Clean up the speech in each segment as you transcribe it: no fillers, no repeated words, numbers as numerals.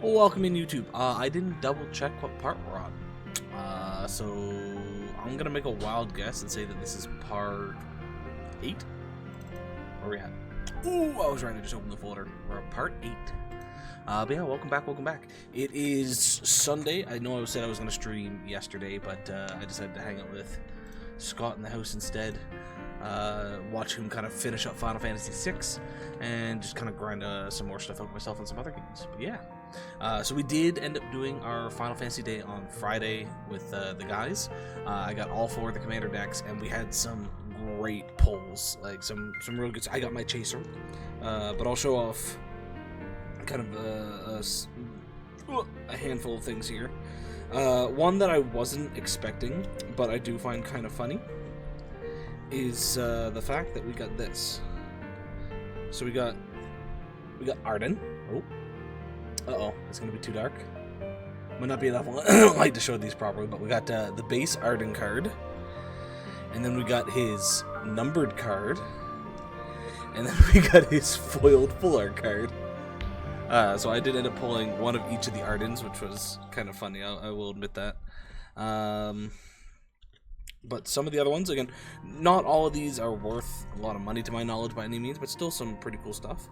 Welcome in YouTube. I didn't double check what part we're on. So I'm gonna make a wild guess and say that this is part 8. Where are we at? Ooh, I was right, I just opened the folder. We're at part 8. But yeah, welcome back. It is Sunday. I know I said I was gonna stream yesterday, but I decided to hang out with Scott in the house instead. Watch him kind of finish up Final Fantasy VI and just kind of grind some more stuff out myself and some other games. But yeah, so we did end up doing our Final Fantasy day on Friday with the guys. I got all 4 of the commander decks, and we had some great pulls, like some real good. I got my chaser, but I'll show off kind of a handful of things here. One that I wasn't expecting, but I do find kind of funny, is the fact that we got this. So we got Arden. Oh, it's gonna be too dark. Might not be enough light to show these properly, but we got the base Arden card, and then we got his numbered card, and then we got his foiled full art card. So I did end up pulling one of each of the Ardens, which was kind of funny. I will admit that. But some of the other ones, again, not all of these are worth a lot of money to my knowledge by any means, but still some pretty cool stuff.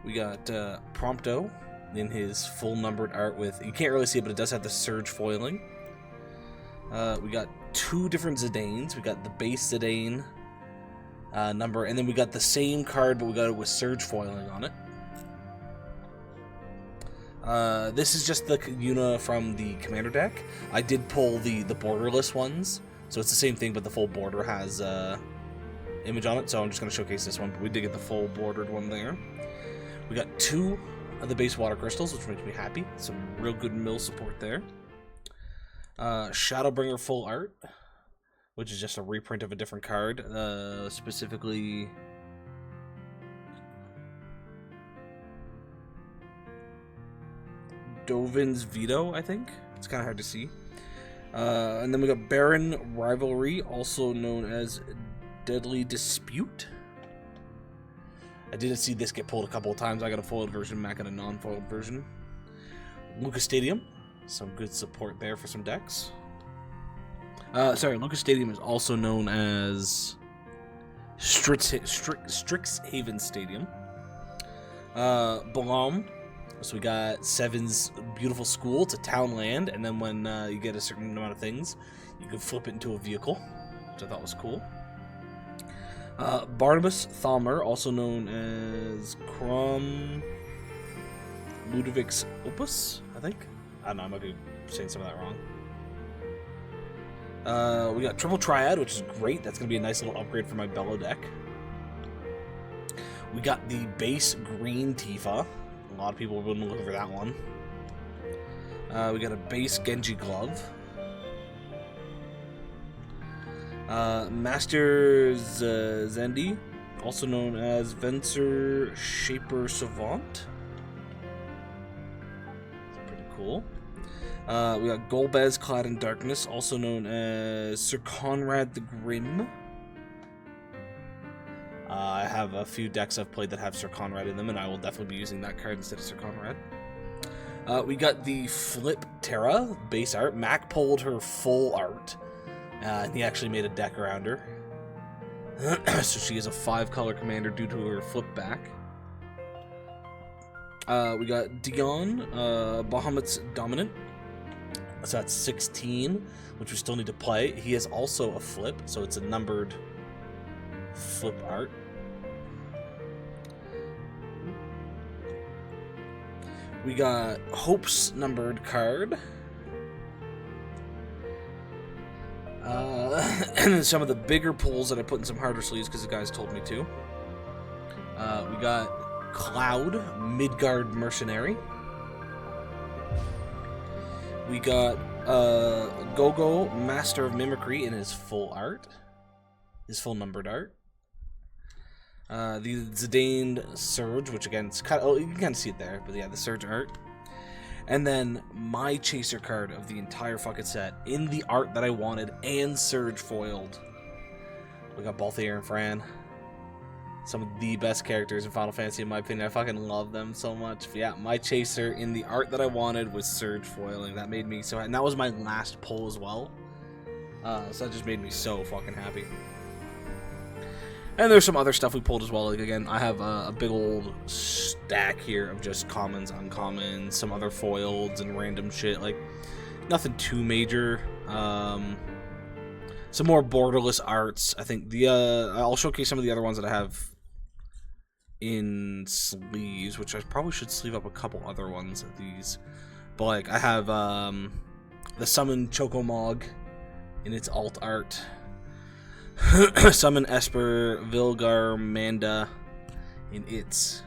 We got Prompto in his full numbered art with, you can't really see it, but it does have the Surge foiling. We got 2 different Zidanes. We got the base Zidane number, and then we got the same card, but we got it with Surge foiling on it. This is just the Yuna from the commander deck. I did pull the borderless ones. So it's the same thing, but the full border has image on it, so I'm just going to showcase this one, but we did get the full bordered one there. We got 2 of the base water crystals, which makes me happy. Some real good mill support there. Shadowbringer full art, which is just a reprint of a different card, specifically Dovin's Veto, I think. It's kind of hard to see. And then we got Baron Rivalry, also known as Deadly Dispute. I didn't see this get pulled a couple of times. I got a foiled version, Mac got a non-foiled version. Lucas Stadium, some good support there for some decks. Lucas Stadium is also known as Strixhaven Stadium. Balam. So we got 7's Beautiful School. It's a town land, and then when you get a certain amount of things, you can flip it into a vehicle, which I thought was cool. Barnabas Thalmer, also known as Crom Ludovic's Opus, I think. I don't know, I might be saying some of that wrong. We got Triple Triad, which is great. That's going to be a nice little upgrade for my Bello deck. We got the base green Tifa. A lot of people have been looking for that one. We got a base Genji Glove. Master Zendi, also known as Venser Shaper Savant. That's pretty cool. We got Golbez Clad in Darkness, also known as Sir Conrad the Grim. I have a few decks I've played that have Sir Conrad in them, and I will definitely be using that card instead of Sir Conrad. We got the Flip Terra base art. Mac pulled her full art, and he actually made a deck around her. So she is a 5-color commander due to her flip back. We got Dion, Bahamut's Dominant. So that's 16, which we still need to play. He is also a flip, so it's a numbered flip art. We got Hope's numbered card. And then some of the bigger pulls that I put in some harder sleeves because the guys told me to. We got Cloud, Midgard Mercenary. We got Gogo, Master of Mimicry in his full art. His full numbered art. The Zidane Surge, which again, it's kind of, you can kind of see it there, but yeah, the Surge art. And then my chaser card of the entire fucking set in the art that I wanted and Surge foiled. We got Balthier and Fran. Some of the best characters in Final Fantasy, in my opinion. I fucking love them so much. But yeah, my chaser in the art that I wanted was Surge foiling. That made me so happy. And that was my last pull as well. So that just made me so fucking happy. And there's some other stuff we pulled as well. Like, again, I have a big old stack here of just commons, uncommons, some other foileds, and random shit. Like, nothing too major. Some more borderless arts. I think I'll showcase some of the other ones that I have in sleeves, which I probably should sleeve up a couple other ones of these. But like, I have the Summon Chocomog in its alt art. Summon Esper Vilgar Manda in its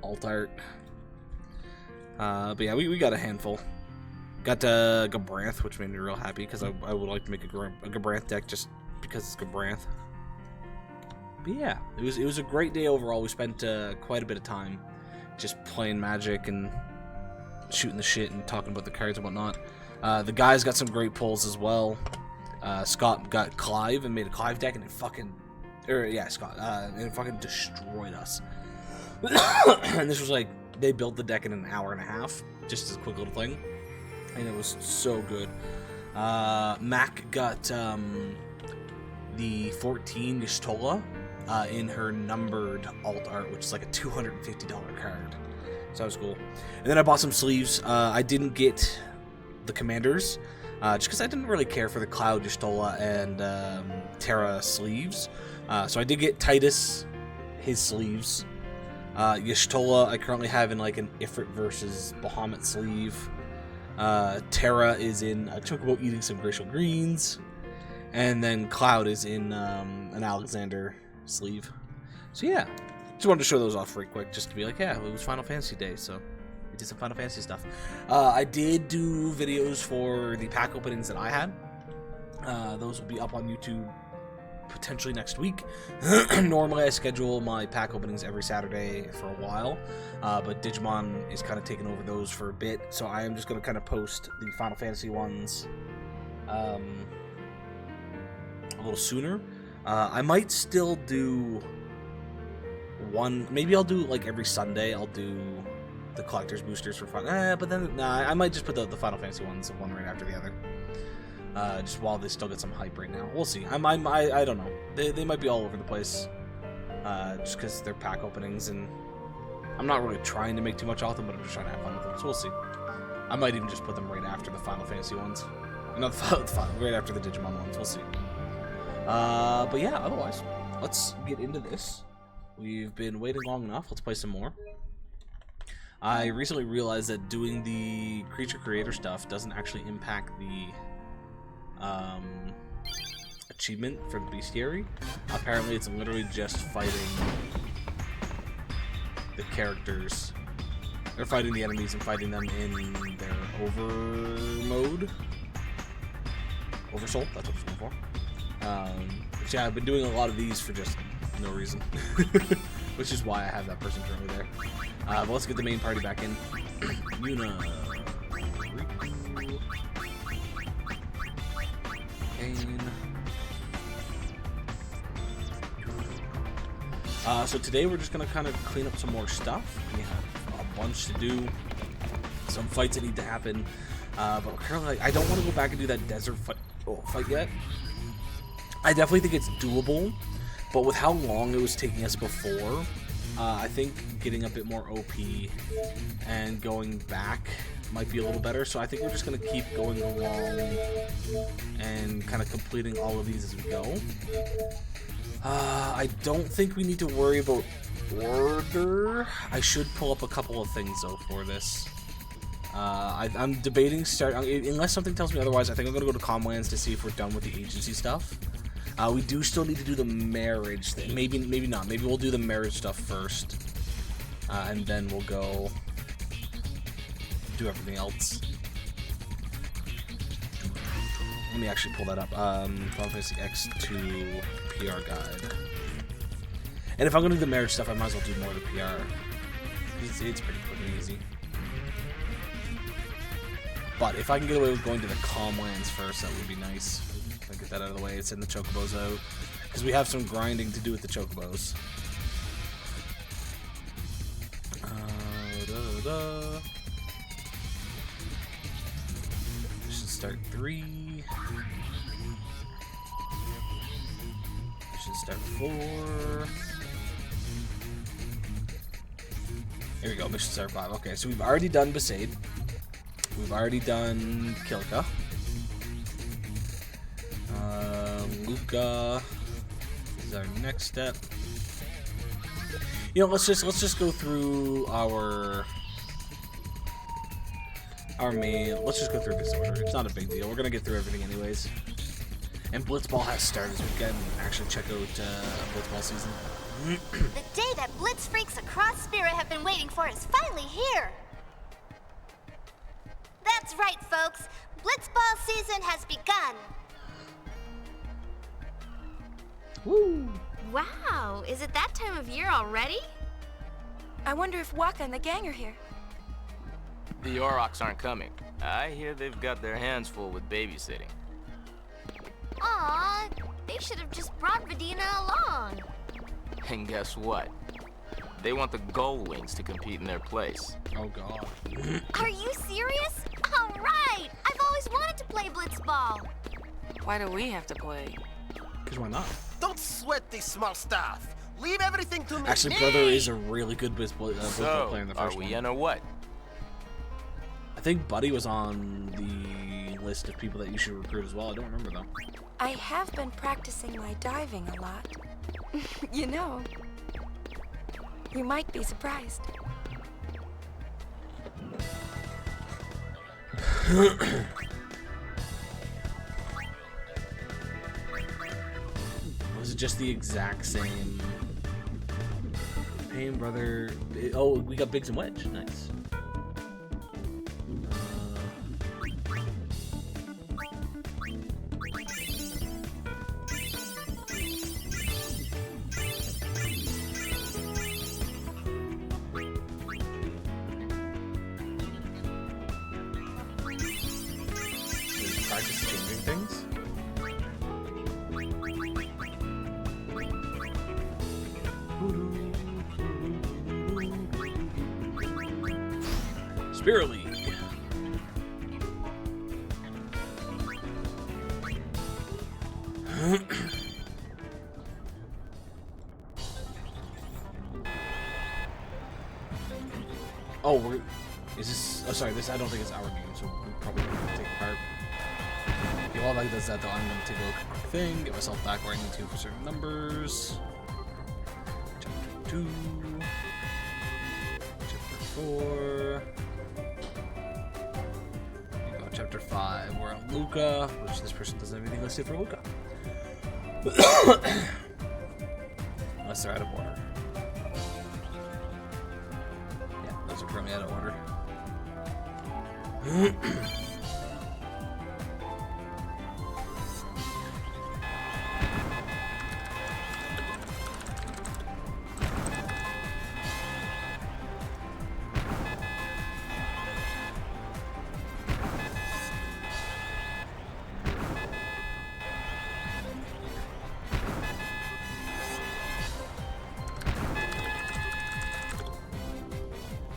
alt art. But yeah, we got a handful. Got Gabranth, which made me real happy because I would like to make a Gabranth deck just because it's Gabranth. But yeah, it was a great day overall. We spent quite a bit of time just playing Magic and shooting the shit and talking about the cards and whatnot. The guys got some great pulls as well. Scott got Clive and made a Clive deck, and it fucking, Scott, and it fucking destroyed us. And this was like, they built the deck in an hour and a half, just as a quick little thing, and it was so good. Mac got the 14 Y'shtola in her numbered alt art, which is like a $250 card. So that was cool. And then I bought some sleeves. I didn't get the commanders, just because I didn't really care for the Cloud, Y'shtola, and Terra sleeves. So I did get Titus, his sleeves. Y'shtola I currently have in like an Ifrit versus Bahamut sleeve. Terra is in a Chocobo eating some Glacial Greens. And then Cloud is in an Alexander sleeve. So yeah, just wanted to show those off real quick, just to be like, yeah, it was Final Fantasy Day, so we did some Final Fantasy stuff. I did do videos for the pack openings that I had. Those will be up on YouTube potentially next week. Normally I schedule my pack openings every Saturday for a while, but Digimon is kind of taking over those for a bit, so I am just going to kind of post the Final Fantasy ones a little sooner. I might still do one, maybe I'll do like every Sunday, I'll do the collector's boosters for fun. But then, nah, I might just put the Final Fantasy ones one right after the other. Just while they still get some hype right now. We'll see. I don't know. They might be all over the place. Just because they're pack openings, and I'm not really trying to make too much off them, but I'm just trying to have fun with them. So we'll see. I might even just put them right after the Final Fantasy ones. Not right after the Digimon ones. We'll see. But yeah, otherwise, let's get into this. We've been waiting long enough. Let's play some more. I recently realized that doing the creature creator stuff doesn't actually impact the achievement for the bestiary. Apparently it's literally just fighting the characters, or fighting the enemies and fighting them in their over mode. Oversoul, that's what it's going for. But yeah, I've been doing a lot of these for just no reason. Which is why I have that person currently there. But let's get the main party back in. Yuna. So today we're just going to kind of clean up some more stuff. We have a bunch to do. Some fights that need to happen. But currently, I don't want to go back and do that desert fight yet. I definitely think it's doable. But with how long it was taking us before, I think getting a bit more OP and going back might be a little better. So I think we're just going to keep going along and kind of completing all of these as we go. I don't think we need to worry about order. I should pull up a couple of things though for this. I'm debating unless something tells me otherwise. I think I'm going to go to Comlands to see if we're done with the agency stuff. We do still need to do the marriage thing. Maybe not. Maybe we'll do the marriage stuff first. And then we'll go do everything else. Let me actually pull that up. Final Fantasy X-2 PR guide. And if I'm going to do the marriage stuff, I might as well do more of the PR. It's pretty quick and easy. But if I can get away with going to the Comlands first, that would be nice. Get that out of the way. It's in the Chocobos out. Because we have some grinding to do with the chocobos. Should start 3. Should start 4. Here we go, mission start 5. Okay, so we've already done Besaid. We've already done Kilka. Luca is our next step. You know, let's just go through our main. Let's just go through this order. It's not a big deal. We're gonna get through everything anyways. And Blitzball has started, so we can actually check out Blitzball season. The day that Blitz freaks across Spirit have been waiting for is finally here. That's right, folks. Blitzball season has begun. Woo! Wow, is it that time of year already? I wonder if Waka and the gang are here. The Aurochs aren't coming. I hear they've got their hands full with babysitting. Aw, they should have just brought Vidina along. And guess what? They want the Gold Wings to compete in their place. Oh god. Are you serious? All right! I've always wanted to play Blitzball. Why do we have to play? Because why not? Don't sweat this small stuff. Leave everything to me. Actually, Brother is a really good Blitzball player in the are first we one. in or what? I think Buddy was on the list of people that you should recruit as well. I don't remember though. I have been practicing my diving a lot. You know, you might be surprised. Was it just the exact same? Pain Brother. Oh, we got Biggs and Wedge. Nice. Practice changing things. Spirit League. Oh, is this? Oh, sorry. This I don't think it's our game, so we probably don't have to take part. Okay, while that does that, though, I'm gonna take a look at a quick thing, get myself back where I need to for certain numbers. Chapter 2. Chapter 4. There you go, Chapter 5. We're on Luca, which this person doesn't have anything listed for Luca. Unless they're out of order. Yeah, those are currently out of order.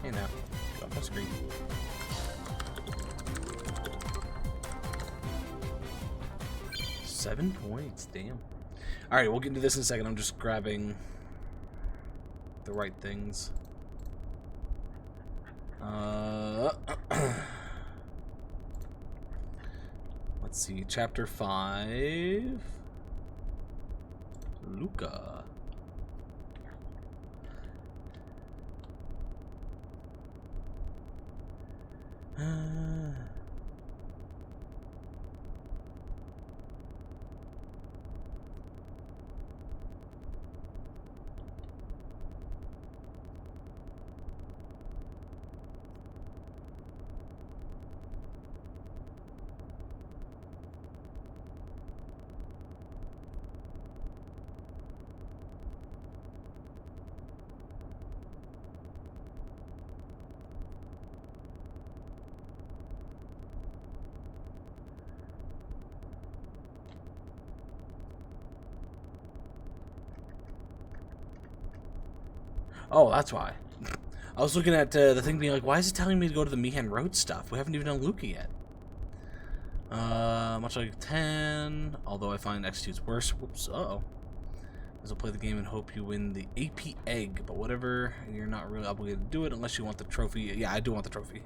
Hey now, get off my screen. Seven points, damn. Alright, we'll get into this in a second. I'm just grabbing the right things. Let's see, Chapter 5. Luca. Oh, that's why. I was looking at the thing being like, why is it telling me to go to the Meehan Road stuff? We haven't even done Luca yet. Much like 10, although I find X2's worse. Whoops, uh-oh. As I'll play the game and hope you win the AP egg, but whatever, you're not really obligated to do it unless you want the trophy. Yeah, I do want the trophy.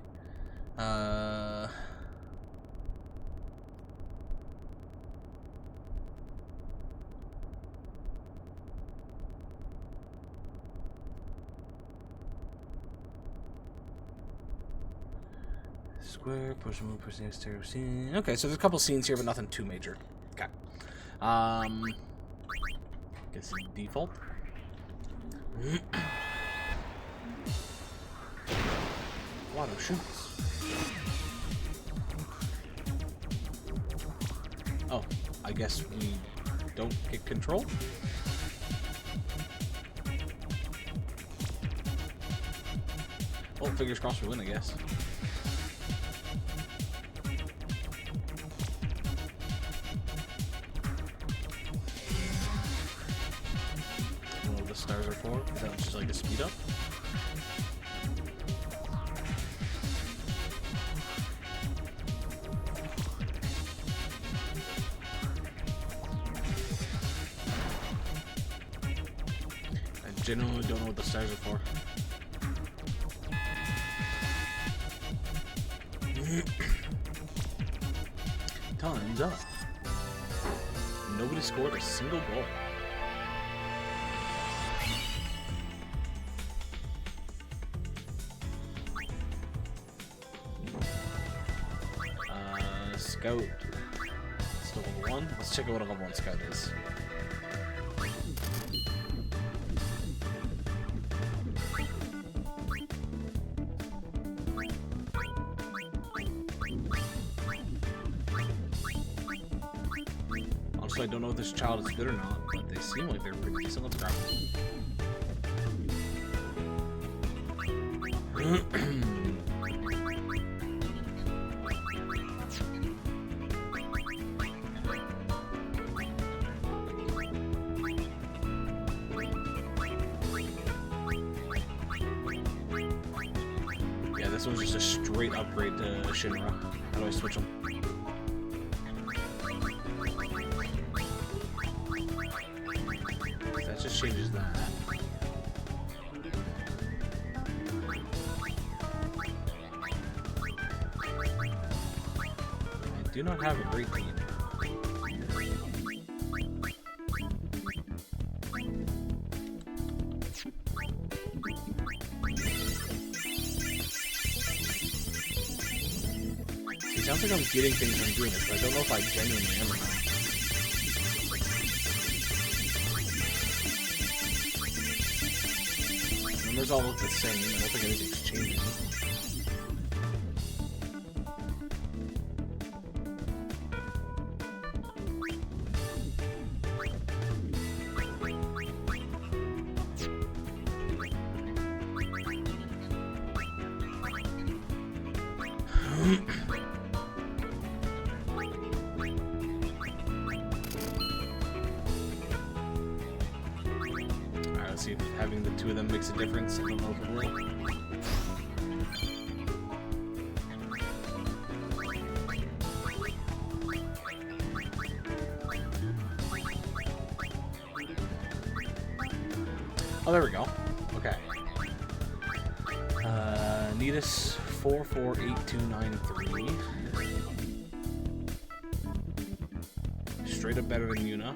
Square, push move, push the exterior scene. Okay, so there's a couple scenes here, but nothing too major. Okay. Guess it's default. Water shoots. Oh, I guess we don't get control? Well, fingers crossed we win, I guess. Stars are for? Is that just like a speed up? I genuinely don't know what the stars are for. Time's up. Nobody scored a single goal. Scout. Still level 1. Let's check out what a level 1 scout is. Honestly, I don't know if this child is good or not, but they seem like they're pretty decent. Let's grab them. This one's just a straight upgrade to Shinra. How do I switch them? That just changes that. I do not have a great team. It sounds like I'm getting things from doing this, but I don't know if I genuinely am or not. Numbers all look the same. I don't think anything's changing. Alright, let's see if having the two of them makes a difference. I don't know if it will. Oh, there we go. Okay. Nidus 448293. Straight up better than Yuna.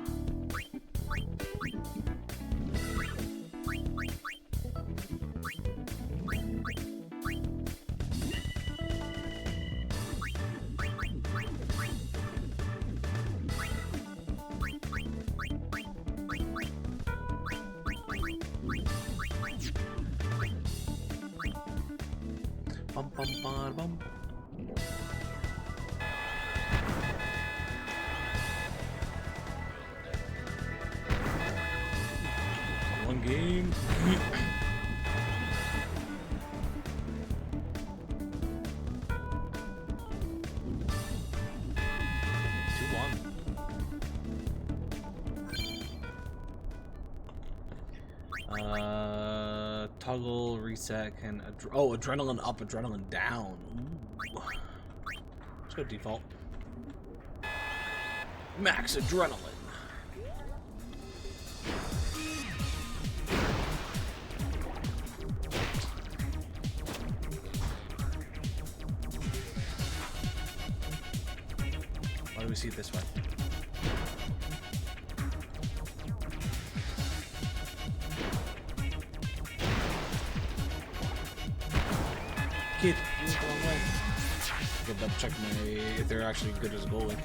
Bum, bum, bum, bum. One game. 2-1. 3-second. Oh, adrenaline up, adrenaline down. Ooh. Let's go default. Max adrenaline. Why do we see it this way? Kid, you went the wrong way. Gotta double check if they're actually good as a goalie.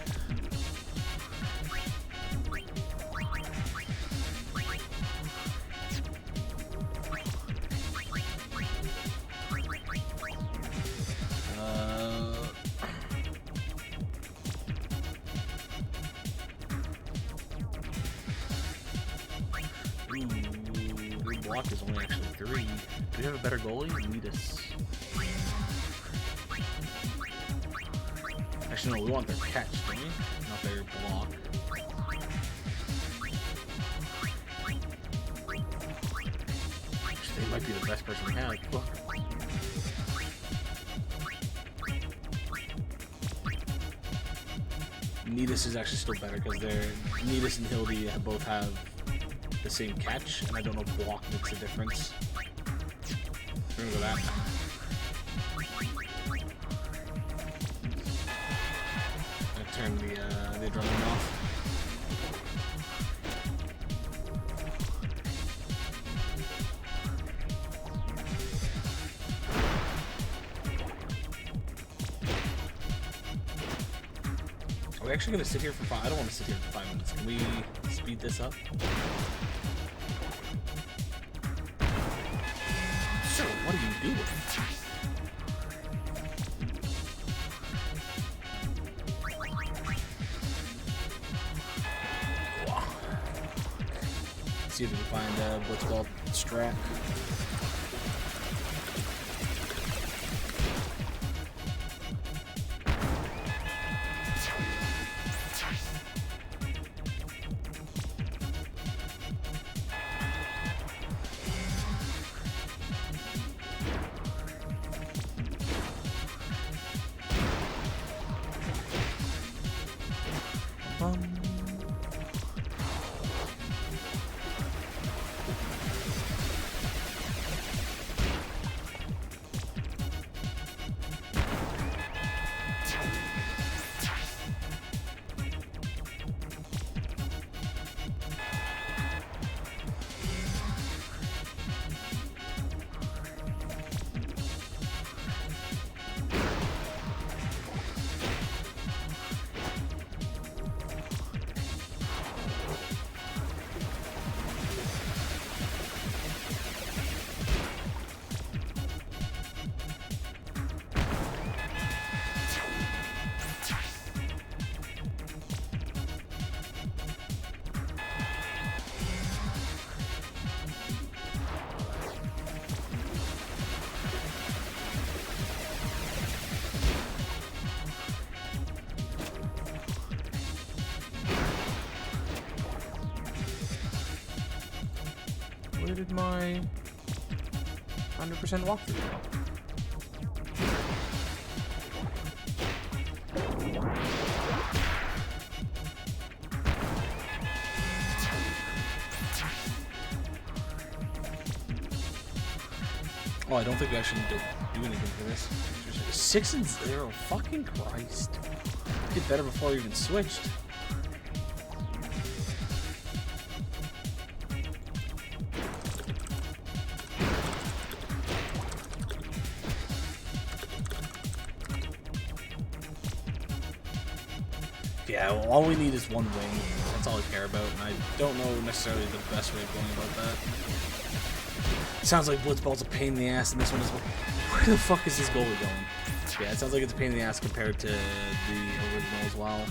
Their block is only actually 3. Do we have a better goalie? Need us. Actually, no, we want their catch, don't we? Not their block. They might be the best person we have. Look. Nidus is actually still better because Nidus and Hildy both have the same catch, and I don't know if block makes a difference. We're gonna go that. Turn the adrenaline off. Are we actually gonna sit here for 5? I don't want to sit here for 5 minutes. Can we speed this up? Sir, what are you doing? See if we can find what's called strat. Where did my 100% walkthrough go? Oh, I don't think I should do anything for this. 6-0, fucking Christ. Get better before I even switched. Yeah, well, all we need is one wing. That's all I care about, and I don't know necessarily the best way of going about that. It sounds like Blitzball's a pain in the ass, and this one is... Where the fuck is this goalie going? Yeah, it sounds like it's a pain in the ass compared to the original as well.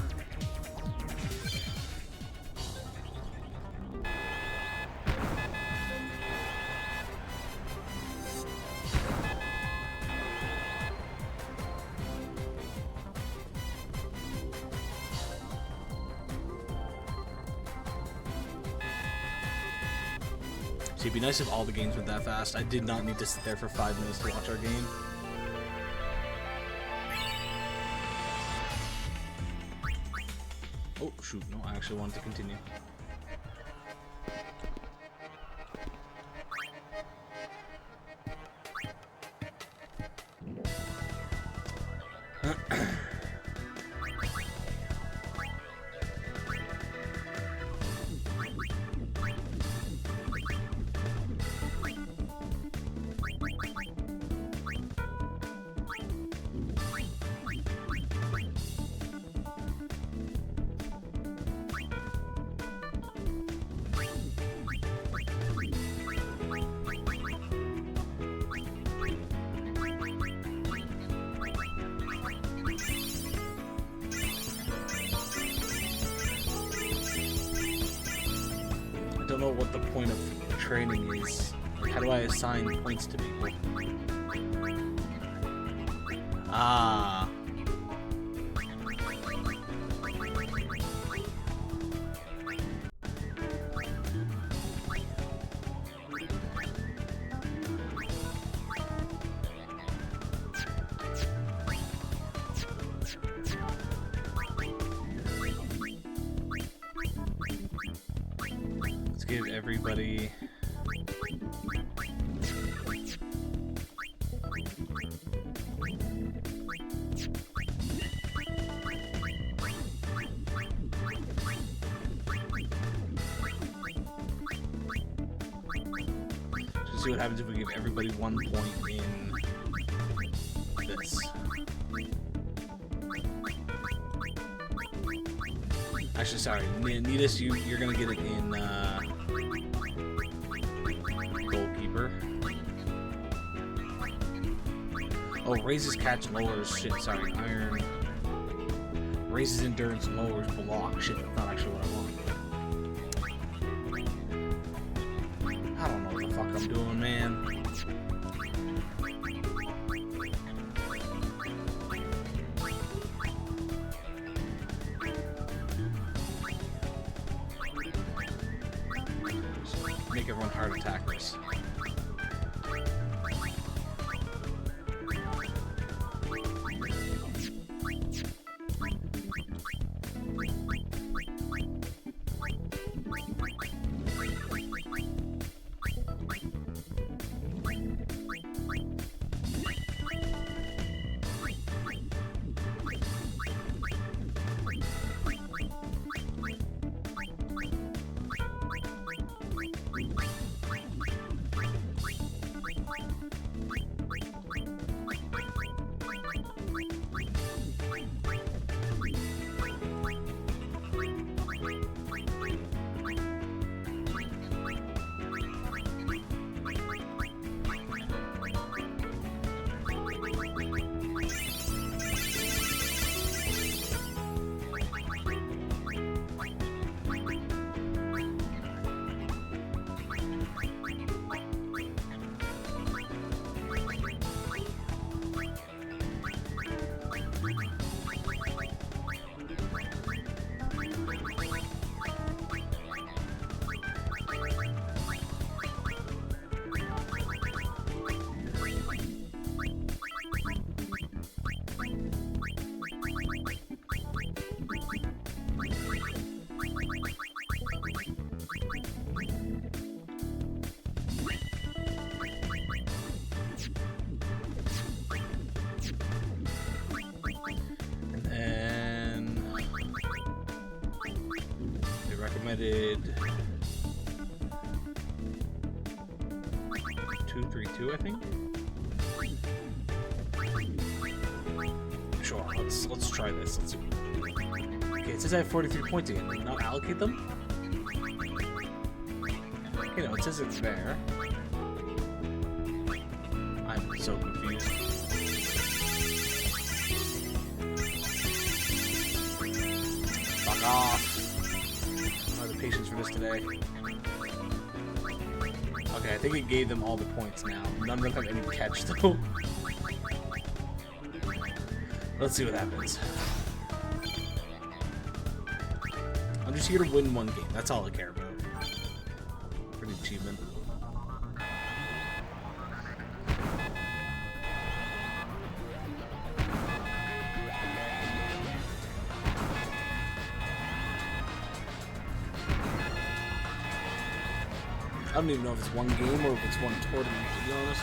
See, it'd be nice if all the games went that fast. I did not need to sit there for 5 minutes to watch our game. Oh, shoot. No, I actually wanted to continue. I don't know what the point of training is. Like, how do I assign points to people? Ah. Let's give everybody... Just see what happens if we give everybody 1 point in this. Actually, sorry, Nidus, you're gonna get it in goalkeeper. Oh, raises catch, lowers shit. Sorry, iron. Raises endurance, lowers block. Shit, that's not actually what I want. I don't know what the fuck I'm doing, man. Make everyone heart attackers. Recommended 232, I think. Sure, let's try this. Let's see. Okay, it says I have 43 points again. Did not allocate them? Okay, no, it says it's there. I'm so confused. Fuck off. Patience for this today. Okay, I think it gave them all the points now. None of them have any catch though. Let's see what happens. I'm just here to win one game. That's all I care about. Pretty achievement. don't even know if it's one game or if it's one tournament, to be honest.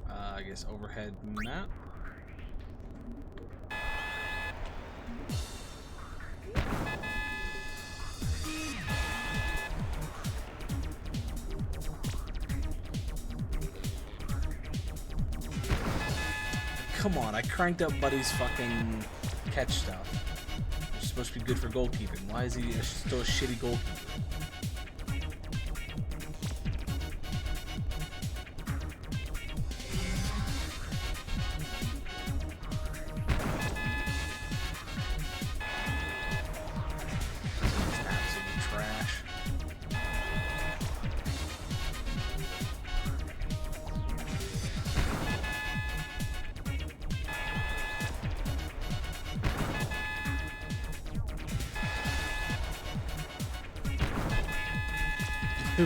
I guess overhead map. Come on, I cranked up Buddy's fucking catch stuff. It's supposed to be good for goalkeeping. Why is he still a shitty goalkeeper?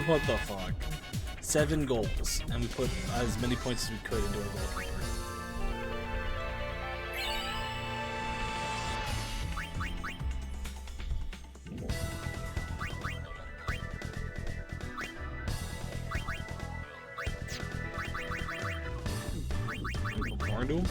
What the fuck? 7 goals, and we put as many points as we could into our goalkeeper. More into him?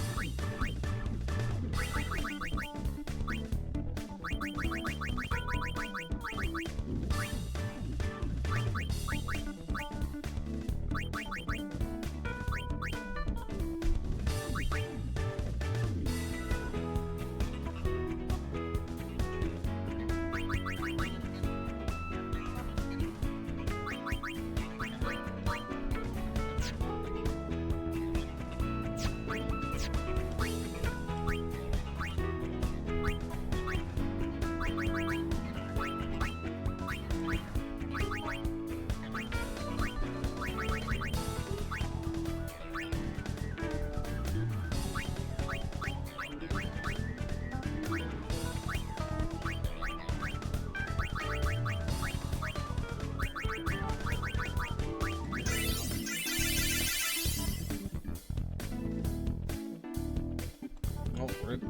Rip.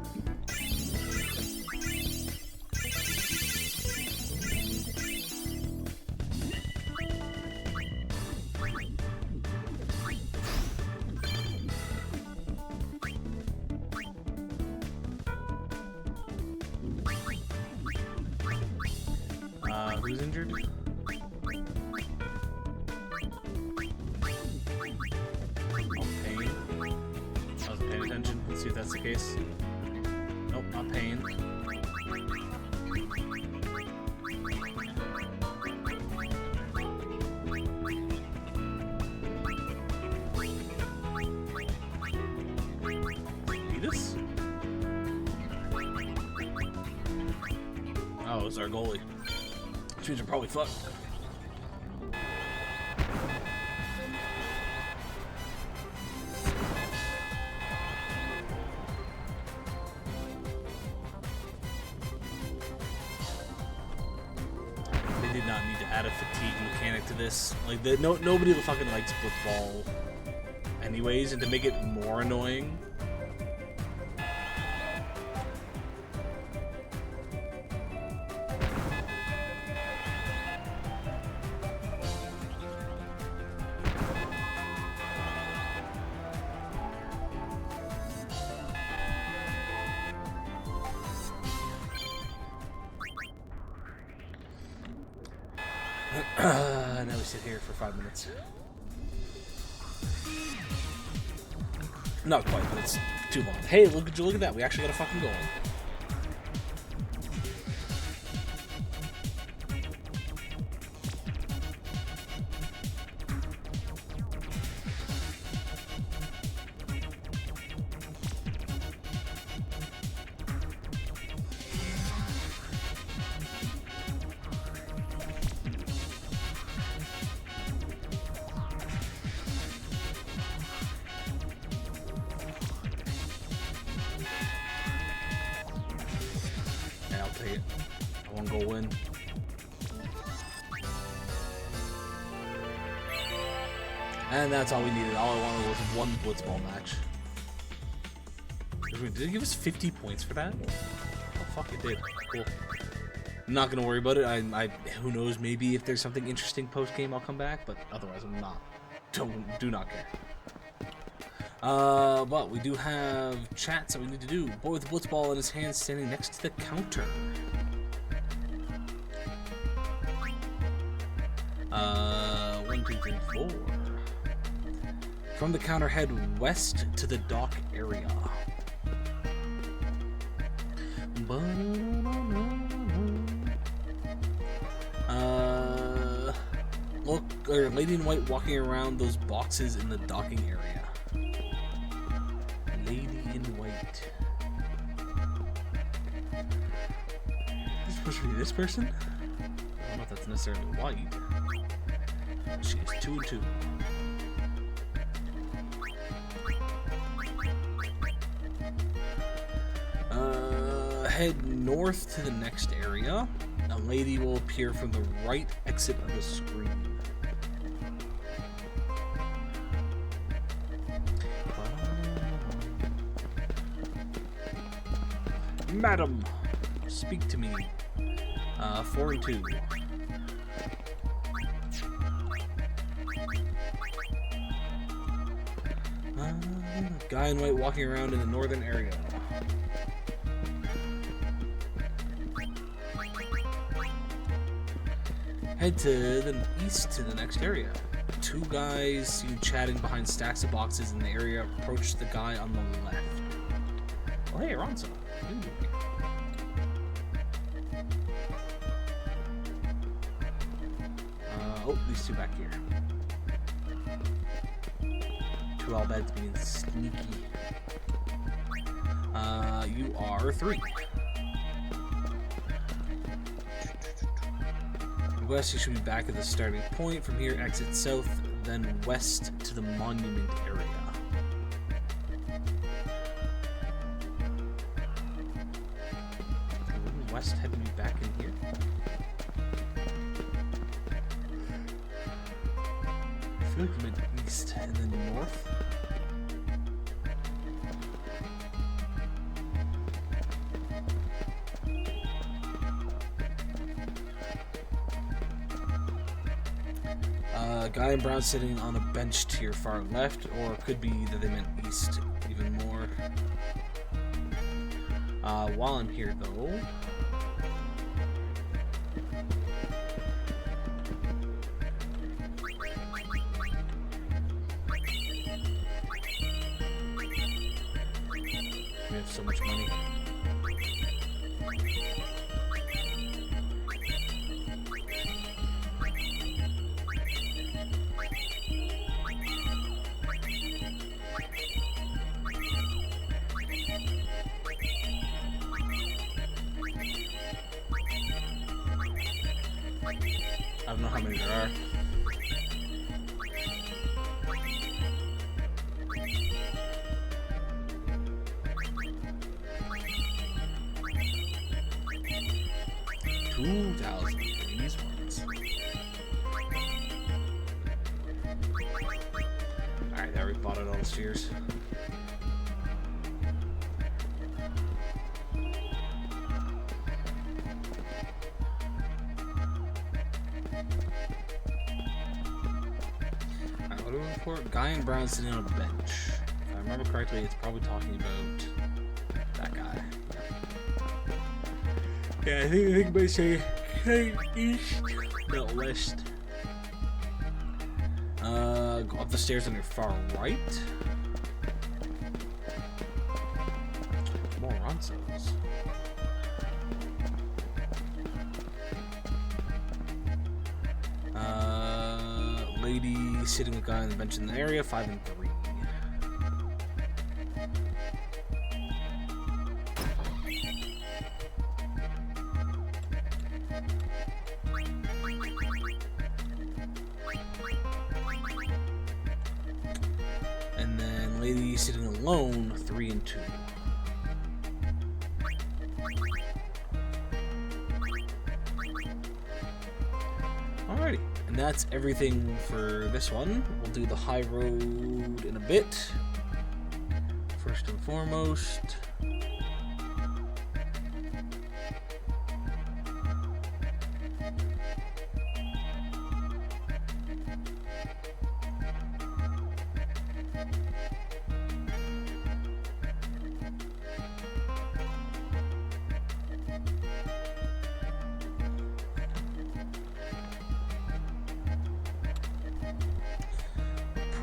Who's injured? See if that's the case. Nope, not Pain. Vetus? Oh, it's our goalie. Which means we're probably fucked. Did not need to add a fatigue mechanic to this. Like, nobody fucking likes blitzball anyways, and to make it more annoying. Now we sit here for 5 minutes. Not quite, but it's too long. Hey, look at that. We actually got a fucking goal. take it. I want to go win. And that's all we needed. All I wanted was one blitzball match. Did it give us 50 points for that? Oh fuck, it did. Cool. I'm not gonna worry about it. Who knows? Maybe if there's something interesting post game, I'll come back. But otherwise, I'm not. Do not care. But we do have chats that we need to do. Boy with the blitzball in his hand, standing next to the counter. 1, 2, 3, 4. From the counter, head west to the dock area. Look, or lady in white walking around those boxes in the docking area. Lady in white. Is this supposed to be this person? I don't know if that's necessarily white. She is 2 and 2. Head north to the next area. A lady will appear from the right exit of the screen. Madam, speak to me. 4 and 2. Guy in white walking around in the northern area. Head to the east to the next area. 2 guys seen chatting behind stacks of boxes in the area. Approach the guy on the left. Oh, hey, Ronzo. Oh, these 2 back here. 2 all beds being sneaky. You are 3. West, you should be back at the starting point. From here, exit south, then west to the monument area. West heading me back in here. I feel like I meant east and then north. Guy in brown sitting on a bench to your far left, or it could be that they meant east even more. While I'm here, though, we have so much money. I don't know how many there are. $2,000 for these ones. Alright, there we bought it all the spheres. Guy in brown sitting on a bench. If I remember correctly, it's probably talking about that guy. Yeah, I think it might say east, not west. Go up the stairs on your far right. More Ronzos. Lady sitting with a guy on the bench in the area, 5 and 3. And then lady sitting alone, 3 and 2. And that's everything for this one. We'll do the high road in a bit. First and foremost.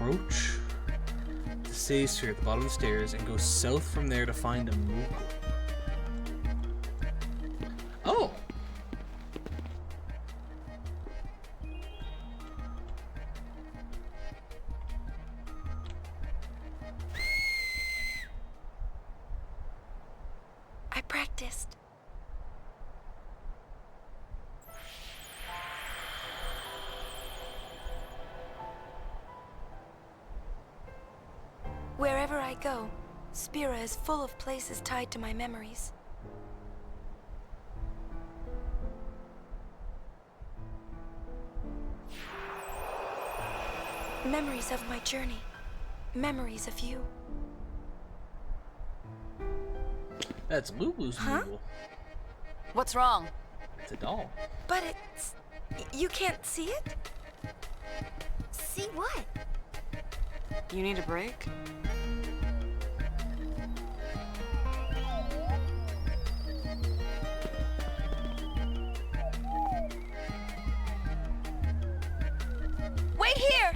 Approach the save sphere at the bottom of the stairs and go south from there to find a Moogle. Oh! I practiced. Wherever I go, Spira is full of places tied to my memories. Memories of my journey. Memories of you. That's Lulu's Huh? Moogle. What's wrong? It's a doll. But it's... You can't see it? See what? You need a break? Wait here!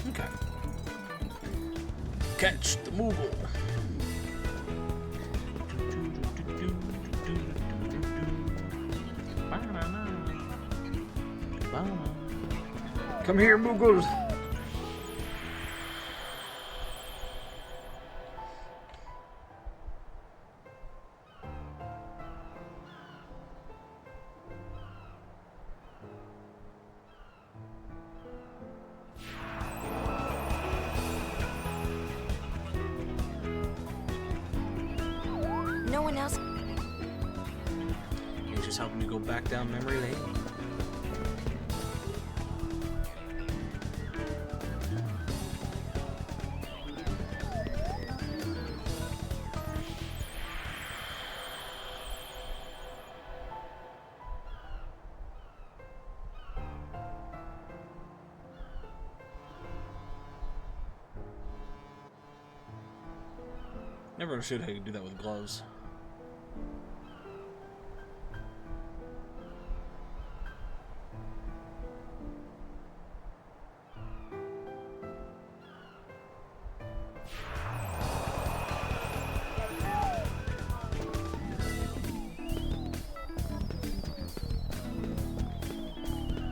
Okay. Catch the Moogle. Come here, Moogles. No one else... He's just helping me go back down memory lane. Never understood how you could do that with gloves.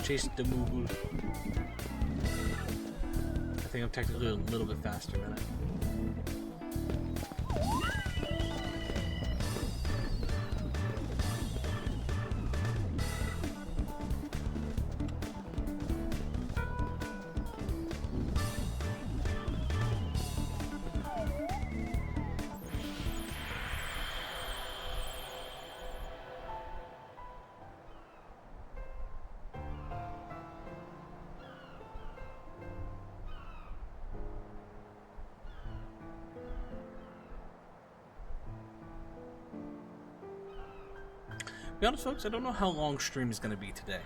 Chase the Moogle. I think I'm technically a little bit faster than it. To be honest, folks, I don't know how long stream is going to be today.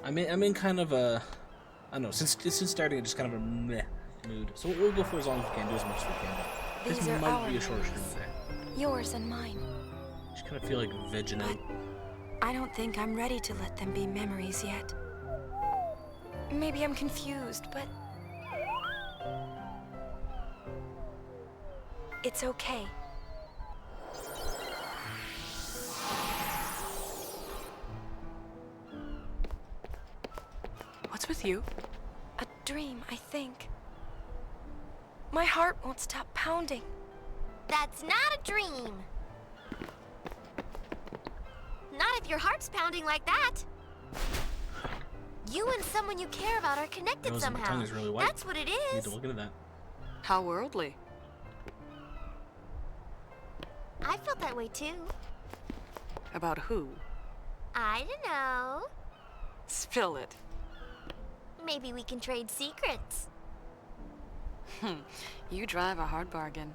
I'm in kind of a, I don't know, since starting in just kind of a meh mood. So we'll go for as long as we can, do as much as we can. This These are might our be a shorter stream memories. today. Yours and mine. Just kind of feel like vegging out. I don't think I'm ready to let them be memories yet. Maybe I'm confused, but... It's okay. What's with you? A dream, I think. My heart won't stop pounding. That's not a dream. Not if your heart's pounding like that. You and someone you care about are connected Nose and my somehow. tongue is really white. That's what it Need is. to look into that. How worldly. I felt that way too. About who? I don't know. Spill it. Maybe we can trade secrets. You drive a hard bargain.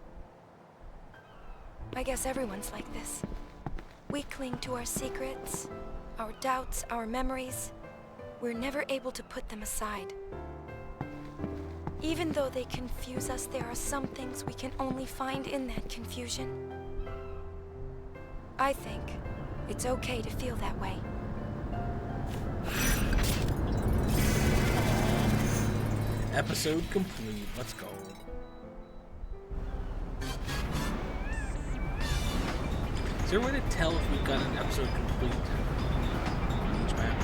I guess everyone's like this. We cling to our secrets, our doubts, our memories. We're never able to put them aside. Even though they confuse us, there are some things we can only find in that confusion. I think it's okay to feel that way. Episode complete. Let's go. Is there a way to tell if we've got an episode complete on each map?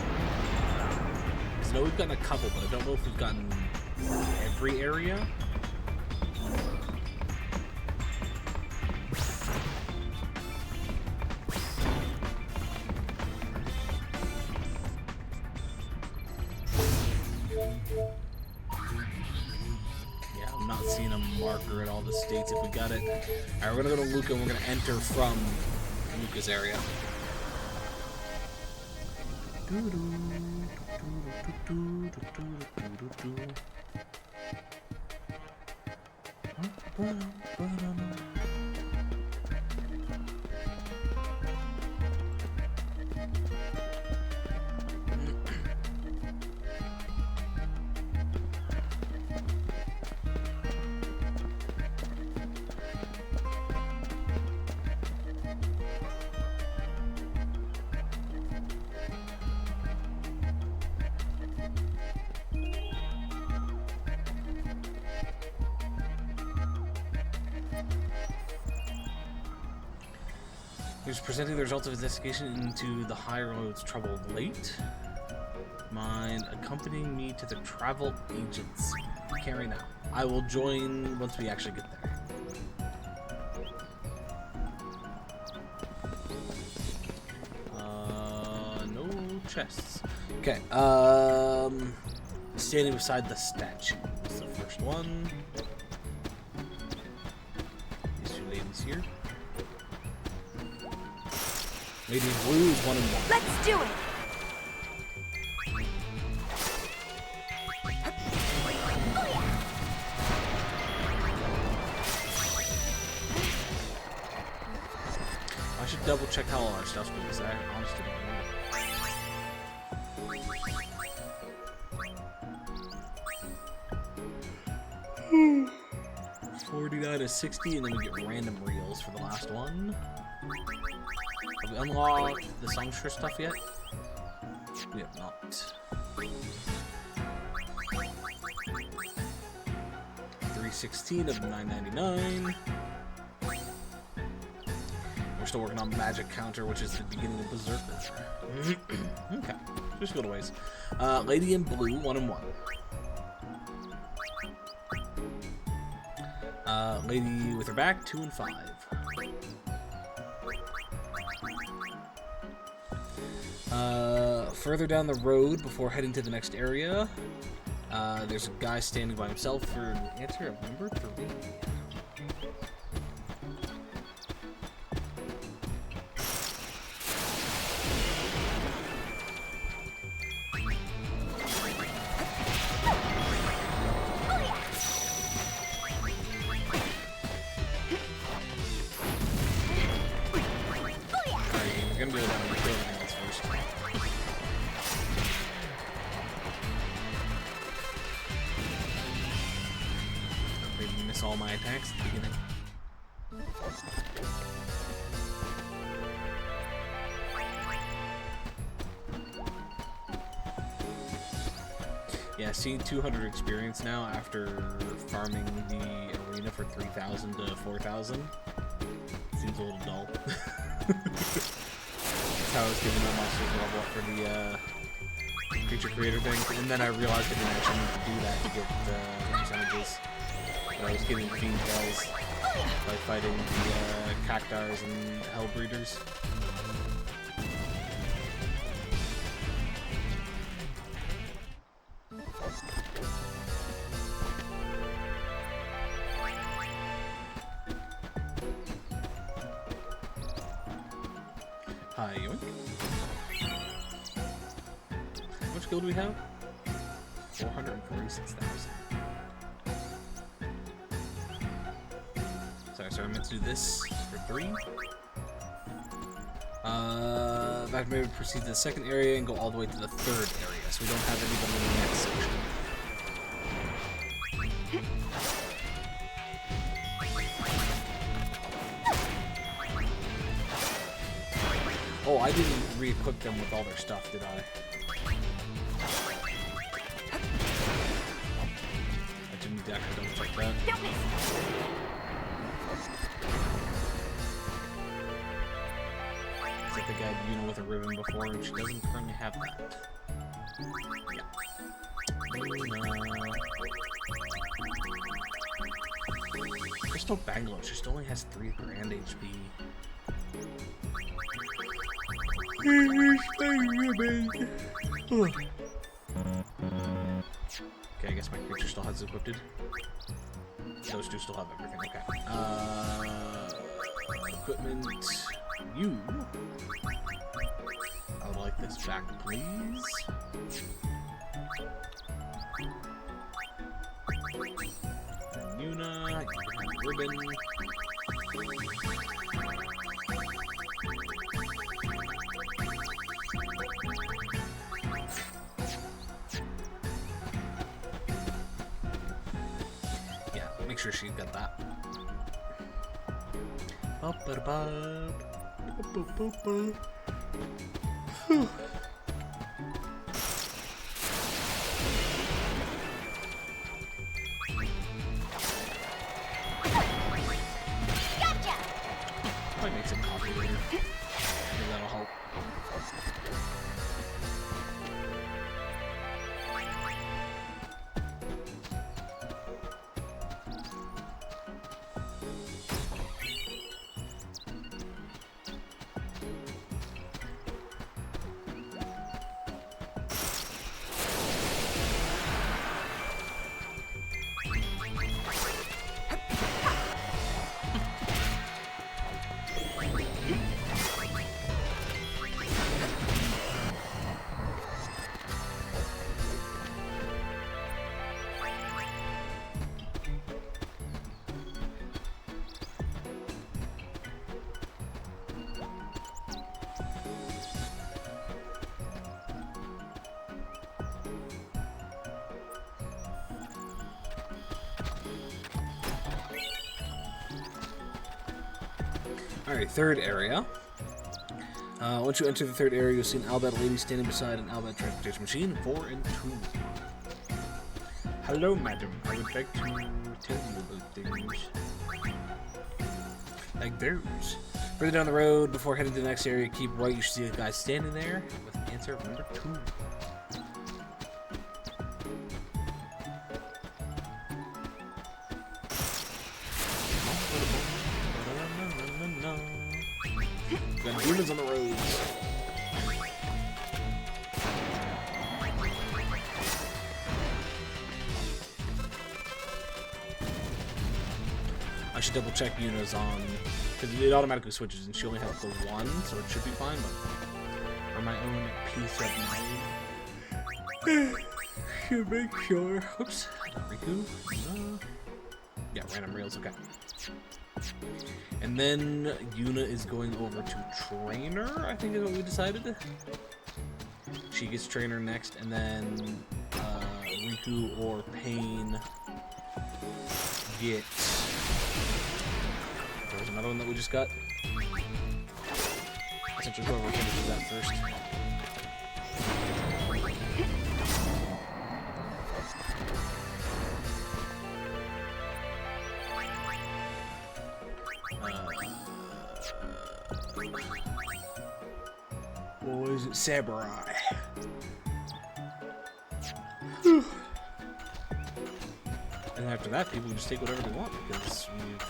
Because I know we've gotten a couple, but I don't know if we've gotten every area. Yeah, I'm not seeing a marker at all the states if we got it. Alright, we're gonna go to Luca and we're gonna enter from Luca's area. He's presenting the results of his investigation into the high roads troubled late. Mind accompanying me to the travel agents. Can't right now. I will join once we actually get there. No chests. Okay. Standing beside the statue. That's the first one. These two ladies here. Lady in blue is 1 and 1. Let's do it! I should double check how all our stuff's because I honestly don't remember. 49 to 60, and then we get random reels for the last one. Have we unlocked the songstress stuff yet? We have not. 316 of 999. We're still working on Magic Counter, which is the beginning of Berserker. Okay, just go to ways. Lady in blue, 1 and 1. Lady with her back, 2 and 5. Further down the road, before heading to the next area, there's a guy standing by himself for an answer of number 3. All my attacks at the beginning. Yeah, seeing 200 experience now after farming the arena for 3,000 to 4,000 seems a little dull. That's how I was giving my monsters level up for the creature creator thing, and then I realized I didn't actually need to do that to get percentages. I was getting fiend bells by fighting the cactars and hell breeders. Hi, yoink. How much gold do we have? 446,000. Sorry, I meant to do this for 3. Back maybe proceed to the second area and go all the way to the third area, so we don't have anybody in the next section. Oh, I didn't re-equip them with all their stuff, did I? I didn't need to actually double check that. I think I had Yuna with a ribbon before, and she doesn't currently have that. Yeah. Crystal Bangalore, she still only has 3 grand HP. Okay, I guess my creature still has equipped. Those two still have everything, okay. Equipment. You. I would like this back, please. And Yuna, you can have ribbon. Yeah, make sure she's got that. Whew. Gotcha! Might make some coffee later. Maybe that'll help. Alright, third area. Once you enter the third area, you'll see an Albert lady standing beside an Albert transportation machine, 4 and 2. Hello, madam. I would like to tell you about things. Like those. Further down the road, before heading to the next area, keep right. You should see a guy standing there with answer number 2. Got demons on the roads. I should double check Yuna's on, because it automatically switches and she only has the 1, so it should be fine, but for my own peace of mind, should make sure. Oops, not Riku. Yeah, random reels, okay. And then Yuna is going over to Trainer, I think is what we decided. She gets Trainer next, and then Riku or Pain get... There was another one that we just got. Essentially, whoever can do that first. What was it? Samurai. And after that, people can just take whatever they want because we've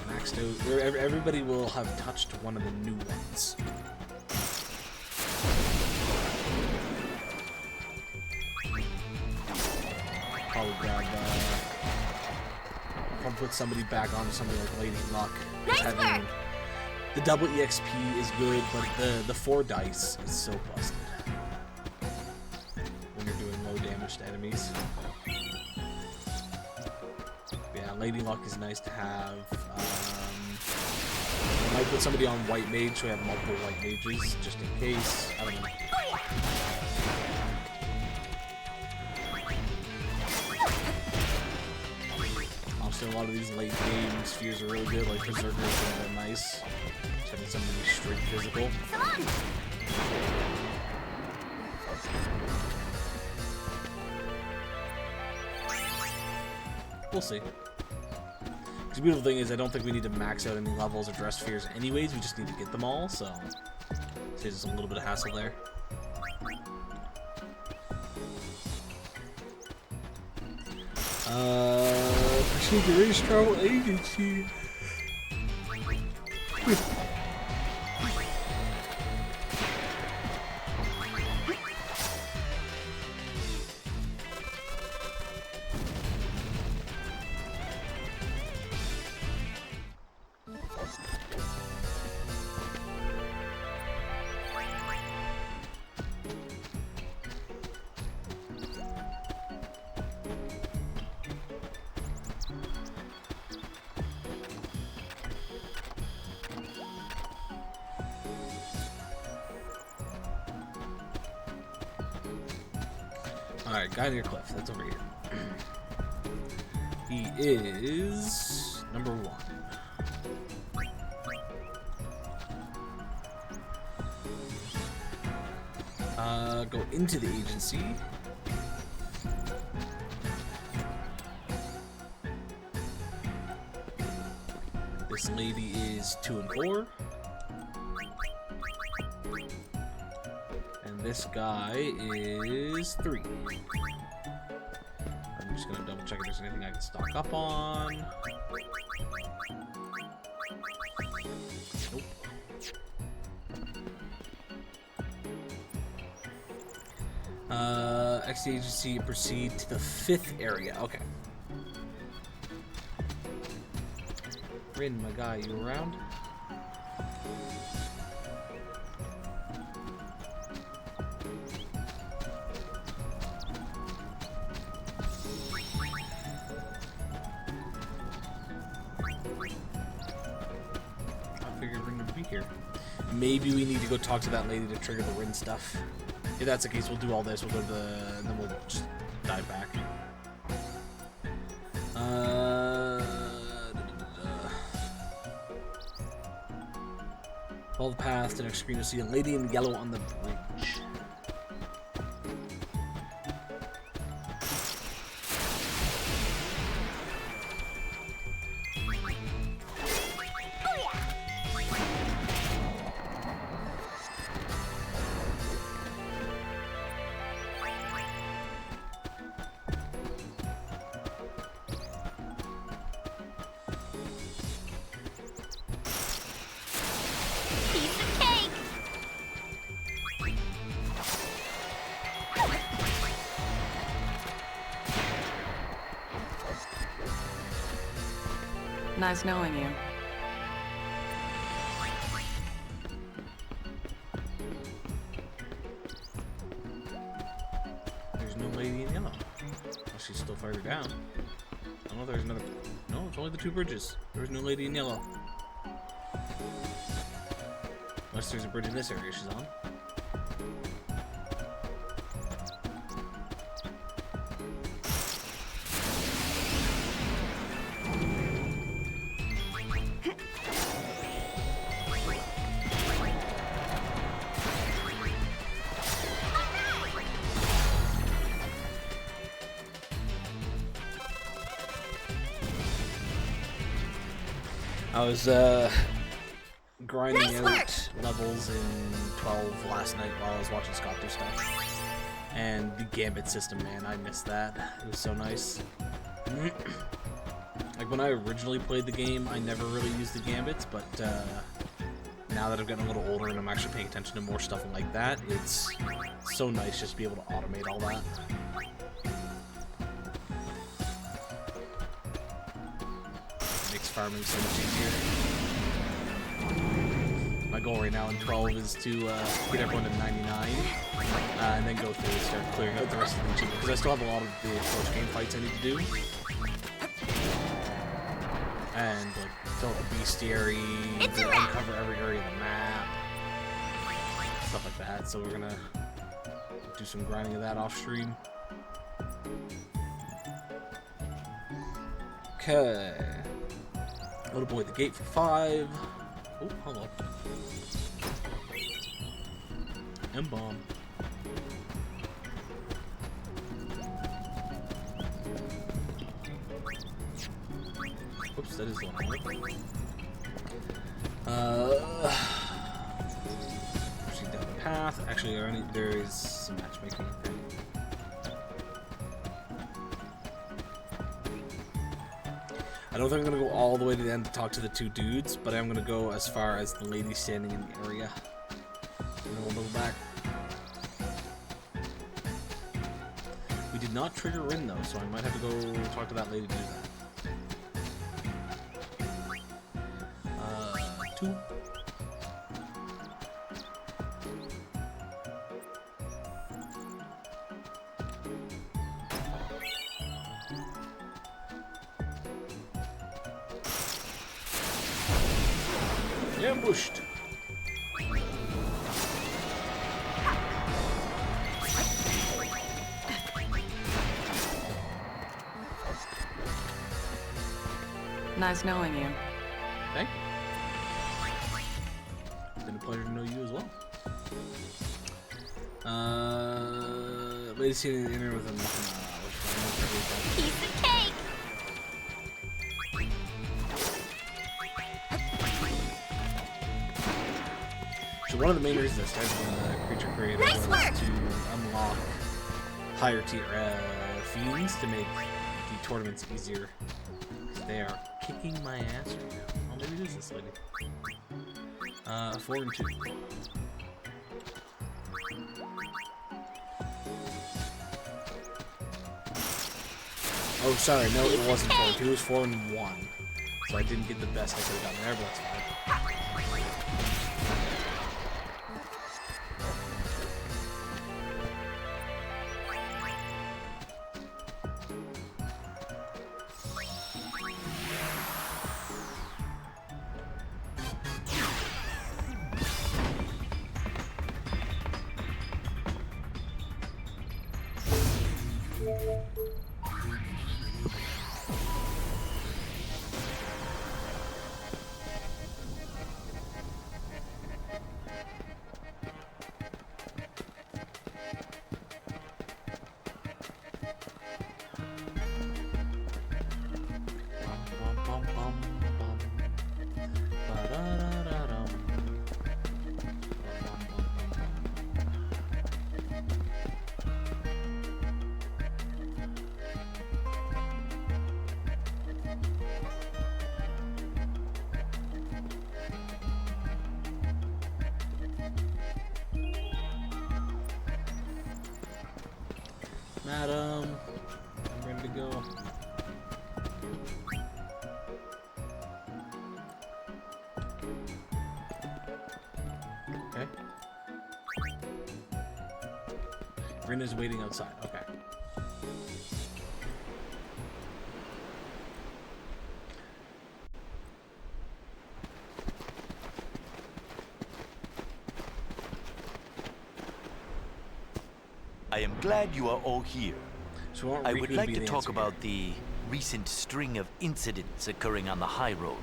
maxed out. Everybody will have touched one of the new ones. Probably grab. Probably put somebody back on somebody like Lady Luck. Nice work! The double EXP is good, but the 4 dice is so busted when you're doing low damage to enemies. Yeah, Lady Luck is nice to have. I might put somebody on White Mage so we have multiple White Mages, just in case. I don't know. Also, a lot of these late game spheres are really good, like Berserkers are nice. Having something straight physical. We'll see. The beautiful thing is I don't think we need to max out any levels or dress spheres anyways, we just need to get them all, so saves us a little bit of hassle there. Proceed to raise travel agency. Alright, guy near cliff. That's over here. He is number 1. Go into the agency. This lady is 2 and 4. And this guy is 3. I'm just gonna double check if there's anything I can stock up on. Nope. Exit agency, proceed to the 5th area. Okay. Rin, my guy, you around? I figured Rin would be here. Maybe we need to go talk to that lady to trigger the Rin stuff. If that's the case, we'll do all this. We'll go to the, and then we'll just dive back. Follow the path to the next screen to see a lady in yellow on the bridge. Nice knowing you. There's no lady in yellow. Well, she's still farther down. I don't know if there's another... No, it's only the 2 bridges. There's no lady in yellow. Unless there's a bridge in this area she's on. I was grinding out levels in 12 last night while I was watching Scott do stuff. And the Gambit system, man, I missed that. It was so nice. Like when I originally played the game, I never really used the Gambits, but now that I've gotten a little older and I'm actually paying attention to more stuff like that, it's so nice just to be able to automate all that. Makes farming so much easier. My goal right now in 12 is to get everyone to 99, and then go through and start clearing out the rest of the achievement, because I still have a lot of the close game fights I need to do. And like fill out the bestiary, uncover every area of the map, stuff like that. So we're gonna do some grinding of that off stream. Okay. Little boy at the gate for 5. Oh, hold on. M-bomb. Oops, that is the one I like. Proceed down the path. Actually, there is some matchmaking. I don't think I'm gonna go all the way to the end to talk to the 2 dudes, but I'm gonna go as far as the lady standing in the area. And then we'll move back. We did not trigger Rin though, so I might have to go talk to that lady to do that. 2. Ambushed. Nice knowing you. Thank you. It's been a pleasure to know you as well. Lady sitting in the inner with a Piece of cake! So one of the main reasons I started the creature creator was to unlock higher tier fiends to make the tournaments easier. They are kicking my ass right now. Oh, maybe it is this lady. 4 and 2. Oh, sorry, no, it wasn't 4 and 2, it was 4 and 1. So I didn't get the best I could have gotten there, but that's fine. Madam, I'm ready to go. Okay. Rin is waiting outside. Okay. I am glad you are all here. So I would like to talk about the recent string of incidents occurring on the high road.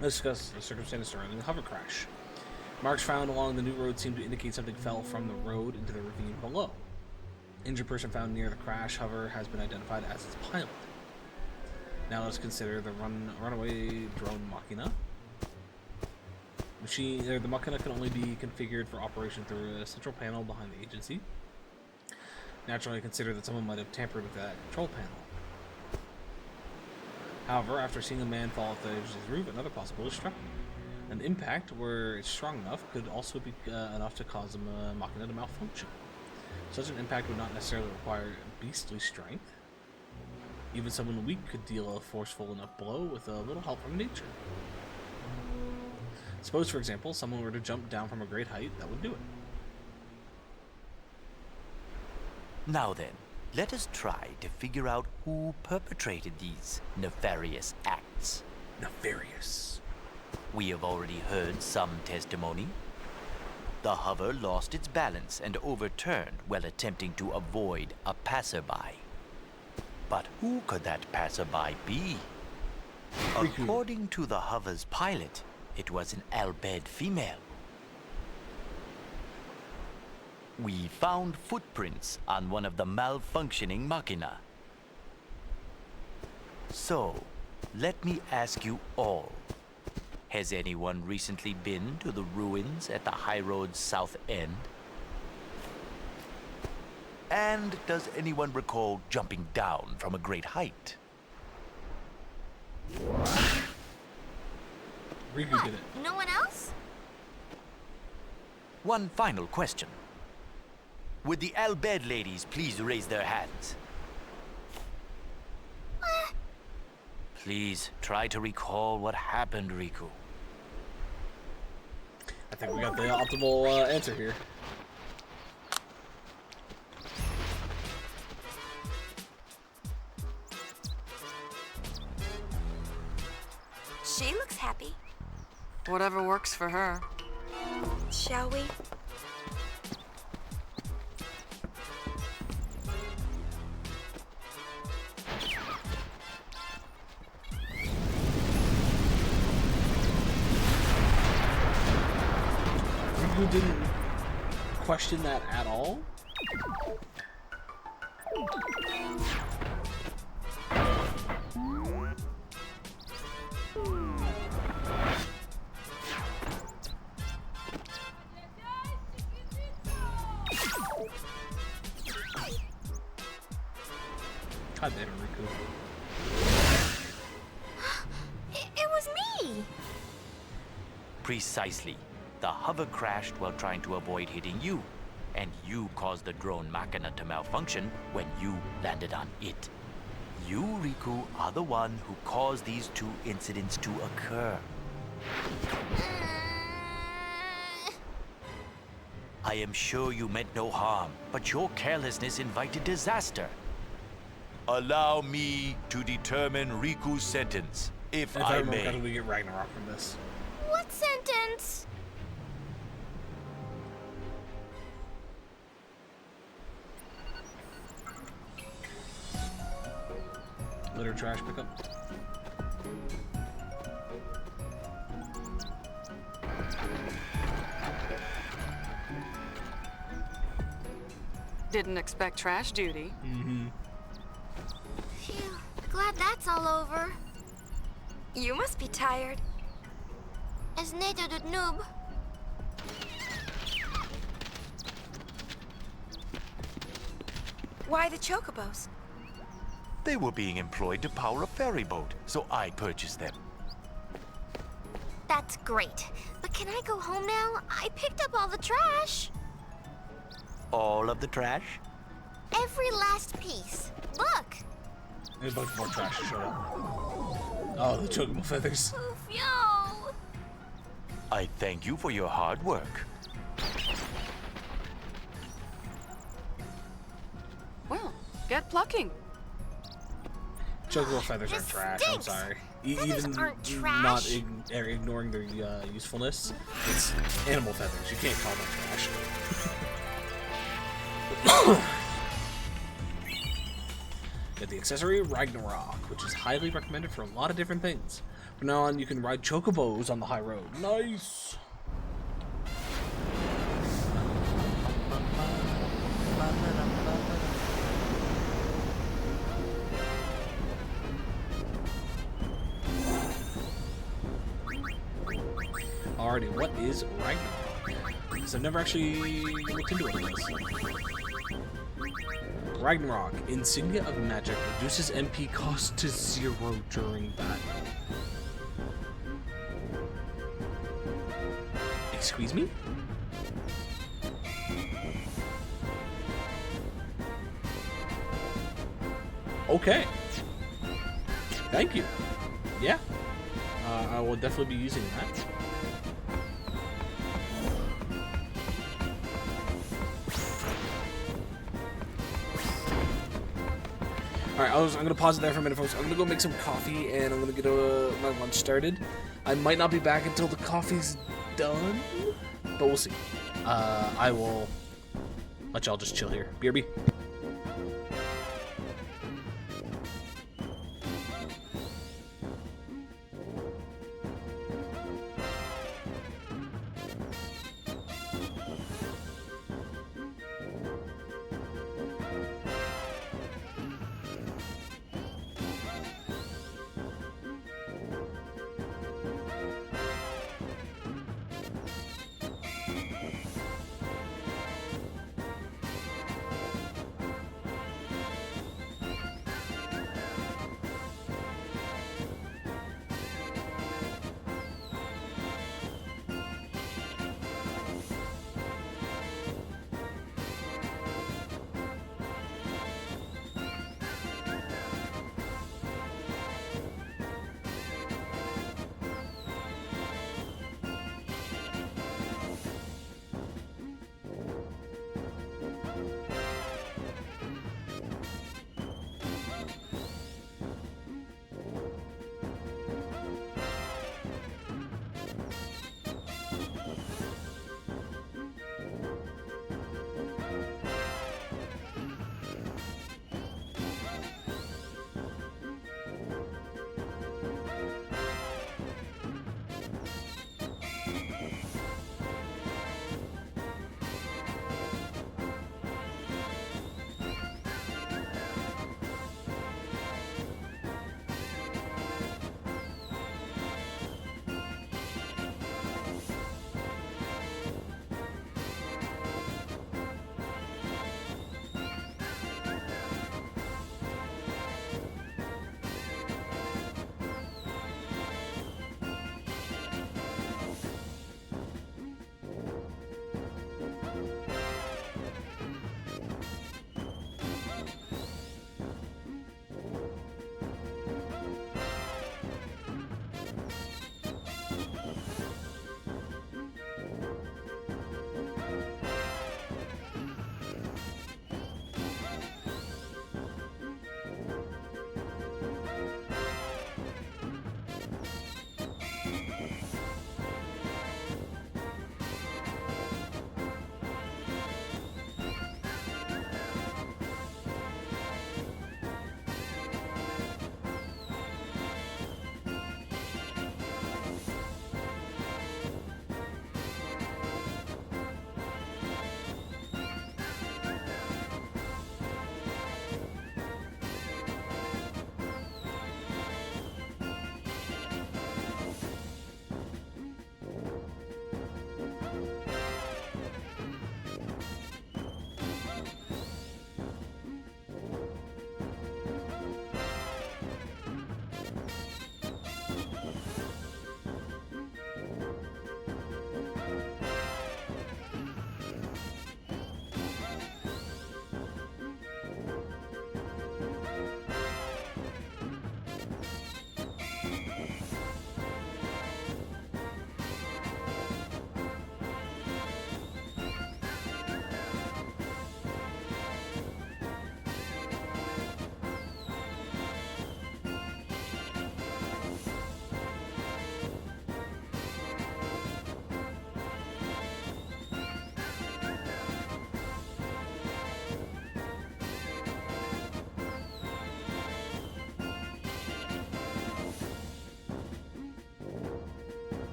Let's discuss the circumstances surrounding the hover crash. Marks found along the new road seem to indicate something fell from the road into the ravine below. Injured person found near the crash hover has been identified as its pilot. Now let's consider the runaway drone Machina. The Machina can only be configured for operation through a central panel behind the agency. Naturally, consider that someone might have tampered with that control panel. However, after seeing a man fall off the agency's roof, another possibility struck me. An impact, where it's strong enough, could also be enough to cause a Machina to malfunction. Such an impact would not necessarily require beastly strength. Even someone weak could deal a forceful enough blow with a little help from nature. Suppose, for example, someone were to jump down from a great height, that would do it. Now then, let us try to figure out who perpetrated these nefarious acts. Nefarious. We have already heard some testimony. The hover lost its balance and overturned while attempting to avoid a passerby. But who could that passerby be? According to the hover's pilot, it was an Albed female. We found footprints on one of the malfunctioning machina. So, let me ask you all. Has anyone recently been to the ruins at the high road's south end? And does anyone recall jumping down from a great height? Riku did it. No one else? One final question. Would the Albed ladies please raise their hands? Please try to recall what happened, Riku. I think we got the optimal answer here. She looks happy. Whatever works for her. Shall we? Riku didn't question that at all? God damn it, Riku. It was me! Precisely. The hover crashed while trying to avoid hitting you, and you caused the drone machina to malfunction when you landed on it. You, Riku, are the one who caused these two incidents to occur. I am sure you meant no harm, but your carelessness invited disaster. Allow me to determine Riku's sentence, if If I remember may. correctly, we get Ragnarok from this. What sentence? Litter trash pickup. Didn't expect trash duty. Phew, glad that's all over. You must be tired. As Nato did noob. Why the chocobos? They were being employed to power a ferry boat, so I purchased them. That's great. But can I go home now? I picked up all the trash. All of the trash? Every last piece. Look. And a bunch more trash showed up. Oh, the chocobo feathers. Oof, yo. I thank you for your hard work. Well, get plucking. Chocobo feathers are This trash, I'm stinks. sorry. Feathers Even aren't not trash. ignoring their usefulness, it's animal feathers. You can't call them trash. Get the accessory Ragnarok, which is highly recommended for a lot of different things. From now on, you can ride chocobos on the high road. Nice! Alrighty, what is Ragnarok? Because I've never actually looked into what it is. Ragnarok, Insignia of Magic, reduces MP cost to 0 during battle. Excuse me? Okay. Thank you. Yeah. I will definitely be using that. Alright, I'm gonna pause it there for a minute, folks. I'm gonna go make some coffee and I'm gonna get my lunch started. I might not be back until the coffee's done, but we'll see. I will let y'all just chill here. BRB.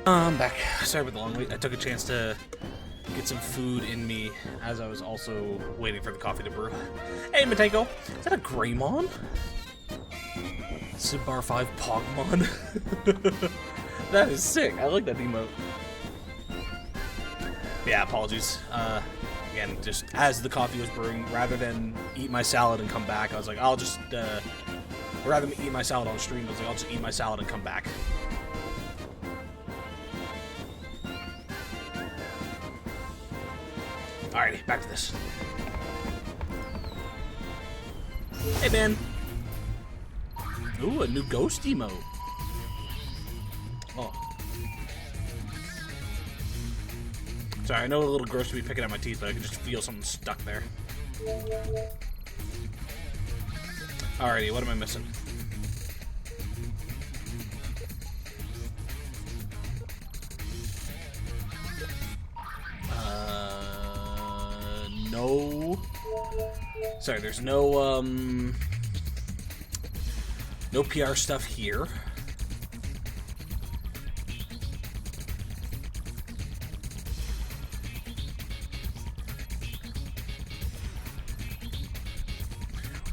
I'm back. Sorry about the long wait. I took a chance to get some food in me as I was also waiting for the coffee to brew. Hey, Mateko. Is that a Greymon? Sibbar 5 Pogmon. That is sick. I like that emote. Yeah, apologies. Again, just as the coffee was brewing, rather than eat my salad and come back, I was like, I'll just, rather than eat my salad on stream, I was like, I'll just eat my salad and come back. Alrighty, back to this. Hey, man. Ooh, a new ghost emote. Oh. Sorry, I know a little gross to be picking at my teeth, but I can just feel something stuck there. Alrighty, what am I missing? No. Sorry, there's no, no PR stuff here.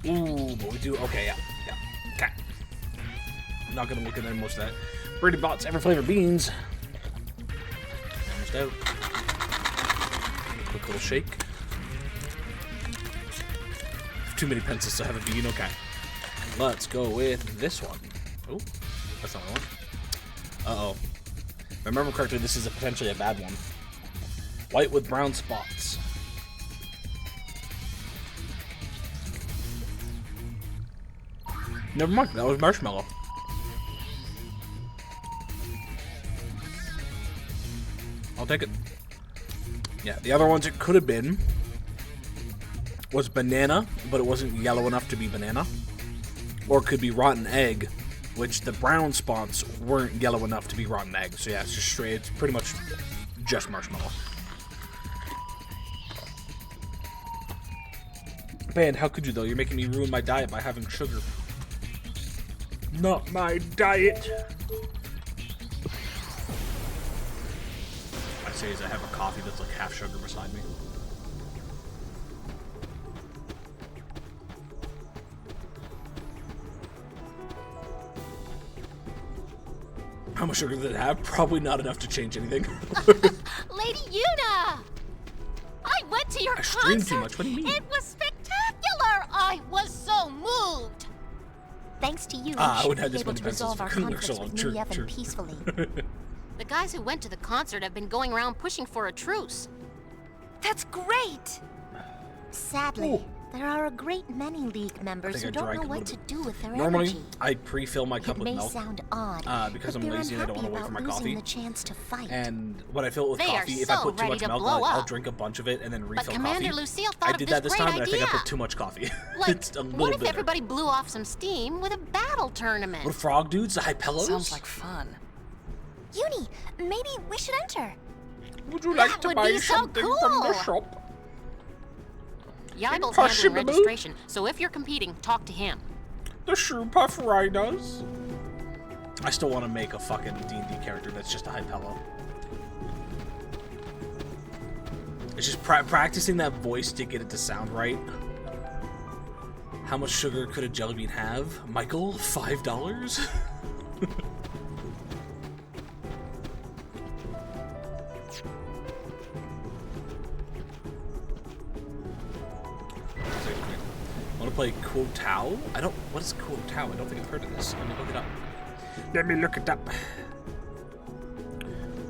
Ooh, but we do, okay, yeah, okay. I'm not gonna look at most of that. Birdie Bots, Ever Flavor Beans. Almost out. Quick little shake. Too many pencils to have a bean, okay. Let's go with this one. Oh, that's not the one. Uh-oh. If I remember correctly, this is potentially a bad one. White with brown spots. Never mind, that was marshmallow. I'll take it. Yeah, the other ones it could have been was banana, but it wasn't yellow enough to be banana. Or it could be rotten egg, which the brown spots weren't yellow enough to be rotten egg. So yeah, it's just straight, it's pretty much just marshmallow. Man, how could you though? You're making me ruin my diet by having sugar. Not my diet. I say as I have a coffee that's like half sugar beside me. How much sugar did it have? Probably not enough to change anything. Lady Yuna! I went to your I streamed concert. too much. What do you mean? It was spectacular! I was so moved! Thanks to you, I we wouldn't should have be this able many to pencils resolve our if I couldn't work so conflicts long. with True, New true. peacefully. The guys who went to the concert have been going around pushing for a truce. That's great! Sadly, Ooh. there are a great many League members who don't know what to do with their Normally, energy. I pre-fill my cup It with may milk sound odd, because but I'm they're lazy and I don't want to unhappy wait for my about coffee. losing the chance to fight. And when I fill it with They are coffee, if I so put too ready much to milk, blow I'll up. drink a bunch of it and then But refill Commander coffee. Lucille I thought did of that this this great time, and I think I idea. put too much coffee. Like, It's a what little if bitter. everybody blew off some steam with a battle tournament? What frog dudes? The high pillows? Sounds like fun. Uni, maybe we should enter. Would you like That to would buy be so something from the cool. shop? Yibel's Impossible. handling registration, so if you're competing, talk to him. The Shoe Puff Riders. I still want to make a fucking D&D character that's just a high pillow. It's just practicing that voice to get it to sound right. How much sugar could a jelly bean have? Michael, $5? Want to play Quo Tao? What is Quo Tao? I don't think I've heard of this. Let me look it up. Let me look it up.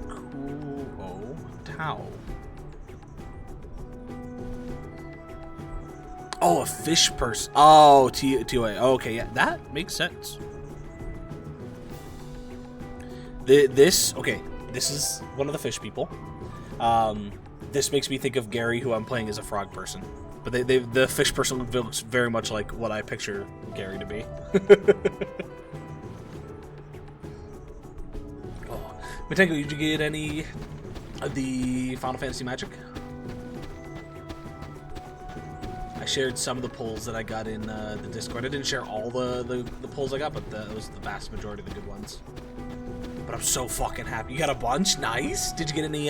Quo Tao. Oh, a fish person. Oh, TOA. Okay, yeah, that makes sense. This is one of the fish people. This makes me think of Gary, who I'm playing as a frog person. But the fish person looks very much like what I picture Gary to be. Oh. Matenko, did you get any of the Final Fantasy magic? I shared some of the pulls that I got in the Discord. I didn't share all the pulls I got, but that was the vast majority of the good ones. But I'm so fucking happy. You got a bunch? Nice. Did you get any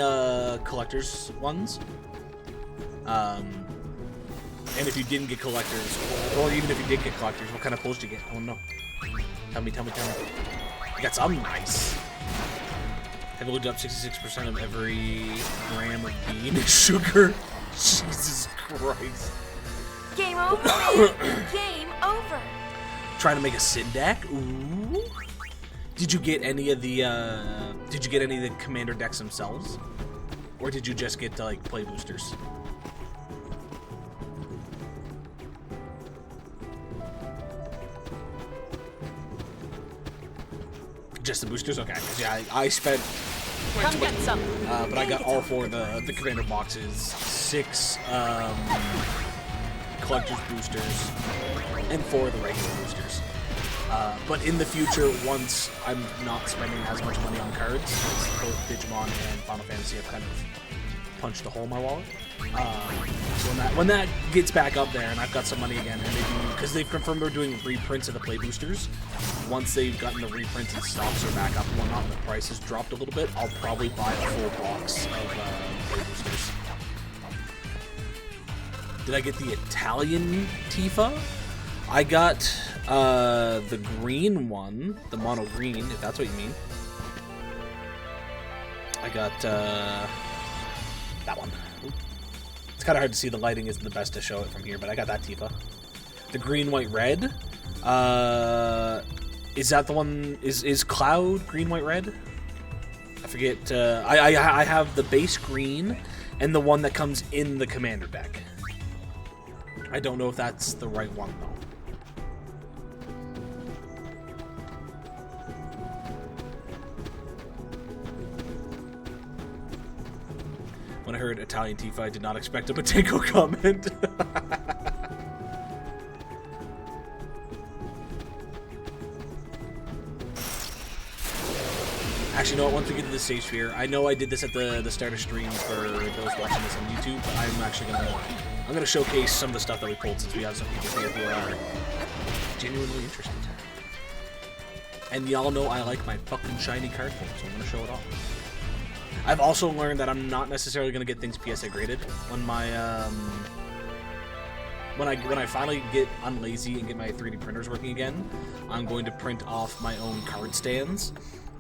collector's ones? And if you didn't get collectors, or even if you did get collectors, what kind of pulls did you get? Oh no. Tell me. You got some nice. Have looked up 66% of every gram of bean sugar. Jesus Christ. Game over, baby. Game over. Trying to make a Syndac? Ooh. Did you get any of the commander decks themselves? Or did you just get to like play boosters? Just the boosters? Okay. Yeah, I spent way too much. But I got all 4 of the commander boxes, 6 collector's boosters, and 4 of the regular boosters. But in the future, once I'm not spending as much money on cards, both Digimon and Final Fantasy have kind of punched a hole in my wallet. So when that gets back up there and I've got some money again, and because they've confirmed they're doing reprints of the play boosters, once they've gotten the reprints and stocks are back up and whatnot, and the price has dropped a little bit, I'll probably buy a full box of play boosters. Did I get the Italian Tifa? I got the green one, the mono green, if that's what you mean. I got that one. It's kind of hard to see, the lighting isn't the best to show it from here, but I got that Tifa. The green, white, red. Is that the one? Is Cloud green, white, red? I forget. I have the base green and the one that comes in the commander deck. I don't know if that's the right one though. When I heard Italian Tifa, I did not expect a potato comment. Actually, no, once we get to the stage sphere, I know I did this at the start of stream for those watching this on YouTube, but I'm actually gonna showcase some of the stuff that we pulled, since we have some people here who are genuinely interested. And y'all know I like my fucking shiny card pull, so I'm gonna show it off. I've also learned that I'm not necessarily gonna get things PSA graded when my when I finally get unlazy and get my 3D printers working again. I'm going to print off my own card stands,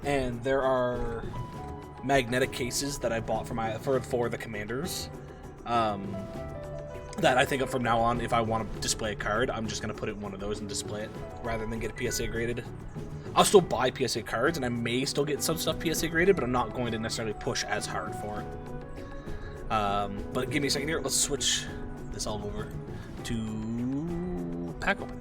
and there are magnetic cases that I bought for the commanders. That I think of from now on, if I want to display a card, I'm just gonna put it in one of those and display it rather than get it PSA graded. I'll still buy PSA cards, and I may still get some stuff PSA graded, but I'm not going to necessarily push as hard for it. But give me a second here. Let's switch this all over to pack opening.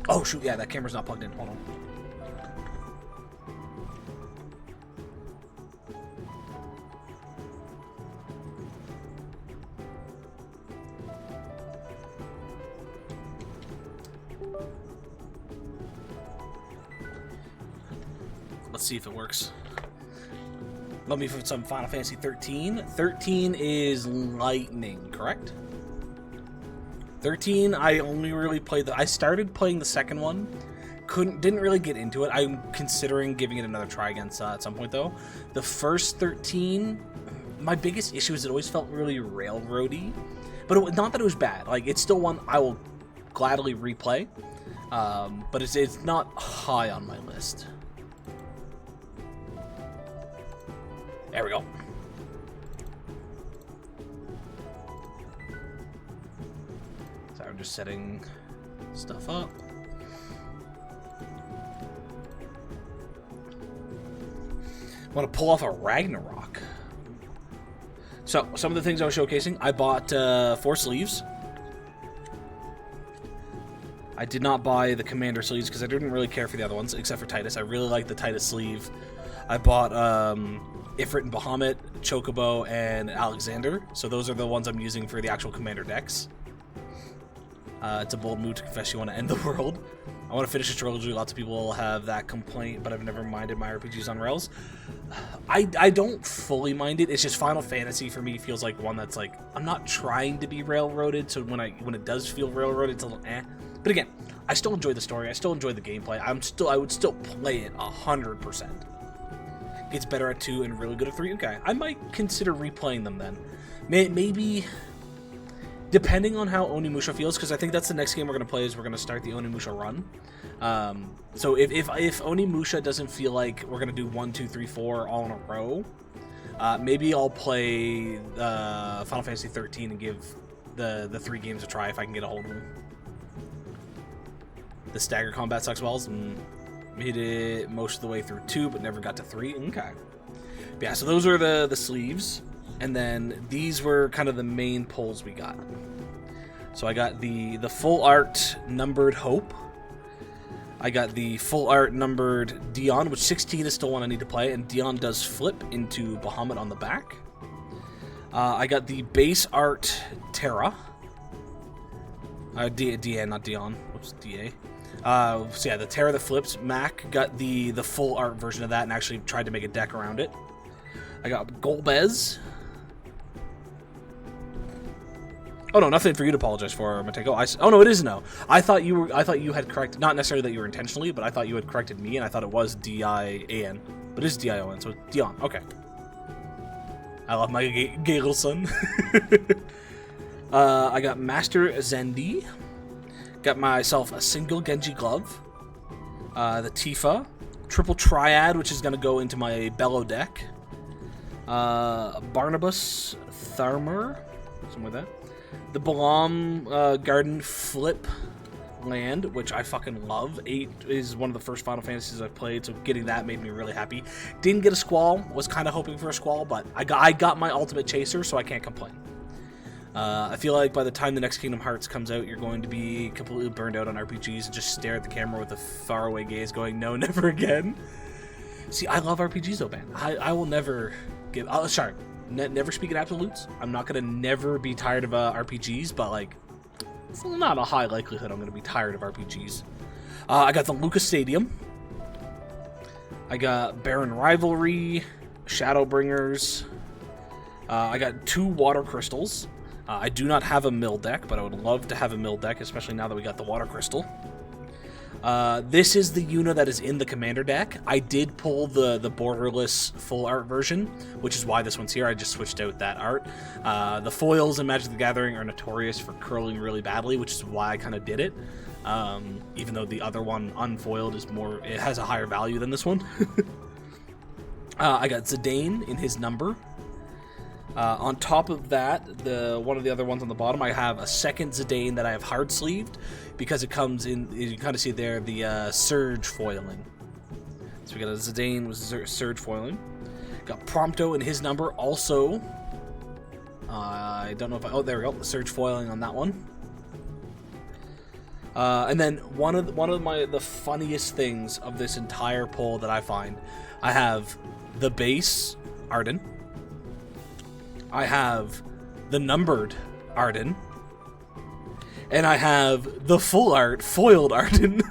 Oh shoot! Yeah, that camera's not plugged in. Hold on. Let's see if it works. Let me for some Final Fantasy 13. 13 is Lightning, correct? 13, I only really played I started playing the second one. Didn't really get into it. I'm considering giving it another try against at some point though. The first 13, my biggest issue is it always felt really railroady. But not that it was bad. Like, it's still one I will gladly replay. But it's not high on my list. There we go. So I'm just setting stuff up. I want to pull off a Ragnarok. So, some of the things I was showcasing, I bought 4 sleeves. I did not buy the Commander sleeves because I didn't really care for the other ones, except for Titus. I really like the Titus sleeve. I bought Ifrit and Bahamut, Chocobo, and Alexander. So those are the ones I'm using for the actual Commander decks. It's a bold move to confess you want to end the world. I want to finish a trilogy. Lots of people have that complaint, but I've never minded my RPGs on rails. I don't fully mind it. It's just Final Fantasy for me feels like one that's like, I'm not trying to be railroaded, so when it does feel railroaded, it's a little eh. But again, I still enjoy the story. I still enjoy the gameplay. I would still play it 100%. Gets better at 2 and really good at 3. Okay, I might consider replaying them then. Maybe, depending on how Onimusha feels, because I think that's the next game we're going to play is we're going to start the Onimusha run. So if Onimusha doesn't feel like we're going to do 1, 2, 3, 4 all in a row, maybe I'll play Final Fantasy 13 and give the 3 games a try if I can get a hold of them. The stagger combat sucks wells. Made it most of the way through 2, but never got to 3. Okay. But yeah, so those are the sleeves. And then these were kind of the main pulls we got. So I got the full art numbered Hope. I got the full art numbered Dion, which 16 is still one I need to play, and Dion does flip into Bahamut on the back. I got the base art Terra. DA, not Dion. Whoops, DA. So yeah, the Terra that flips. Mac got the full art version of that and actually tried to make a deck around it. I got Golbez. Oh no, nothing for you to apologize for, Mateko. Oh no, it is no. I thought you had corrected, not necessarily that you were intentionally, but I thought you had corrected me, and I thought it was D-I-A-N, but it is D-I-O-N, so it's Dion. Okay. I love my gay little son. I got Master Zendi. Got myself a single Genji glove. The Tifa. Triple Triad, which is going to go into my Bello deck. Barnabas Tharmer. Something like that. The Balam Garden Flip Land, which I fucking love. 8 is one of the first Final Fantasies I've played, so getting that made me really happy. Didn't get a Squall. Was kind of hoping for a Squall, but I got my Ultimate Chaser, so I can't complain. I feel like by the time the next Kingdom Hearts comes out, you're going to be completely burned out on RPGs and just stare at the camera with a faraway gaze going, no, never again. See, I love RPGs though, man. I will never give... Oh, sorry. Never speak in absolutes. I'm not going to never be tired of RPGs, but like, it's not a high likelihood I'm going to be tired of RPGs. I got the Lucas Stadium. I got Baron Rivalry, Shadowbringers. I got 2 Water Crystals. I do not have a mill deck, but I would love to have a mill deck, especially now that we got the Water Crystal. This is the Yuna that is in the Commander deck. I did pull the borderless full art version, which is why this one's here. I just switched out that art. The foils in Magic the Gathering are notorious for curling really badly, which is why I kind of did it. Even though the other one, unfoiled, is more... It has a higher value than this one. I got Zidane in his number. On top of that, one of the other ones on the bottom, I have a second Zidane that I have hard sleeved because it comes in. You kind of see there the surge foiling. So we got a Zidane with surge foiling. Got Prompto in his number also. I don't know if I. Oh, there we go. The surge foiling on that one. And then one of the funniest things of this entire poll that I find, I have the base Arden. I have the numbered Arden, and I have the full art foiled Arden.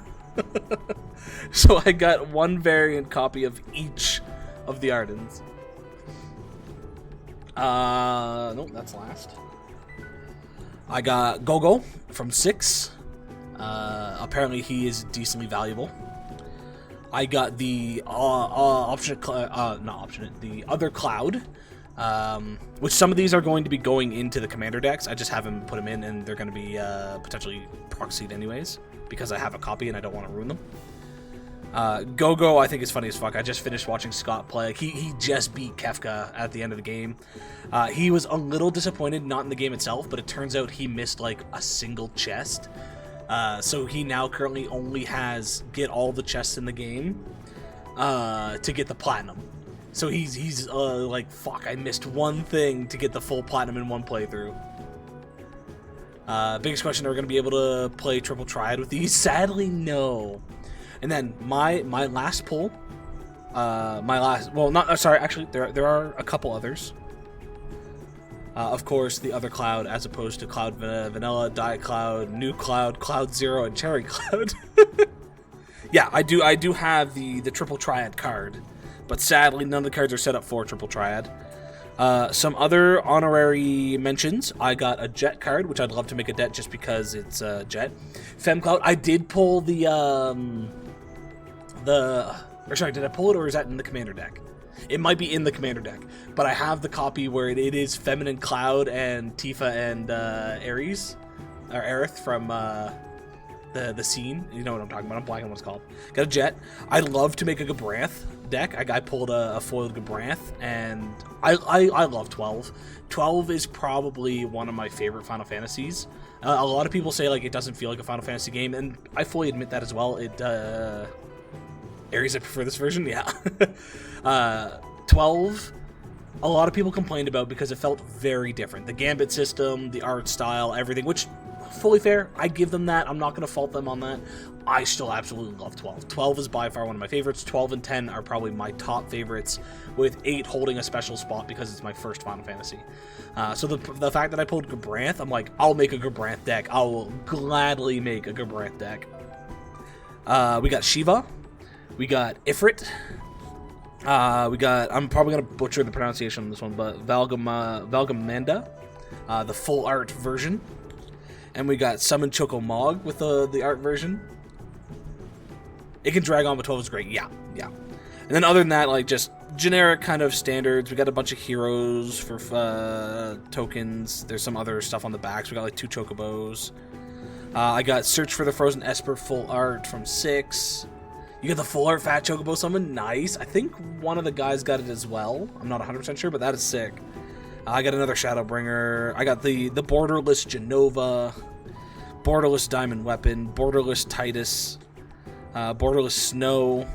So I got one variant copy of each of the Ardens. Nope, that's last. I got Gogo from 6. Apparently he is decently valuable. I got the the other Cloud. Which some of these are going to be going into the Commander decks. I just haven't put them in, and they're going to be potentially proxied anyways, because I have a copy and I don't want to ruin them. Gogo, I think, is funny as fuck. I just finished watching Scott play. He just beat Kefka at the end of the game. He was a little disappointed, not in the game itself, but it turns out he missed like a single chest. So he now currently only has get all the chests in the game to get the platinum. So he's like, fuck, I missed one thing to get the full platinum in one playthrough. Biggest question, are we going to be able to play Triple Triad with these? Sadly, no. And then my last pull, actually, there are a couple others. Of course, the other Cloud, as opposed to Cloud Vanilla, Diet Cloud, New Cloud, Cloud Zero, and Cherry Cloud. Yeah, I do have the triple triad card, but sadly none of the cards are set up for triple triad. Some other honorary mentions. I got a Jet card, which I'd love to make a deck just because it's Jet. Fem Cloud. I did pull the or sorry, did I pull it, or is that in the Commander deck? It might be in the Commander deck, but I have the copy where it is Feminine Cloud and Tifa and Ares, or Aerith from the scene. You know what I'm talking about. I'm blanking on what it's called. Got a Jet. I'd love to make a Gabranth deck. I pulled a foiled Gabranth, and I love 12. 12 is probably one of my favorite Final Fantasies. A lot of people say like it doesn't feel like a Final Fantasy game, and I fully admit that as well. It Ares, I prefer this version. Yeah. 12. A lot of people complained about because it felt very different. The Gambit system, the art style, everything, which, fully fair, I give them that. I'm not going to fault them on that. I still absolutely love 12. 12 is by far one of my favorites. 12 and 10 are probably my top favorites, with 8 holding a special spot because it's my first Final Fantasy. So the fact that I pulled Gabranth, I'm like, I'll make a Gabranth deck. I will gladly make a Gabranth deck. We got Shiva. We got Ifrit. We got, I'm probably going to butcher the pronunciation on this one, but Valgamanda, the full art version. And we got Summon Choco Mog with the art version. It can drag on, but 12 is great. Yeah. And then other than that, like, just generic kind of standards. We got a bunch of heroes for tokens. There's some other stuff on the backs. We got like 2 Chocobos. I got Search for the Frozen Esper full art from 6. You got the full art Fat Chocobo summon. Nice. I think one of the guys got it as well. I'm not 100% sure, but that is sick. I got another Shadowbringer. I got the Borderless Genova, Borderless Diamond Weapon, Borderless Titus, Borderless Snow,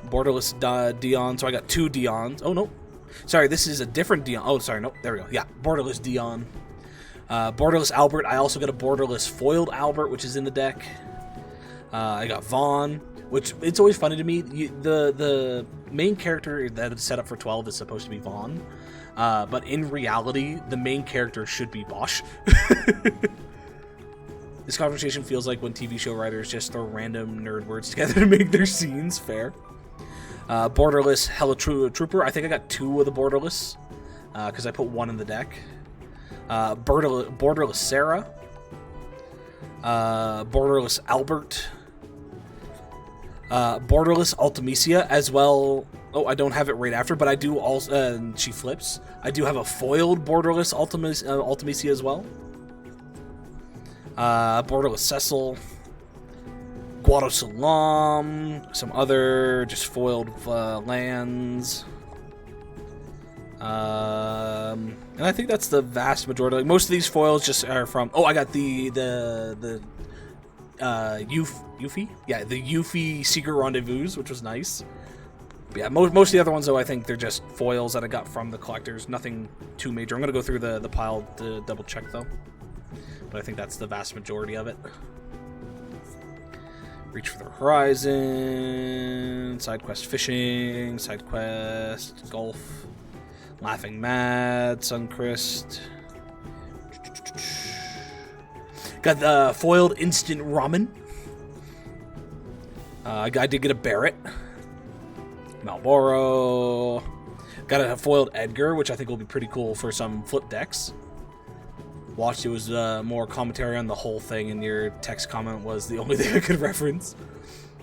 Borderless Dion. So I got 2 Dions. Oh, no. Sorry, this is a different Dion. Oh, sorry. No, there we go. Yeah, Borderless Dion. Borderless Albert. I also got a Borderless Foiled Albert, which is in the deck. I got Vaughn, which, it's always funny to me. The main character that is set up for 12 is supposed to be Vaughn. But in reality, the main character should be Bosch. This conversation feels like when TV show writers just throw random nerd words together to make their scenes fair. Borderless Hella Trooper. I think I got 2 of the Borderless, because I put 1 in the deck. Borderless Sarah. Borderless Albert. Borderless Ultimecia as well. Oh, I don't have it right after, but I do also, she flips. I do have a foiled Borderless Ultimecia as well. Borderless Cecil. Guado Salam. Some other just foiled lands. And I think that's the vast majority. Like, most of these foils just are from... Oh, I got the Yuffie? Yeah, the Yuffie Secret Rendezvous, which was nice. But yeah, most of the other ones, though, I think they're just foils that I got from the collectors. Nothing too major. I'm going to go through the pile to double check, though. But I think that's the vast majority of it. Reach for the Horizon, Side Quest Fishing, Side Quest Golf, Laughing Mad, Suncrest. Got the foiled Instant Ramen. I did get a Barrett. Malboro. Got a foiled Edgar, which I think will be pretty cool for some flip decks. Watched, it was more commentary on the whole thing, and your text comment was the only thing I could reference.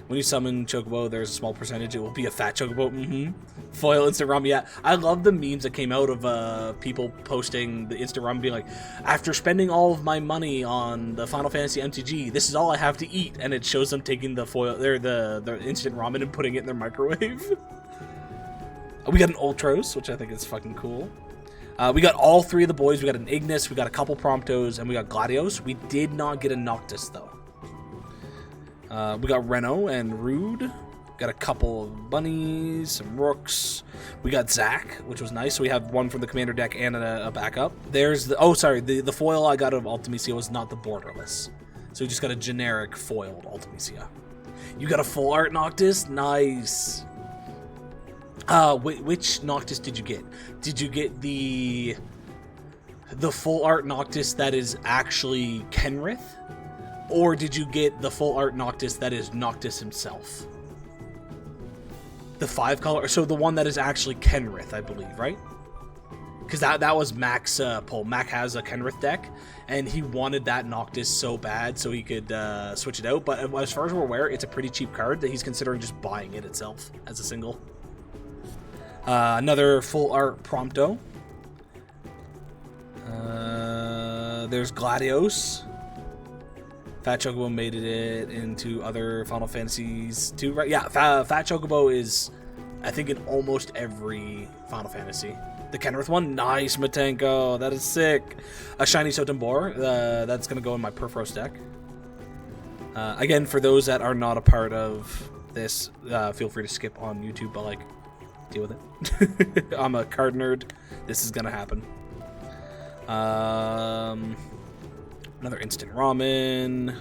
When you summon Chocobo, there's a small percentage. It will be a fat Chocobo. Foil Instant Ramen. Yeah, I love the memes that came out of people posting the Instant Ramen being like, after spending all of my money on the Final Fantasy MTG, this is all I have to eat. And it shows them taking the foil, the Instant Ramen and putting it in their microwave. We got an Ultros, which I think is fucking cool. We got all 3 of the boys. We got an Ignis, we got a couple Promptos, and we got Gladios. We did not get a Noctis, though. We got Reno and Rude. Got a couple of bunnies, some rooks. We got Zack, which was nice. So we have one from the commander deck and a backup. There's the... Oh, sorry. The foil I got of Ultimecia was not the borderless. So we just got a generic foiled Ultimecia. You got a full art Noctis? Nice. Which Noctis did you get? Did you get the the full art Noctis that is actually Kenrith? Or did you get the full art Noctis that is Noctis himself? The 5-color, so the one that is actually Kenrith, I believe, right? Because that was Mac's pull. Mac has a Kenrith deck, and he wanted that Noctis so bad so he could switch it out. But as far as we're aware, it's a pretty cheap card that he's considering just buying it itself as a single. Another full art Prompto. There's Gladios. Fat Chocobo made it into other Final Fantasies too, right? Yeah, Fat Chocobo is, I think, in almost every Final Fantasy. The Kenrith one, nice, Matenko, that is sick. A Shiny Sotenbor, that's going to go in my Perforos deck. Again, for those that are not a part of this, feel free to skip on YouTube, but, like, deal with it. I'm a card nerd. This is going to happen. Another instant ramen.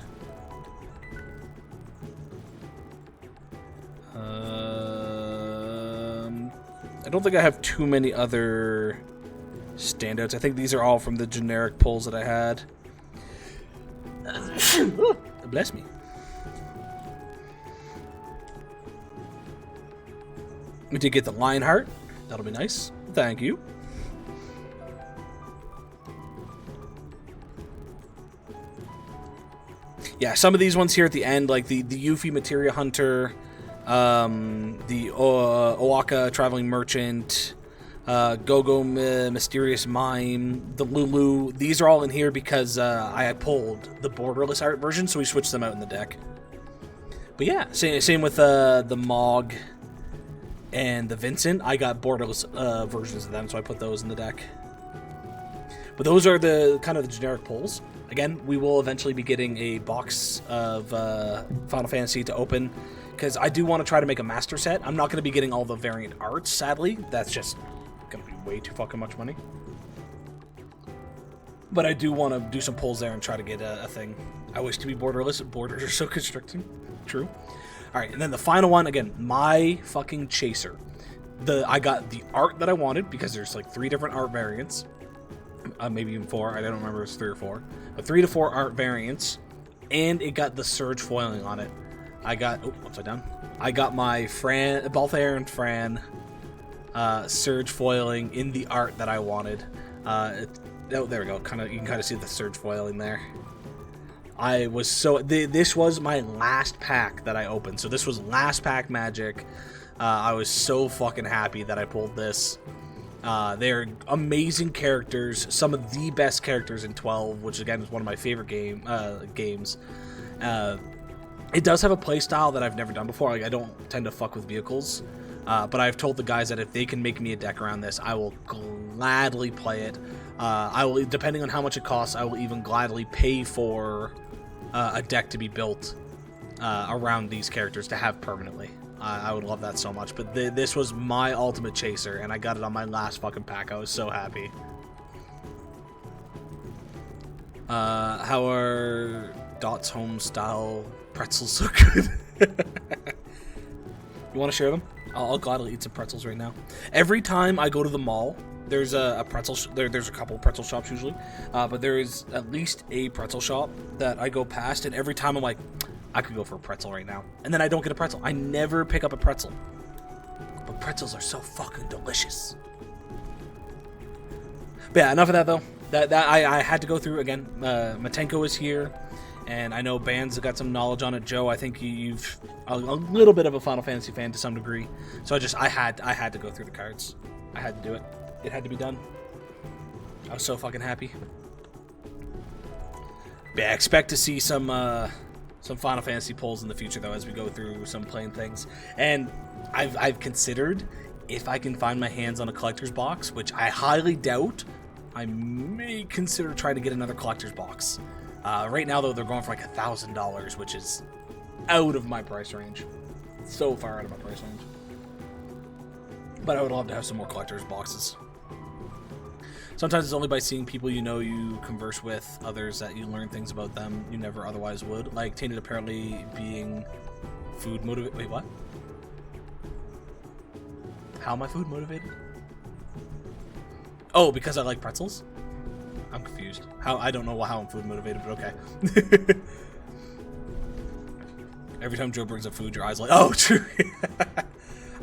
I don't think I have too many other standouts. I think these are all from the generic pulls that I had. Bless me. We did get the Lionheart. That'll be nice. Thank you. Yeah, some of these ones here at the end, like the Yuffie Materia Hunter, the Oaka Traveling Merchant, Go-Go Mysterious Mime, the Lulu, these are all in here because I pulled the borderless art version, so we switched them out in the deck. But yeah, same with the Mog and the Vincent. I got borderless versions of them, so I put those in the deck. But those are the kind of the generic pulls. Again, we will eventually be getting a box of Final Fantasy to open, because I do want to try to make a master set. I'm not going to be getting all the variant arts, sadly. That's just going to be way too fucking much money. But I do want to do some pulls there and try to get a thing. I wish to be borderless. Borders are so constricting. True. Alright, and then the final one, again, my fucking chaser. I got the art that I wanted, because there's like 3 different art variants. Maybe even 4. I don't remember if it's 3 or 4. But 3 to 4 art variants. And it got the Surge foiling on it. I got... Oh, upside down. I got my Balthair and Fran Surge foiling in the art that I wanted. Oh, there we go. You can kind of see the Surge foiling there. I was so... This was my last pack that I opened. So this was last pack Magic. I was so fucking happy that I pulled this. They're amazing characters, some of the best characters in 12, which again is one of my favorite games. It does have a playstyle that I've never done before. Like, I don't tend to fuck with vehicles, but I've told the guys that if they can make me a deck around this, I will gladly play it. I will, depending on how much it costs, I will even gladly pay for a deck to be built around these characters to have permanently. I would love that so much, but this was my ultimate chaser, and I got it on my last fucking pack. I was so happy. How are Dot's home style pretzels so good? You want to share them? I'll gladly eat some pretzels right now. Every time I go to the mall, there's a pretzel. There's a couple pretzel shops usually, but there is at least a pretzel shop that I go past, and every time I'm like, I could go for a pretzel right now. And then I don't get a pretzel. I never pick up a pretzel. But pretzels are so fucking delicious. But yeah, enough of that though. I had to go through again. Matenko is here, and I know Band's got some knowledge on it. Joe, I think you've a little bit of a Final Fantasy fan to some degree. So I had to go through the cards. I had to do it. It had to be done. I was so fucking happy. But yeah, I expect to see some Final Fantasy pulls in the future, though, as we go through some playing things. And I've considered, if I can find my hands on a collector's box, which I highly doubt, I may consider trying to get another collector's box. Right now, though, they're going for like $1,000, which is out of my price range. So far out of my price range. But I would love to have some more collector's boxes. Sometimes it's only by seeing people you converse with, others that you learn things about them you never otherwise would. Like Tainted apparently being food motivated. Wait, what? How am I food motivated? Oh, because I like pretzels? I'm confused. I don't know how I'm food motivated, but okay. Every time Joe brings up food, your eyes are like, oh, true.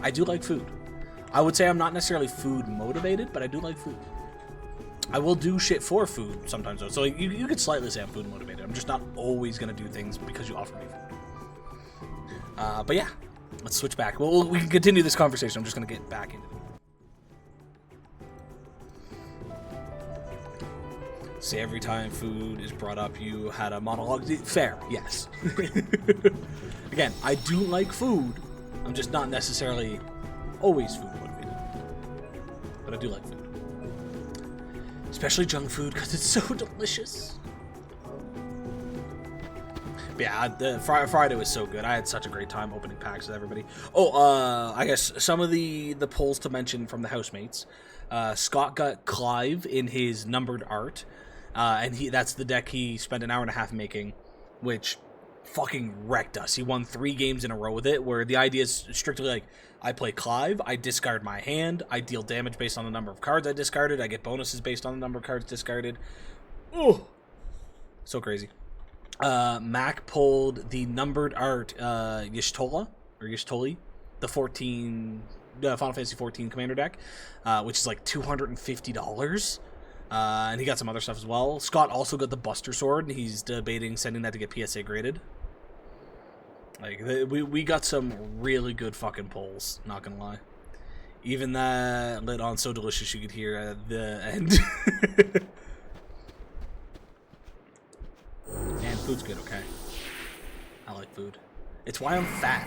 I do like food. I would say I'm not necessarily food motivated, but I do like food. I will do shit for food sometimes, though. So you could slightly say I'm food motivated. I'm just not always going to do things because you offer me food. But yeah, let's switch back. Well, we can continue this conversation. I'm just going to get back into it. See, every time food is brought up, you had a monologue. Fair, yes. Again, I do like food. I'm just not necessarily always food motivated. But I do like food. Especially junk food, because it's so delicious. But yeah, the Friday was so good. I had such a great time opening packs with everybody. Oh, I guess some of the polls to mention from the housemates. Scott got Clive in his numbered art. And that's the deck he spent an hour and a half making, which fucking wrecked us. He won 3 games in a row with it, where the idea is strictly like, I play Clive, I discard my hand, I deal damage based on the number of cards I discarded, I get bonuses based on the number of cards discarded. Oh, so crazy. Mac pulled the numbered art Y'shtoli, the Final Fantasy 14 commander deck, which is like $250. And he got some other stuff as well. Scott also got the Buster Sword, and he's debating sending that to get PSA graded. Like, we got some really good fucking pulls, not gonna lie. Even that lit on so delicious you could hear at the end. And food's good, okay? I like food. It's why I'm fat.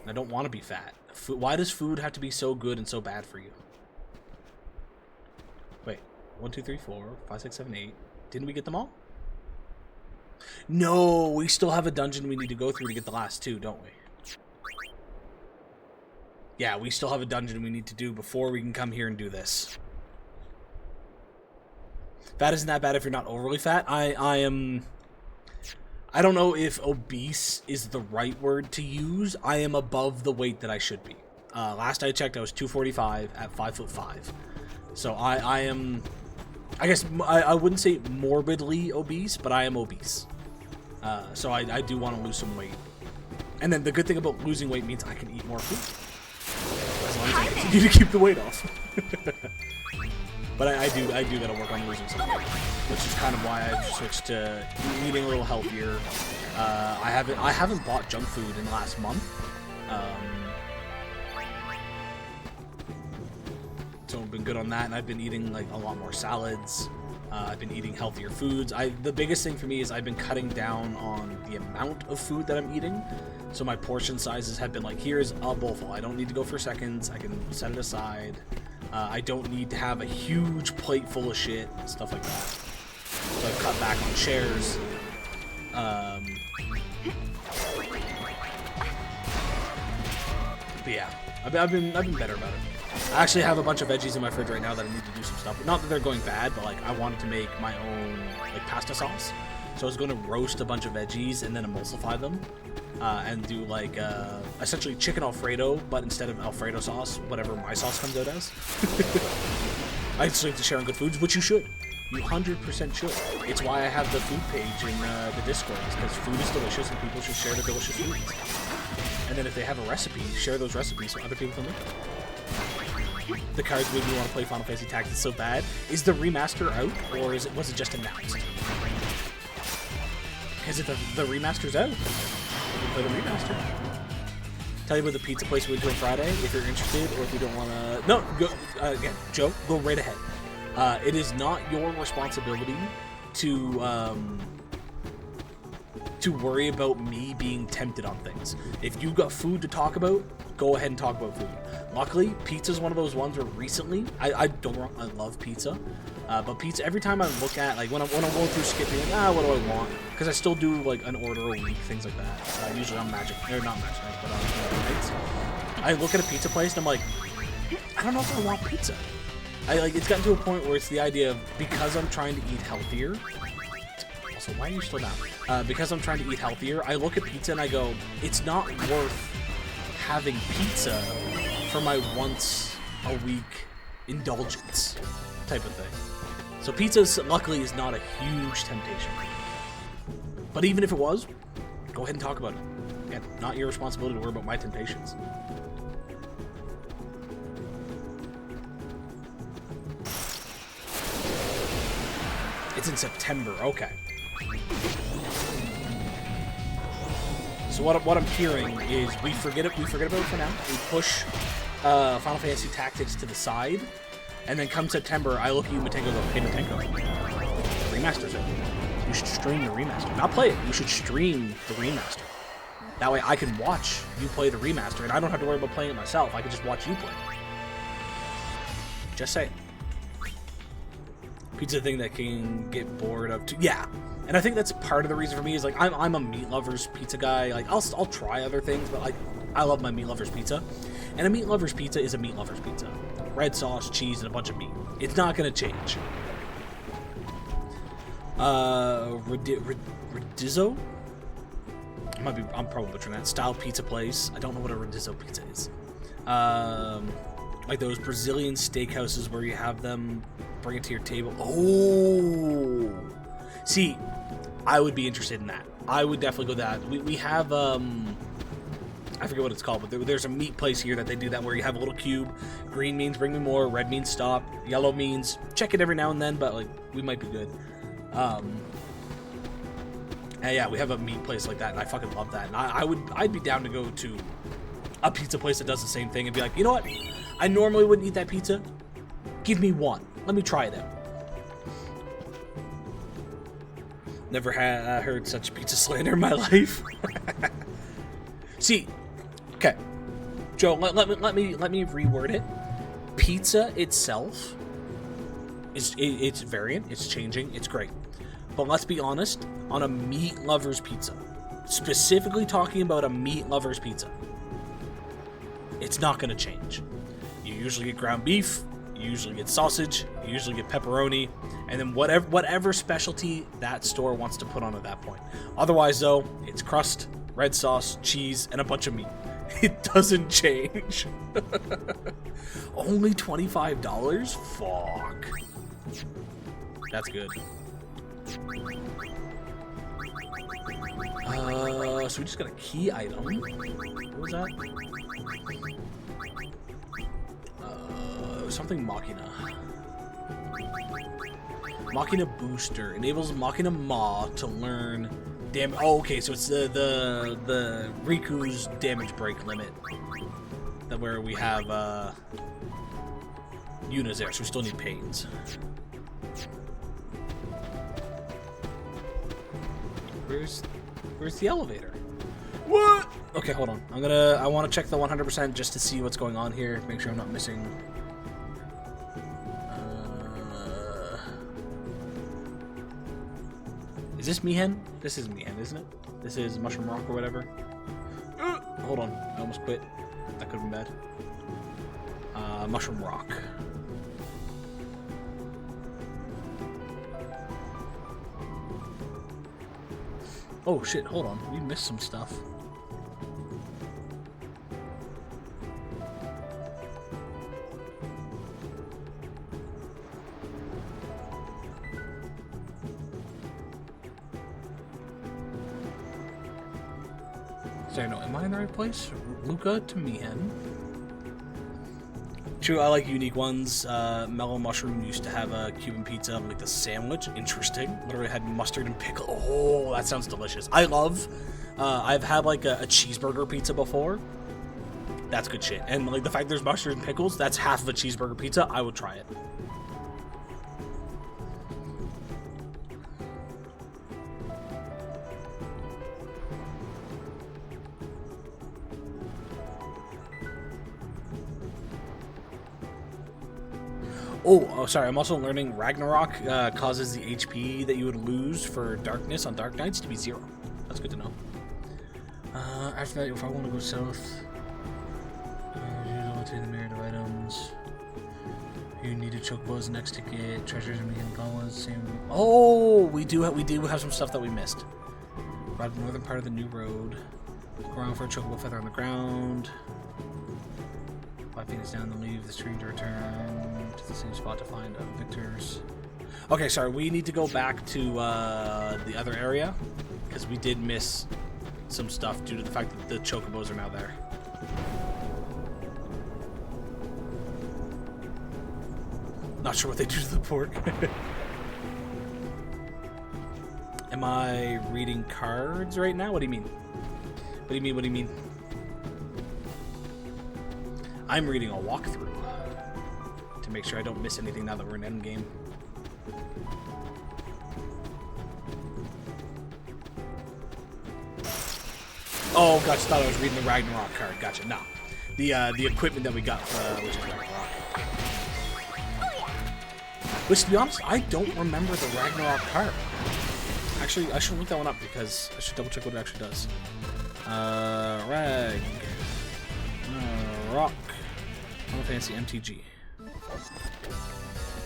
I don't want to be fat. Why does food have to be so good and so bad for you? Wait, 1, 2, 3, 4, 5, 6, 7, 8. Didn't we get them all? No, we still have a dungeon we need to go through to get the last 2, don't we? Yeah, we still have a dungeon we need to do before we can come here and do this. Fat isn't that bad if you're not overly fat. I don't know if obese is the right word to use. I am above the weight that I should be. Last I checked, I was 245 at 5'5". So I am, I guess I wouldn't say morbidly obese, but I am obese. So I do want to lose some weight. And then the good thing about losing weight means I can eat more food. As long as I continue to keep the weight off. But I do gotta work on losing some weight, which is kind of why I've switched to eating a little healthier. I haven't bought junk food in the last month. So I've been good on that, and I've been eating like a lot more salads. I've been eating healthier foods. The biggest thing for me is I've been cutting down on the amount of food that I'm eating. So my portion sizes have been like, here's a bowlful. I don't need to go for seconds. I can set it aside. I don't need to have a huge plate full of shit, stuff like that. So I've cut back on shares. But yeah, I've been better about it. I actually have a bunch of veggies in my fridge right now that I need to do some stuff. Not that they're going bad, but like I wanted to make my own like pasta sauce. So I was going to roast a bunch of veggies and then emulsify them. And do like essentially chicken Alfredo, but instead of Alfredo sauce, whatever my sauce comes out as. I just like to share on good foods, which you should. You 100% should. It's why I have the food page in the Discord, because food is delicious and people should share the delicious foods. And then if they have a recipe, share those recipes so other people can make them. The cards made me want to play Final Fantasy Tactics so bad. Is the remaster out, or was it just announced? Because if the remaster's out, play the remaster. Tell you about the pizza place we went to on Friday if you're interested, or if you don't want to. No, go again, Joe. Go right ahead. It is not your responsibility to worry about me being tempted on things. If you got food to talk about, go ahead and talk about food. Luckily, pizza is one of those ones where recently I love pizza. But pizza, every time I look at, like, when I'm going through skipping, like, what do I want? Because I still do, like, an order a week, things like that. Usually on Magic, or not Magic Night, but on nights. I look at a pizza place, and I'm like, I don't know if I want pizza. It's gotten to a point where it's the idea of, because I'm trying to eat healthier. Also, why are you still down? Because I'm trying to eat healthier, I look at pizza and I go, it's not worth having pizza for my once a week indulgence type of thing. So pizza, luckily, is not a huge temptation. But even if it was, go ahead and talk about it. Again, not your responsibility to worry about my temptations. It's in September. Okay. So what I'm hearing is we forget about it for now. We push Final Fantasy Tactics to the side, and then come September, I look at you, Matenko, go, hey Matenko, remasters it. You should stream the remaster. Not play it. You should stream the remaster. That way I can watch you play the remaster, and I don't have to worry about playing it myself. I can just watch you play. Just say. Pizza thing that can get bored of too. Yeah. And I think that's part of the reason for me is like I'm a meat lover's pizza guy. Like I'll try other things, but like I love my meat lover's pizza. And a meat lover's pizza is a meat lover's pizza. Red sauce, cheese, and a bunch of meat. It's not gonna change. Radizzo? I'm probably butchering that. Style pizza place. I don't know what a Radizzo pizza is. Like those Brazilian steakhouses where you have them bring it to your table. Oh! See, I would be interested in that. I would definitely go that. We have, I forget what it's called, but there's a meat place here that they do that where you have a little cube. Green means bring me more, red means stop, yellow means check it every now and then, but like, we might be good. And yeah, we have a meat place like that, and I fucking love that. And I'd be down to go to a pizza place that does the same thing and be like, you know what? I normally wouldn't eat that pizza. Give me one. Let me try it out. Never heard such pizza slander in my life. See, okay, Joe, let me reword it. Pizza itself it's variant, it's changing, it's great. But let's be honest, on a meat lover's pizza, specifically talking about a meat lover's pizza, it's not going to change. You usually get ground beef, you usually get sausage, you usually get pepperoni, and then whatever specialty that store wants to put on at that point. Otherwise, though, it's crust, red sauce, cheese, and a bunch of meat. It doesn't change. Only $25? Fuck. That's good. So we just got a key item. What was that? It was something Machina. Machina Booster enables Machina Ma to learn damage. Oh, okay, so it's the Riku's damage break limit. That where we have Yuna's there, so we still need Pains. Where's the elevator? What? Okay, hold on. I want to check the 100% just to see what's going on here. Make sure I'm not missing. Is this Mihen? This is Mihen, isn't it? This is Mushroom Rock or whatever. Hold on. I almost quit. That could have been bad. Mushroom Rock. Oh shit, hold on. We missed some stuff. Sorry, no, am I in the right place? Luca to Mihen. True, I like unique ones. Mellow Mushroom used to have a Cuban pizza, like the sandwich. Interesting. Literally had mustard and pickle. Oh, that sounds delicious. I love, I've had like a cheeseburger pizza before. That's good shit. And like the fact there's mustard and pickles, that's half of a cheeseburger pizza. I would try it. Oh, sorry, I'm also learning Ragnarok causes the HP that you would lose for Darkness on Dark Nights to be 0. That's good to know. After that, if I want to go south, to the myriad of items. You need to chocobos next ticket, treasures and weekend gauntlets, same. Oh, we do have some stuff that we missed. Ride the northern part of the new road. Go around for a chocobo feather on the ground. 5 fingers down, then leave the stream to return to the same spot to find victors. Okay, sorry. We need to go back to the other area because we did miss some stuff due to the fact that the chocobos are now there. Not sure what they do to the pork. Am I reading cards right now? What do you mean? What do you mean? What do you mean? I'm reading a walkthrough to make sure I don't miss anything now that we're in endgame. Oh, gotcha. Thought I was reading the Ragnarok card. Gotcha. No, the equipment that we got, which is Ragnarok. Which, to be honest, I don't remember the Ragnarok card. Actually, I should look that one up because I should double check what it actually does. Ragnarok. Final Fantasy MTG.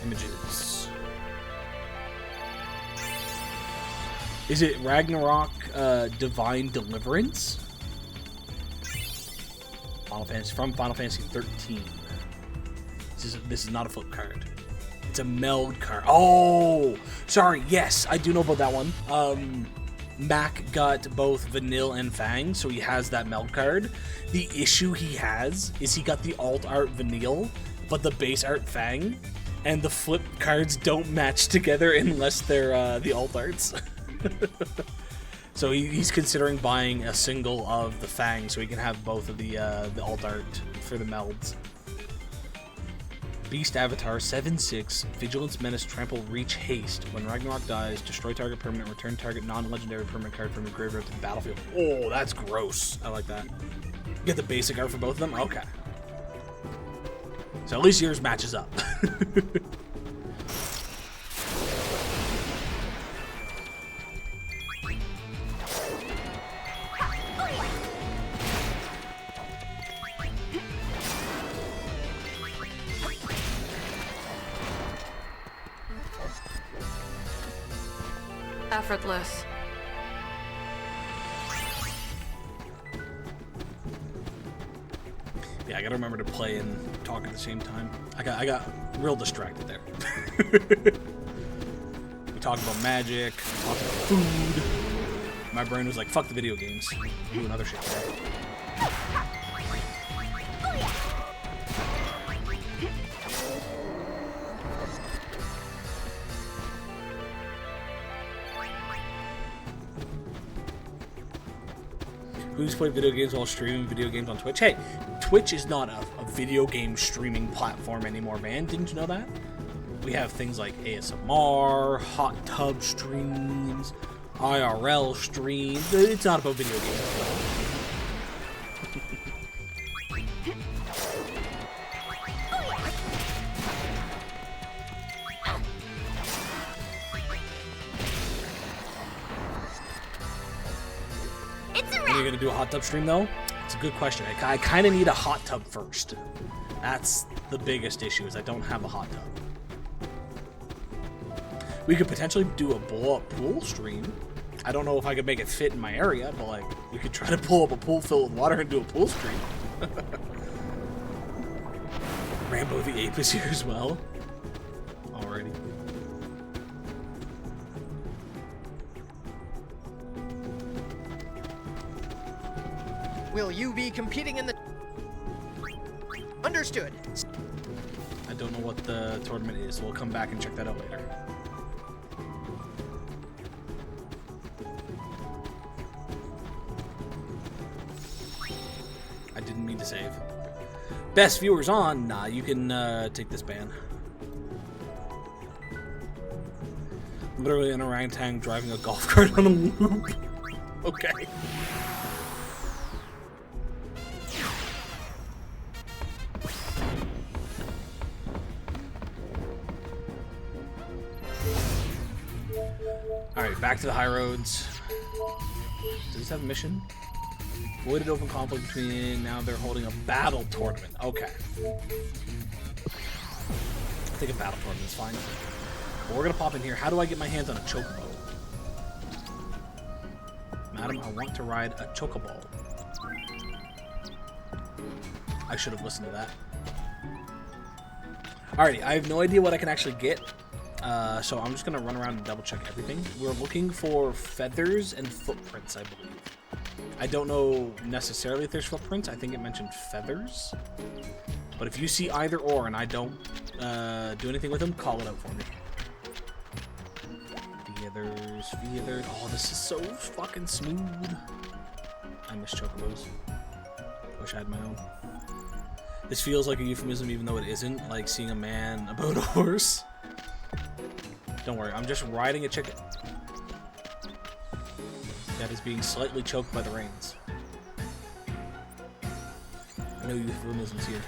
Images. Is it Ragnarok Divine Deliverance? Final Fantasy from Final Fantasy 13. This is not a flip card. It's a meld card. Oh, sorry. Yes, I do know about that one. Mac got both Vanille and Fang, so he has that meld card. The issue he has is he got the alt art Vanille, but the base art Fang, and the flip cards don't match together unless they're the alt arts. So he's considering buying a single of the Fang so he can have both of the alt art for the melds. Beast Avatar 7/6, Vigilance, Menace, Trample, Reach, Haste. When Ragnarok dies, destroy target permanent, return target non-legendary permanent card from your graveyard to the battlefield. Oh, that's gross. I like that. Get the basic art for both of them? Okay. So at least yours matches up. Effortless. Yeah, I gotta remember to play and talk at the same time. I got real distracted there. We talked about magic, we talked about food. My brain was like, fuck the video games. I'm doing other shit. Who's played video games while streaming video games on Twitch? Hey, Twitch is not a video game streaming platform anymore, man. Didn't you know that? We have things like ASMR, hot tub streams, IRL streams. It's not about video games. Are you gonna do a hot tub stream though? It's a good question. I kind of need a hot tub first. That's the biggest issue, is I don't have a hot tub. We could potentially do a blow-up pool stream. I don't know if I could make it fit in my area, but like, we could try to pull up a pool filled with water and do a pool stream. Rambo the Ape is here as well. Alrighty. Will you be competing in the... Understood. I don't know what the tournament is, so we'll come back and check that out later. I didn't mean to save. Best viewers on? Nah, you can take this ban. Literally an orangutan driving a golf cart on a loop. Okay. Alright, back to the high roads. Does this have a mission? Avoided open conflict between... Now they're holding a battle tournament. Okay. I think a battle tournament is fine. But we're gonna pop in here. How do I get my hands on a chocobo? Madam, I want to ride a chocobo. I should have listened to that. Alrighty, I have no idea what I can actually get. So I'm just gonna run around and double check everything. We're looking for feathers and footprints, I believe. I don't know necessarily if there's footprints. I think it mentioned feathers. But if you see either or and I don't do anything with them, call it out for me. Feathers. Oh, this is so fucking smooth. I miss chocobos. Wish I had my own. This feels like a euphemism even though it isn't, like seeing a man about a horse. Don't worry, I'm just riding a chicken that is being slightly choked by the reins. No euphemisms here.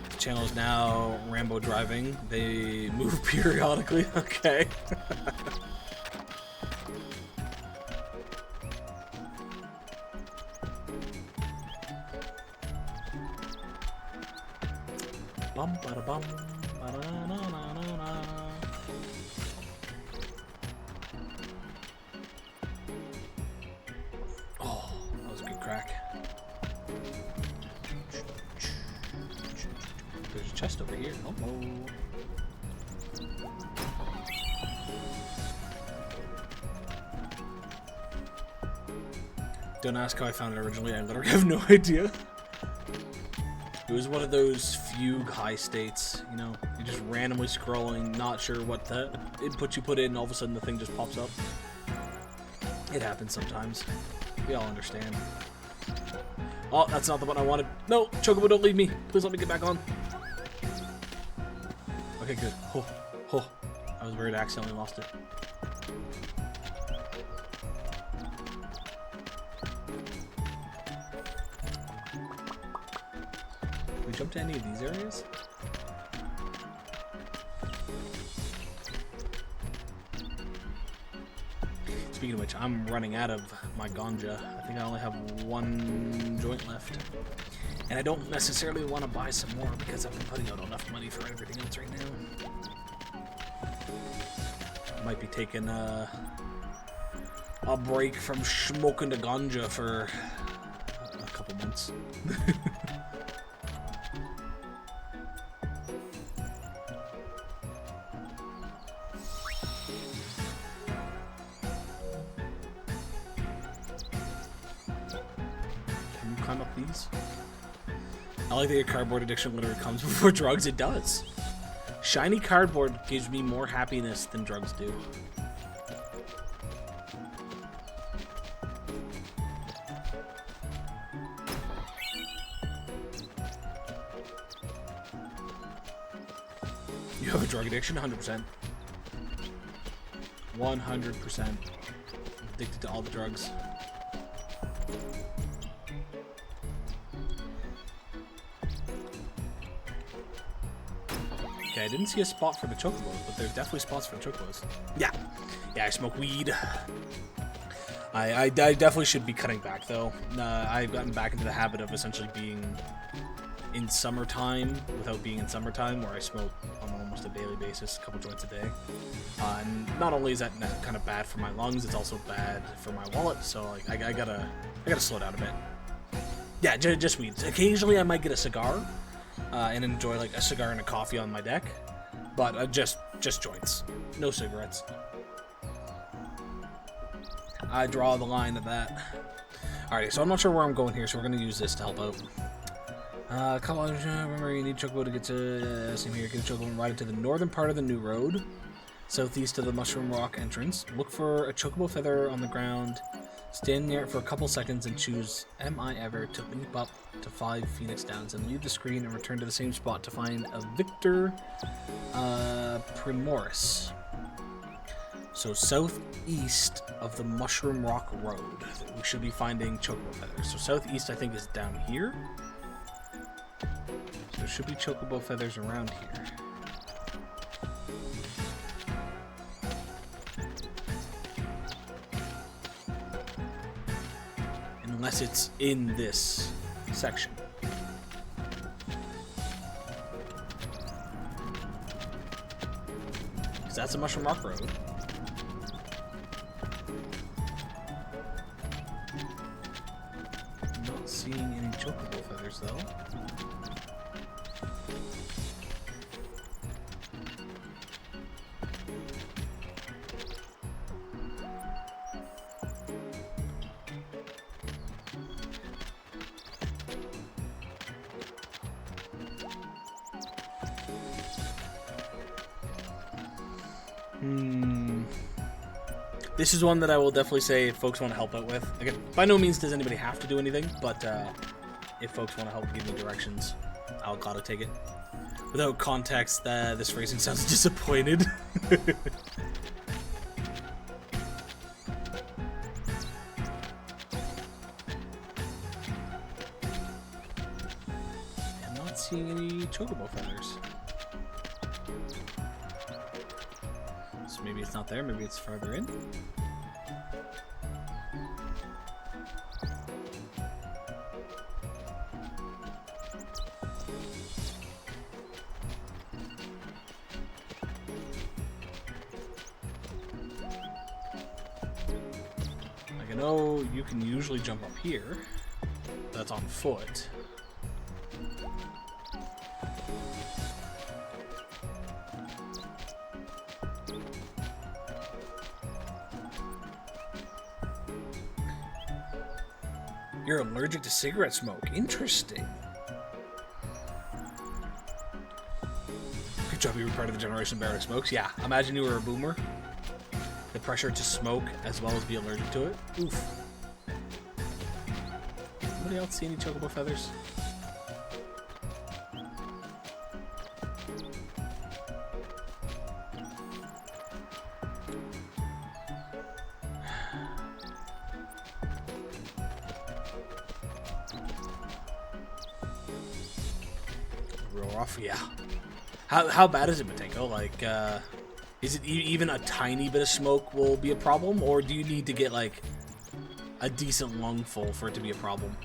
The channel is now Rambo driving. They move periodically. Okay. Bum bada bum bada na na na na. Oh, that was a good crack. There's a chest over here. Oh. Don't ask how I found it originally. I literally have no idea. It was one of those fugue high states, you know, you're just randomly scrolling, not sure what the input you put in, and all of a sudden the thing just pops up. It happens sometimes. We all understand. Oh, that's not the one I wanted. No, Chocobo, don't leave me. Please let me get back on. Okay, good. Oh. I was worried I accidentally lost it. Jump to any of these areas? Speaking of which, I'm running out of my ganja. I think I only have one joint left. And I don't necessarily want to buy some more because I've been putting out enough money for everything else right now. Might be taking a break from smoking the ganja for a couple months. Climb up these. I like that your cardboard addiction literally comes before drugs. It does. Shiny cardboard gives me more happiness than drugs do. You have a drug addiction? 100%. 100%. Addicted to all the drugs. Okay, I didn't see a spot for the chocobos, but there's definitely spots for the chocobos. Yeah, I smoke weed. I definitely should be cutting back, though. I've gotten back into the habit of essentially being in summertime without being in summertime, where I smoke on almost a daily basis, a couple joints a day. And not only is that kind of bad for my lungs, it's also bad for my wallet, so like, I gotta slow down a bit. Yeah, just weeds. Occasionally I might get a cigar, and enjoy like a cigar and a coffee on my deck, but just joints, no cigarettes. I draw the line at that. Alright, so I'm not sure where I'm going here, so we're gonna use this to help out. Come on, remember you need chocobo to get to same here. Get a chocobo and ride it to the northern part of the new road, southeast of the Mushroom Rock entrance. Look for a chocobo feather on the ground. Stand near it for a couple seconds and choose Am I Ever to leap up to 5 Phoenix Downs and leave the screen and return to the same spot to find a Victor Primoris. So southeast of the Mushroom Rock Road, we should be finding chocobo feathers. So southeast I think is down here. So there should be chocobo feathers around here. Unless it's in this section. Because that's a Mushroom Rock Road. I'm not seeing any chocobo feathers though. This is one that I will definitely say if folks want to help out with. Again, by no means does anybody have to do anything, but if folks want to help give me directions, I'll gotta take it. Without context, this phrasing sounds disappointed. I'm not seeing any chocobo feathers. So maybe it's not there, maybe it's farther in. Like, I know you can usually jump up here. That's on foot. You're allergic to cigarette smoke. Interesting. Good job, you were part of the generation barely smokes. Yeah, imagine you were a boomer. The pressure to smoke as well as be allergic to it. Oof. Anybody else see any chocobo feathers? Rough, yeah. How bad is it, Matenko? Like, is it even a tiny bit of smoke will be a problem, or do you need to get like a decent lungful for it to be a problem?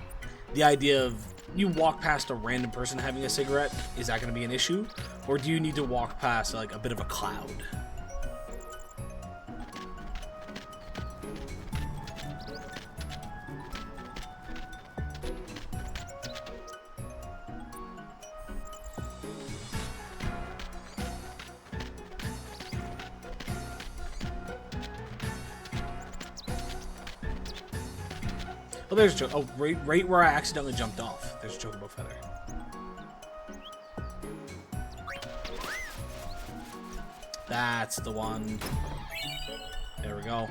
The idea of you walk past a random person having a cigarette, is that going to be an issue, or do you need to walk past like a bit of a cloud? Oh, there's a right where I accidentally jumped off. There's a chocobo feather. That's the one. There we go.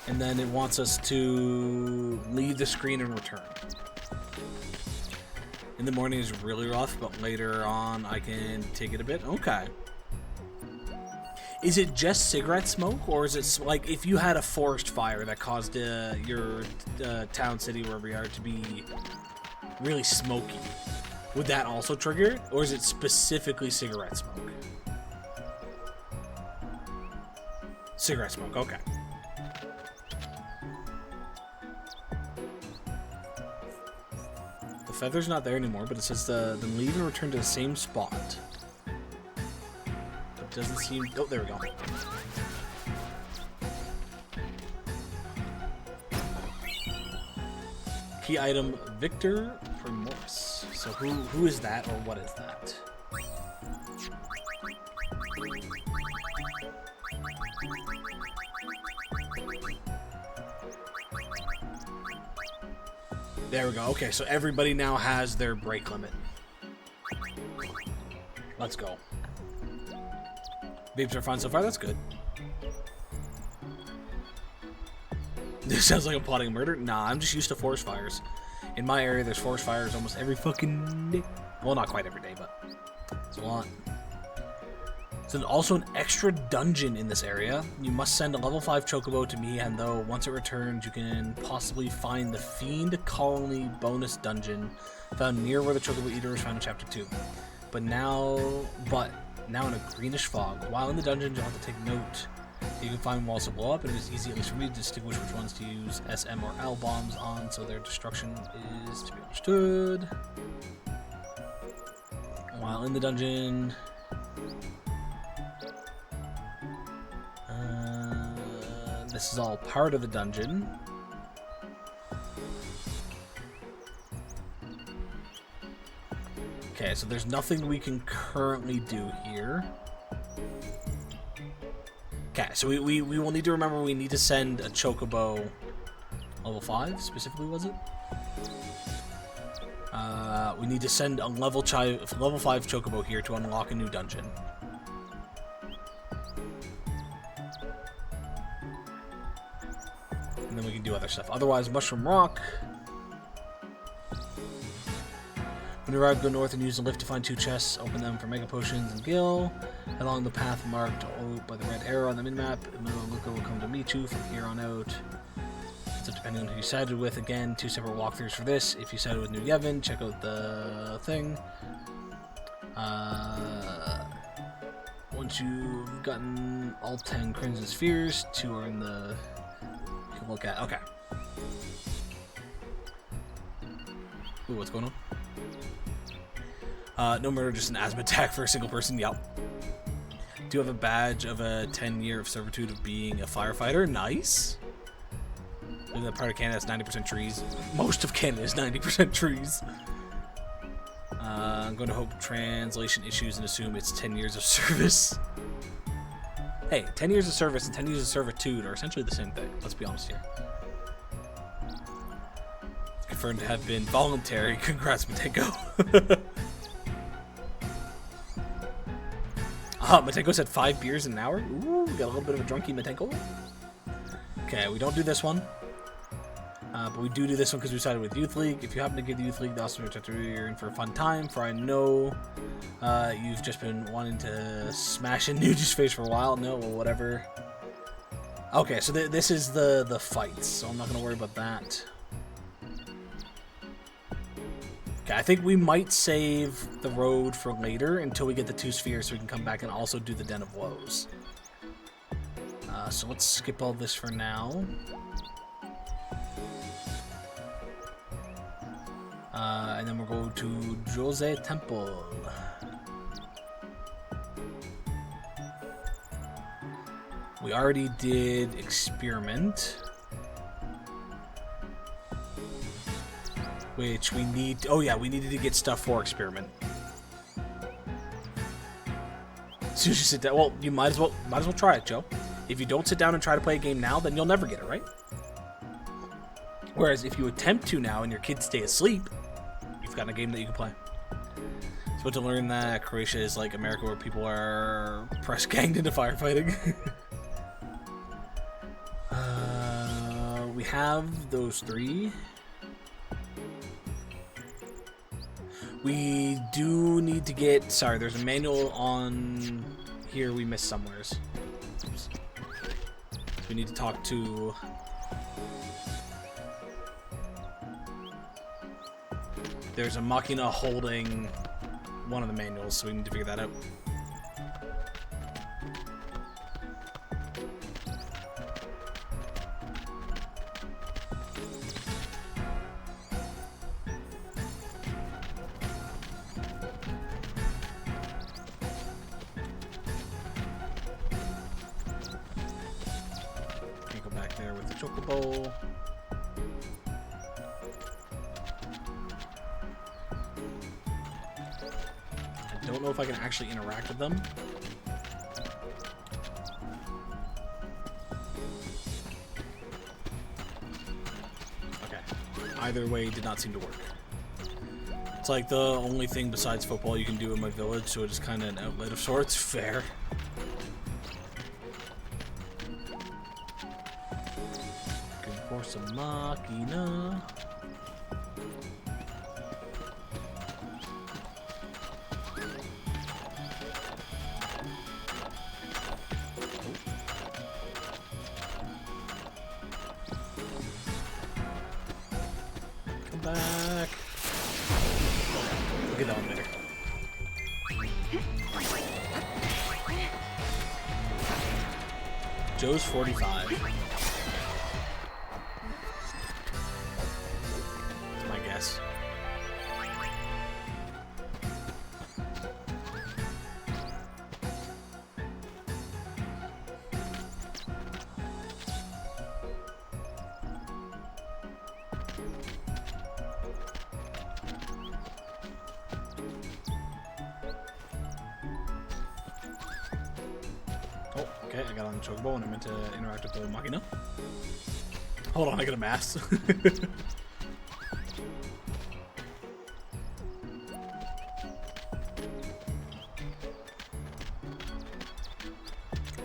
And then it wants us to leave the screen and return. In the morning is really rough, but later on I can take it a bit. Okay. Is it just cigarette smoke, or is it like if you had a forest fire that caused your town, city, wherever you are, to be really smoky? Would that also trigger it, or is it specifically cigarette smoke? Cigarette smoke, okay. The feather's not there anymore, but it says then leave and return to the same spot. Doesn't seem... Oh, there we go. Key item, Victor Primorse. So who is that, or what is that? There we go. Okay, so everybody now has their break limit. Let's go. Vapes are fine so far, that's good. This sounds like I'm plotting a murder. Nah, I'm just used to forest fires. In my area, there's forest fires almost every fucking day. Well, not quite every day, but it's a lot. So there's also an extra dungeon in this area. You must send a level 5 chocobo to me, and though once it returns, you can possibly find the Fiend Colony bonus dungeon found near where the chocobo eater was found in chapter 2. But now in a greenish fog. While in the dungeon, you'll have to take note. You can find walls to blow up, and it is easy, at least for me, to distinguish which ones to use SM or L bombs on, so their destruction is to be understood. While in the dungeon... this is all part of the dungeon. Okay, so there's nothing we can currently do here. Okay, so we will need to remember we need to send a chocobo level 5, specifically, was it? We need to send a level 5 chocobo here to unlock a new dungeon. and then we can do other stuff. Otherwise, Mushroom Rock. When you arrive, go north and use the lift to find 2 chests. Open them for Mega Potions and Gil. Head along the path marked by the red arrow on the minimap. Luca will come to meet you from here on out. So depending on who you sided with, again, 2 separate walkthroughs for this. If you sided with New Yevon, check out the thing. Once you've gotten all 10 Crimson Spheres, 2 are in the... You can look at... Okay. Ooh, what's going on? No murder, just an asthma attack for a single person. Yep. Do you have a badge of a 10-year of servitude of being a firefighter? Nice. Look at that part of Canada that's 90% trees. Most of Canada is 90% trees. I'm going to hope translation issues and assume it's 10 years of service. Hey, 10 years of service and 10 years of servitude are essentially the same thing. Let's be honest here. Confirmed to have been voluntary. Congrats, Mateko. Mateko said 5 beers in an hour. Ooh, we got a little bit of a drunky Mateko. Okay, we don't do this one. But we do this one because we started with Youth League. If you happen to give the Youth League the awesome you're in for a fun time. For I know you've just been wanting to smash in Nuji's face for a while. No, well, whatever. Okay, so this is the fights, so I'm not going to worry about that. Okay, I think we might save the road for later until we get the 2 spheres so we can come back and also do the Den of Woes. So let's skip all this for now. And then we'll go to Jose Temple. We already did Experiment. Which we need... Oh yeah, we needed to get stuff for Experiment. As soon as you sit down... Well, you might as well try it, Joe. If you don't sit down and try to play a game now, then you'll never get it, right? Whereas if you attempt to now and your kids stay asleep, you've got a game that you can play. So to learn that Croatia is like America where people are press ganged into firefighting. We have those 3. We do need to get... Sorry, there's a manual on here we missed somewheres. Oops. We need to talk to... There's a Machina holding one of the manuals, so we need to figure that out. Can't go back there with the chocobo. I don't know if I can actually interact with them. Okay. Either way did not seem to work. It's like the only thing besides football you can do in my village, so it's kind of an outlet of sorts. Fair. Looking for some Machina. Back. Look at that one there. Joe's 45. That's my guess. Oh, okay, I got on the chocobo and I meant to interact with the Machina. Hold on, I got a mask.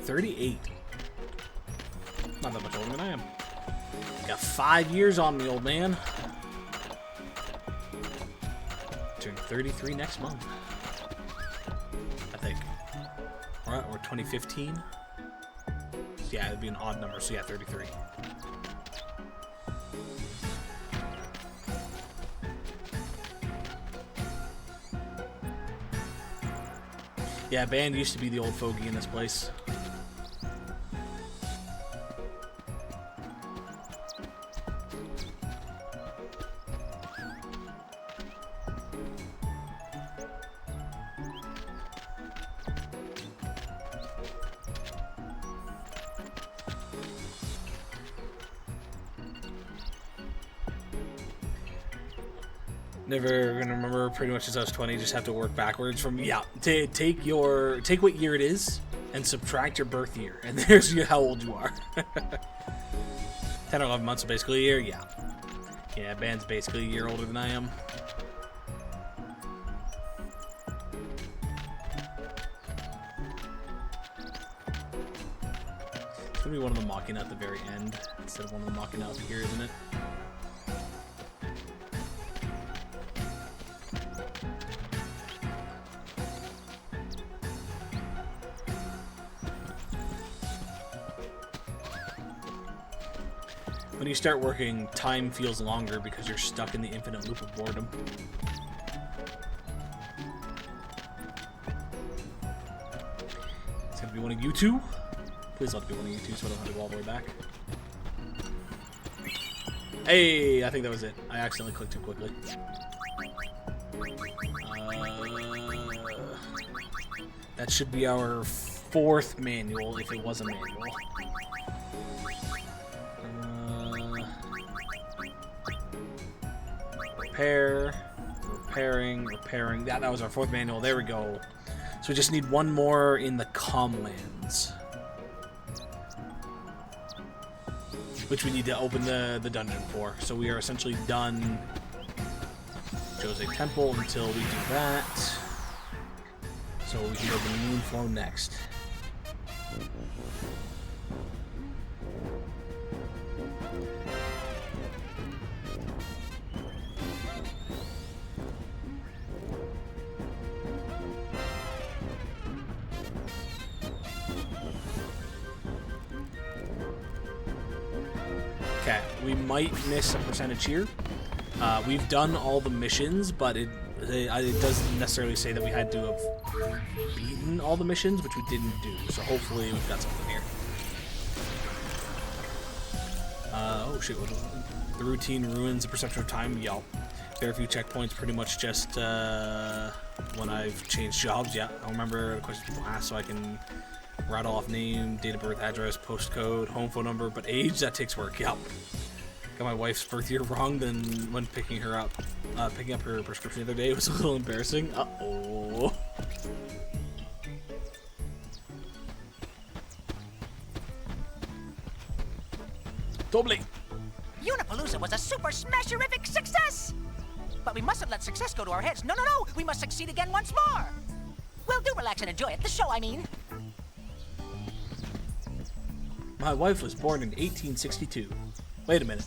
38. Not that much older than I am. Got 5 years on me, old man. Turn 33 next month. I think. Or 2015. Yeah, it'd be an odd number, so yeah, 33. Yeah, band used to be the old fogey in this place. Never gonna remember pretty much since I was 20. Just have to work backwards from take what year it is and subtract your birth year, and there's how old you are. 10 or 11 months, so basically a year. Yeah, band's basically a year older than I am. It's gonna be one of them mocking at the very end instead of one of them mocking out here, isn't it? When you start working, time feels longer because you're stuck in the infinite loop of boredom. It's gonna be one of you two. Please let it be one of you two so I don't have to go all the way back. Hey, I think that was it. I accidentally clicked too quickly. That should be our 4th manual, if it was a manual. Repair, repairing. That was our 4th manual. There we go. So we just need one more in the Comlands, which we need to open the dungeon for. So we are essentially done Jose Temple until we do that. So we can open Moonflow next. Okay, we might miss a percentage here. We've done all the missions, but it doesn't necessarily say that we had to have beaten all the missions, which we didn't do. So hopefully we've got something here. Oh shit, what was it? The routine ruins the perception of time. Yelp. Very few checkpoints, pretty much just when I've changed jobs. Yeah, I'll remember the questions people ask so I can rattle off name, date of birth, address, postcode, home phone number, but age, that takes work. Yep. Got my wife's birth year wrong, then when picking up her prescription the other day, it was a little embarrassing. Uh-oh. Doble. Unipalooza was a super smasherific success! But we mustn't let success go to our heads. No, no, no! We must succeed again once more! Well, do relax and enjoy it. The show, I mean. My wife was born in 1862. Wait a minute.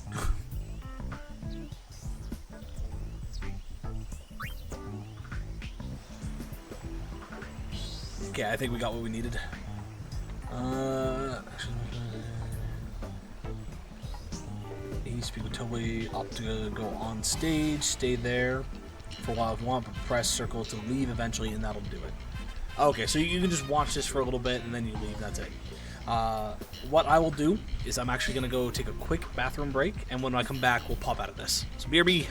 Okay, I think we got what we needed. You speak with Toby, opt to go on stage, stay there for a while if you want, but press circle to leave eventually, and that'll do it. Okay, so you can just watch this for a little bit, and then you leave, that's it. What I will do is I'm actually going to go take a quick bathroom break, and when I come back, we'll pop out of this. So BRB.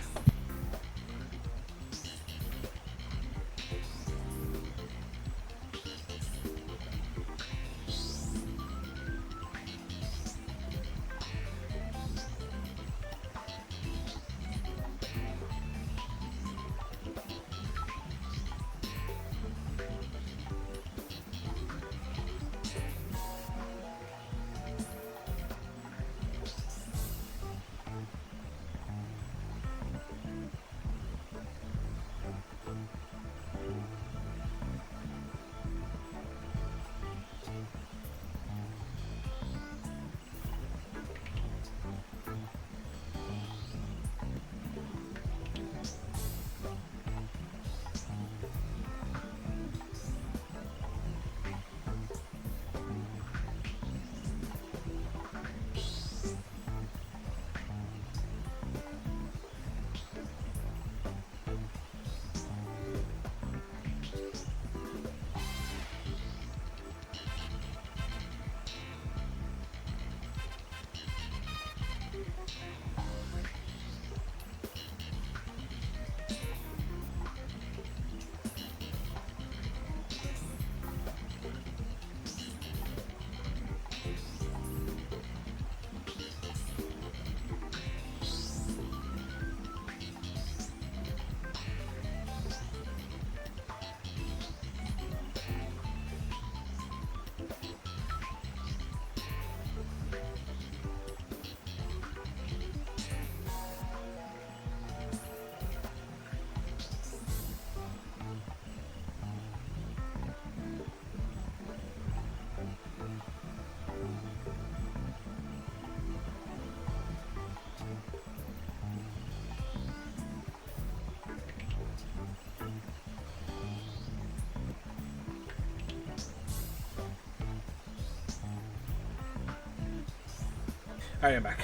Alright, I'm back.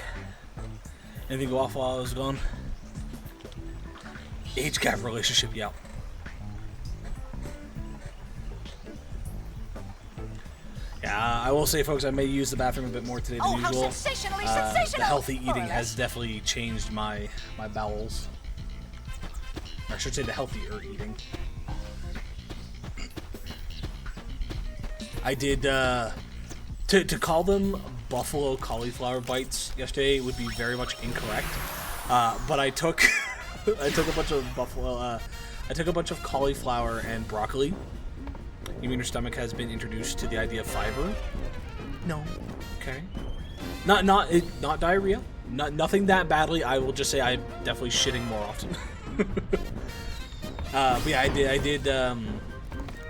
Anything go off while I was gone? Age gap relationship, yeah. Yeah, I will say, folks, I may use the bathroom a bit more today than usual. How sensationally sensational! The healthy eating has definitely changed my bowels. Or I should say the healthier eating. I did, to call them buffalo cauliflower bites yesterday would be very much incorrect. But I took, I took a bunch of cauliflower and broccoli. You mean your stomach has been introduced to the idea of fiber? No. Okay. Not diarrhea. Nothing that badly. I will just say I'm definitely shitting more often. But yeah, I did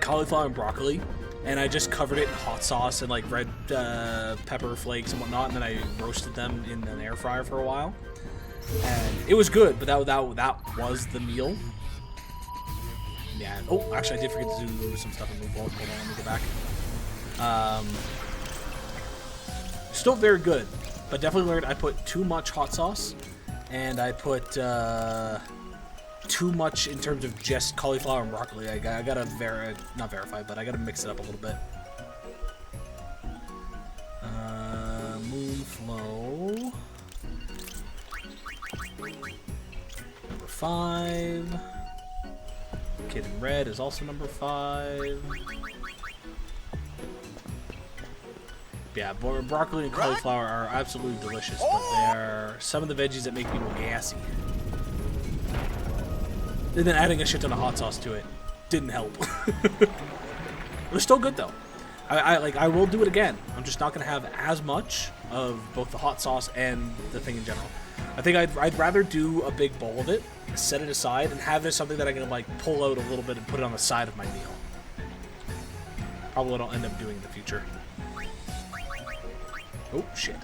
cauliflower and broccoli, and I just covered it in hot sauce and like red pepper flakes and whatnot, and then I roasted them in an air fryer for a while. And it was good, but that was the meal. Yeah. Oh, actually, I did forget to do some stuff in Move World. Hold on, let me go back. Still very good, but definitely learned I put too much hot sauce, and I put too much in terms of just cauliflower and broccoli. I gotta not verify, but I gotta mix it up a little bit. Moonflow. Number 5. Kid in Red is also number 5. Yeah, broccoli and cauliflower are absolutely delicious, but they are some of the veggies that make people gassy. And then adding a shit ton of hot sauce to it didn't help. They're still good though. I will do it again. I'm just not gonna have as much of both the hot sauce and the thing in general. I think I'd rather do a big bowl of it, set it aside, and have it as something that I can like pull out a little bit and put it on the side of my meal. Probably what I'll end up doing in the future. Oh shit.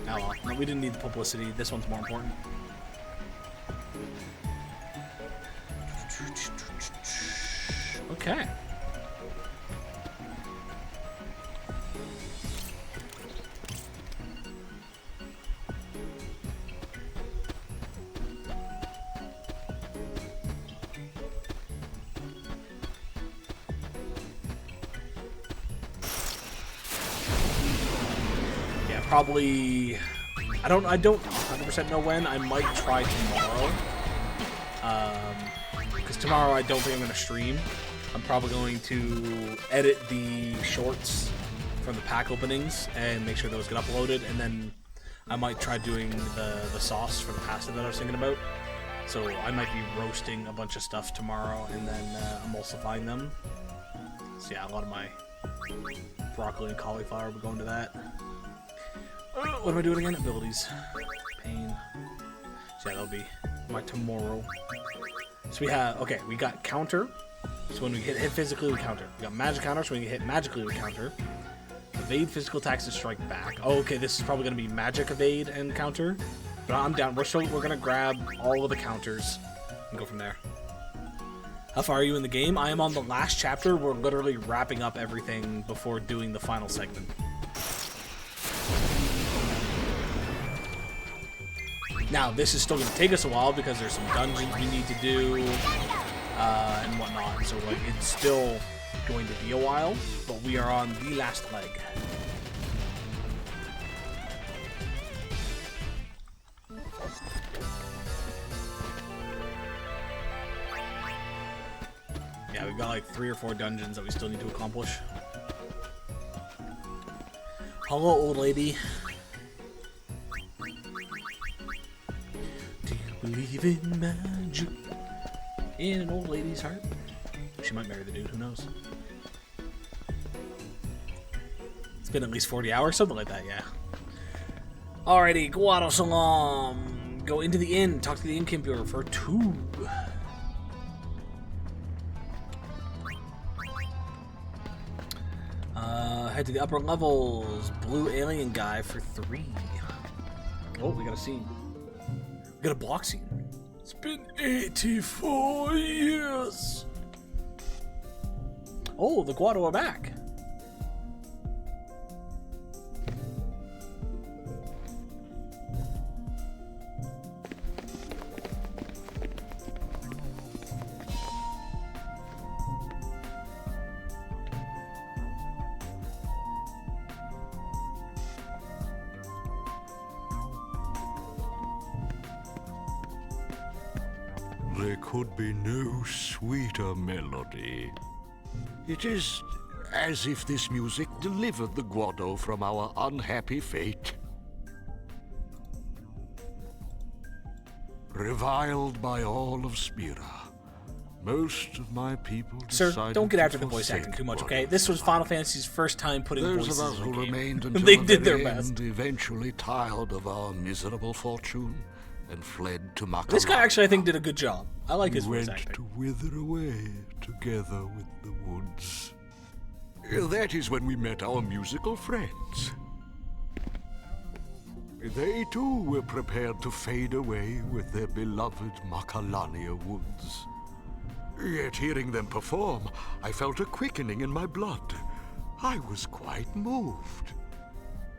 Oh well, no, we didn't need the publicity. This one's more important. Okay. Probably, I don't 100% know when. I might try tomorrow. Because tomorrow I don't think I'm going to stream. I'm probably going to edit the shorts from the pack openings and make sure those get uploaded, and then I might try doing the sauce for the pasta that I was thinking about. So I might be roasting a bunch of stuff tomorrow and then emulsifying them. So yeah, a lot of my broccoli and cauliflower will go into that. What am I doing again? Abilities. Pain. So yeah, that'll be my tomorrow. So we have, okay, we got counter. So when we hit physically, we counter. We got magic counter, so when we hit magically, we counter. Evade physical attacks to strike back. Oh, okay, this is probably going to be magic evade and counter. But I'm down. We're going to grab all of the counters and go from there. How far are you in the game? I am on the last chapter. We're literally wrapping up everything before doing the final segment. Now, this is still going to take us a while because there's some dungeons we need to do and whatnot. So, like, it's still going to be a while, but we are on the last leg. Yeah, we've got like 3 or 4 dungeons that we still need to accomplish. Hello, old lady. Do you believe in magic? In an old lady's heart? She might marry the dude, who knows? It's been at least 40 hours, something like that, yeah. Alrighty, Guado Salam. Go into the inn, talk to the innkeeper for 2. Head to the upper levels. Blue alien guy for 3. Oh, we got a scene. We got a block scene. It's been 84 years. Oh, the Guado are back. There could be no sweeter melody. It is as if this music delivered the Guado from our unhappy fate. Reviled by all of Spira, most of my people Sir, decided don't get after to the voice acting forsake too much, Guado okay? This was Final Fantasy's first time putting Those voices of us in who the game. remained until They the did their very best. end eventually tired of our miserable fortune and fled to Makalani. This guy actually, I think, did a good job. I like his voice went acting. to wither away together with the woods. That is when we met our musical friends. They too were prepared to fade away with their beloved Makalania woods. Yet hearing them perform, I felt a quickening in my blood. I was quite moved.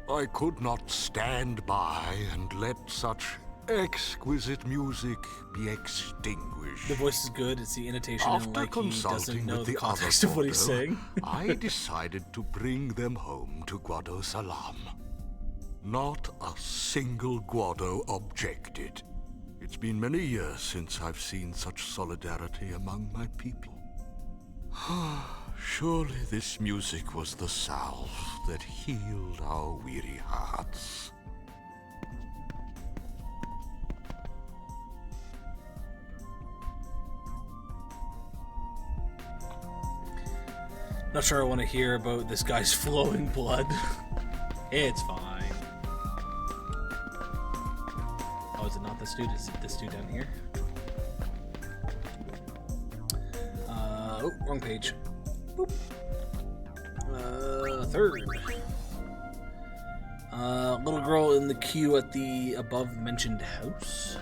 I could not stand by and let such exquisite music be extinguished. The voice is good. It's the intonation, After and like he doesn't consulting know with the the context other of what he's Guado, saying. I decided to bring them home to Guado Salam. Not a single Guado objected. It's been many years since I've seen such solidarity among my people. Surely this music was the salve that healed our weary hearts. Not sure I want to hear about this guy's flowing blood. It's fine. Oh, is it not this dude? Is it this dude down here? Oh, wrong page. Boop. Third. Little girl in the queue at the above mentioned house.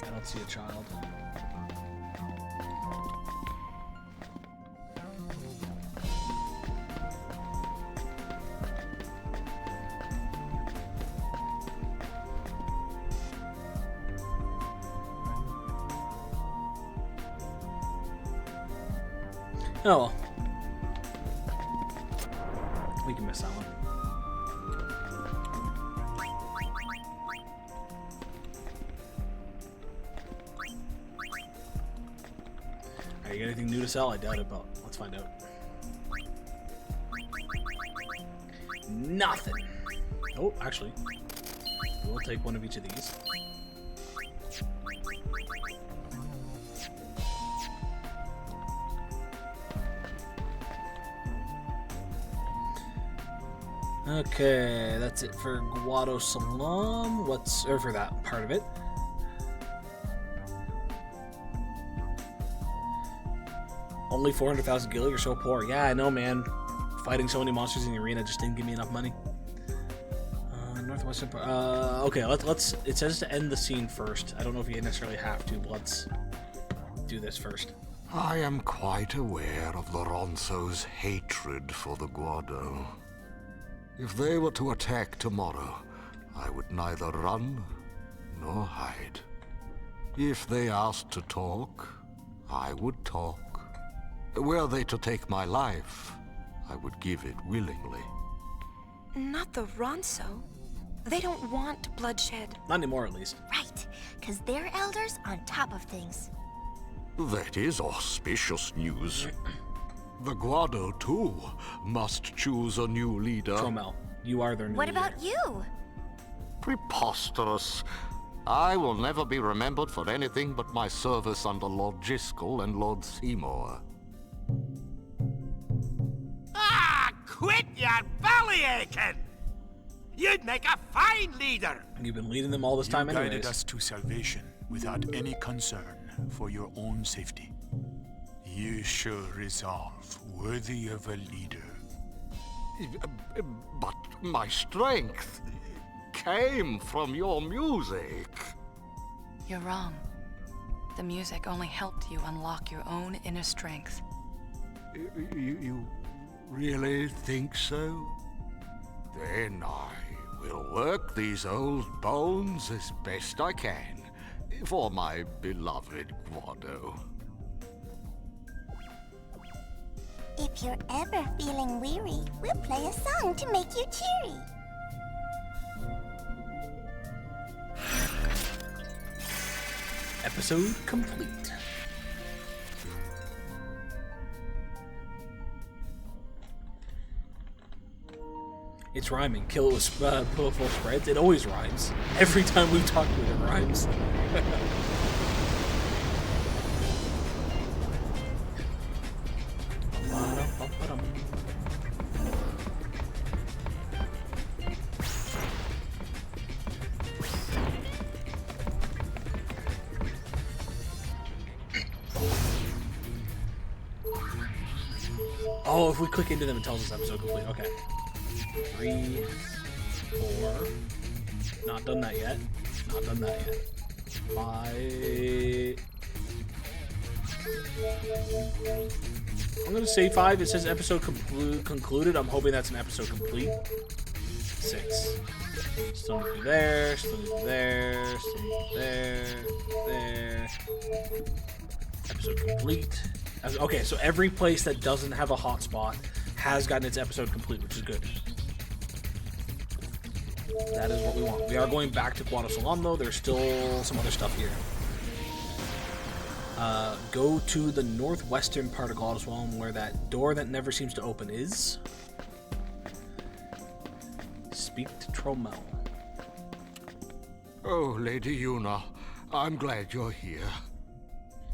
I don't see a child. Oh well. We can miss that one. Alright, you got anything new to sell? I doubt it, but let's find out. Nothing. Oh, actually. We'll take one of each of these. Okay, that's it for Guado Salam. Or for that part of it. Only 400,000 gil, you're so poor. Yeah, I know, man. Fighting so many monsters in the arena just didn't give me enough money. Northwestern part. Okay, let's. It says to end the scene first. I don't know if you necessarily have to, but let's do this first. I am quite aware of the Ronso's hatred for the Guado. If they were to attack tomorrow, I would neither run nor hide. If they asked to talk, I would talk. Were they to take my life, I would give it willingly. Not the Ronso. They don't want bloodshed. Not anymore, at least. Right, because they're elders on top of things. That is auspicious news. The Guado, too, must choose a new leader. Tromel, you are their new What leader. about you? Preposterous. I will never be remembered for anything but my service under Lord Jiskel and Lord Seymour. Ah, quit your belly aching! You'd make a fine leader! You've been leading them all this time You anyways. guided us to salvation without any concern for your own safety. You show resolve worthy of a leader. But my strength came from your music. You're wrong. The music only helped you unlock your own inner strength. You really think so? Then I will work these old bones as best I can for my beloved Guado. If you're ever feeling weary, we'll play a song to make you cheery. Episode complete. It's rhyming. Kill it with full spreads. It always rhymes. Every time we talk to it, it rhymes. Oh, if we click into them, it tells us episode complete. Okay. 3, 4. Not done that yet. Not done that yet. 5. I'm gonna say 5. It says episode concluded. I'm hoping that's an episode complete. 6. Still need to be there. Still need to be there. Still need to be there. There. Episode complete. Okay, so every place that doesn't have a hotspot has gotten its episode complete, which is good. That is what we want. We are going back to Guadalcanal, though. There's still some other stuff here. Go to the northwestern part of Guadalcanal, where that door that never seems to open is. Speak to Tromel. Oh, Lady Yuna, I'm glad you're here.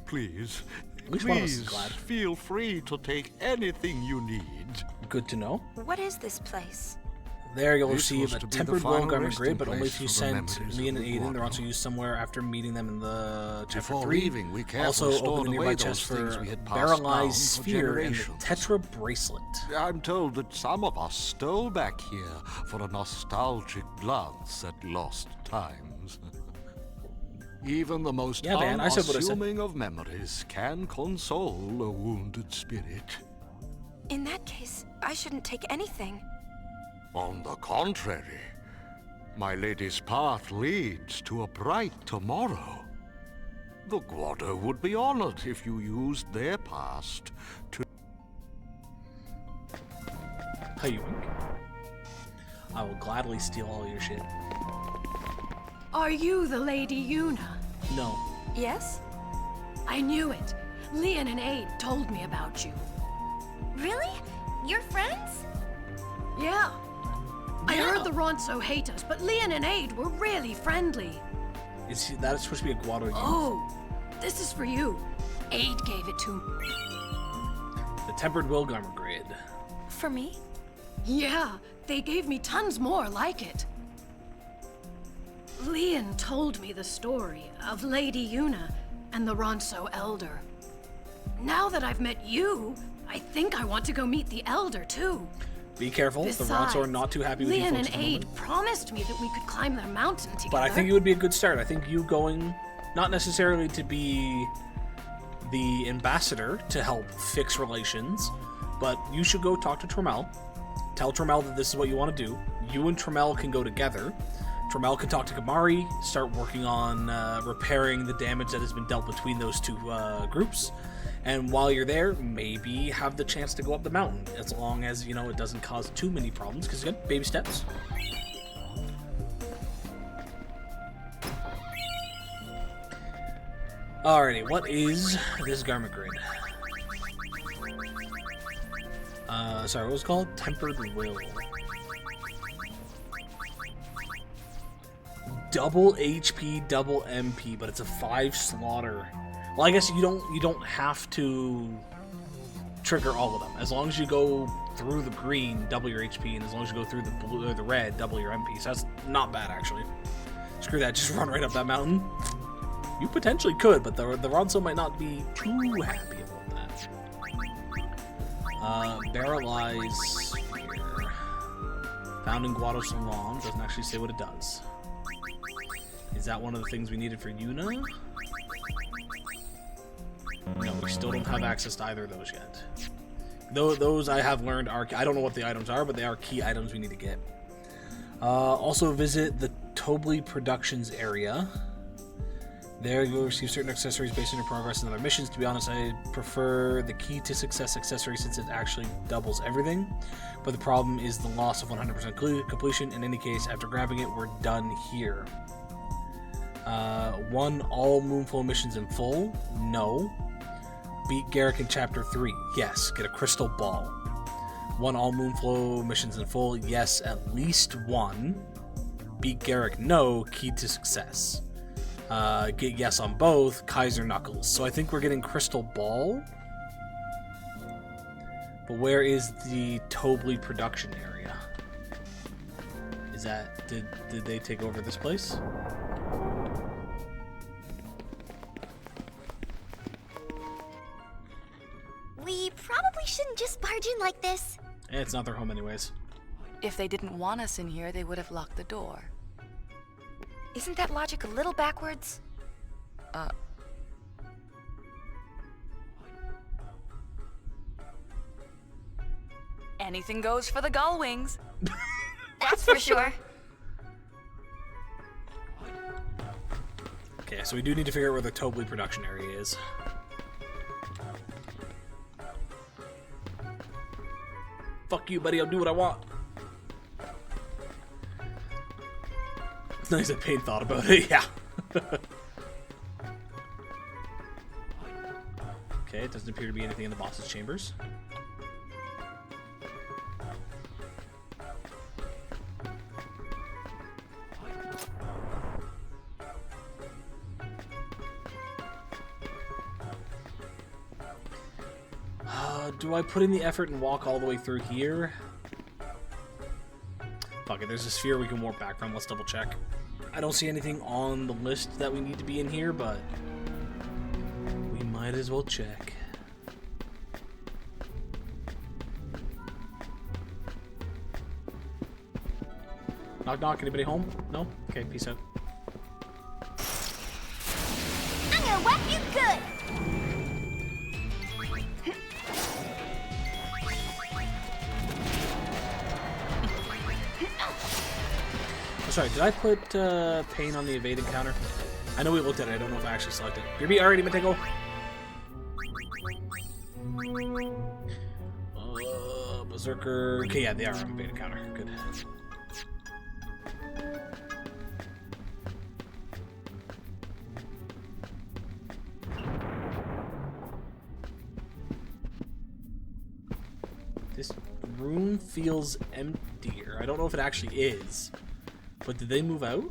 Please, feel free to take anything you need. Good to know. What is this place? There you'll receive a tempered will garment grid, but only if you send Leon and Aiden. They're also used somewhere after meeting them in the chapter 3. Also open the nearby chest for Barrelized Sphere and the Tetra Bracelet. I'm told that some of us stole back here for a nostalgic glance at lost times. Even the most unassuming of memories can console a wounded spirit. In that case, I shouldn't take anything. On the contrary, my lady's path leads to a bright tomorrow. The Guado would be honored if you used their past to... Hey, Wink. I will gladly steal all your shit. Are you the Lady Yuna? No. Yes? I knew it. Leon and Aid told me about you. Really? You're friends? Yeah. I heard the Ronso hate us, but Leon and Aid were really friendly. Is that supposed to be a Guado? Oh, this is for you. Aid gave it to me. The tempered will garment grid. For me? Yeah, they gave me tons more like it. Leon told me the story of Lady Yuna and the Ronso Elder. Now that I've met you, I think I want to go meet the Elder too. Be careful. Besides, the Ronso are not too happy with Leon you folks and Aid promised me that we could climb their mountain together. But I think it would be a good start. I think you going, not necessarily to be the ambassador to help fix relations, but you should go talk to Tromel. Tell Tromel that this is what you want to do. You and Tromel can go together. Tromel can talk to Gamari, start working on repairing the damage that has been dealt between those two groups. And while you're there, maybe have the chance to go up the mountain, as long as, you know, it doesn't cause too many problems, because again, baby steps. Alrighty, what is this garment grid? Sorry, what was it called? Tempered Will. Double HP, double MP, but it's a 5 slaughter. Well, I guess you don't have to trigger all of them. As long as you go through the green, double your HP, and as long as you go through the blue or the red, double your MP. So that's not bad, actually. Screw that, just run right up that mountain. You potentially could, but the Ronso might not be too happy about that. Barrelize Sphere. Found in Guadalcanal. Doesn't actually say what it does. Is that one of the things we needed for Yuna? No, we still don't have access to either of those yet. Those I have learned are... I don't know what the items are, but they are key items we need to get. Also visit the Tobley Productions area. There you'll receive certain accessories based on your progress in other missions. To be honest, I prefer the Key to Success accessory since it actually doubles everything. But the problem is the loss of 100% completion. In any case, after grabbing it, we're done here. 1 all Moonflow missions in full? No. Beat Garrick in Chapter 3? Yes. Get a crystal ball. 1 all Moonflow missions in full? Yes, at least 1. Beat Garrick? No. Key to Success. Get yes on both, Kaiser Knuckles. So I think we're getting Crystal Ball. But where is the Tobley production area? Is that... Did they take over this place? We probably shouldn't just barge in like this. It's not their home anyways. If they didn't want us in here, they would have locked the door. Isn't that logic a little backwards? Anything goes for the gull wings. That's for sure. Okay, so we do need to figure out where the Tobley production area is. Fuck you, buddy, I'll do what I want. It's nice that Payne thought about it, yeah. Okay, it doesn't appear to be anything in the boss's chambers. Do I put in the effort and walk all the way through here? Fuck it, there's a sphere we can warp back from. Let's double check. I don't see anything on the list that we need to be in here, but we might as well check. Knock knock, anybody home? No? Okay, peace out. I'm gonna whack you good! Oh, sorry, did I put Payne on the evade encounter? I know we looked at it, I don't know if I actually selected it. Here, already, Matego. Berserker. Okay, yeah, they are on evade encounter. Good. This room feels emptier. I don't know if it actually is. But did they move out?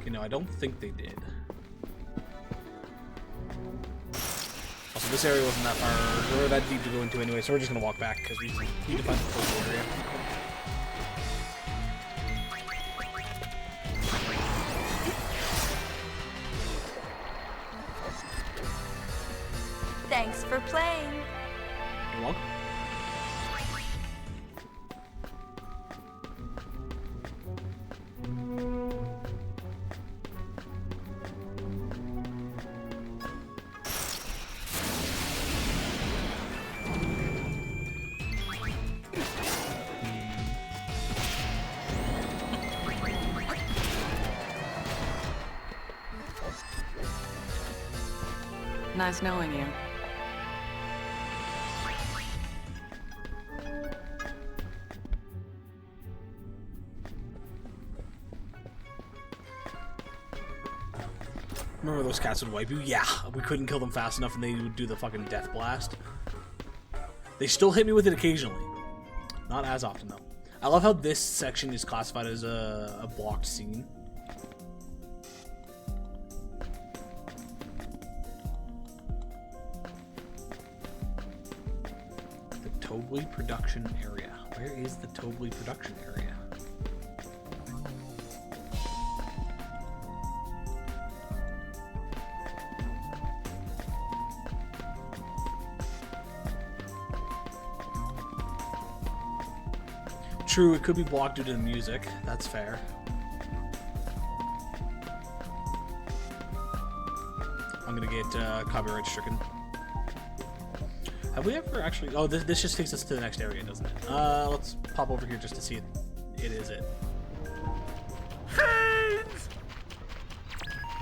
Okay, no, I don't think they did. Also, this area wasn't that far, or that deep to go into anyway, so we're just gonna walk back because we need to find the full area. Thanks for playing. You're welcome. Nice knowing you. Remember those cats would wipe you? Yeah, we couldn't kill them fast enough and they would do the fucking death blast. They still hit me with it occasionally. Not as often, though. I love how this section is classified as a blocked scene. The Tobley production area. Where is the Tobley production area? True, it could be blocked due to the music. That's fair. I'm gonna get copyright stricken. Have we ever actually... Oh, this just takes us to the next area, doesn't it? Let's pop over here just to see it. It is it. Fiends!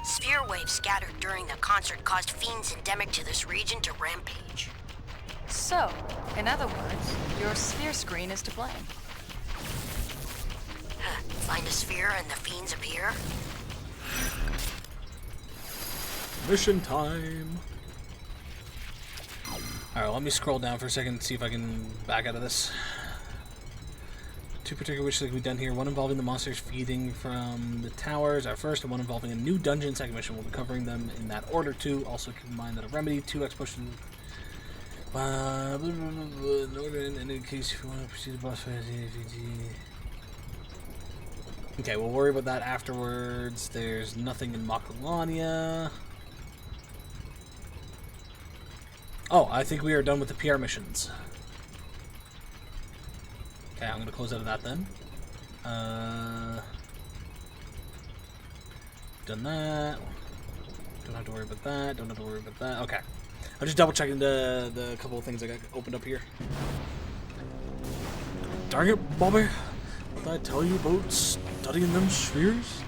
Sphere waves scattered during the concert caused fiends endemic to this region to rampage. So, in other words, your sphere screen is to blame. Find a sphere and the fiends appear? Mission time! Alright, let me scroll down for a second and see if I can back out of this. Two particular wishes that can be done here. One involving the monsters feeding from the towers at first, and one involving a new dungeon. Second mission. We'll be covering them in that order too. Also keep in mind that a remedy, 2x push in order in any case if you want to proceed to boss fight. Okay, we'll worry about that afterwards. There's nothing in Makalania. Oh, I think we are done with the PR missions. Okay, I'm gonna close out of that then. Done that. Don't have to worry about that. Don't have to worry about that. Okay. I'm just double checking the couple of things I got opened up here. Darn it, Bobby. What did I tell you about studying them spheres?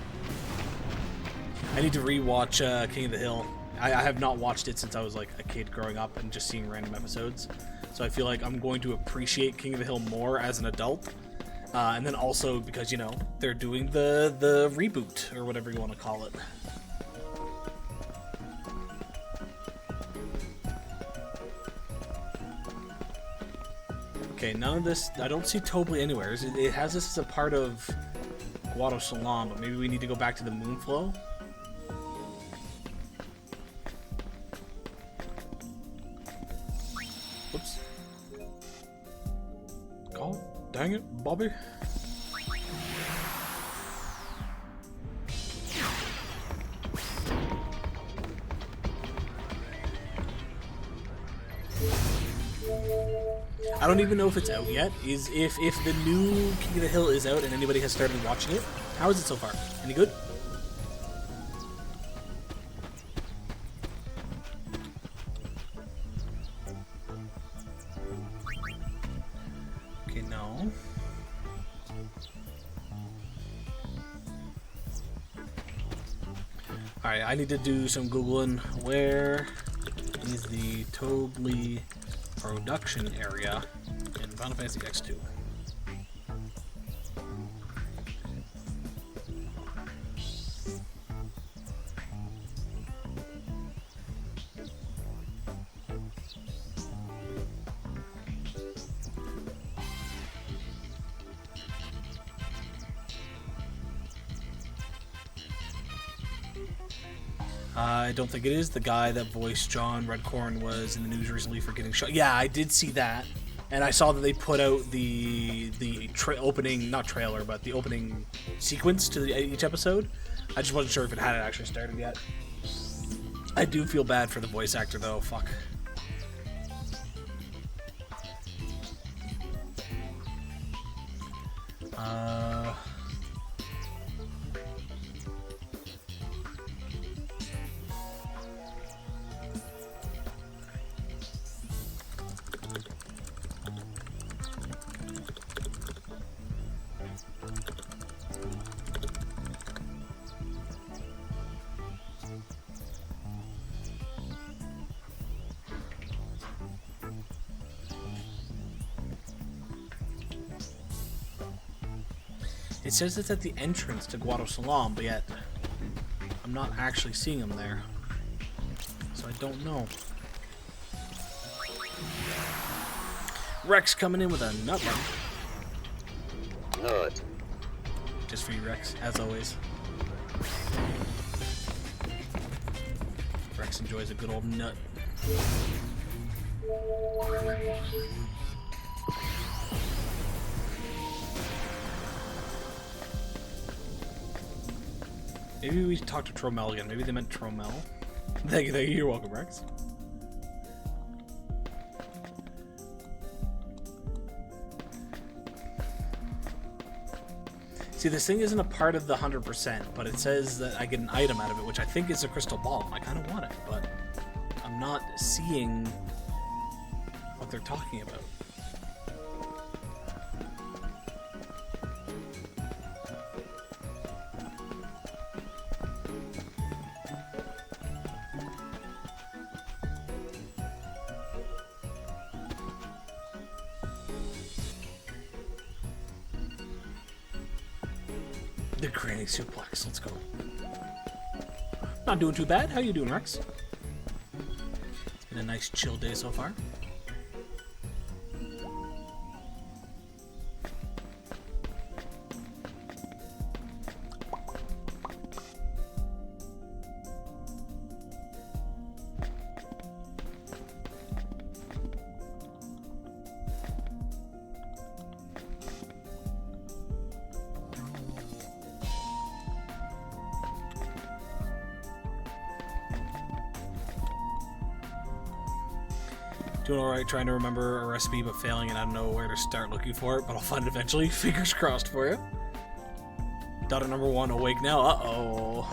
I need to rewatch King of the Hill. I have not watched it since I was like a kid growing up and just seeing random episodes. So I feel like I'm going to appreciate King of the Hill more as an adult. And then also because, you know, they're doing the reboot or whatever you want to call it. Okay, none of this... I don't see Tobli anywhere. It has this as a part of Guado Salam, but maybe we need to go back to the Moonflow? Whoops. God dang it, Bobby. I don't even know if it's out yet. If the new King of the Hill is out and anybody has started watching it, how is it so far? Any good? Okay, no. Alright, I need to do some Googling. Where is the Tobli production area in Final Fantasy X-2? I don't think it is. The guy that voiced John Redcorn was in the news recently for getting shot. Yeah, I did see that, and I saw that they put out the opening, not trailer, but the opening sequence to each episode. I just wasn't sure if it had actually started yet. I do feel bad for the voice actor though. Fuck. It says it's at the entrance to Guado Salam, but yet I'm not actually seeing him there. So I don't know. Rex coming in with a nut run. Nut. Just for you, Rex, as always. Rex enjoys a good old nut. Maybe we talk to Tromel again. Maybe they meant Tromel. Thank you, you're welcome, Rex. See, this thing isn't a part of the 100%, but it says that I get an item out of it, which I think is a crystal ball. I kind of want it, but I'm not seeing what what they're talking about. The granny suplex. Let's go. Not doing too bad. How you doing, Rex? It's been a nice chill day so far. Doing alright, trying to remember a recipe but failing and I don't know where to start looking for it, but I'll find it eventually. Fingers crossed for you. Daughter number 1 awake now. Uh-oh.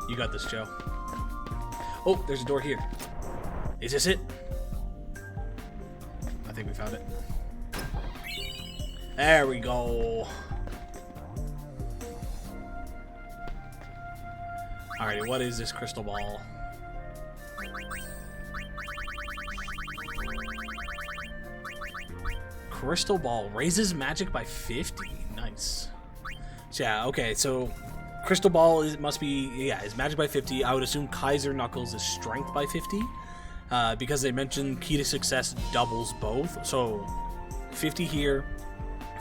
You got this, Joe. Oh, there's a door here. Is this it? I think we found it. There we go. Alrighty, what is this crystal ball? Crystal ball raises magic by 50. Nice. So yeah, okay, so crystal ball is magic by 50. I would assume Kaiser Knuckles is strength by 50. Because they mentioned key to success doubles both. So 50 here,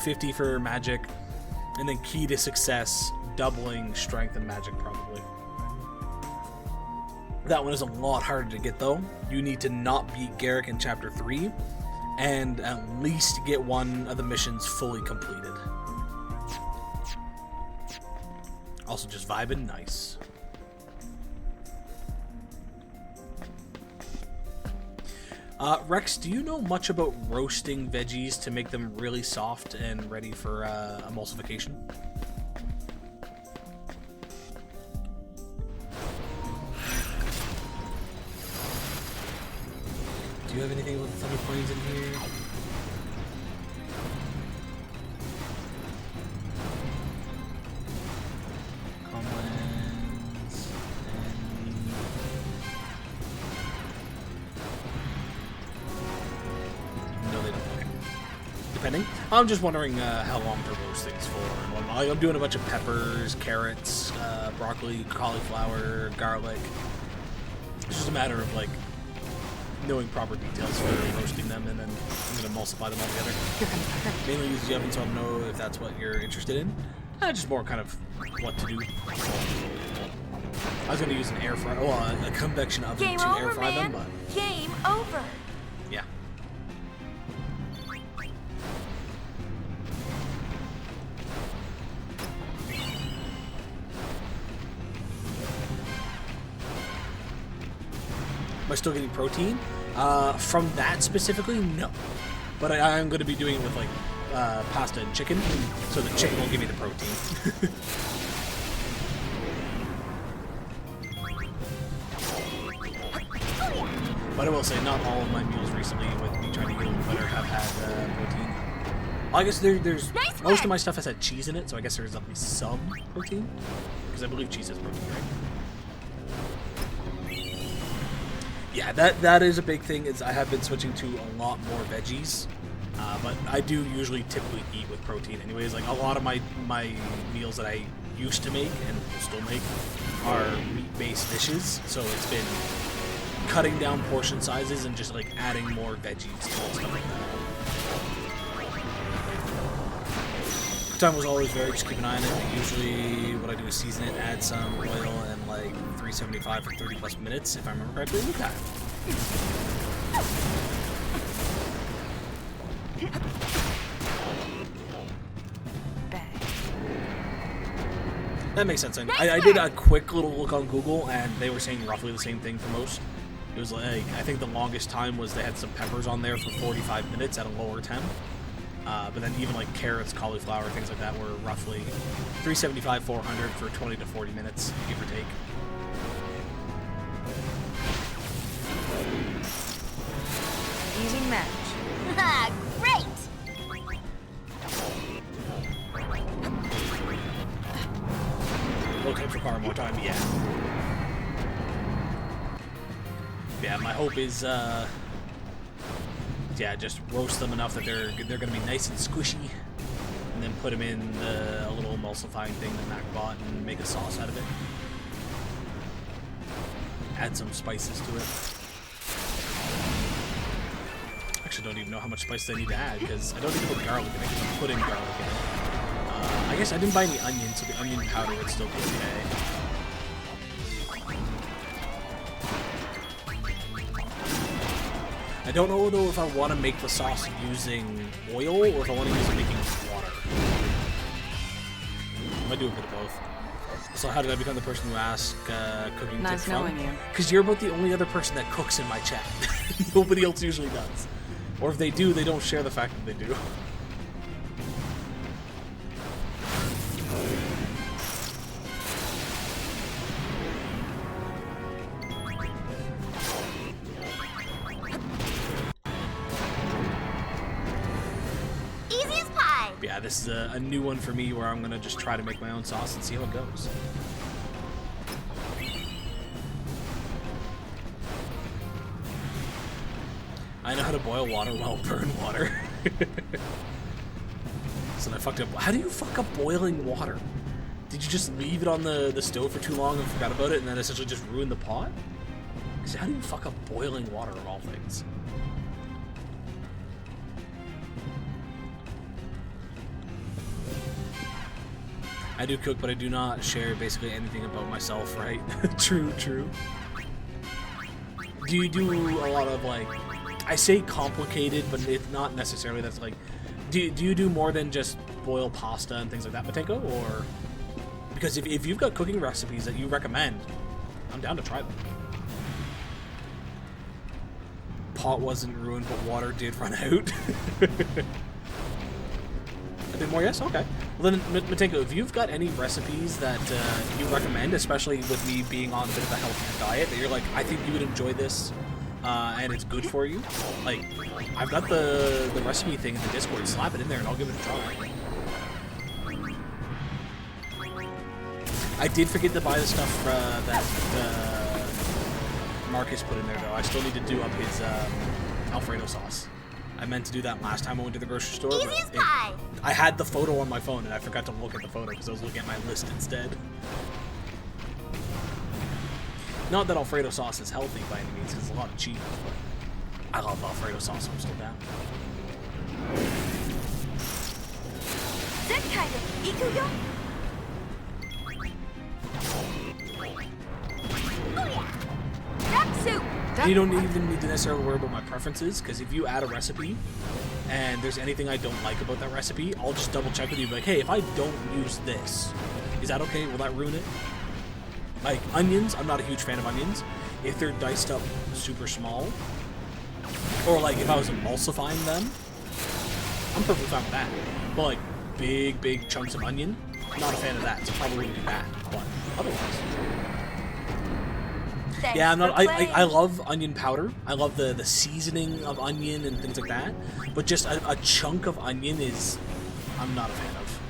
50 for magic, and then key to success doubling strength and magic probably. That one is a lot harder to get though. You need to not beat Garrick in chapter 3 and at least get one of the missions fully completed. Also just vibing nice. Rex, do you know much about roasting veggies to make them really soft and ready for emulsification? Do you have anything with the Thunder Plains in here? Comlands. No, they don't. Okay. Depending. I'm just wondering how long to roast things for and whatnot. Like, I'm doing a bunch of peppers, carrots, broccoli, cauliflower, garlic. It's just a matter of like knowing proper details for roasting them, and then I'm going to emulsify them all together. Mainly use the oven, so I don't know if that's what you're interested in. Just more kind of what to do. I was going to use an air fryer, a convection oven Game to over, air fry man. them, but Game over. yeah. Am I still getting protein? From that specifically, no. But I'm going to be doing it with like pasta and chicken, so the chicken will give me the protein. But I will say, not all of my meals recently, with me trying to get a little better, have had protein. Well, I guess there's most of my stuff has had cheese in it, so I guess there's at least some protein, because I believe cheese has protein, right? Yeah, that is a big thing. Is I have been switching to a lot more veggies, but I do usually typically eat with protein anyways. Like a lot of my meals that I used to make and will still make are meat-based dishes, so it's been cutting down portion sizes and just like adding more veggies to it, stuff like that. Time was always very, just keep an eye on it. Usually what I do is season it, add some oil, and like 375 for 30 plus minutes, if I remember correctly. Okay. That makes sense. I did a quick little look on Google, and they were saying roughly the same thing for most. It was like, I think the longest time was they had some peppers on there for 45 minutes at a lower temp. But then even like carrots, cauliflower, things like that were roughly 375, 400 for 20 to 40 minutes, give or take. Yeah, my hope is, yeah, just roast them enough that they're gonna be nice and squishy, and then put them in a little emulsifying thing that Mac bought and make a sauce out of it. Add some spices to it. Actually, don't even know how much spice I need to add because I don't need to put garlic in it. I can put in garlic in it. I guess I didn't buy any onions, so the onion powder would still be okay. I don't know though if I want to make the sauce using oil or if I want to use it making water. I might do a bit of both. So how did I become the person who asked cooking tips from? Nice knowing you. Because you're about the only other person that cooks in my chat. Nobody else usually does. Or if they do, they don't share the fact that they do. Easy as pie. Yeah, this is a new one for me where I'm gonna just try to make my own sauce and see how it goes. I know how to boil water while burn water. So I fucked up. How do you fuck up boiling water? Did you just leave it on the stove for too long and forgot about it and then essentially just ruin the pot? Because how do you fuck up boiling water of all things? I do cook, but I do not share basically anything about myself, right? True, true. Do you do a lot of, like, I say complicated, but it's not necessarily, that's like, do you do more than just boil pasta and things like that, Matenko? Or, because if you've got cooking recipes that you recommend, I'm down to try them. Pot wasn't ruined, but water did run out. A bit more, yes? Okay. Well then, Matenko, if you've got any recipes that you recommend, especially with me being on a bit of a healthier diet, that you're like, I think you would enjoy this, and it's good for you, like, I've got the recipe thing in the Discord, slap it in there and I'll give it a try. I did forget to buy the stuff that Marcus put in there, though. I still need to do up his Alfredo sauce. I meant to do that last time I went to the grocery store. Easy as pie. I had the photo on my phone and I forgot to look at the photo because I was looking at my list instead. Not that Alfredo sauce is healthy by any means, because it's a lot of cheese, but I love Alfredo sauce, so I'm still down. And you don't even need to necessarily worry about my preferences, because if you add a recipe and there's anything I don't like about that recipe, I'll just double check with you, like, hey, if I don't use this, is that okay? Will that ruin it? Like, onions, I'm not a huge fan of onions. If they're diced up super small, or like if I was emulsifying them, I'm perfectly fine with that. But like, big chunks of onion, I'm not a fan of that, so probably wouldn't do that, but otherwise. Thanks yeah, I'm not. I for love onion powder. I love the seasoning of onion and things like that. But just a chunk of onion is, I'm not a fan of.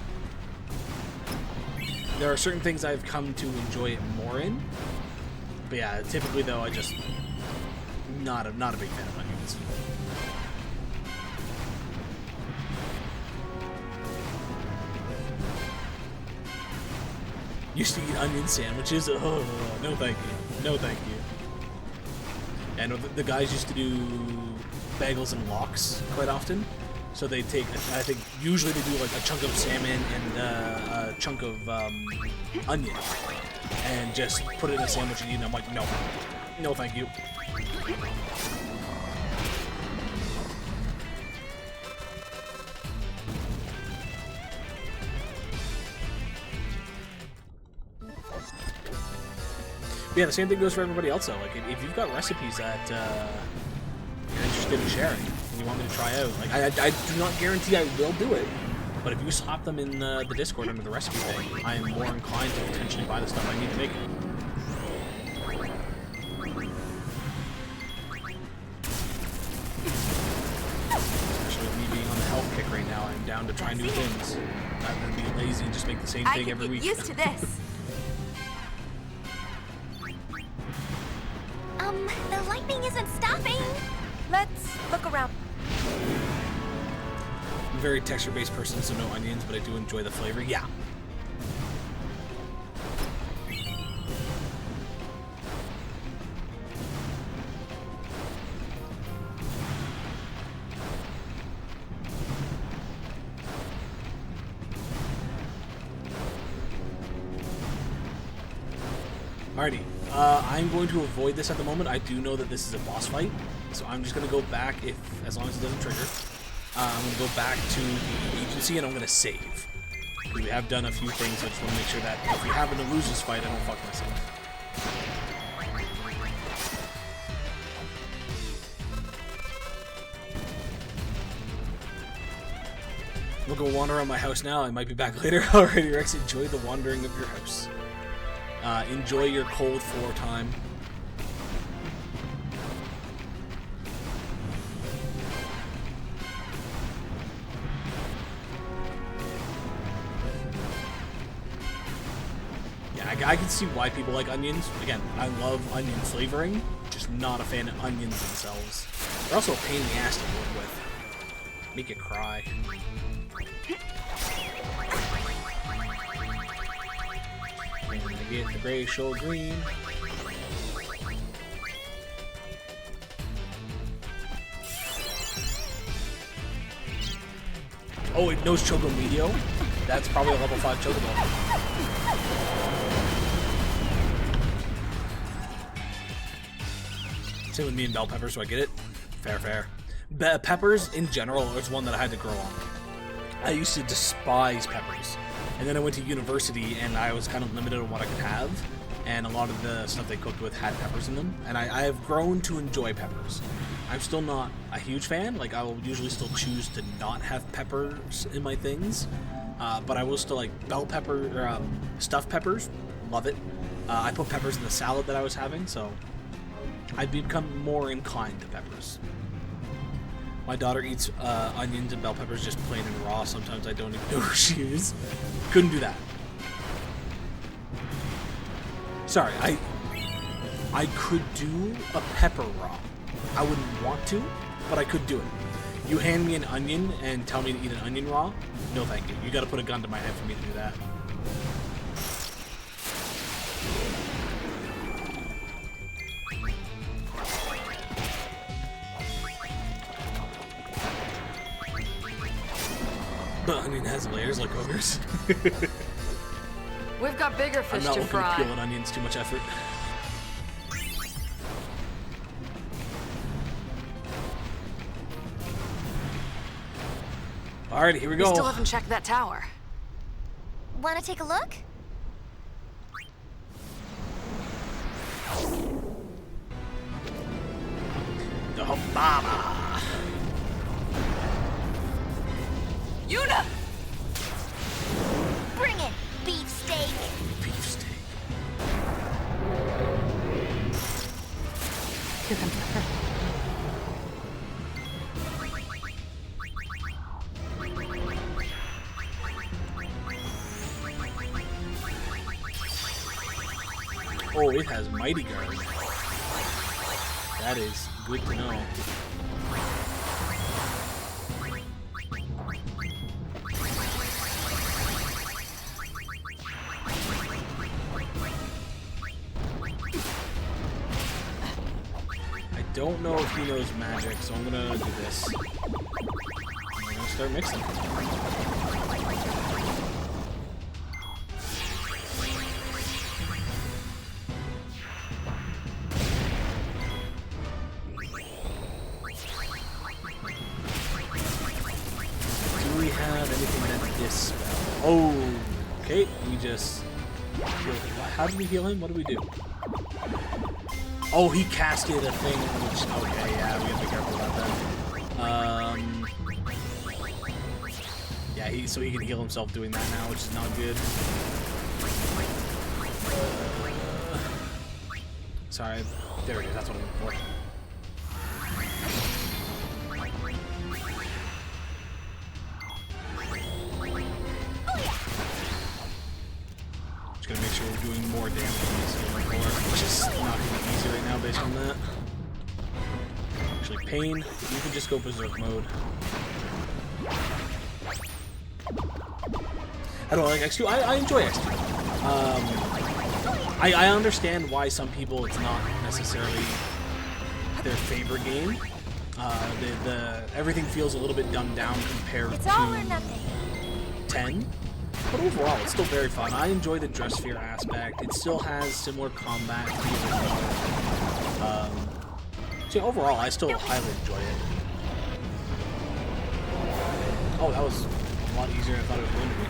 There are certain things I've come to enjoy it more in. But yeah, typically though, I just not a big fan of onions. Used to eat onion sandwiches. Oh, no thank you. No thank you. And the guys used to do bagels and lox quite often. So they take, I think, usually they do like a chunk of salmon and a chunk of onion. And just put it in a sandwich and eat it. I'm like, no. No thank you. But yeah, the same thing goes for everybody else though. Like, if you've got recipes that you're interested in sharing and you want me to try out, like, I do not guarantee I will do it, but if you slap them in the Discord under the recipe thing, I am more inclined to potentially buy the stuff I need to make it. Especially with me being on the health kick right now, I'm down to try new things. I'm not going to be lazy and just make the same thing every week. Used to this. The lightning isn't stopping. Let's look around. I'm a very texture-based person, so no onions, but I do enjoy the flavor. Yeah. Alrighty, I'm going to avoid this at the moment. I do know that this is a boss fight, so I'm just going to go back, as long as it doesn't trigger. I'm going to go back to the agency and I'm going to save. We have done a few things, so I just want to make sure that if we happen to lose this fight, I don't fuck myself. We'll go wander around my house now. I might be back later. Alrighty, Rex, enjoy the wandering of your house. Enjoy your cold floor time. Yeah, I can see why people like onions. Again, I love onion flavoring, just not a fan of onions themselves. They're also a pain in the ass to work with. Make you cry. Get the gray show green. Oh, it knows Choco Medio? That's probably a level 5 Chocobo. Same with me and bell peppers, so I get it. Fair, fair. Peppers, in general, is one that I had to grow on. I used to despise peppers. And then I went to university, and I was kind of limited on what I could have. And a lot of the stuff they cooked with had peppers in them. And I have grown to enjoy peppers. I'm still not a huge fan. Like, I will usually still choose to not have peppers in my things. But I will still like bell pepper, or stuffed peppers. Love it. I put peppers in the salad that I was having, so I've become more inclined to peppers. My daughter eats onions and bell peppers just plain and raw. Sometimes I don't even know who she is. Couldn't do that. Sorry, I could do a pepper raw. I wouldn't want to, but I could do it. You hand me an onion and tell me to eat an onion raw? No thank you. You gotta put a gun to my head for me to do that. The onion has layers like ogres. We've got bigger fish I'm not to looking fry. to peel an onions, too much effort. Alrighty, here we go. We still haven't checked that tower. Want to take a look? The Hobama. Yuna! Bring it, beefsteak. Beefsteak. Here comes the hurt. Oh, it has Mighty Guard. That is good to know. I don't know if he knows magic, so I'm gonna do this. I'm gonna start mixing. Oh, okay, we just healed him. How did we heal him? What did we do? Oh, he casted a thing, which, okay, yeah, we gotta be careful about that. Yeah, so he can heal himself doing that now, which is not good. Sorry, there it is, that's what I'm looking for. Just gonna make sure we're doing more damage than this healing core, which is not gonna be easy right now based on that. Actually, Pain, you can just go Berserk mode. I don't like X2. I enjoy X2. I understand why some people it's not necessarily their favorite game. Everything feels a little bit dumbed down compared It's to all or nothing. 10. But overall, it's still very fun. I enjoy the dress sphere aspect. It still has similar combat. So overall, I still highly enjoy it. Oh, that was a lot easier than I thought it was going to be.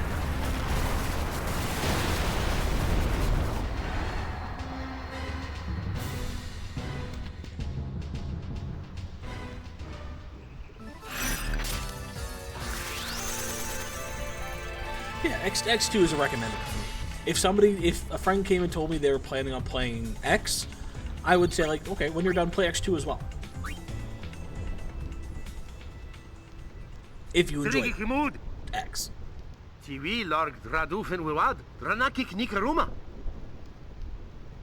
Yeah, X2 is a recommended for me. If a friend came and told me they were planning on playing X, I would say, like, okay, when you're done, play X2 as well. If you enjoy X.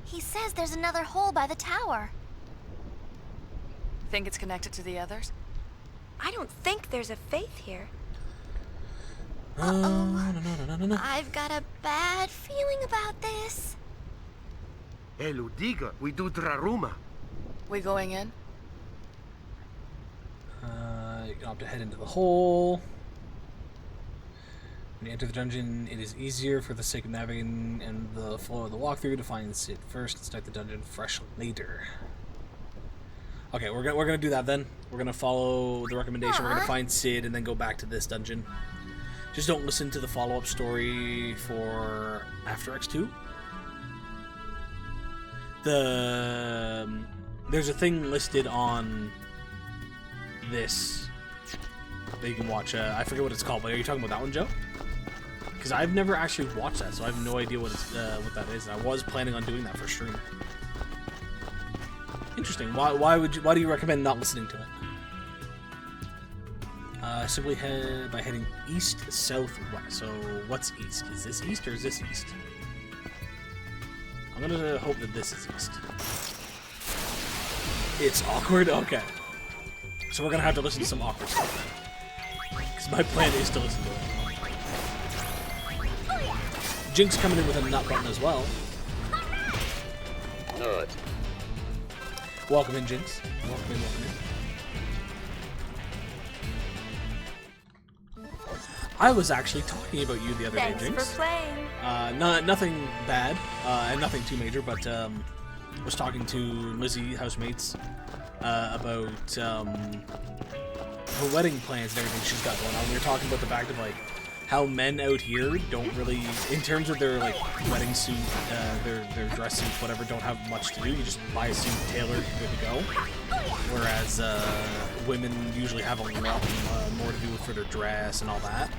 He says there's another hole by the tower. Think it's connected to the others? I don't think there's a faith here. I've got a bad feeling about this. Eludiga, we do Draruma. We going in? You have to head into the hole. When you enter the dungeon, it is easier for the sake of navigating and the flow of the walkthrough to find Sid first and start the dungeon fresh later. Okay, we're gonna do that then. We're gonna follow the recommendation. We're gonna find Sid and then go back to this dungeon. Just don't listen to the follow-up story for after X2. There's a thing listed on this that you can watch. I forget what it's called, but are you talking about that one, Joe? Because I've never actually watched that, so I have no idea what that is. And I was planning on doing that for stream. Interesting. Why do you recommend not listening to it? Simply head by heading east, south, west. So what's east? Is this east or is this east? I'm gonna hope that this is east. It's awkward? Okay. So we're gonna have to listen to some awkward stuff then. Because my plan is to listen to it. Jinx coming in with a nut button as well. Nut. Welcome in, Jinx. Welcome in, welcome in. I was actually talking about you the other day, Jinx. Thanks for playing. Nothing bad, and nothing too major, but was talking to Lizzie, housemates, about her wedding plans and everything she's got going on. We were talking about the fact of like how men out here don't really, in terms of their like wedding suit, their dress suits, whatever, don't have much to do. You just buy a suit tailored, good to go. Whereas women usually have a lot more to do for their dress and all that.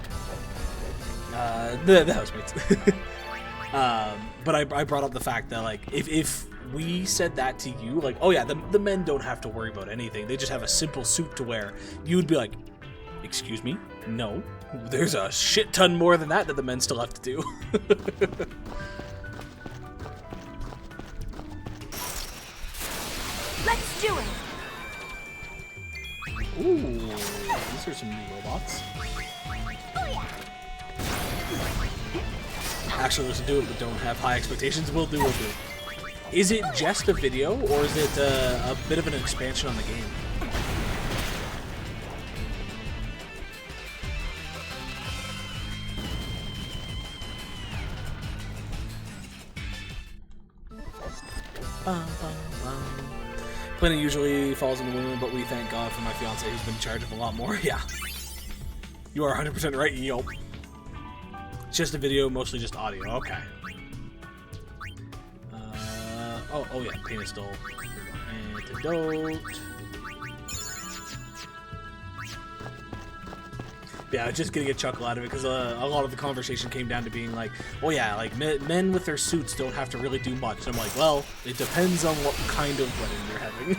The housemates. But I brought up the fact that like if we said that to you, like, oh yeah, the men don't have to worry about anything. They just have a simple suit to wear. You would be like, excuse me? No. There's a shit ton more than that the men still have to do. Let's do it. Ooh, these are some new robots. Actually, listen to it, but don't have high expectations. We'll do. Is it just a video, or is it a bit of an expansion on the game? Planning usually falls in the womb, but we thank God for my fiance who's been in charge of a lot more. Yeah. You are 100% right, yo. It's just a video, mostly just audio. Okay. Oh yeah, pain is still. Antidote. Yeah, I was just getting a chuckle out of it because a lot of the conversation came down to being like, oh yeah, like men with their suits don't have to really do much. And I'm like, well, it depends on what kind of wedding you're having.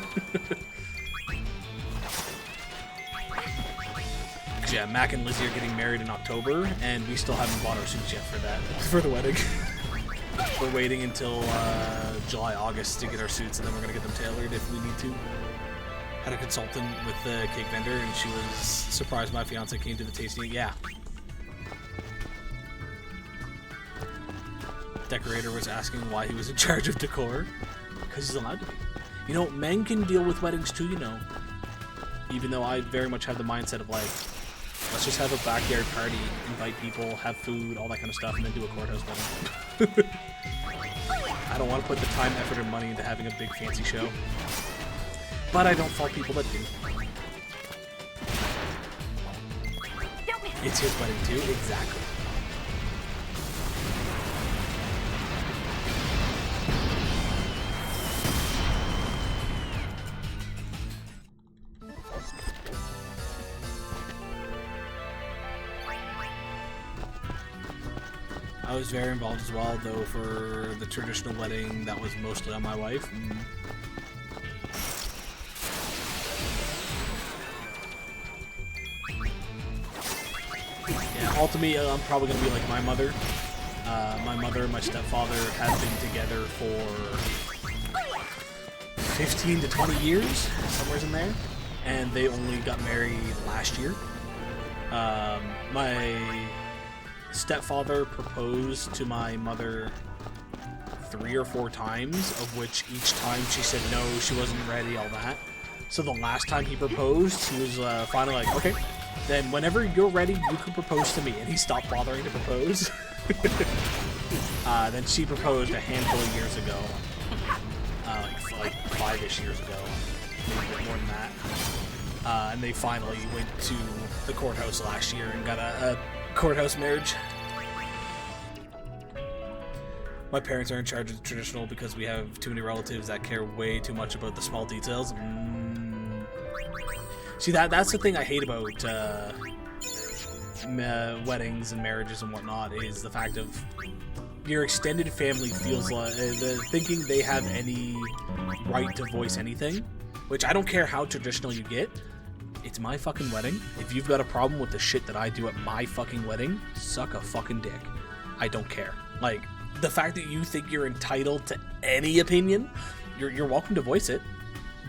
Because yeah, Mac and Lizzie are getting married in October, and we still haven't bought our suits yet for the wedding. We're waiting until July, August to get our suits, and then we're gonna get them tailored if we need to. Had a consultant with the cake vendor, and she was surprised my fiance came to the tasting. Yeah. Decorator was asking why he was in charge of decor, because he's allowed to be. You know, men can deal with weddings too, you know. Even though I very much have the mindset of like, let's just have a backyard party, invite people, have food, all that kind of stuff, and then do a courthouse wedding. I don't want to put the time, effort, and money into having a big fancy show. But I don't fault people that do. It's his wedding too, exactly. I was very involved as well, though, for the traditional wedding that was mostly on my wife. Yeah, ultimately, I'm probably going to be like my mother. My mother and my stepfather have been together for 15 to 20 years, somewhere in there, and they only got married last year. My stepfather proposed to my mother 3 or 4 times, of which each time she said no, she wasn't ready, all that. So the last time he proposed, he was finally like, okay, then whenever you're ready, you can propose to me. And he stopped bothering to propose. Then she proposed a handful of years ago, like 5-ish years ago, maybe a bit more than that. And they finally went to the courthouse last year and got a courthouse marriage. My parents are in charge of the traditional because we have too many relatives that care way too much about the small details. See, that's the thing I hate about weddings and marriages and whatnot, is the fact of your extended family feels like thinking they have any right to voice anything, which I don't care how traditional you get. It's my fucking wedding. If you've got a problem with the shit that I do at my fucking wedding, suck a fucking dick. I don't care. Like, the fact that you think you're entitled to any opinion, you're welcome to voice it.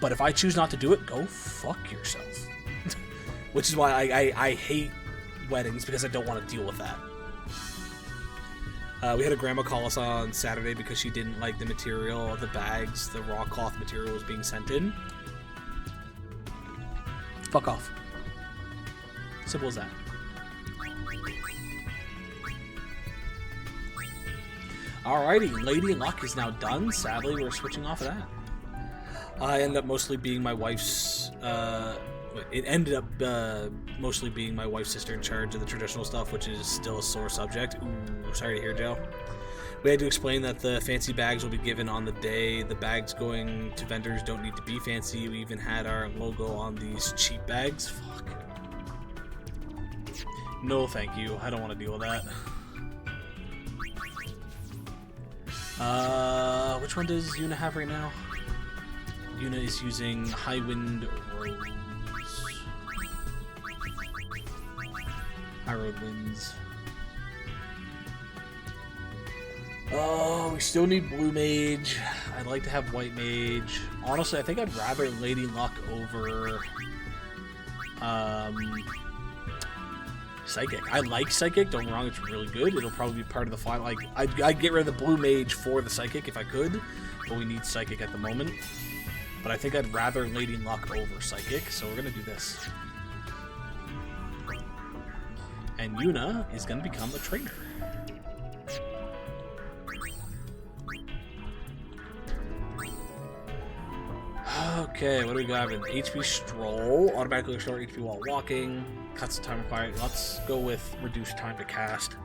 But if I choose not to do it, go fuck yourself. Which is why I hate weddings, because I don't want to deal with that. We had a grandma call us on Saturday because she didn't like the material of the bags, the raw cloth material was being sent in. Fuck off. Simple as that. Alrighty, Lady Luck is now done. Sadly, we're switching off of that. I ended up mostly being my wife's... it ended up mostly being my wife's sister in charge of the traditional stuff, which is still a sore subject. Ooh, sorry to hear, Joe. We had to explain that the fancy bags will be given on the day. The bags going to vendors don't need to be fancy. We even had our logo on these cheap bags. Fuck. No, thank you. I don't want to deal with that. Which one does Yuna have right now? Yuna is using High Wind Rose. High Road Winds. Oh, we still need Blue Mage. I'd like to have White Mage. Honestly, I think I'd rather Lady Luck over Psychic. I like Psychic, don't get me wrong, it's really good. It'll probably be part of the final. Like, I'd get rid of the Blue Mage for the Psychic if I could, but we need Psychic at the moment. But I think I'd rather Lady Luck over Psychic, so we're gonna do this. And Yuna is gonna become a trainer. Okay, what do we got? An HP Stroll, automatically restore HP while walking, cuts the time required. Let's go with reduced time to cast.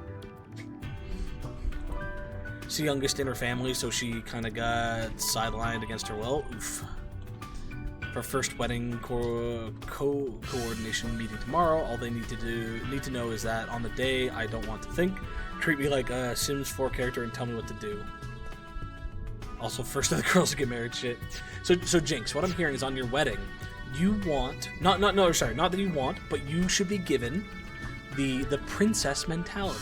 She's the youngest in her family, so she kind of got sidelined against her will. Oof. For first wedding coordination meeting tomorrow, all they need to know is that on the day, I don't want to think. Treat me like a Sims 4 character and tell me what to do. Also, first of the girls to get married, shit. So Jinx, what I'm hearing is on your wedding, you want not that you want, but you should be given the princess mentality.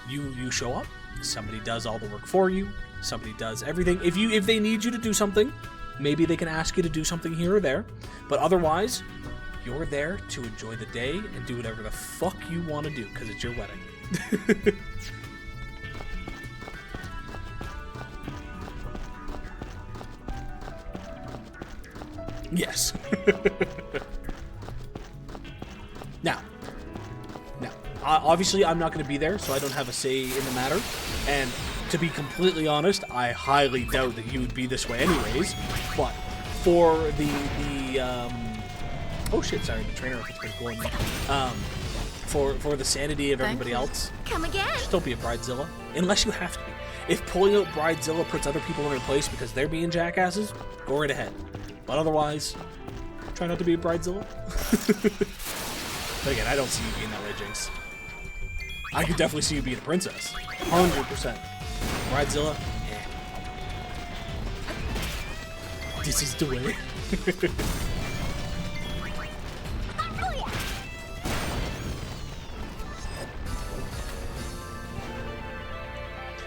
You show up, Somebody does all the work for you. Somebody does everything. If they need you to do something, maybe they can ask you to do something here or there. But otherwise, you're there to enjoy the day and do whatever the fuck you want to do because it's your wedding. Yes. Now, obviously I'm not going to be there, so I don't have a say in the matter. And to be completely honest, I highly doubt that you would be this way anyways. But for oh shit, sorry, the trainer is going. For the sanity of everybody else, Come again. just don't be a bridezilla, unless you have to be. If pulling out bridezilla puts other people in their place because they're being jackasses, go right ahead. But otherwise, try not to be a bridezilla. But again, I don't see you being that way, Jinx. I could definitely see you being a princess. 100%. Bridezilla? Yeah. This is the way.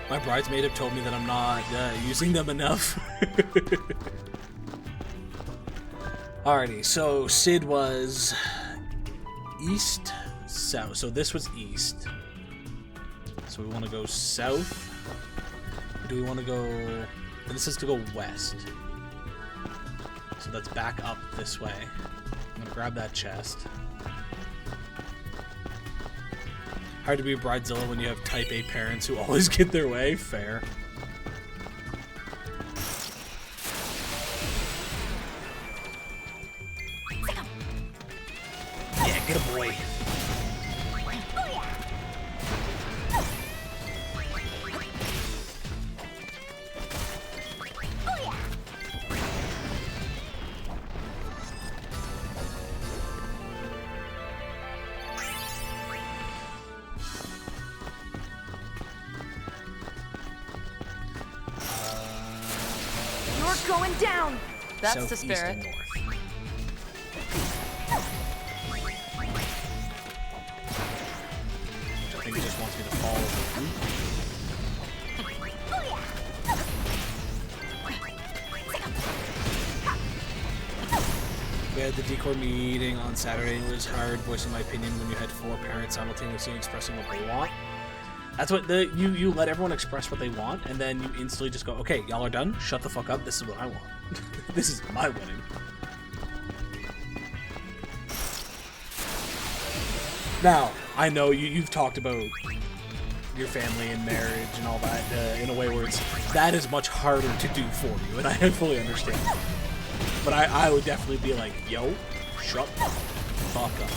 My bridesmaid have told me that I'm not using them enough. Alrighty, so Sid was east, south. So this was east. So we want to go south. Or do we want to go... This is to go west. So that's back up this way. I'm going to grab that chest. Hard to be a bridezilla when you have type A parents who always get their way. Fair. Yeah, get a boy. You're going down. That's the Southeast spirit. and north. I think he just wants me to fall over. We had the decor meeting on Saturday. It was hard voicing my opinion when you had 4 parents simultaneously expressing what they want. That's what you let everyone express what they want, and then you instantly just go, okay, y'all are done. Shut the fuck up. This is what I want. This is my wedding. Now, I know you've talked about your family and marriage and all that in a way where that is much harder to do for you, and I fully understand. But I would definitely be like, yo, shut the fuck up.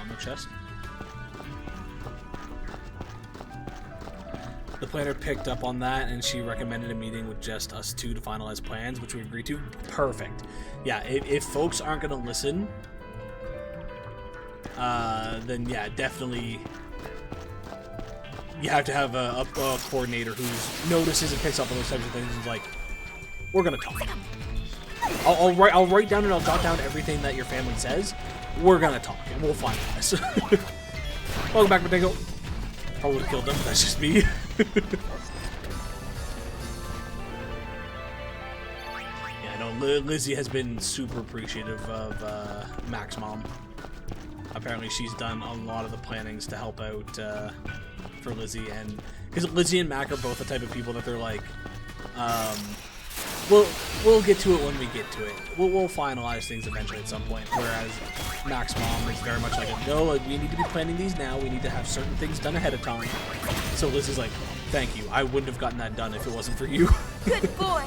No chest. The planner picked up on that, and she recommended a meeting with just us 2 to finalize plans, which we agreed to. Perfect. Yeah, if folks aren't going to listen, then yeah, definitely you have to have a coordinator who notices and picks up on those types of things and is like, we're going to talk. I'll write down and I'll jot down everything that your family says. We're going to talk, and we'll finalize. Welcome back, Matingo. Probably would've killed them. That's just me. Yeah, I know Lizzie has been super appreciative of Mac's mom. Apparently she's done a lot of the plannings to help out for Lizzie, and because Lizzie and Mac are both the type of people that they're like, we'll get to it when we get to it. We'll finalize things eventually at some point. Whereas Mac's mom is very much like, no, like, we need to be planning these now. We need to have certain things done ahead of time. So Lizzie's like, thank you. I wouldn't have gotten that done if it wasn't for you. Good boy.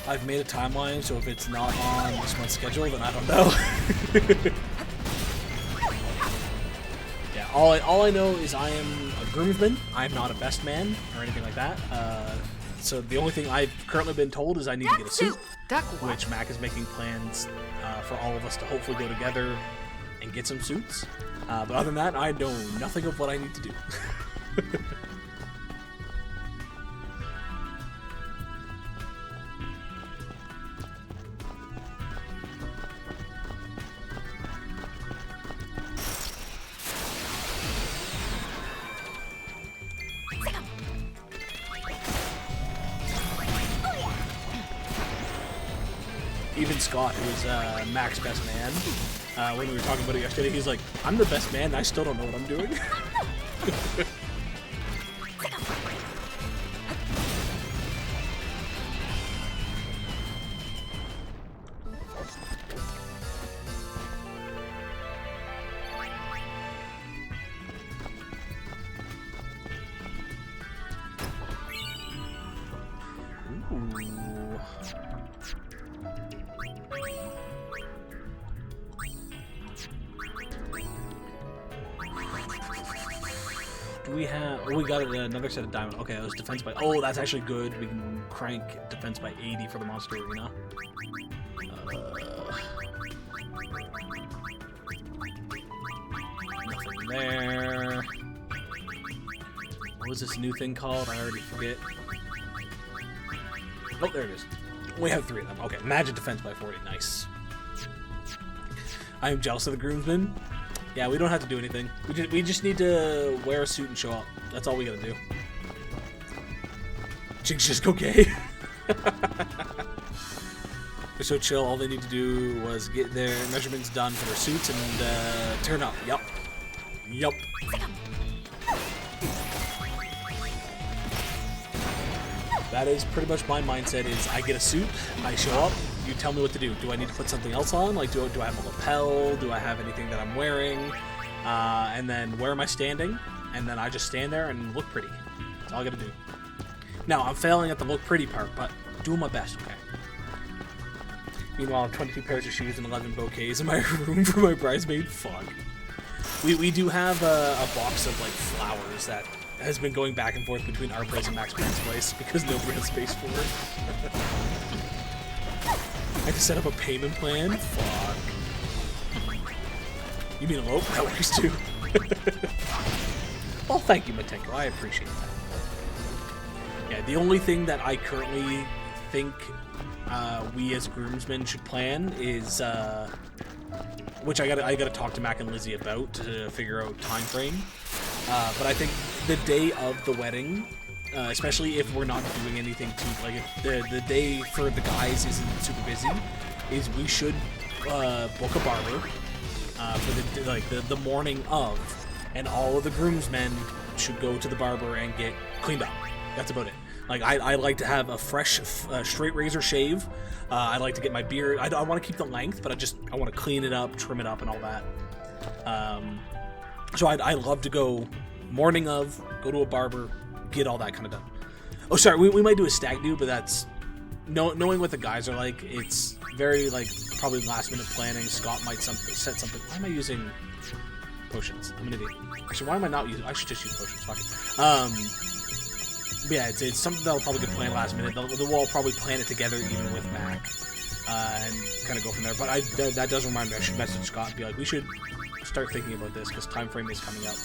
I've made a timeline, so if it's not on this month's schedule, then I don't know. Yeah, all I know is I am a groomsman. I am not a best man or anything like that. So the only thing I've currently been told is I need to get a suit, which Mac is making plans for all of us to hopefully go together and get some suits. But other than that, I know nothing of what I need to do. Even Scott, who was Mac's best man, when we were talking about it yesterday, he's like, I'm the best man, and I still don't know what I'm doing. Ooh. Do we have... Oh, we got another set of diamond. Okay, that was defense by... Oh, that's actually good. We can crank defense by 80 for the monster arena. Nothing there. What was this new thing called? I already forget. Oh, there it is. We have 3 of them. Okay, magic defense by 40. Nice. I am jealous of the groomsmen. Yeah, we don't have to do anything. We just need to wear a suit and show up. That's all we gotta do. Chicks just go gay. They're so chill. All they need to do was get their measurements done for their suits and turn up. Yup. Yup. That is pretty much my mindset. Is I get a suit, I show up, you tell me what to do. Do I need to put something else on? Like, do I have a lapel? Do I have anything that I'm wearing? And then where am I standing? And then I just stand there and look pretty. That's all I gotta do. Now, I'm failing at the look pretty part, but doing my best, okay? Meanwhile, I have 22 pairs of shoes and 11 bouquets in my room for my bridesmaid. Fuck. We do have a box of, like, flowers that has been going back and forth between our place and Max Plan's place because nobody has space for it. I had to set up a payment plan? Fuck. You mean elope? That works too. Well, thank you, Matenko. I appreciate that. Yeah, the only thing that I currently think we as groomsmen should plan is, which I gotta talk to Mac and Lizzie about to figure out time frame. But I think the day of the wedding, especially if we're not doing anything too, like if the day for the guys isn't super busy, is we should book a barber for the morning of, and all of the groomsmen should go to the barber and get cleaned up. That's about it. Like I like to have a fresh, straight razor shave. I like to get my beard. I want to keep the length, but I want to clean it up, trim it up, and all that. So I love to go morning of, go to a barber, get all that kind of done. Oh, sorry, we might do a stag do, but that's knowing what the guys are like. It's very like probably last minute planning. Scott might set something. Why am I using potions? I'm an idiot. Actually, why am I not using? I should just use potions. Fuck it. Yeah, it's something that'll probably get planned last minute. We'll all probably plan it together, even with Mac, and kind of go from there. But that does remind me. I should message Scott and be like, we should start thinking about this because time frame is coming up.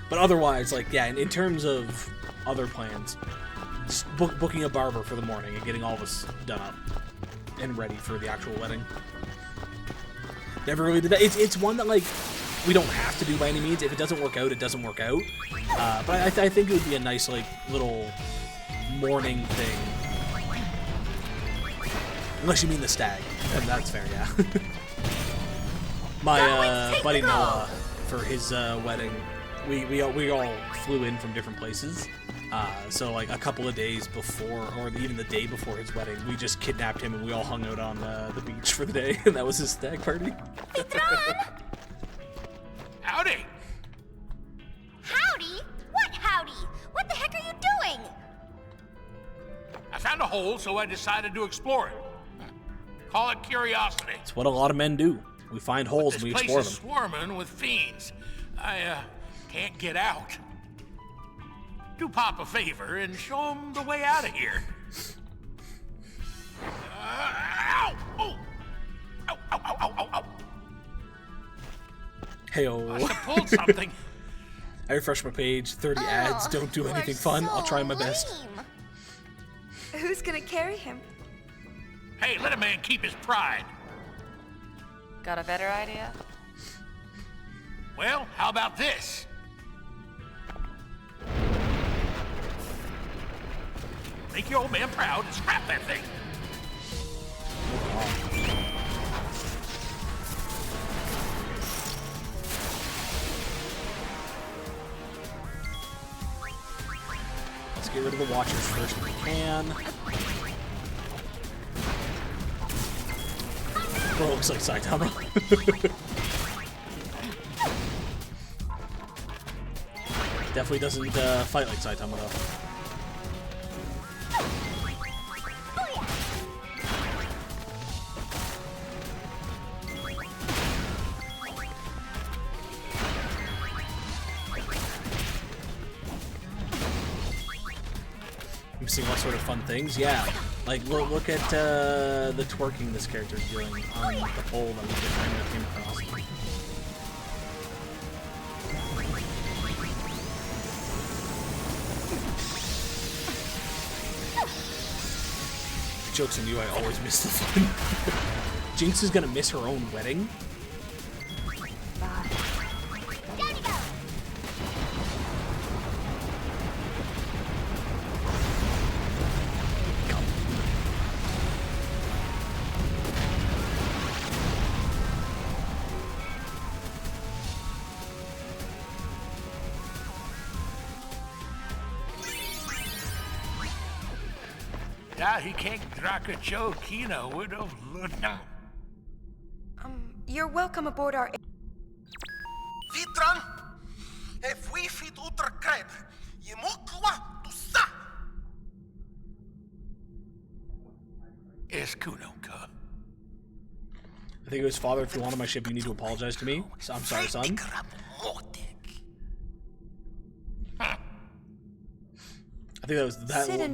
But otherwise, like, yeah, in terms of other plans, booking a barber for the morning and getting all of us done up and ready for the actual wedding. Never really did that. It's one that, like, we don't have to do by any means. If it doesn't work out, it doesn't work out. But I think it would be a nice, like, little morning thing. Unless you mean the stag. Then that's fair, yeah. My buddy Noah, for his wedding, we all flew in from different places. So like a couple of days before, or even the day before his wedding, we just kidnapped him and we all hung out on the beach for the day, and that was his stag party. Howdy! Howdy? What howdy? What the heck are you doing? I found a hole, so I decided to explore it. Call it curiosity. It's what a lot of men do. We find holes and we explore them. This place is swarming with fiends. I can't get out. Do Pop a favor and show him the way out of here. Ow! Oh! Ow, ow, ow, ow, ow, ow. Hey-o. Must have pulled something. I refresh my page. 30 ads. Don't do anything fun. I'll try my best. Who's gonna carry him? Hey, let a man keep his pride. Got a better idea? Well, how about this? Make your old man proud and scrap that thing. Let's get rid of the watchers first if we can. Oh, looks like Saitama. Definitely doesn't fight like Saitama though. I'm seeing all sort of fun things. Yeah, like look at the twerking this character's doing on the pole that we just randomly came across. Joke's on you, I always miss the fun. Jinx is gonna miss her own wedding. Ja, he can't draka Joe Kino would have Luna. You're welcome aboard our... Vitran, if we fit uter kreb, je mokwa tu sa. Es Kunoka. I think it was father, if you wanted my ship, you need to apologize to me. So I'm sorry, son. I think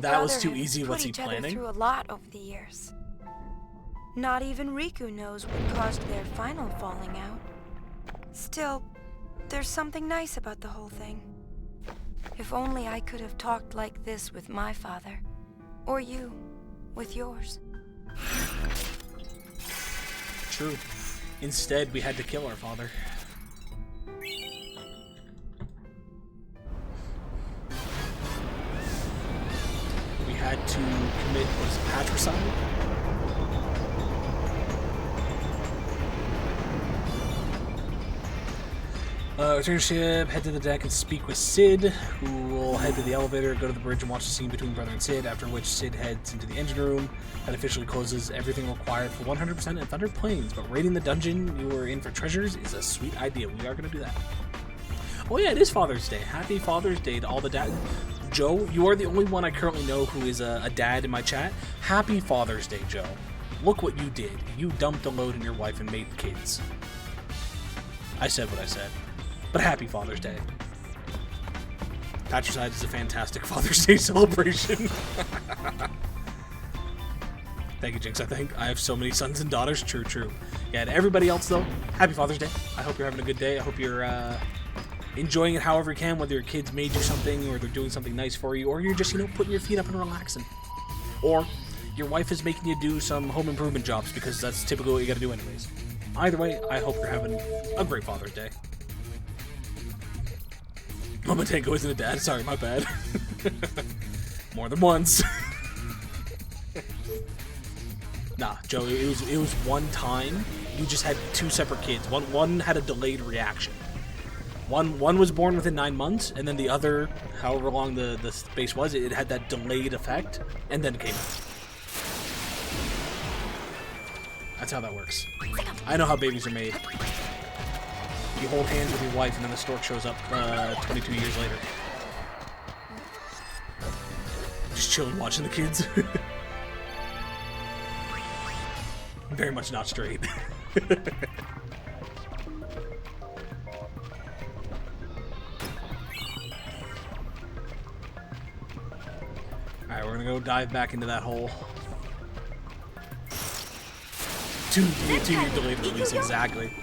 that was too easy. What's he planning? Through a lot over the years. Not even Riku knows what caused their final falling out. Still, there's something nice about the whole thing. If only I could have talked like this with my father, or you with yours. True. Instead, we had to kill our father. We had to commit, what is it, patricide? Return to ship, head to the deck and speak with Sid, who will head to the elevator, go to the bridge and watch the scene between Brother and Sid, after which Sid heads into the engine room. That officially closes everything required for 100% in Thunder Plains, but raiding the dungeon you are in for treasures is a sweet idea. We are going to do that. Oh yeah, it is Father's Day. Happy Father's Day to all the dads. Joe, you are the only one I currently know who is a dad in my chat. Happy Father's Day, Joe. Look what you did. You dumped a load in your wife and made kids. I said what I said. But happy Father's Day. Patricide is a fantastic Father's Day celebration. Thank you, Jinx, I think. I have so many sons and daughters. True, true. Yeah, to everybody else, though, happy Father's Day. I hope you're having a good day. I hope you're enjoying it however you can, whether your kids made you something or they're doing something nice for you, or you're just, putting your feet up and relaxing. Or your wife is making you do some home improvement jobs because that's typically what you gotta do anyways. Either way, I hope you're having a great Father's Day. Mama Tango isn't a dad. Sorry, my bad. More than once. Nah, Joe, it was one time. You just had two separate kids. One had a delayed reaction. One was born within 9 months, and then the other, however long the space was, it had that delayed effect, and then it came out. That's how that works. I know how babies are made. You hold hands with your wife, and then the stork shows up 22 years later. Just chilling, watching the kids. very much not straight. Alright, we're gonna go dive back into that hole. Two delayed release, exactly.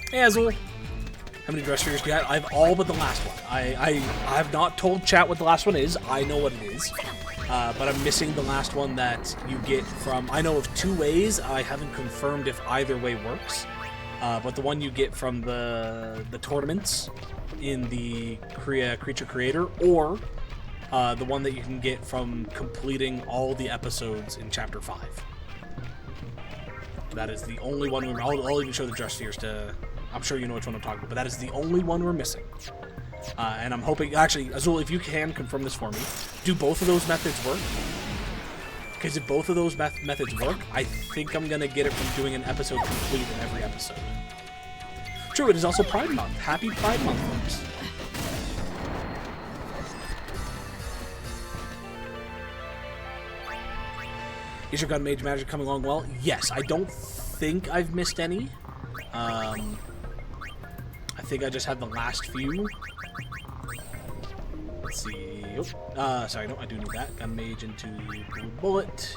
Hey, Azul. How many dress figures do you have? I have all but the last one. I have not told chat what the last one is. I know what it is. But I'm missing the last one that you get from... I know of 2 ways. I haven't confirmed if either way works. But the one you get from the tournaments in the Creature Creator, or the one that you can get from completing all the episodes in Chapter 5. That is the only one I'll even show the dress figures to... I'm sure you know which one I'm talking about, but that is the only one we're missing. And I'm hoping... Actually, Azul, if you can confirm this for me, do both of those methods work? Because if both of those methods work, I think I'm going to get it from doing an episode complete in every episode. True, it is also Pride Month. Happy Pride Month, folks. Is your gun mage magic coming along well? Yes, I don't think I've missed any. I think I just had the last few. Let's see. Oh, sorry, no, I do need that. Gun mage into blue bullet.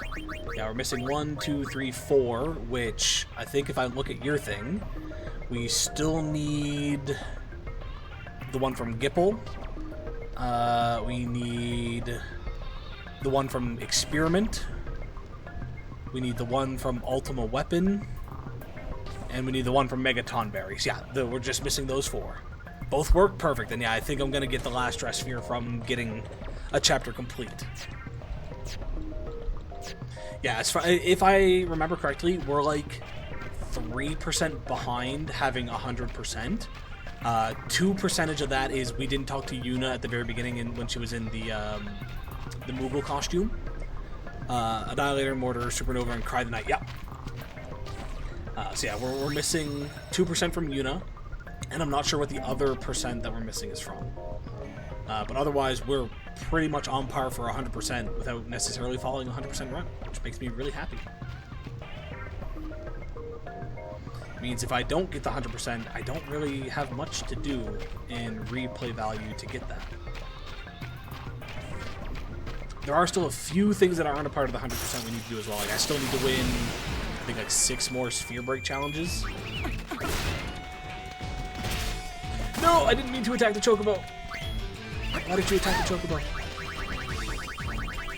Yeah, we're missing 1, 2, 3, 4, which I think if I look at your thing, we still need the one from Gipple. We need the one from Experiment. We need the one from Ultima Weapon. And we need the one from Megaton Berries. Yeah, we're just missing those 4. Both work perfect. And yeah, I think I'm going to get the last dress sphere from getting a chapter complete. Yeah, as far, if I remember correctly, we're like 3% behind having 100%. 2% of that is we didn't talk to Yuna at the very beginning and when she was in the Moogle costume. Annihilator, Mortar, Supernova, and Cry the Night. Yep. So yeah, we're missing 2% from Yuna, and I'm not sure what the other percent that we're missing is from. But otherwise, we're pretty much on par for 100% without necessarily following 100% run, which makes me really happy. Means if I don't get the 100%, I don't really have much to do in replay value to get that. There are still a few things that aren't a part of the 100% we need to do as well. Like I still need to win, I think, like 6 more sphere break challenges. No, I didn't mean to attack the Chocobo. Why did you attack the Chocobo?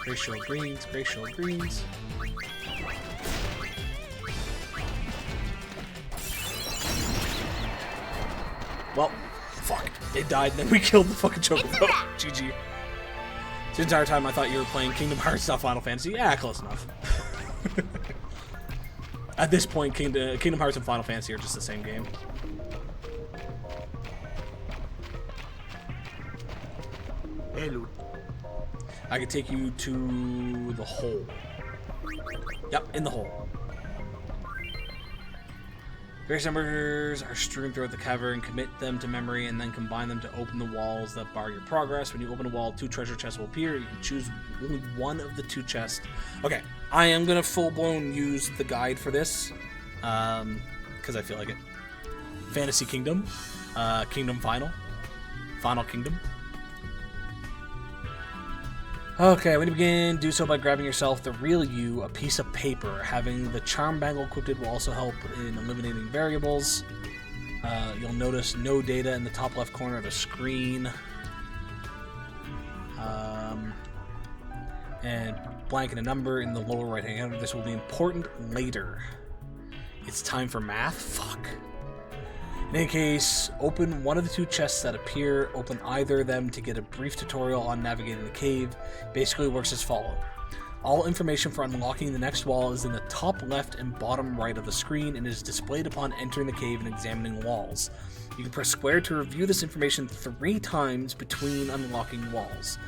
Glacial greens, glacial greens. Well, fuck. It died, and then we killed the fucking Chocobo. GG. The entire time I thought you were playing Kingdom Hearts, not Final Fantasy. Yeah, close enough. At this point, Kingdom Hearts and Final Fantasy are just the same game. Hello. I can take you to the hole. Yep, in the hole. Various numbers are strewn throughout the cavern. Commit them to memory and then combine them to open the walls that bar your progress. When you open a wall, 2 treasure chests will appear. You can choose only one of the 2 chests. Okay, I am going to full-blown use the guide for this because I feel like it. Fantasy Kingdom. Kingdom Final. Final Kingdom. Okay, when you begin, do so by grabbing yourself the real you, a piece of paper. Having the charm bangle equipped will also help in eliminating variables. You'll notice no data in the top left corner of the screen. And blank and a number in the lower right hand corner. This will be important later. It's time for math? Fuck. In any case, open one of the 2 chests that appear. Open either of them to get a brief tutorial on navigating the cave. Basically works as follows. All information for unlocking the next wall is in the top left and bottom right of the screen and is displayed upon entering the cave and examining walls. You can press square to review this information 3 times between unlocking walls.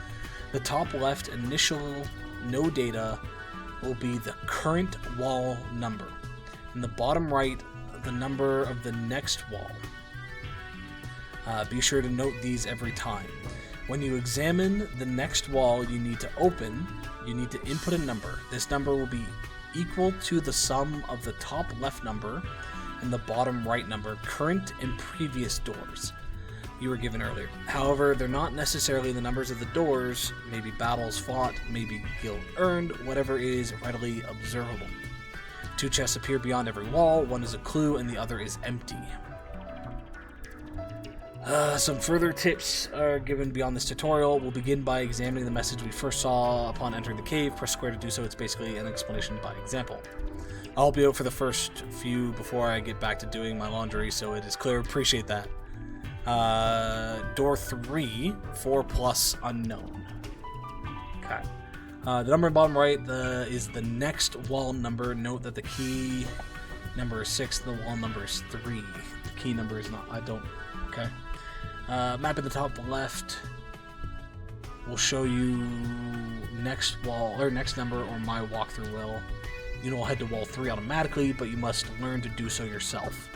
The top left initial no data will be the current wall number. In the bottom right, the number of the next wall. Be sure to note these every time. When you examine the next wall you need to open, you need to input a number. This number will be equal to the sum of the top left number and the bottom right number, current and previous doors you were given earlier. However, they're not necessarily the numbers of the doors, maybe battles fought, maybe guild earned, whatever is readily observable. 2 chests appear beyond every wall, one is a clue and the other is empty. Some further tips are given beyond this tutorial. We'll begin by examining the message we first saw upon entering the cave. Press square to do so. It's basically an explanation by example. I'll be out for the first few before I get back to doing my laundry, so it is clear. Appreciate that. Door 3, 4+ unknown. Okay. The number in the bottom right is the next wall number. Note that the key number is 6, the wall number is 3. The key number is not. Okay. Map in the top left will show you next wall or next number, or my walkthrough will. You know, will head to wall 3 automatically, but you must learn to do so yourself.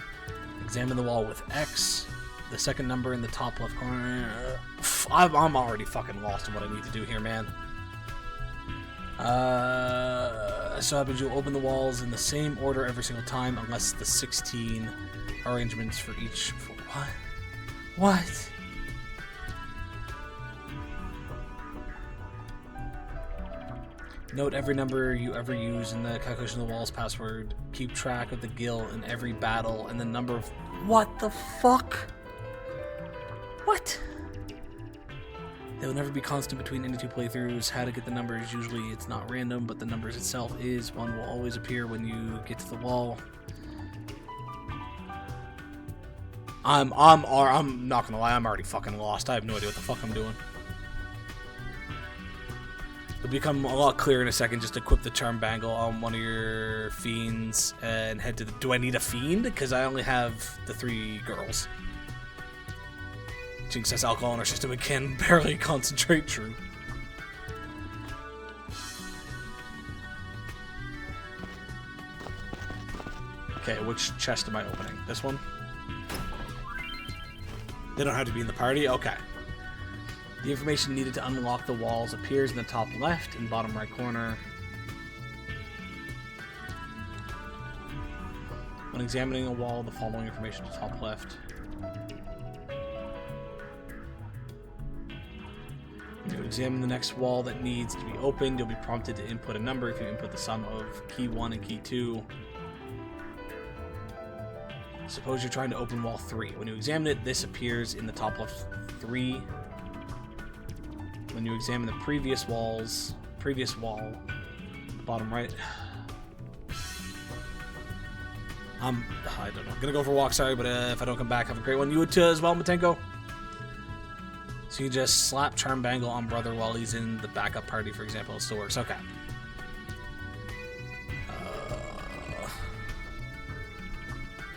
Examine the wall with X. The second number in the top left corner. I'm already fucking lost in what I need to do here, man. So happens you'll open the walls in the same order every single time, unless the 16 arrangements for each. What? What? Note every number you ever use in the calculation of the wall's password. Keep track of the gil in every battle and the number of... What the fuck? What? They will never be constant between any 2 playthroughs. How to get the numbers, usually it's not random, but the numbers itself is. One will always appear when you get to the wall. I'm not gonna lie, I'm already fucking lost. I have no idea what the fuck I'm doing. It'll become a lot clearer in a second. Just equip the charm bangle on one of your fiends and head to the... Do I need a fiend? Because I only have the 3 girls. Jinx has alcohol in her system and can barely concentrate. True. Okay, which chest am I opening? This one? They don't have to be in the party? Okay. The information needed to unlock the walls appears in the top left and bottom right corner. When examining a wall, the following information is top left. When you examine the next wall that needs to be opened, you'll be prompted to input a number. If you input the sum of key 1 and key 2. Suppose you're trying to open wall 3. When you examine it, this appears in the top left 3. When you examine the previous wall, bottom right. I don't know. I'm gonna go for a walk, sorry, but if I don't come back, have a great one. You would too as well, Matenko. So you just slap Charm Bangle on Brother while he's in the backup party, for example. It still works. Okay.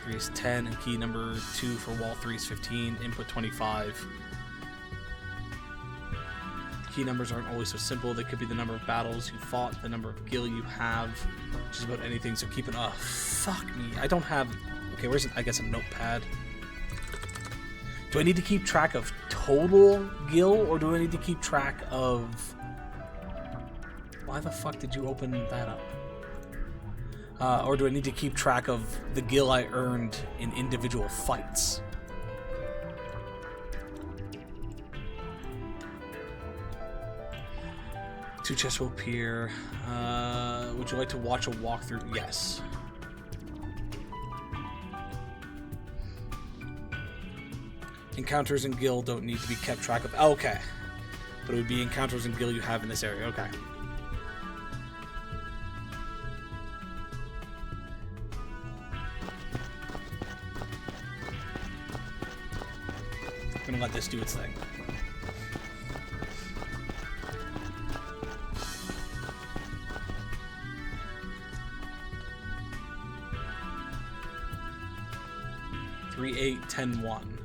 3 is 10, and key number 2 for wall 3 is 15. Input 25. Key numbers aren't always so simple. They could be the number of battles you fought, the number of gil you have, just about anything. So keep it. Oh, fuck me. I don't have. Okay, where's it? I guess a notepad. Do I need to keep track of total gil, or do I need to keep track of... Why the fuck did you open that up? Or do I need to keep track of the gil I earned in individual fights? Two chests will appear. Would you like to watch a walkthrough? Yes. Encounters in gil don't need to be kept track of. Oh, okay. But it would be encounters in gil you have in this area. Okay. I'm gonna let this do its thing. Three, 8, 10, 1.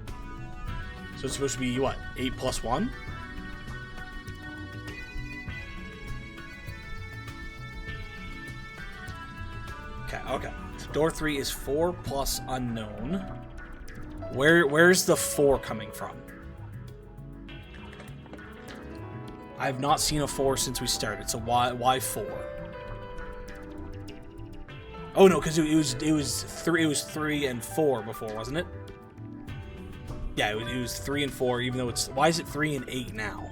So it's supposed to be what? 8 plus 1? Okay, okay. So door 3 is 4 plus unknown. Where's the 4 coming from? I have not seen a 4 since we started, so why 4? Oh no, because it was 3 and 4 before, wasn't it? Yeah, it was 3 and 4. Even though it's why is it 3 and 8 now?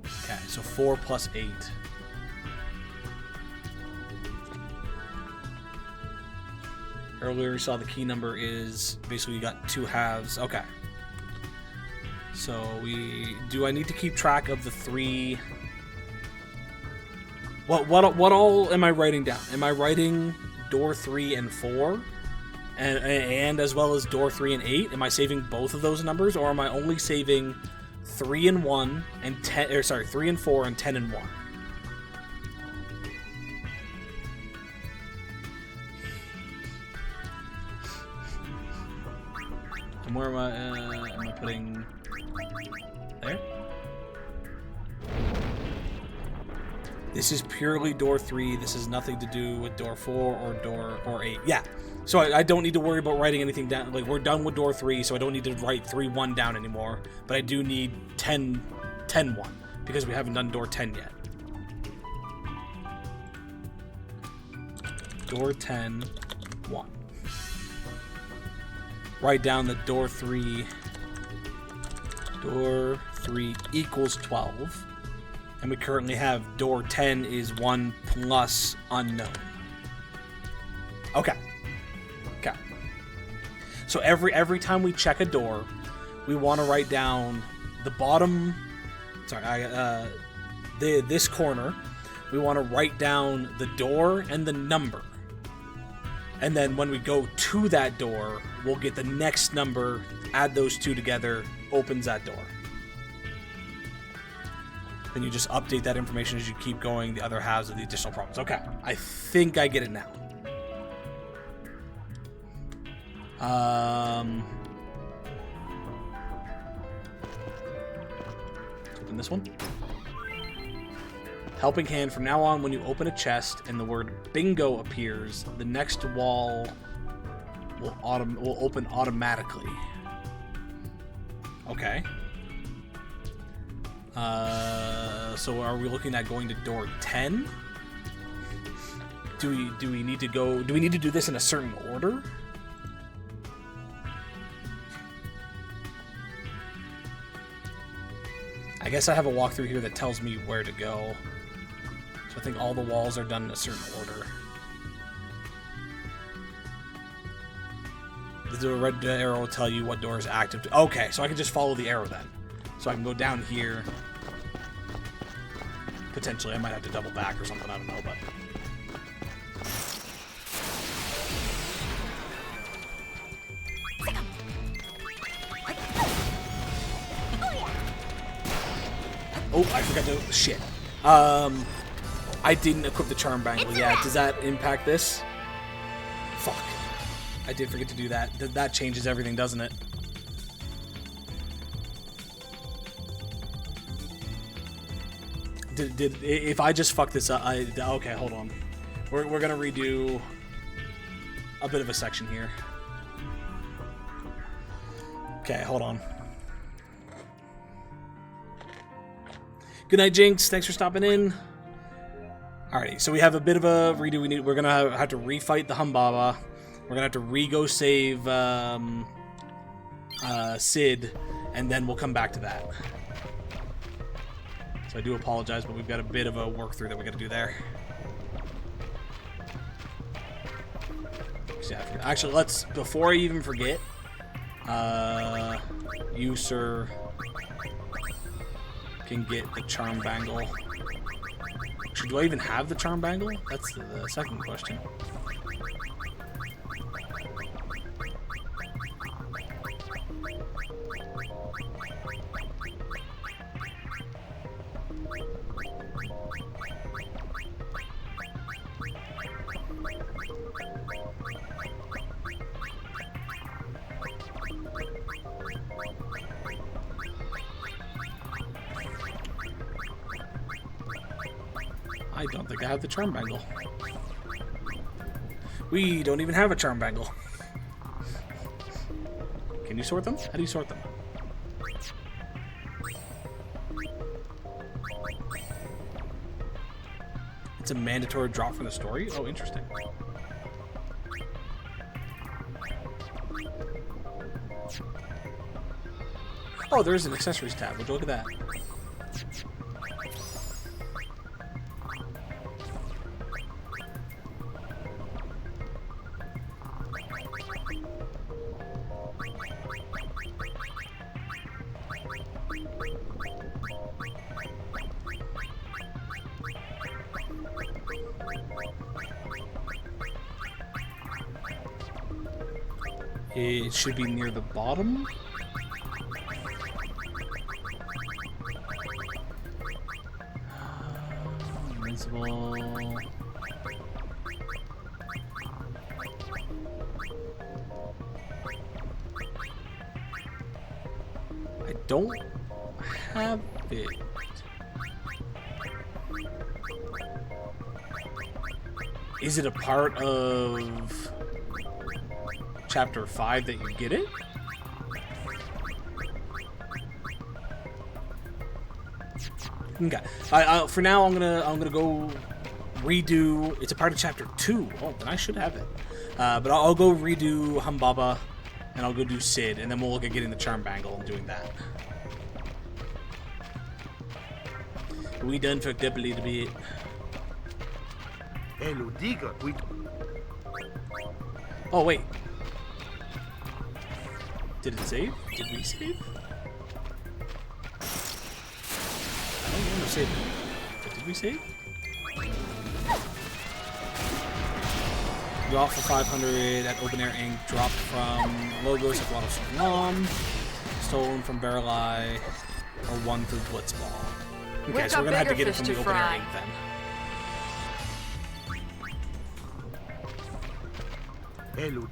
Okay, so 4 plus 8. Earlier we saw the key number is basically you got 2 halves. Okay. So I need to keep track of the 3? What all am I writing down? Am I writing door 3 and 4? And as well as door 3 and 8? Am I saving both of those numbers, or am I only saving 3 and 1 and 10, or sorry, 3 and 4 and 10 and 1? And where am I putting there? This is purely door 3. This has nothing to do with door 4 or 8. Yeah. So I don't need to worry about writing anything down. Like, we're done with door 3, so I don't need to write 3-1 down anymore. But I do need 10-1 because we haven't done door 10 yet. Door 10-1. Write down the door 3. Door 3 equals 12. And we currently have door 10 is 1 plus unknown. Okay. Okay. So every time we check a door, we want to write down the bottom. Sorry, this corner. We want to write down the door and the number. And then when we go to that door, we'll get the next number, add those two together, opens that door. Then you just update that information as you keep going the other halves of the additional problems. Okay, I think I get it now. Open this one. Helping hand. From now on, when you open a chest and the word bingo appears, the next wall will open automatically. Okay. So are we looking at going to door 10? Do we need to go? Do we need to do this in a certain order? I guess I have a walkthrough here that tells me where to go. So I think all the walls are done in a certain order. The red arrow will tell you what door is active. Okay, so I can just follow the arrow then. So I can go down here. Potentially, I might have to double back or something. I don't know, but... Oh, I forgot to... Shit. I didn't equip the charm bangle. Yeah, does that impact this? Fuck. I did forget to do that. That changes everything, doesn't it? If I just fuck this up, okay, hold on. We're gonna redo a bit of a section here. Okay, hold on. Good night, Jinx. Thanks for stopping in. Alrighty, so we have a bit of a redo. We're gonna have to refight the Humbaba. We're gonna have to re-go save Sid, and then we'll come back to that. So I do apologize, but we've got a bit of a work through that we got to do there. So yeah, actually, let's, before I even forget, you, sir, can get the charm bangle. Actually, do I even have the charm bangle? That's the second question. I don't think I have the charm bangle. We don't even have a charm bangle. Can you sort them? How do you sort them? It's a mandatory drop from the story? Oh, interesting. Oh, there's an accessories tab. Would you look at that? It should be near the bottom. Invincible. I don't have it. Is it a part of Chapter 5 that you get it? Okay. For now, I'm gonna go redo. It's a part of Chapter 2. Oh, then I should have it. But I'll go redo Humbaba, and I'll go do Sid, and then we'll look at getting the Charm Bangle and doing that. We done fucked up a little bit. Oh wait. Did it save? Did we save? I don't remember saving. But did we save? Drop for 500 at Open Air Inc. Dropped from Logos at Waddle Salam. Stolen from Barrel Eye. Or won through Blitzball. Okay, so we're gonna have to get it from the Open Air Inc. then. Hello.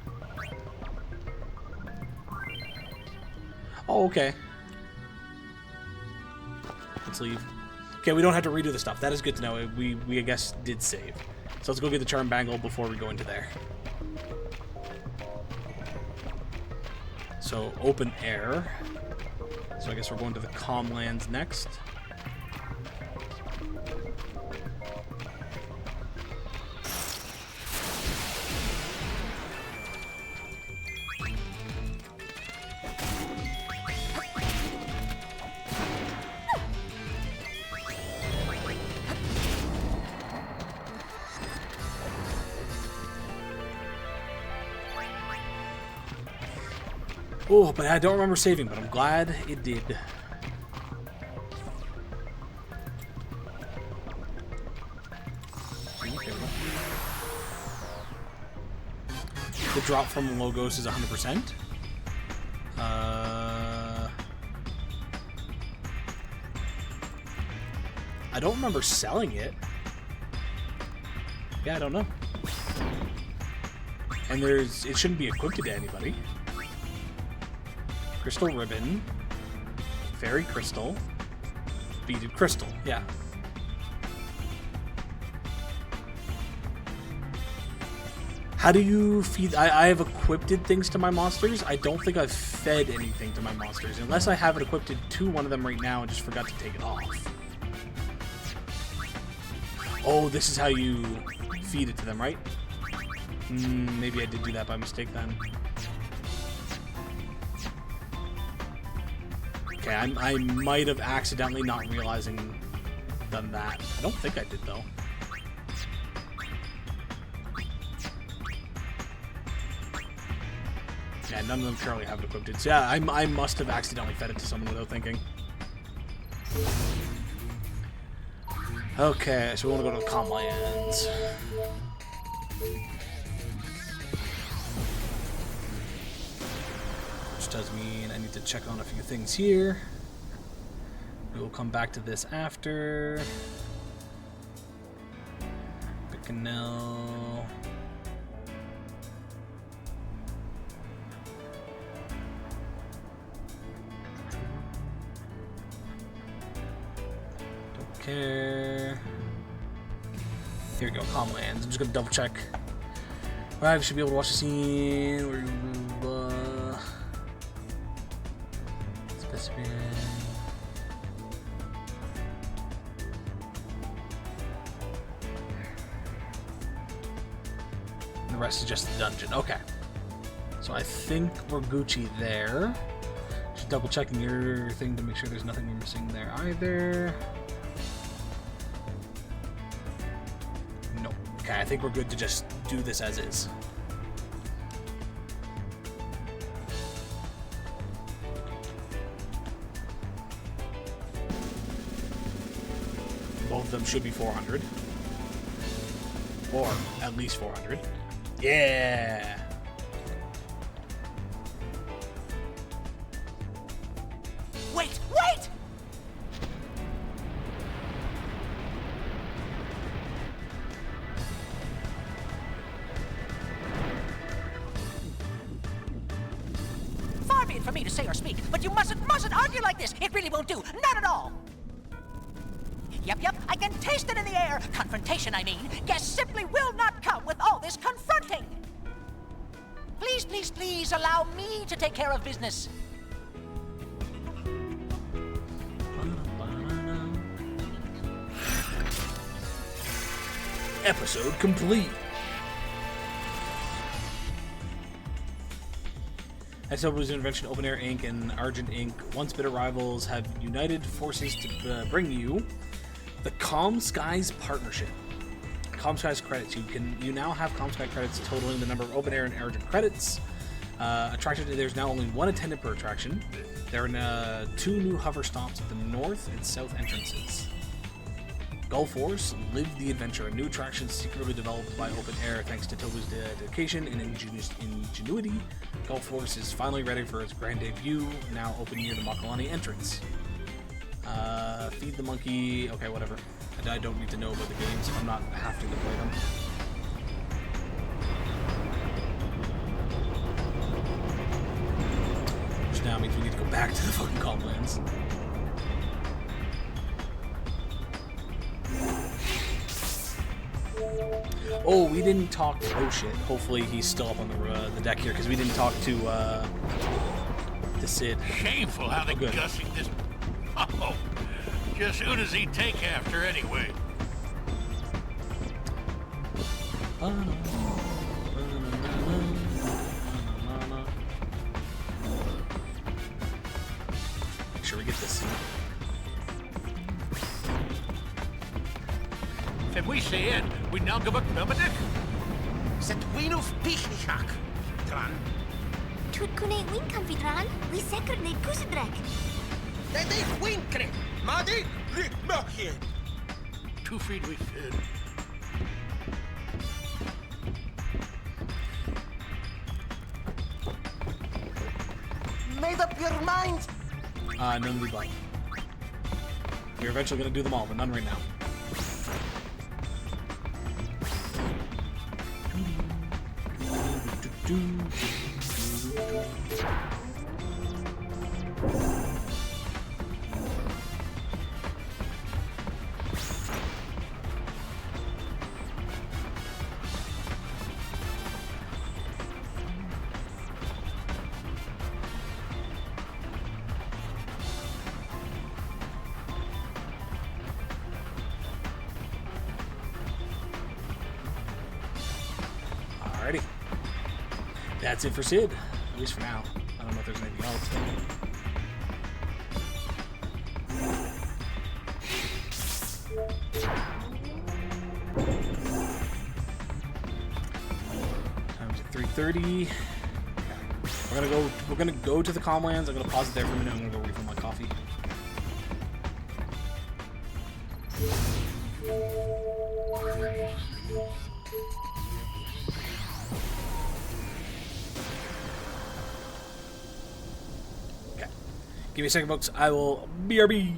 Oh, okay. Let's leave. Okay, we don't have to redo the stuff. That is good to know. We I guess, did save. So let's go get the Charm Bangle before we go into there. So, Open Air. So I guess we're going to the Calmlands next. Oh, but I don't remember saving, but I'm glad it did. The drop from Logos is 100%. I don't remember selling it. Yeah, I don't know. And it shouldn't be equipped to anybody. Crystal Ribbon, Fairy Crystal, Beaded Crystal, yeah. How do you feed? I have equipped things to my monsters. I don't think I've fed anything to my monsters, unless I have it equipped to one of them right now and just forgot to take it off. Oh, this is how you feed it to them, right? Maybe I did do that by mistake then. Okay, I might have accidentally, not realizing, done that. I don't think I did, though. Yeah, none of them currently have it equipped. So yeah, I must have accidentally fed it to someone without thinking. Okay, so we want to go to the Calmlands. Which does mean I need to check on a few things here. We will come back to this after. Bicanel. Don't care. Here we go, Calmlands. I'm just gonna double check. Alright, we should be able to watch the scene. rest is just the dungeon. Okay. So I think we're Gucci there. Just double checking your thing to make sure there's nothing we're missing there either. Nope. Okay, I think we're good to just do this as is. Both of them should be 400. Or at least 400. Yeah! Wait! Wait! Far be it from me to say or speak, but you mustn't argue like this. It really won't do. Not at all. Yep, I can taste it in the air. Confrontation, I mean. Guests simply will not come with all this confronting. Please allow me to take care of business. Episode complete. X-2's Invention Open Air Inc. and Argent Inc. Once bitter rivals have united forces to bring you the Calm Skies Partnership. Calm Skies credits. You now have Calm Sky credits totaling the number of Open Air and Argent credits. There's now only one attendant per attraction. There are 2 new hover stops at the north and south entrances. Gulf Force, Live the Adventure, a new attraction secretly developed by Open Air thanks to Tobu's dedication and ingenuity. Gulf Force is finally ready for its grand debut, now open near the Makalani entrance. Feed the monkey, okay, whatever. I don't need to know about the games, I'm not having to play them. Which now means we need to go back to the fucking Calmlands. Oh, we didn't talk to... Oh shit, hopefully he's still up on the deck here, because we didn't talk to Sid. Shameful how they're gussing this... Oh, just who does he take after anyway? Make sure we get this. If we say it, we now go back to Belvedere. Zet winów pichnichak, Dran. Tut kune winkan vidran, we sekret ne kusedrek. Dat ik winkre, maar die ligt nog hier. 2 feet we fit. Made up your mind? None we'd like. You're eventually gonna do them all, but none right now. Alrighty. That's it for Sid, at least for now. I don't know if there's anything else. Time's at 3:30. Okay. We're gonna go to the Calmlands. I'm gonna pause it there for a minute. I'm gonna go refill my coffee. Give me a second, folks. I will BRB.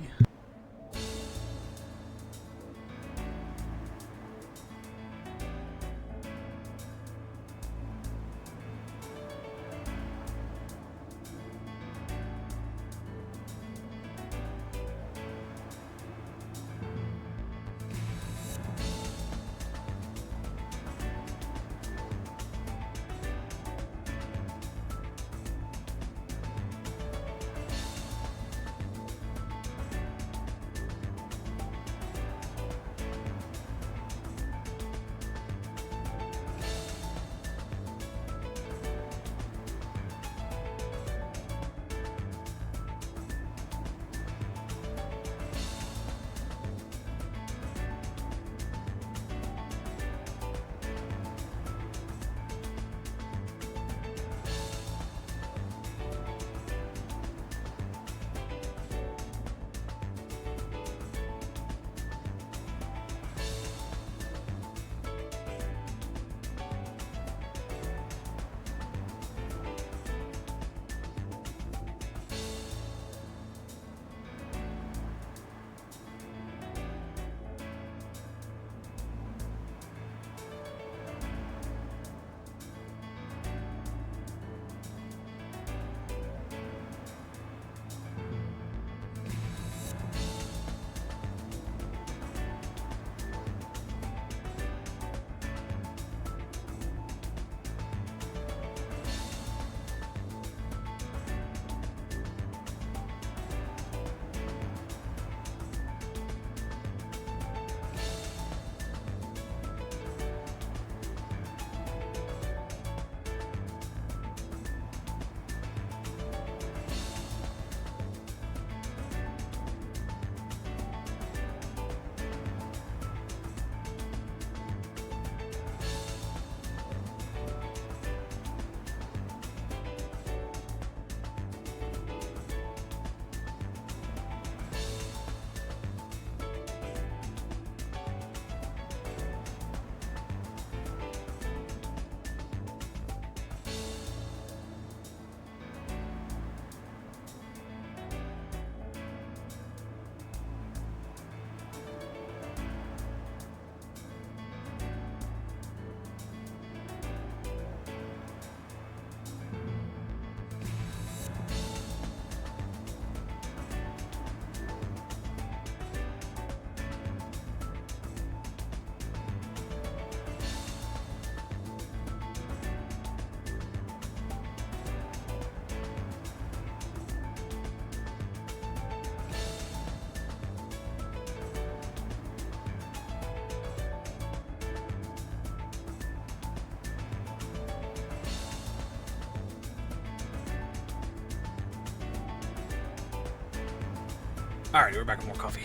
Alright, we're back with more coffee.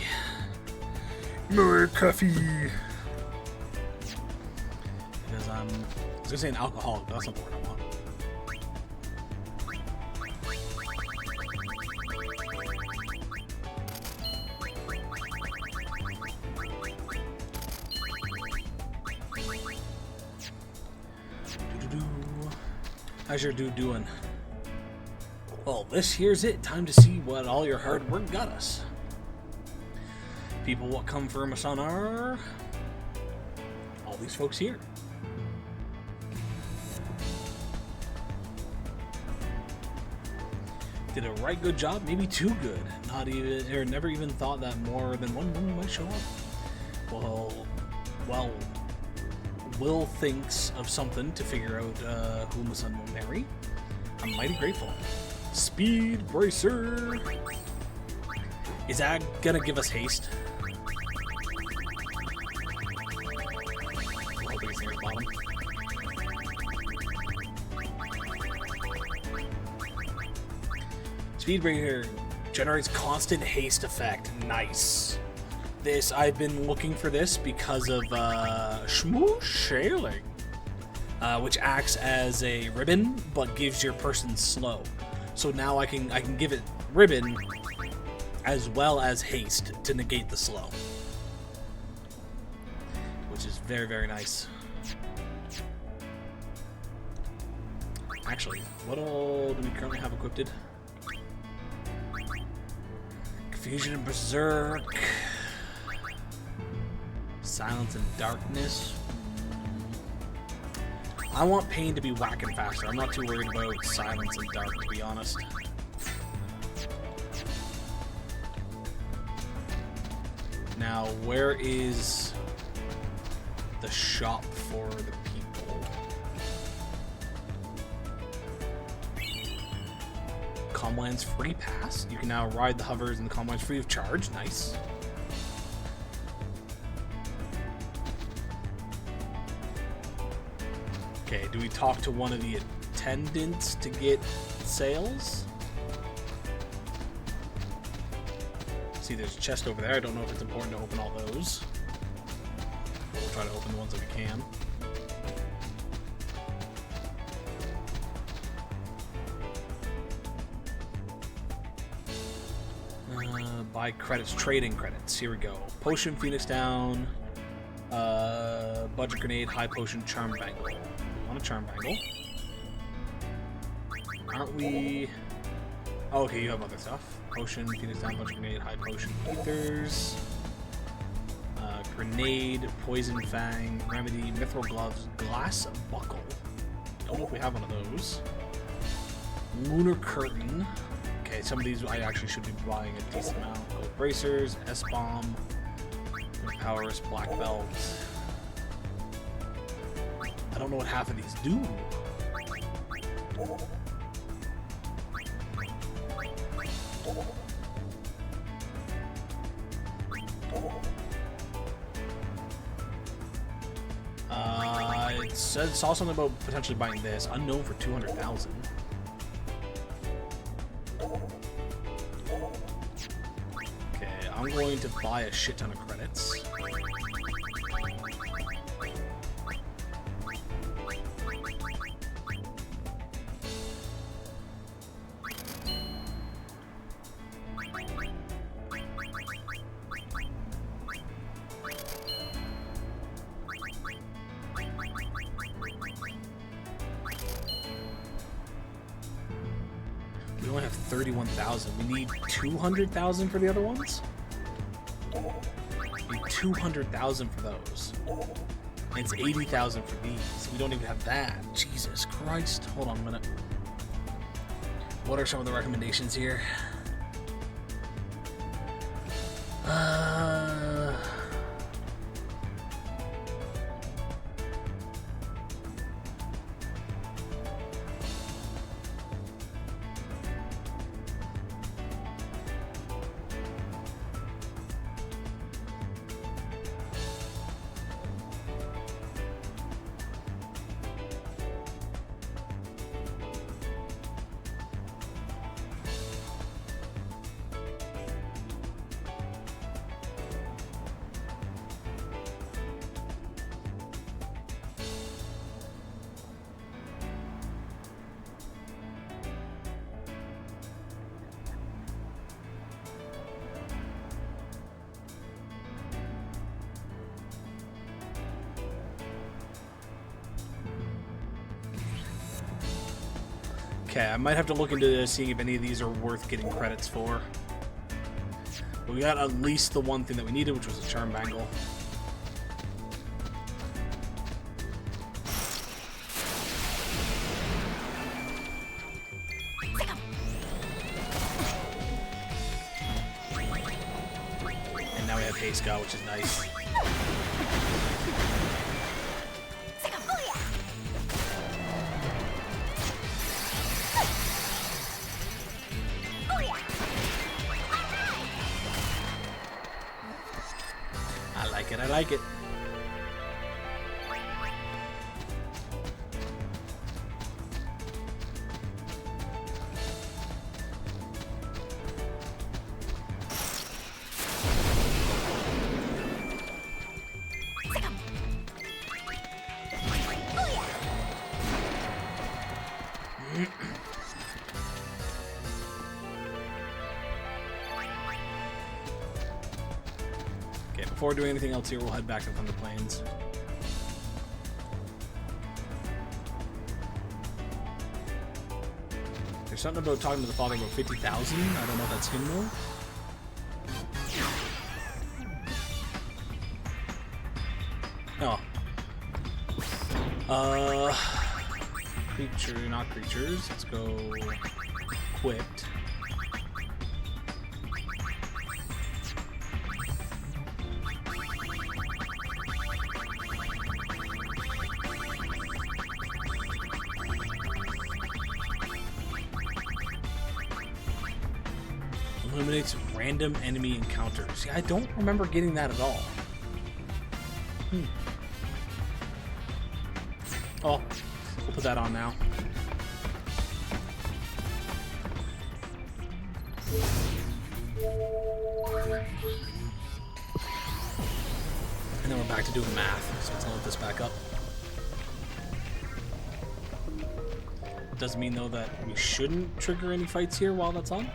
More coffee! Because I was gonna say an alcoholic, but that's not the word I want. How's your dude doing? Well, this here's it. Time to see what all your hard work got us. People what come from us on our... all these folks here. Did a right good job, maybe too good. Not even, or never even thought that more than one woman might show up. Well, Will thinks of something to figure out who my son will marry. I'm mighty grateful. Speed bracer. Is that gonna give us haste? Speed bracer generates constant haste effect. Nice. This, I've been looking for this because of Smooth Sailing, which acts as a ribbon but gives your person slow. So now I can give it ribbon as well as haste to negate the slow, which is very, very nice. Actually, what all do we currently have equipped? Confusion and Berserk. Silence and Darkness. I want Pain to be whacking faster. I'm not too worried about Silence and Dark, to be honest. Now, where is the shop for the people? Comline's free pass. You can now ride the hovers and the Comline's free of charge. Nice. Okay, do we talk to one of the attendants to get sales? See, there's a chest over there. I don't know if it's important to open all those. But we'll try to open the ones that we can. Buy credits, trading credits. Here we go. Potion, Phoenix Down, Budget Grenade, High Potion, Charm Bangle. We want a Charm Bangle. Aren't we... Oh, okay, you have other stuff. Potion, Phoenix Down, Budget Grenade, High Potion, Ethers, Grenade, Poison Fang, Remedy, Mithril Gloves, Glass Buckle. Don't know if we have one of those. Lunar Curtain. Okay, some of these I actually should be buying a decent amount. Gold Bracers, S-Bomb, Powers, Black Belt. I don't know what half of these do. It saw something about potentially buying this. Unknown for 200,000. Okay, I'm going to buy a shit ton of credits. We only have 31,000. We need 200,000 for the other ones? We need 200,000 for those. And it's 80,000 for these. We don't even have that. Jesus Christ. Hold on a minute. What are some of the recommendations here? Okay, I might have to look into seeing if any of these are worth getting credits for. But we got at least the one thing that we needed, which was a charm bangle. And now we have Haska, which is nice. I like it. Before doing anything else here, we'll head back to Thunder Plains. There's something about talking to the father about 50,000. I don't know if that's him though. Oh. Creature, not creatures. Let's go equipped. Eliminates random enemy encounters. See, I don't remember getting that at all. Oh, we'll put that on now. And then we're back to doing math, so let's load this back up. Doesn't mean though that we shouldn't trigger any fights here while that's on.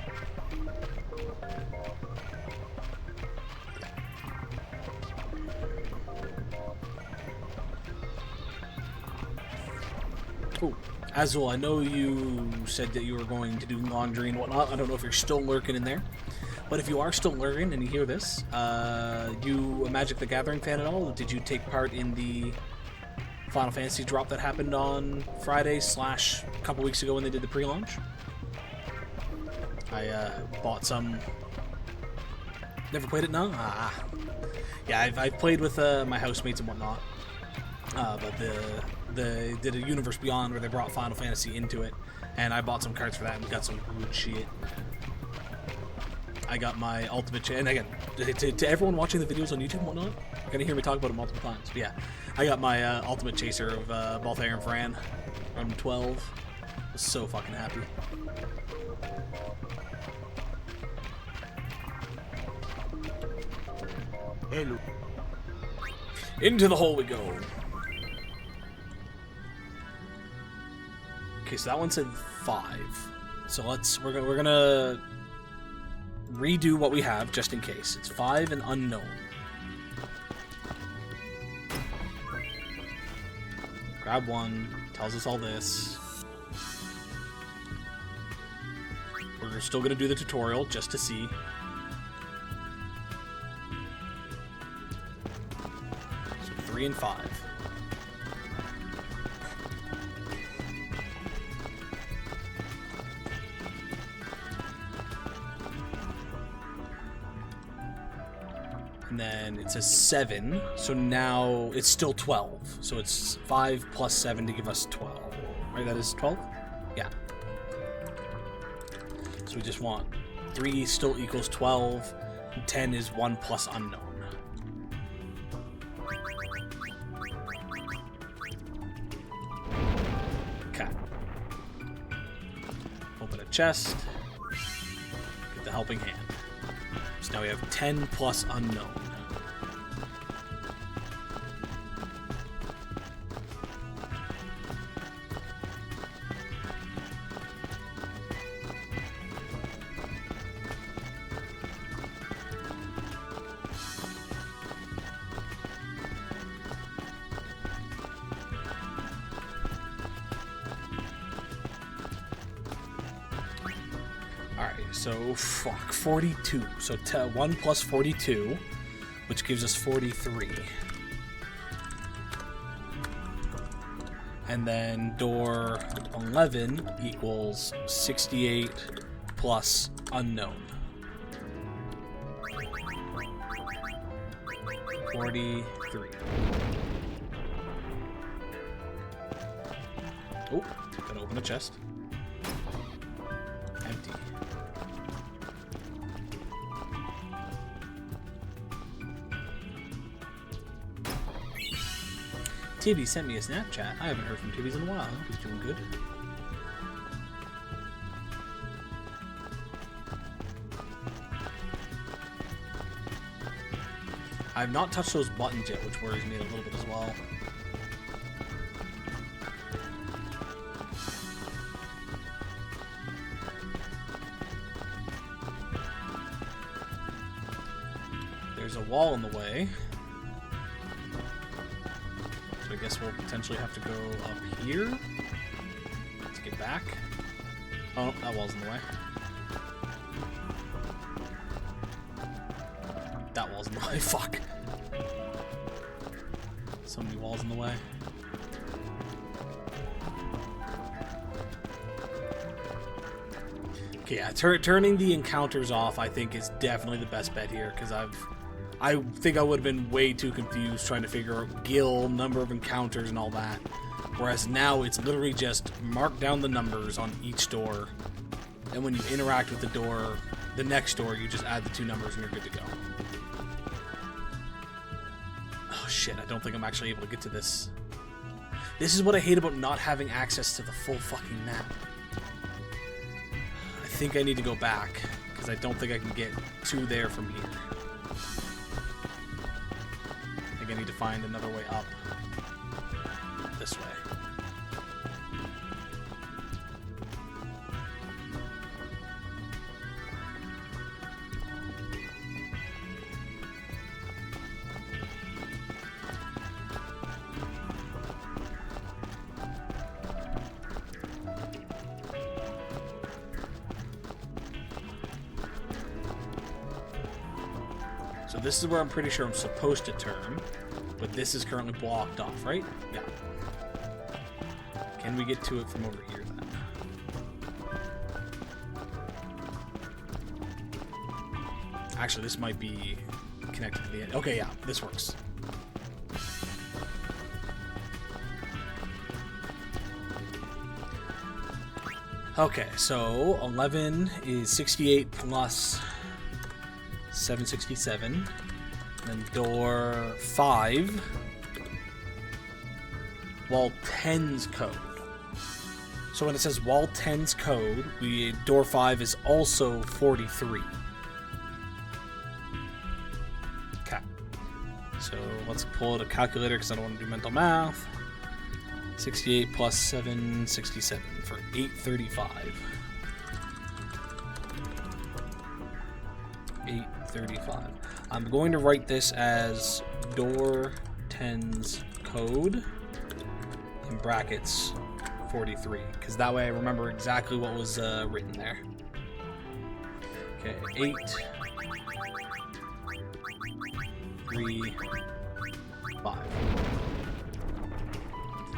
Oh, Azul, I know you said that you were going to do laundry and whatnot. I don't know if you're still lurking in there. But if you are still lurking and you hear this, you a Magic the Gathering fan at all? Did you take part in the Final Fantasy drop that happened on Friday / a couple weeks ago when they did the pre-launch? I bought some. Never played it now? Yeah, I've played with my housemates and whatnot. But they did a Universe Beyond where they brought Final Fantasy into it, and I bought some cards for that and got some good shit. I got my ultimate and again, to everyone watching the videos on YouTube and whatnot, you're gonna hear me talk about it multiple times. But yeah, I got my ultimate chaser of Balthair and Fran from 12. I was so fucking happy. Hello. Into the hole we go. Okay, so that one said 5. So we're gonna redo what we have just in case. It's 5 and unknown. Grab one. Tells us all this. We're still gonna do the tutorial just to see. So 3 and 5. And then it says 7, so now it's still 12. So it's 5 plus 7 to give us 12. Right, that is 12? Yeah. So we just want 3 still equals 12, and 10 is 1 plus unknown. Okay. Open a chest. Get the helping hand. So now we have 10 plus unknown. so fuck, 42. So 1 plus 42, which gives us 43. And then door 11 equals 68 plus unknown. 43. Oh, gotta open a chest. Empty. Tibby sent me a Snapchat. I haven't heard from Tibby's in a while. I hope he's doing good. I've not touched those buttons yet, which worries me a little bit as well. There's a wall in the way. So I guess we'll potentially have to go up here to get back. Oh, that wall's in the way. That wall's in the way. Fuck. So many walls in the way. Okay, yeah, turning the encounters off, I think, is definitely the best bet here, because I think I would have been way too confused trying to figure out guild, number of encounters, and all that. Whereas now it's literally just mark down the numbers on each door, and when you interact with the door, the next door, you just add the 2 numbers and you're good to go. Oh shit, I don't think I'm actually able to get to this. This is what I hate about not having access to the full fucking map. I think I need to go back, because I don't think I can get to there from here. I think I need to find another way up. This way. So this is where I'm pretty sure I'm supposed to turn, but this is currently blocked off, right? Yeah. Can we get to it from over here then? Actually, this might be connected to the end. Okay, yeah, this works. Okay, so 11 is 68 plus 767. Then door 5. Wall 10's code. So when it says wall 10's code, door 5 is also 43. Okay. So let's pull out a calculator because I don't want to do mental math. 68 plus 767 for 835. 835. I'm going to write this as door 10's code in brackets 43, because that way I remember exactly what was written there. Okay, 8, 3, 5.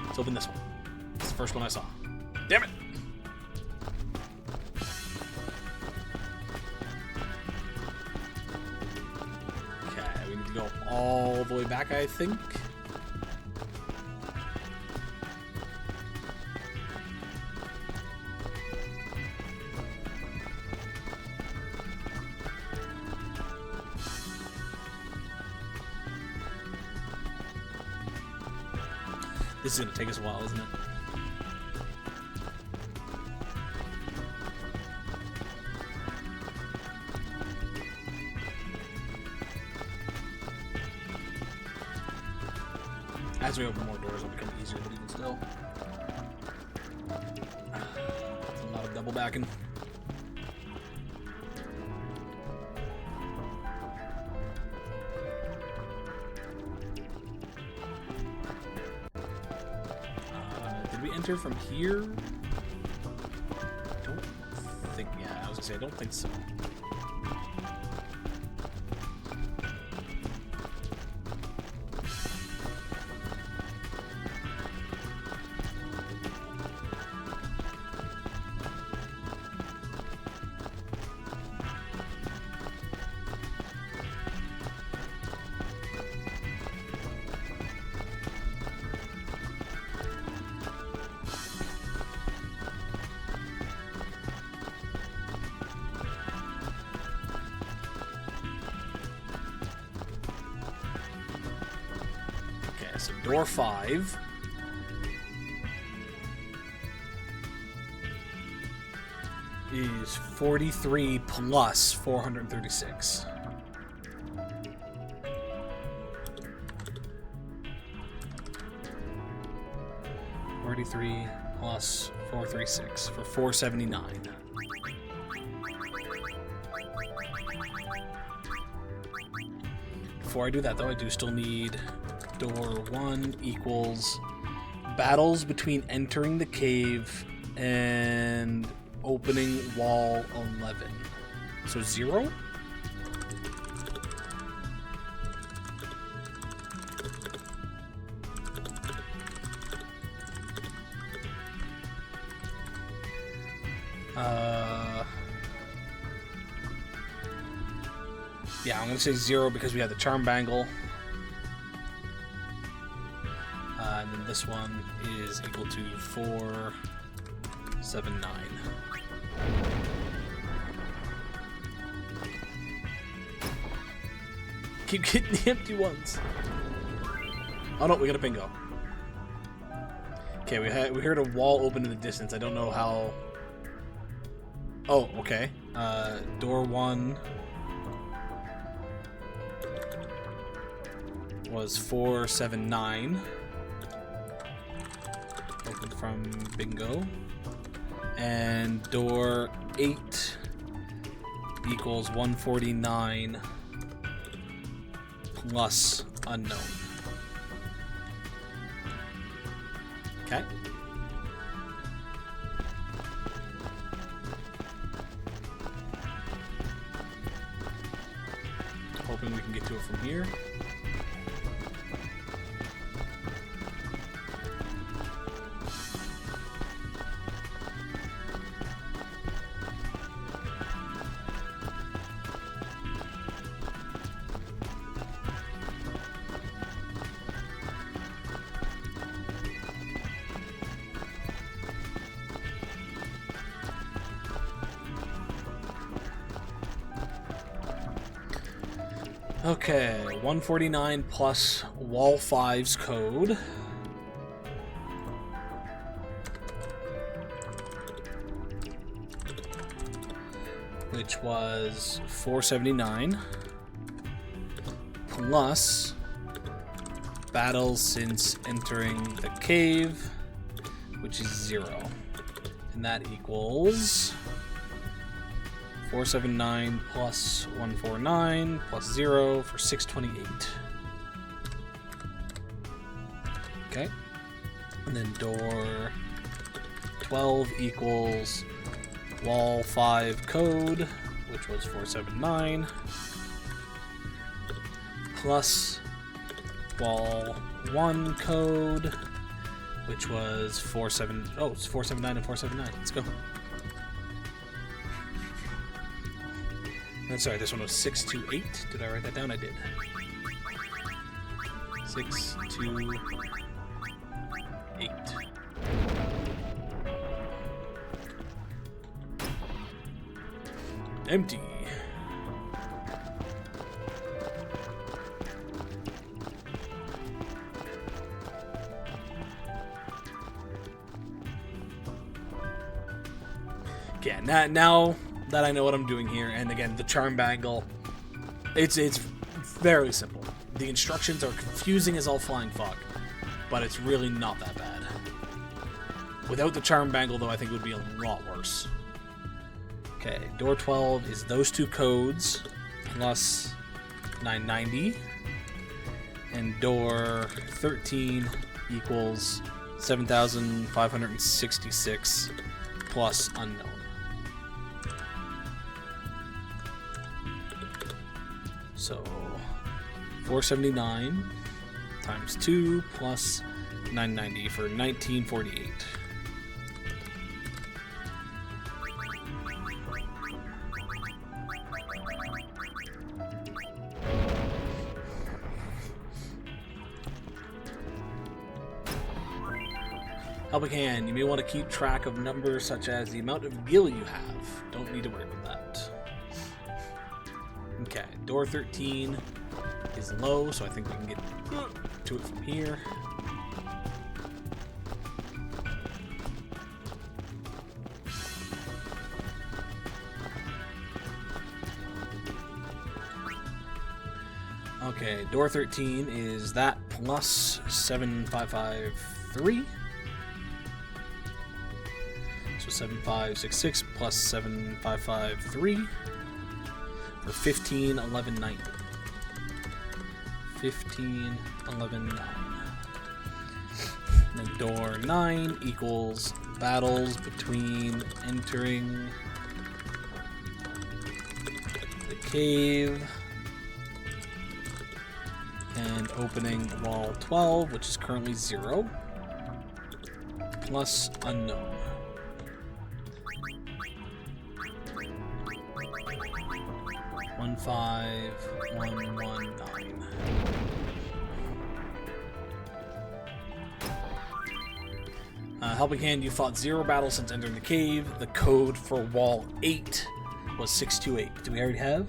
Let's open this one. It's the first one I saw. Damn it! Okay, we need to go all the way back, I think. This is going to take us a while, isn't it? As we open more doors, it'll become easier, but even still. It's a lot of double backing. Did we enter from here? Don't think think. Yeah, I was gonna say I don't think so. So door 5 is 43 plus 436. Plus 436 for 479. Before I do that, though, I do still need door 1 equals battles between entering the cave and opening wall 11. So 0? Yeah, I'm gonna say 0 because we have the charm bangle. And then this one is equal to 479. Keep getting the empty ones. Oh no, we got a bingo. Okay, we heard a wall open in the distance. I don't know how. Oh, okay. Door 1 was 479. Open from bingo. And door 8 equals 149 plus unknown. Okay. Hoping we can get to it from here. Okay, 149 plus wall 5's code. Which was 479 plus battles since entering the cave, which is 0. And that equals 479 plus 149 plus 0 for 628. Okay. And then door 12 equals wall 5 code, which was 479, plus wall 1 code, which was it's 479 and 479. Let's go. I'm sorry, this one was 628. Did I write that down? I did. 628. Empty. Okay, now that I know what I'm doing here, and again, the charm bangle, it's very simple. The instructions are confusing as all flying fuck, but it's really not that bad. Without the charm bangle, though, I think it would be a lot worse. Okay, door 12 is those two codes plus 990, and door 13 equals 7,566 plus unknown. So 479 times 2 plus 990 for 1948. Helping hand, you may want to keep track of numbers such as the amount of gil you have. Don't need to worry about that. Okay, door 13 is low, so I think we can get to it from here. Okay, door 13 is that plus 7553. So 7566 plus 7553 for 151190. 151190. And door 9 equals battles between entering the cave and opening wall 12, which is currently 0, plus unknown. 15119. Helping hand, you fought 0 battles since entering the cave. The code for wall 8 was 628. Do we already have?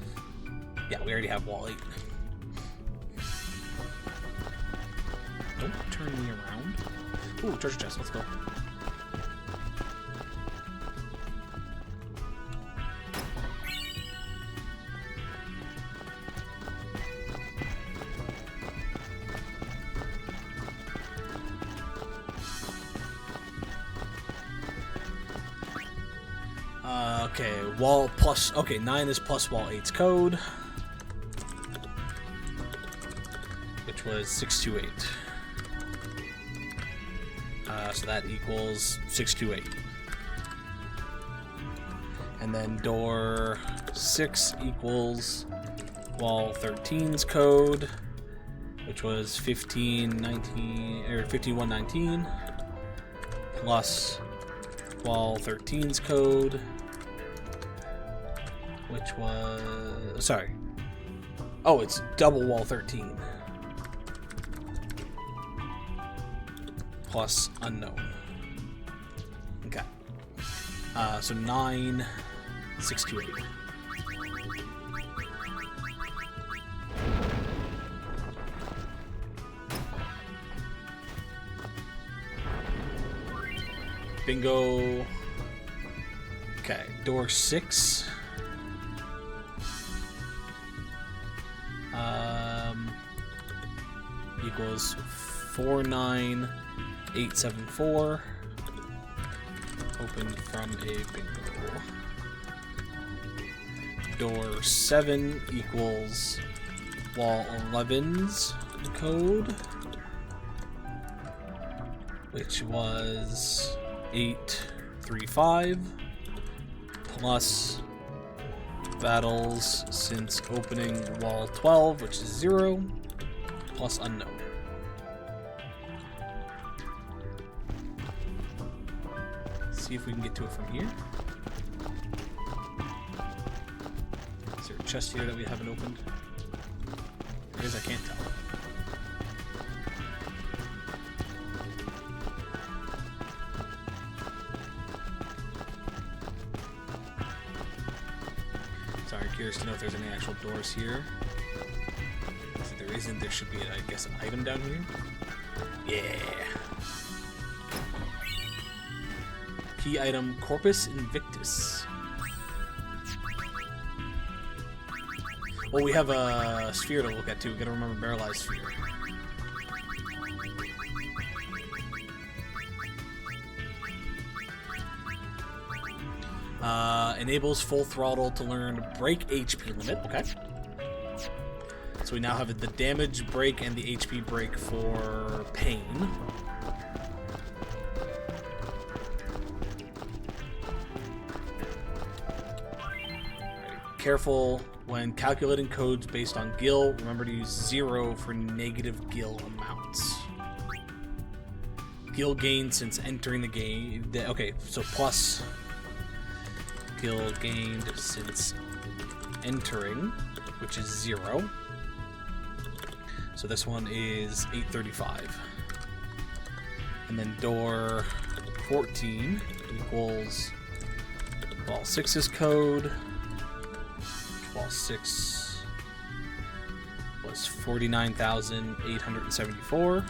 Yeah, we already have wall 8. Don't turn me around. Ooh, treasure chest. Let's go. Okay, wall plus... Okay, 9 is plus wall 8's code, which was 628. So that equals 628. And then door 6 equals wall 13's code, which was 15119 plus wall 13's code, which was... Sorry. Oh, it's double wall 13. Plus unknown. Okay. So 9, 628. Bingo. Okay, door 6. Equals 49874. Open from a bingo. Door 7 equals wall 11's code, which was 835 plus battles since opening wall 12, which is 0, plus unknown. See if we can get to it from here. Is there a chest here that we haven't opened? There is, I can't tell. Sorry, curious to know if there's any actual doors here. If there isn't, there should be, I guess, an item down here. Yeah. Key item, Corpus Invictus. Well, we have a sphere to look at too. We gotta remember Barrelized Sphere. Enables full throttle to learn break HP limit. Okay. So we now have the damage break and the HP break for pain. careful when calculating codes based on gil. Remember to use 0 for negative gil amounts. Gil gained since entering the game. Okay, so plus gil gained since entering, which is 0. So this one is 835. And then door 14 equals wall 6's code. Wall 6 was 49,874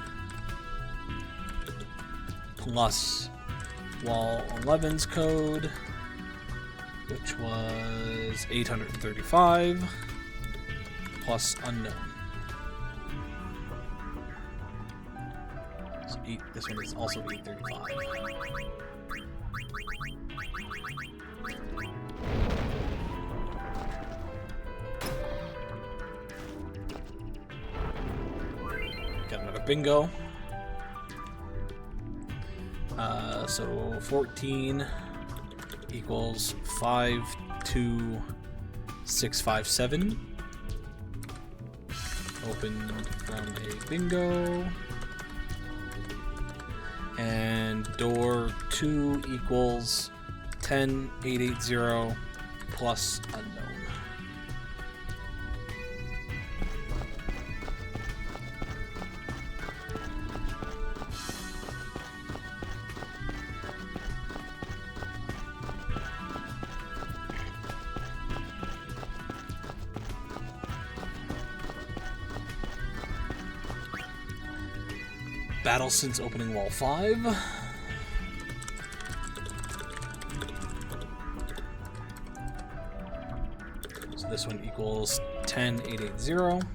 plus wall 11's code, which was 835 plus unknown. So this one is also 835. Got another bingo. So 14 equals 52657. Opened from a bingo. And door 2 equals 10880 plus unknown. Battle since opening wall 5. So this one equals 10880.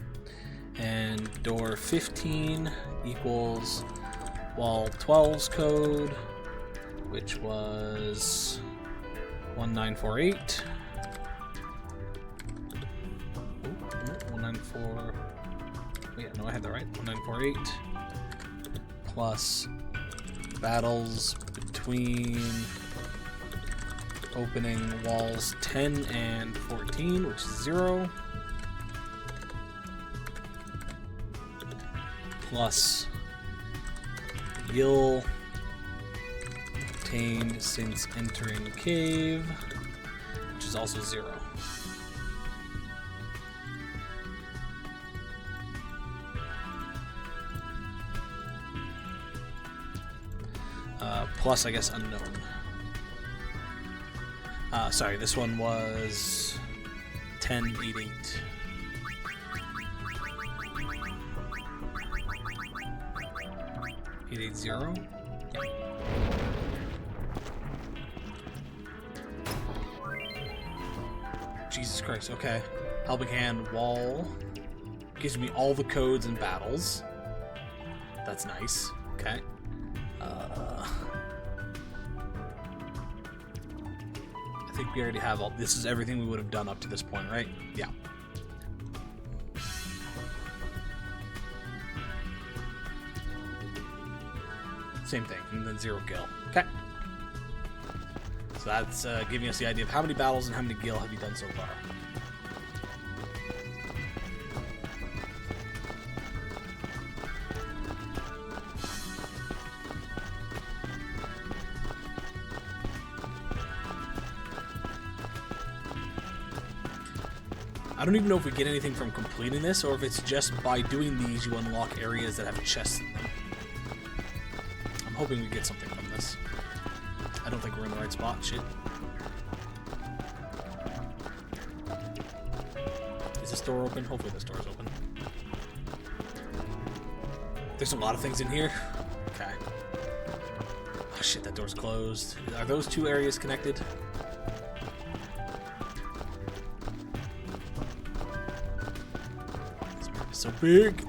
And door 15 equals wall 12's code, which was 1948. 194. Yeah, no, I had that right. 1948. Plus battles between opening walls 10 and 14, which is 0. Plus gil obtained since entering cave, which is also 0. Plus, I guess, unknown. Sorry, this one was 1088. $880. Jesus Christ, okay. Helping Hand wall. Gives me all the codes and battles. That's nice. Okay. I think we already have all. This is everything we would have done up to this point, right? Yeah. Same thing, and then 0 gil. Okay. So that's giving us the idea of how many battles and how many gil have you done so far. I don't even know if we get anything from completing this, or if it's just by doing these you unlock areas that have chests in them. I'm hoping we get something from this. I don't think we're in the right spot. Shit. Is this door open? Hopefully this door is open. There's a lot of things in here. Okay. Oh shit, that door's closed. Are those two areas connected? So big.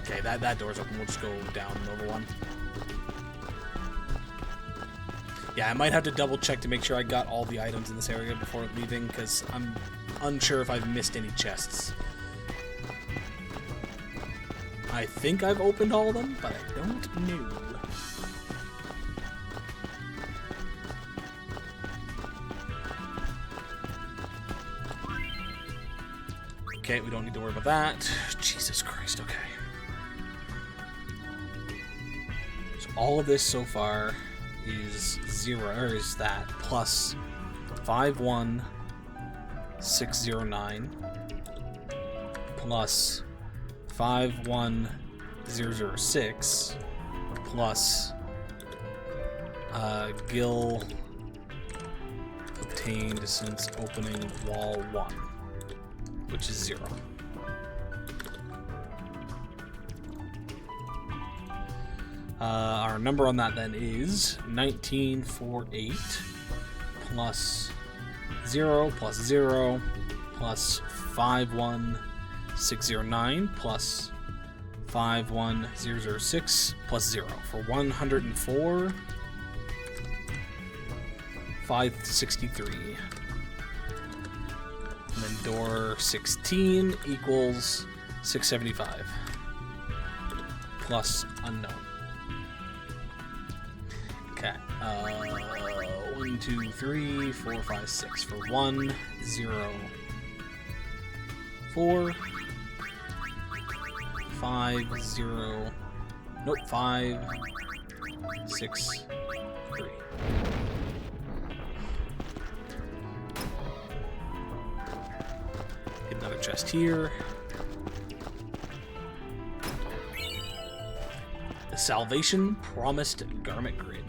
Okay, that door's open. We'll just go down over one. Yeah, I might have to double check to make sure I got all the items in this area before leaving, because I'm unsure if I've missed any chests. I think I've opened all of them, but I don't know. Okay, we don't need to worry about that. Jesus Christ, okay. So all of this so far is 0, or is that, plus 51609 plus 51006 plus Gil obtained since opening wall 1, which is 0. Our number on that then is 1948 plus 0 plus 0 plus 51609 plus 51006 plus 0 for 104 563. And then door 16 equals 675 plus unknown. Okay. 1, 2, 3, 4, 5, 6 for 1, 0, 4, 5, 0. Nope, 5, 6, 3. Get another chest here. The Salvation Promised Garment Grid.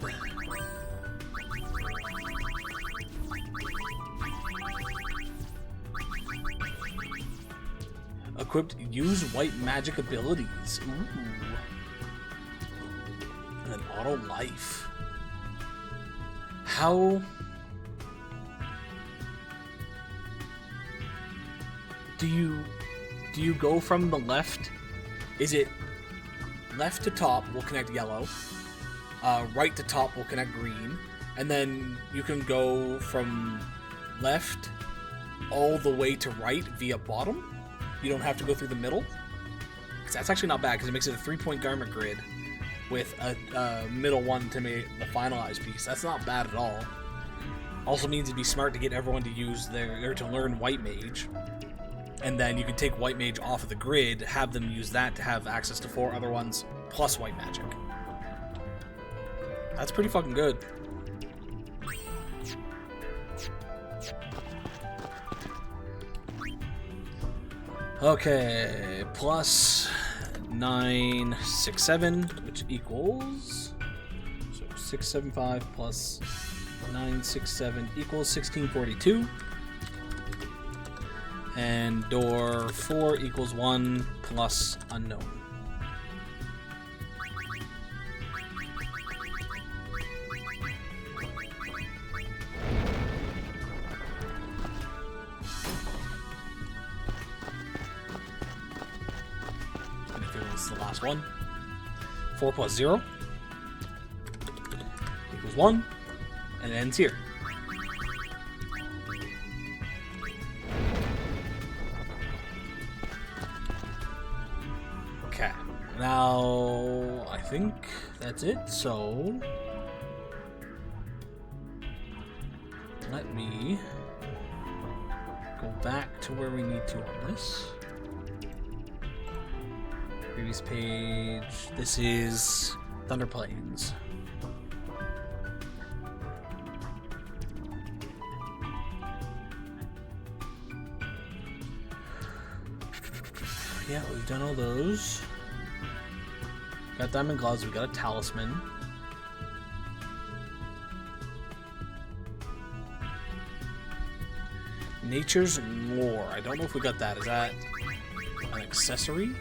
Equipped, use white magic abilities. Ooh. And then auto life. How do you go from the left? Is it left to top will connect yellow, right to top will connect green, and then you can go from left all the way to right via bottom? You don't have to go through the middle? Because that's actually not bad, because it makes it a 3-point garment grid with a middle one to make the finalized piece. That's not bad at all. Also means it'd be smart to get everyone to use or to learn White Mage. And then you can take White Mage off of the grid, have them use that to have access to 4 other ones, plus White Magic. That's pretty fucking good. Okay, plus 967, which equals, so 675 plus 967 equals 1642. And door 4 equals 1 plus unknown. And if it was the last one, 4 plus 0 equals 1, and it ends here. Okay, now I think that's it, so let me go back to where we need to on this. Previous page, this is Thunder Plains. Yeah, we've done all those. Got diamond gloves, we got a talisman. Nature's Lore. I don't know if we got that. Is that an accessory?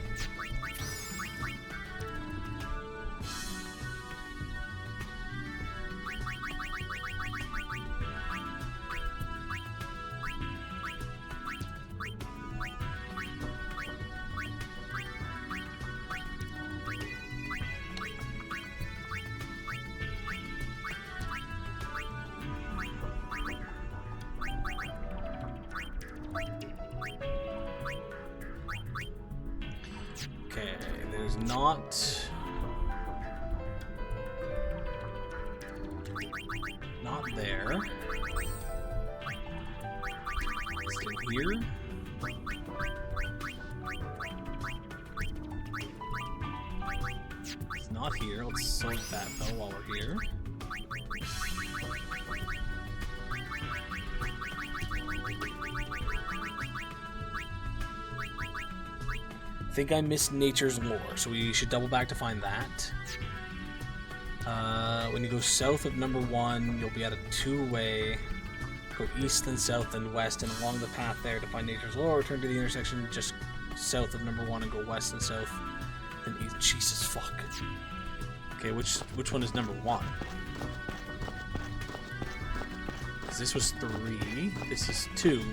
Okay, there's not there. Still here. not here. Let's sort that though while we're here. I think I missed Nature's Lore, so we should double back to find that. When you go south of number 1, you'll be at a 2-way. Go east, then south, then west, and along the path there to find Nature's Lore. Return to the intersection just south of number 1 and go west and south. Then east. Jesus fuck. Okay, which one is number 1? Because this was 3. This is 2. So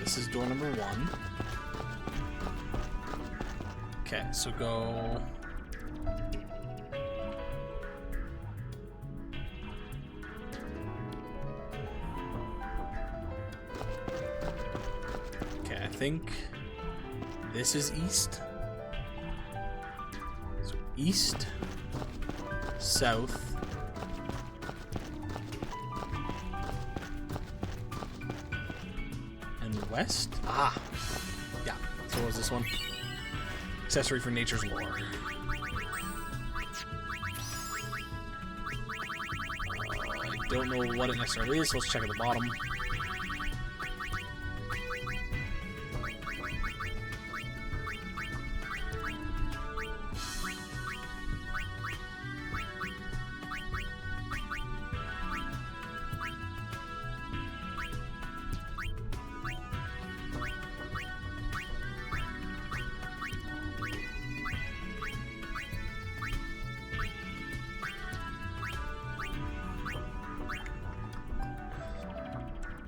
this is door number 1. Okay, so go... Okay, I think this is east. So east, south, and west. Ah, yeah. So what was this one? Accessory for Nature's Lore. I don't know what it necessarily is, so let's check at the bottom.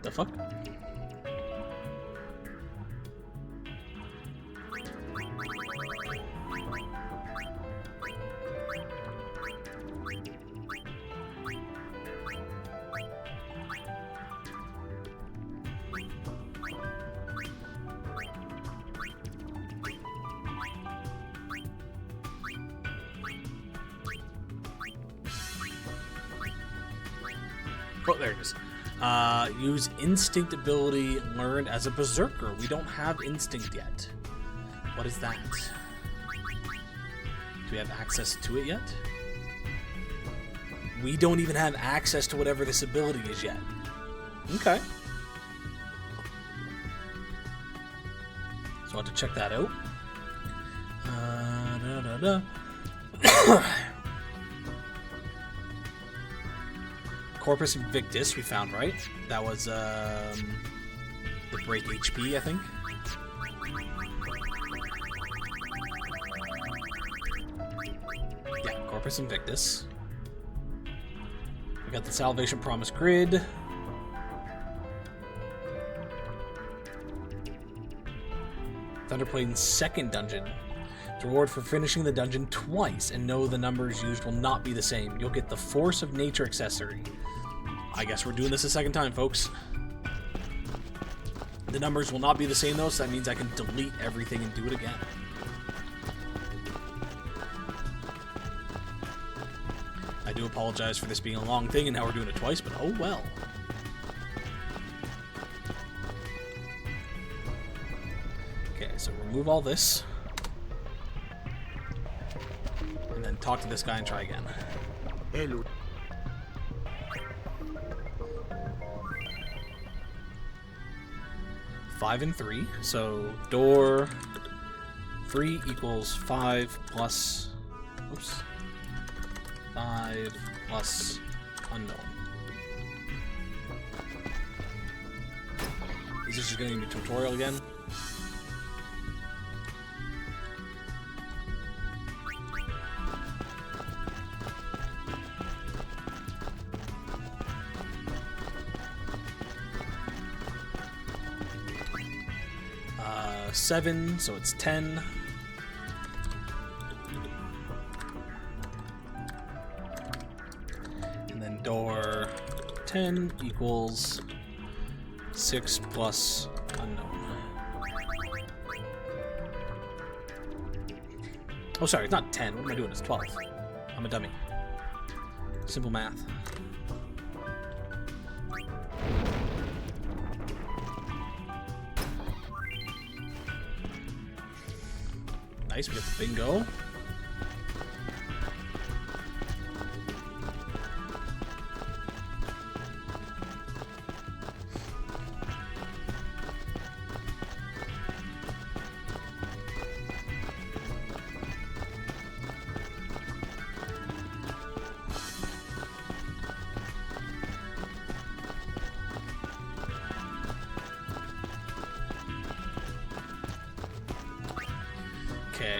The fuck? Oh, there it is. Use instinct ability learned as a berserker. We don't have instinct yet. What is that? Do we have access to it yet? We don't even have access to whatever this ability is yet. Okay. So I'll have to check that out. Corpus Invictus we found, right? That was the break HP, I think. Yeah, Corpus Invictus. We got the Salvation Promise Grid. Thunderplane's second dungeon. Reward for finishing the dungeon twice, and know the numbers used will not be the same. You'll get the Force of Nature accessory. I guess we're doing this a second time, folks. The numbers will not be the same, though, so that means I can delete everything and do it again. I do apologize for this being a long thing, and now we're doing it twice, but oh well. Okay, so remove all this. And then talk to this guy and try again. Hello. Five and 3, so door 3 equals 5 plus, oops, 5 plus unknown. Is this just going to be a tutorial again? Seven, so it's 10. And then door 10 equals 6 plus unknown. Oh, sorry, it's not 10. What am I doing? It's 12. I'm a dummy. Simple math. Nice, we got the bingo.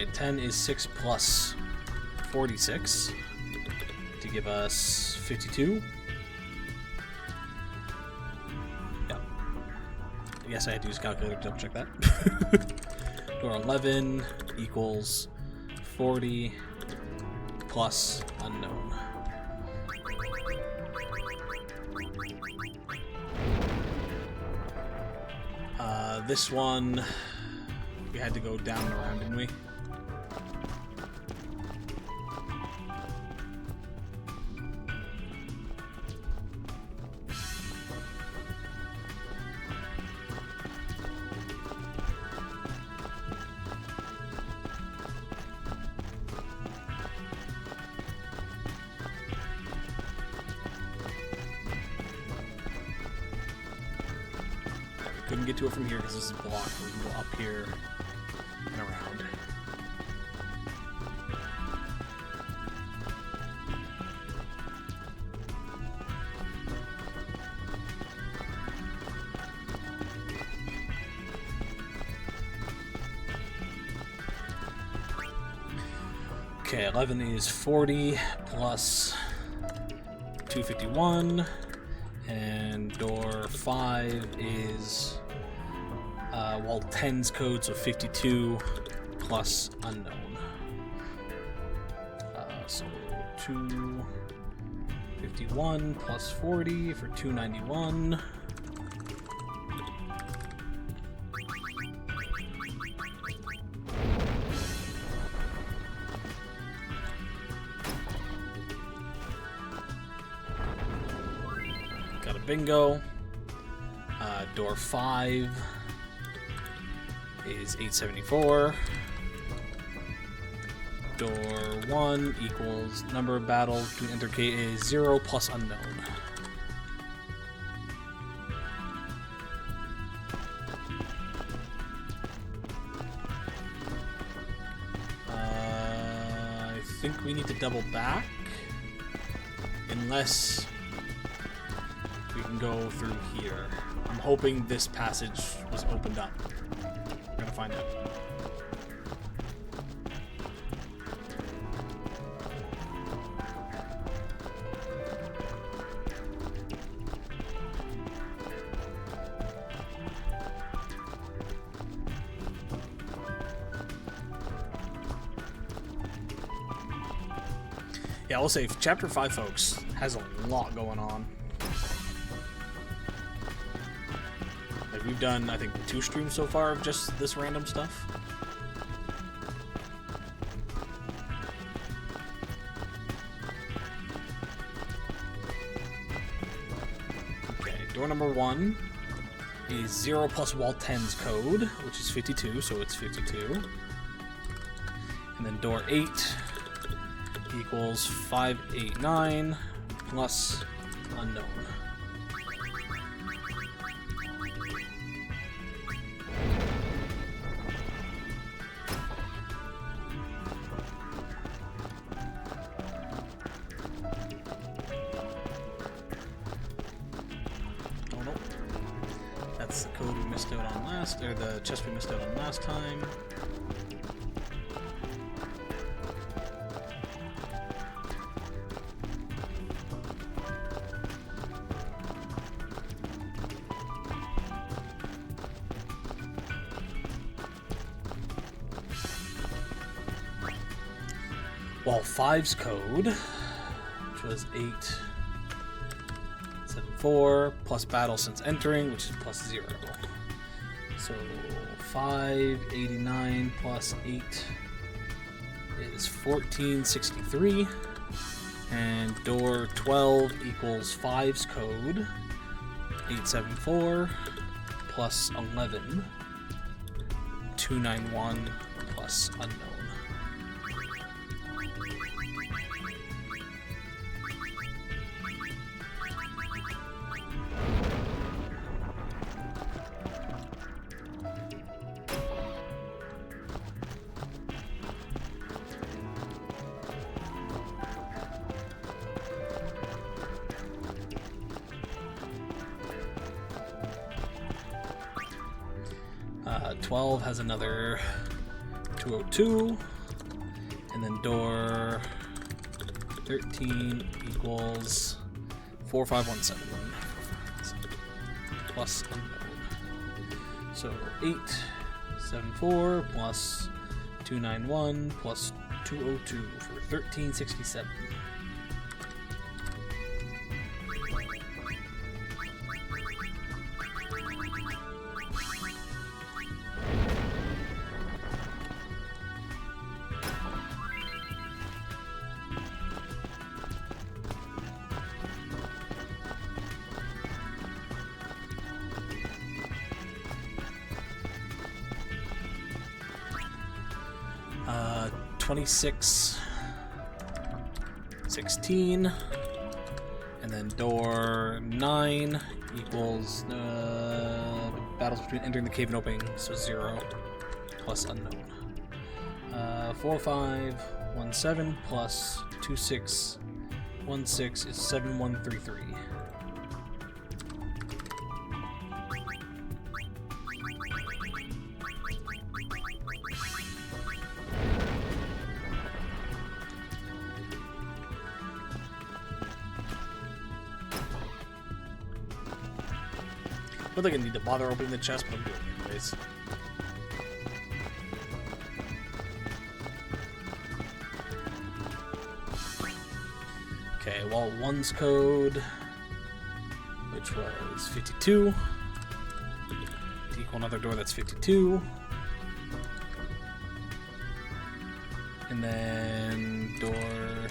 Alright, 10 is 6 plus 46 to give us 52. Yeah. I guess I had to use a calculator to double check that. Door 11 equals 40 plus unknown. This one, we had to go down and around, didn't we? Couldn't get to it from here because this is blocked. We can go up here and around. Okay, 11 is 40 plus 251. And door 5 is wall 10's code, so 52 plus unknown. So 251 plus 40 for 291. Got a bingo. Door 5 is 874. Door 1 equals number of battles between enter K is 0 plus unknown. I think we need to double back, unless we can go through here. I'm hoping this passage was opened up. We're gonna find out. Yeah, I'll say Chapter 5, folks, has a lot going on. Like, we've done, I think, 2 streams so far of just this random stuff. Okay, door number 1 is 0 plus wall 10's code, which is 52, so it's 52. And then door 8 equals 589 plus unknown. Oh no. That's the code we missed out on last, or the chest we missed out on last time. Wall 5's code, which was 874 plus battle since entering, which is plus 0. So 589 plus 8 is 1463. And door 12 equals 5's code, 874 plus 11, 291 plus unknown. Uh, 12 has another 202, door 13 equals 4517 plus unknown. So 874 plus 291 plus 202 for 1367. Uh, 26, 16, and then door 9 equals battles between entering the cave and opening, so 0 plus unknown. 4517 plus 2616 is 7133. I don't think I need to bother opening the chest, but I'm doing it anyways. Okay, well, 1's code, which was 52, to equal another door that's 52. And then door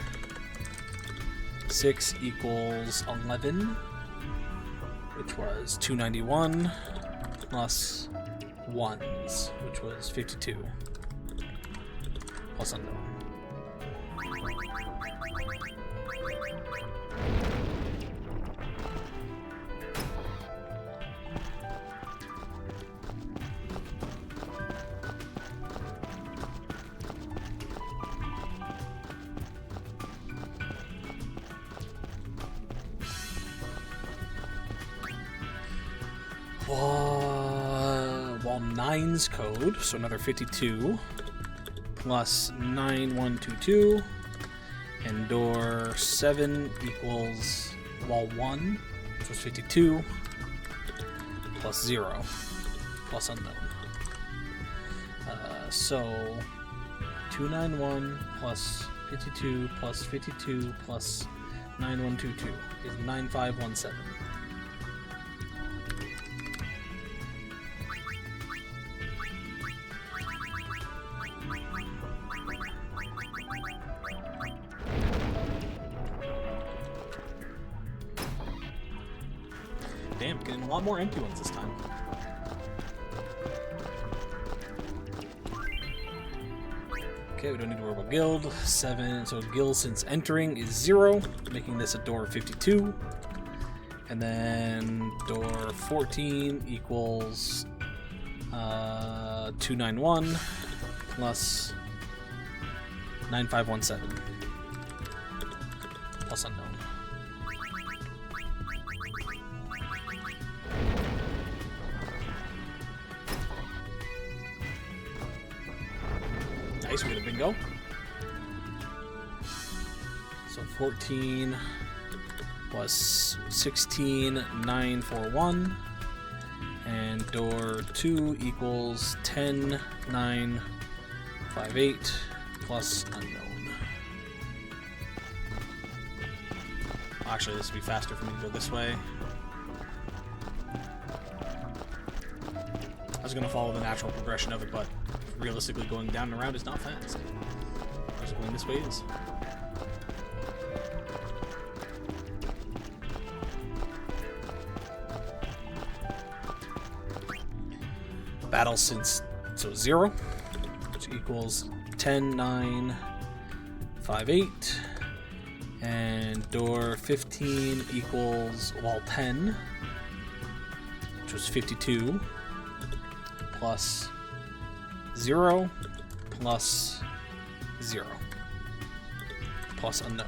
6 equals 11. Which was 291 plus 1s, which was 52 plus unknown. While 9's code, so another 52, plus 9122, and door 7 equals wall 1, which was 52, plus 0, plus unknown. So 291 plus 52 plus 52 plus 9122 is 9517. Damn, getting a lot more empty ones this time. Okay, we don't need to worry about guild. 7, so guild since entering is 0, making this a door 52. And then door 14 equals 291 plus 9517 plus unknown. Nice, we get a bingo. So 14 plus 16, 941. And door 2 equals 10, 9, 5, 8 plus unknown. Actually, this would be faster for me to go this way. I was going to follow the natural progression of it, but realistically going down and around is not fast. Just going this way is. Battle since, so 0, which equals 10, 9, 5, 8. And door 15 equals wall 10, which was 52, plus 0, plus 0, plus unknown.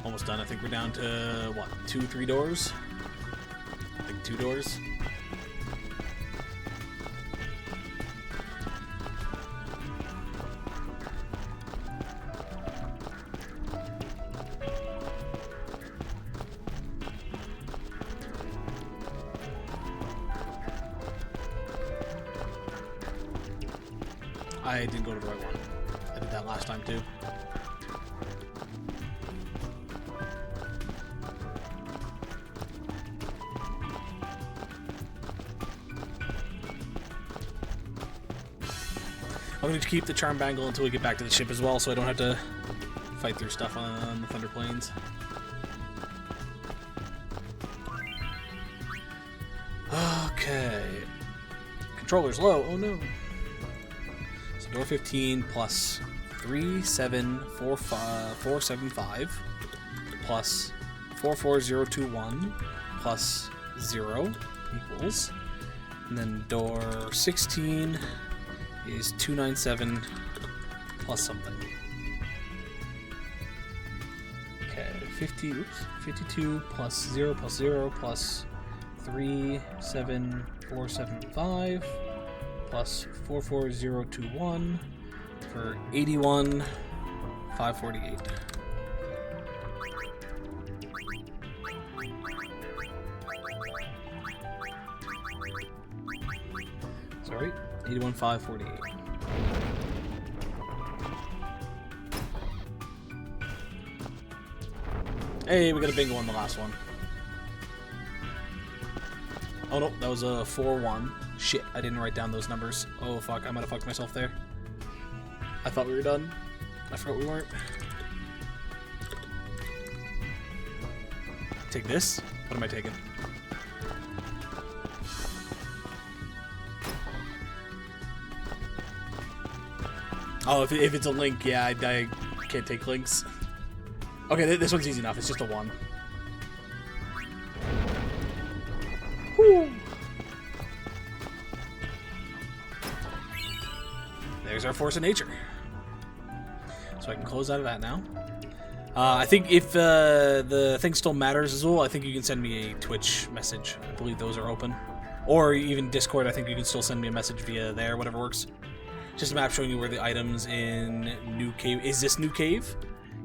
Almost done. I think we're down to, what, 2-3 doors? I think 2 doors. I didn't go to the right one. I did that last time too. I'm going to keep the charm bangle until we get back to the ship as well, so I don't have to fight through stuff on the Thunder Plains. Okay. Controller's low. Oh no. So door 15 plus 37475 plus 44021 plus 0 equals. And then door 16 is 297 plus something. Okay, 52 plus 0 plus 37475 plus 44021 for 81,548. Sorry, 81,548. Hey, we got a bingo on the last one. Oh no, that was a 4-1. Shit, I didn't write down those numbers. Oh fuck, I might have fucked myself there. I thought we were done. I forgot we weren't. Take this? What am I taking? Oh, if it's a link, yeah, I can't take links. Okay, this one's easy enough. It's just a 1. Whew. There's our Force of Nature. So I can close out of that now. I think if the thing still matters as well, I think you can send me a Twitch message. I believe those are open. Or even Discord, I think you can still send me a message via there, whatever works. Just a map showing you where the items in New Cave... Is this New Cave?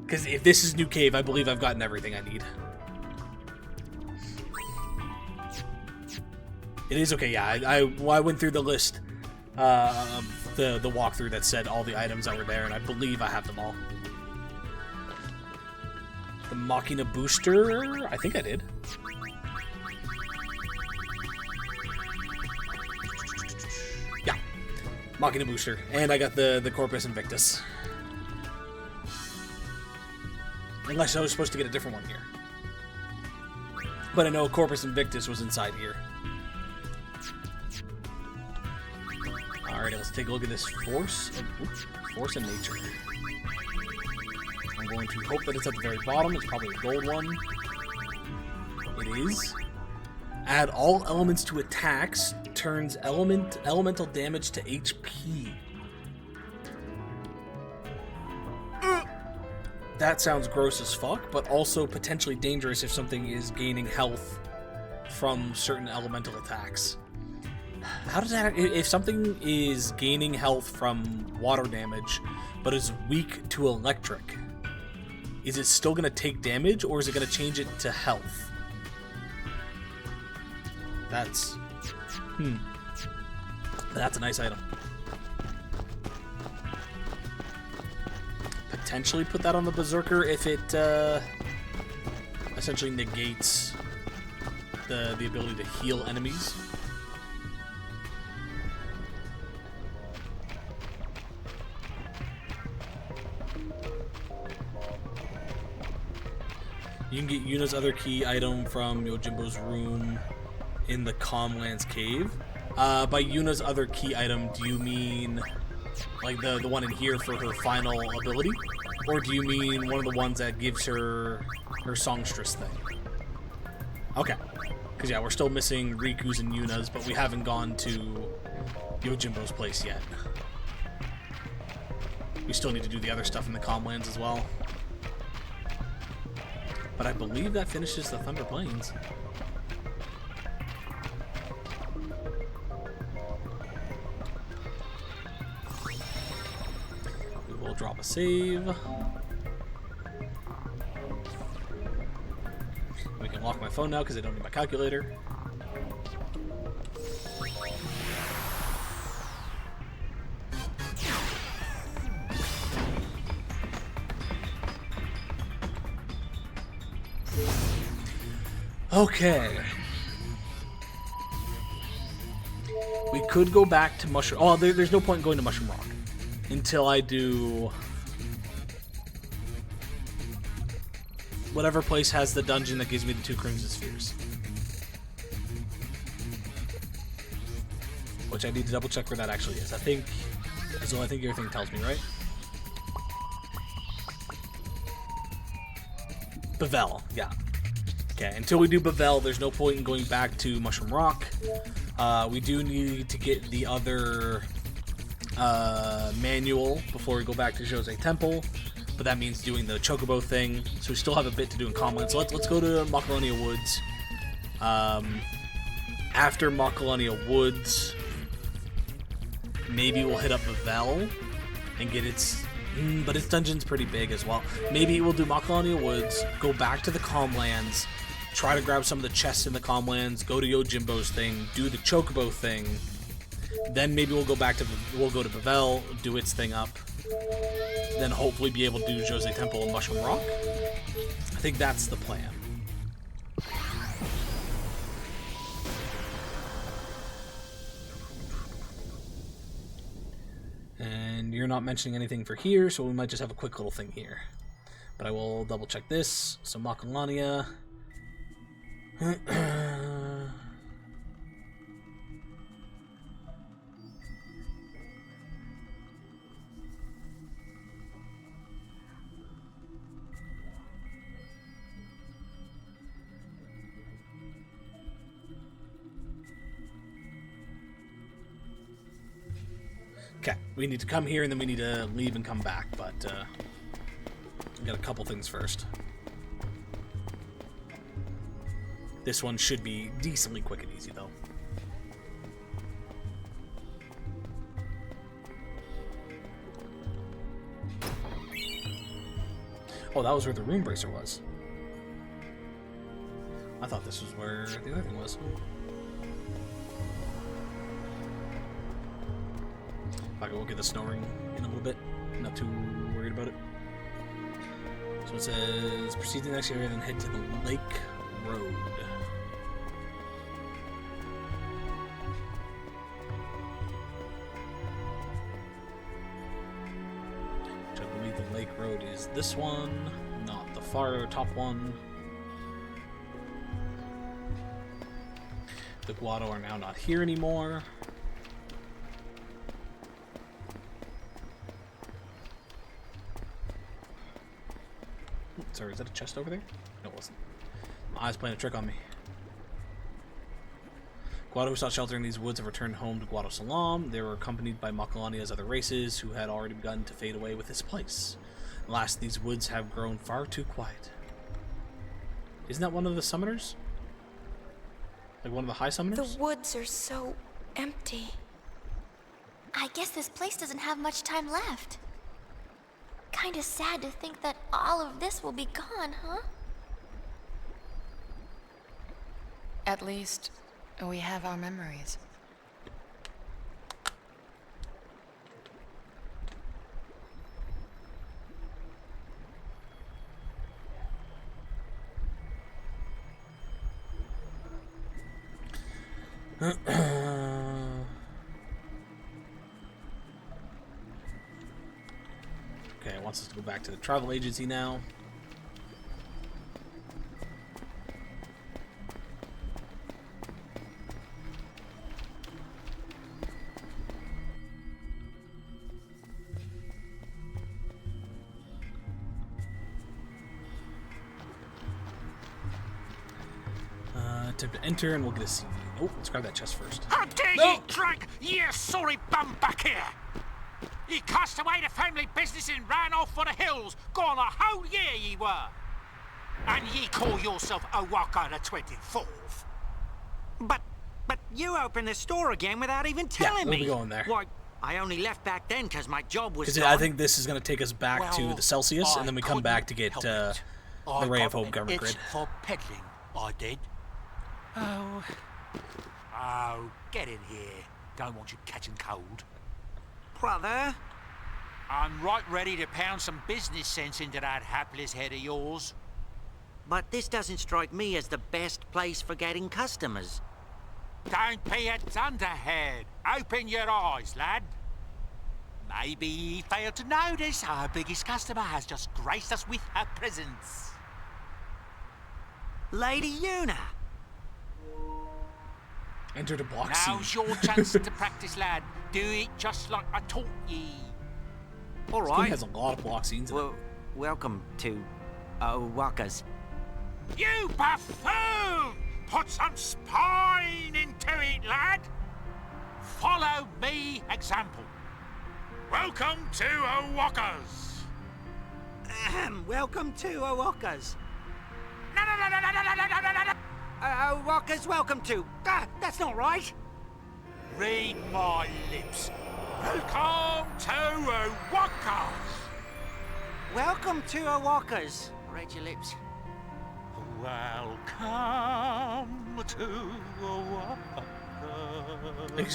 Because if this is New Cave, I believe I've gotten everything I need. It is okay, yeah. I went through the list of the walkthrough that said all the items that were there, and I believe I have them all. The Machina booster, I think I did. Yeah, Machina booster, and I got the Corpus Invictus. Unless I was supposed to get a different one here. But I know Corpus Invictus was inside here. Alright, let's take a look at this Force of Nature. I'm going to hope that it's at the very bottom. It's probably a gold one. It is. Add all elements to attacks. Turns elemental damage to HP. That sounds gross as fuck, but also potentially dangerous if something is gaining health from certain elemental attacks. How does that... If something is gaining health from water damage, but is weak to electric, is it still going to take damage, or is it going to change it to health? That's... That's a nice item. Potentially put that on the Berserker if it essentially negates the ability to heal enemies. You can get Yuna's other key item from Yojimbo's room in the Calmlands Cave. By Yuna's other key item, do you mean like the one in here for her final ability? Or do you mean one of the ones that gives her songstress thing? Okay. Because, yeah, we're still missing Riku's and Yuna's, but we haven't gone to Yojimbo's place yet. We still need to do the other stuff in the Calmlands as well. But I believe that finishes the Thunder Plains. We will drop a save. We can lock my phone now because I don't need my calculator. Okay. We could go back to Mushroom... Oh, there's no point in going to Mushroom Rock until I do... whatever place has the dungeon that gives me the 2 Crimson Spheres. Which I need to double check where that actually is. I think your thing tells me, right? Bevel, yeah. Okay, until we do Bevel, there's no point in going back to Mushroom Rock. We do need to get the other manual before we go back to Jose Temple, but that means doing the Chocobo thing, so we still have a bit to do in Commonwealth. So let's go to Macalonia Woods. After Macalonia Woods, maybe we'll hit up Bevel and get its... but its dungeon's pretty big as well. Maybe we'll do Macalonia Woods, go back to the Calmlands, try to grab some of the chests in the Calmlands, go to Yojimbo's thing, do the Chocobo thing, then maybe we'll go to Bevel, do its thing up, then hopefully be able to do Jose Temple and Mushroom Rock. I think that's the plan. And you're not mentioning anything for here, so we might just have a quick little thing here. But I will double check this. So Macalonia. Okay, we need to come here and then we need to leave and come back, but we got a couple things first. This one should be decently quick and easy, though. Oh, that was where the Rune Bracer was. I thought this was where the other thing was. Okay, we'll get the snow ring in a little bit. Not too worried about it. So it says, proceed to the next area, then head to the Lake Road. Which I believe the Lake Road is this one, not the far top one. The Guado are now not here anymore. Sorry, is that a chest over there? No, it wasn't. My eyes playing a trick on me. Guado who sought shelter in these woods have returned home to Guado Salam. They were accompanied by Macalania's other races, who had already begun to fade away with this place. Alas, these woods have grown far too quiet. Isn't that one of the summoners? Like one of the high summoners? The woods are so empty. I guess this place doesn't have much time left. Kinda sad to think that all of this will be gone, huh? At least, we have our memories. Okay, it wants us to go back to the travel agency now. Attempt to enter and we'll get a seat. Oh, let's grab that chest first. How dare No! ye drag, ye sorry bum back here! Ye cast away the family business and ran off for the hills, gone a whole year ye were! And ye call yourself Owaka the 24th? But you opened the store again without even telling we'll me. be going there. Why, I only left back then because my job was Because I think this is going to take us back to the Celsius, and then we come back to get the Ray of Hope government grid. For peddling, I did. Oh, get in here. Don't want you catching cold. Brother? I'm right ready to pound some business sense into that hapless head of yours. But this doesn't strike me as the best place for getting customers. Don't be a dunderhead. Open your eyes, lad. Maybe you failed to notice our biggest customer has just graced us with her presence. Lady Una. Enter the block scene. Now's your chance to practice, lad. Do it just like I taught ye. All This right. game has a lot of block scenes in it. Welcome to Waka's. You buffoon! Put some spine into it, lad. Follow me example. Welcome to Owaka's. Welcome to Owaka's. No. Owaka's welcome to. That's not right. Read my lips. Welcome to Owaka's. Welcome to Owaka's. Read your lips. Welcome to Owaka's.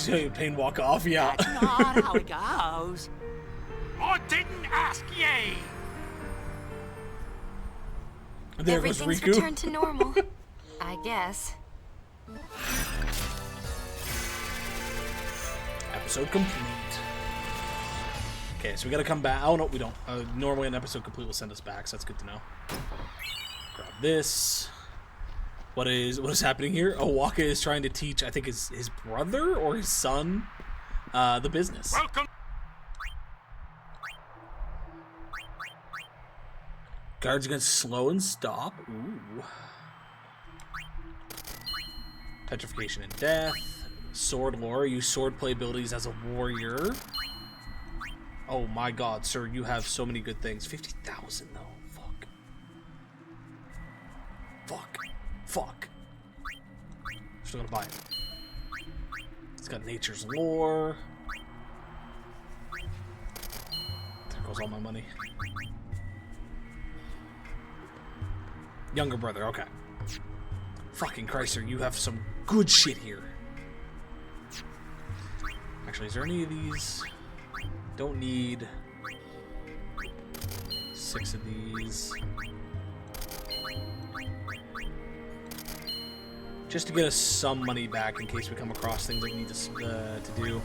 You pain walk off, yeah. That's not how it goes. I didn't ask ye. There goes Everything's Riku. returned to normal. I guess. Episode complete. Okay, so we gotta come back. Oh no, we don't. Normally an episode complete will send us back, so that's good to know. Grab this. What is happening here? Owaka is trying to teach, I think, his brother or his son, the business. Welcome. Guards against slow and stop. Ooh. Petrification and death. Sword lore. Use swordplay abilities as a warrior. Oh my god, sir, you have so many good things. 50,000 though. Fuck. Still gonna buy it. It's got nature's lore. There goes all my money. Younger brother, okay. Fucking Christ, sir, you have some good shit here. Actually, is there any of these? Don't need 6 of these. Just to get us some money back in case we come across things that we need to do.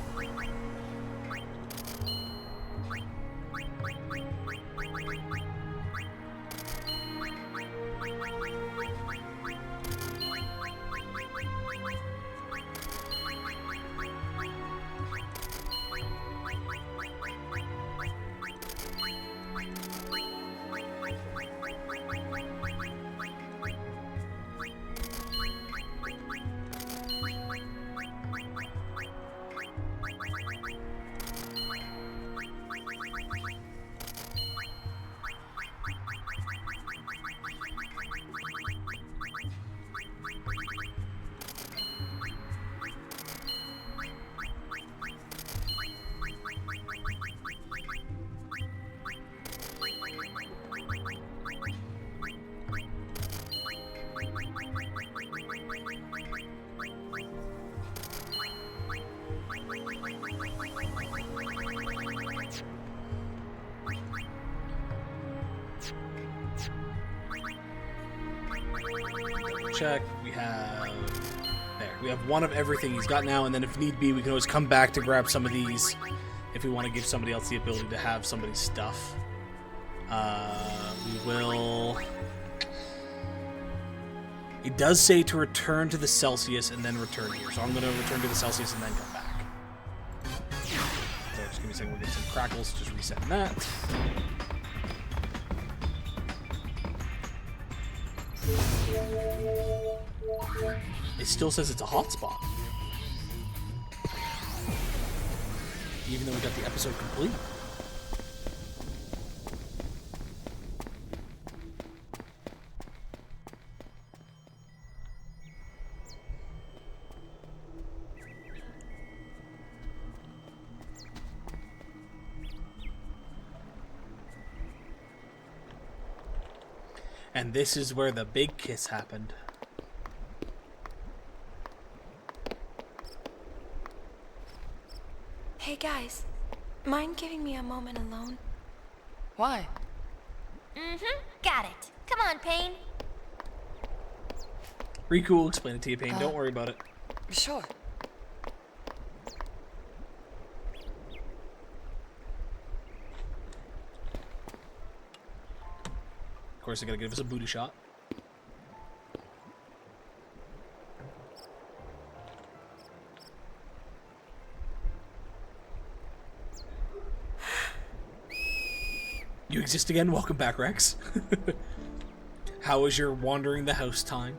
Check. We have one of everything he's got now, and then if need be, we can always come back to grab some of these if we want to give somebody else the ability to have somebody's stuff. We will. It does say to return to the Celsius and then return here, so I'm going to return to the Celsius and then come back. So just give me a second. We'll get some crackles. Just resetting that. It still says it's a hotspot. Even though we got the episode complete. And this is where the big kiss happened. Hey guys, mind giving me a moment alone? Why? Got it. Come on, Payne. Riku will explain it to you, Payne. Don't worry about it. Sure. Of course, they gotta give us a booty shot. You exist again? Welcome back, Rex. How was your wandering the house time?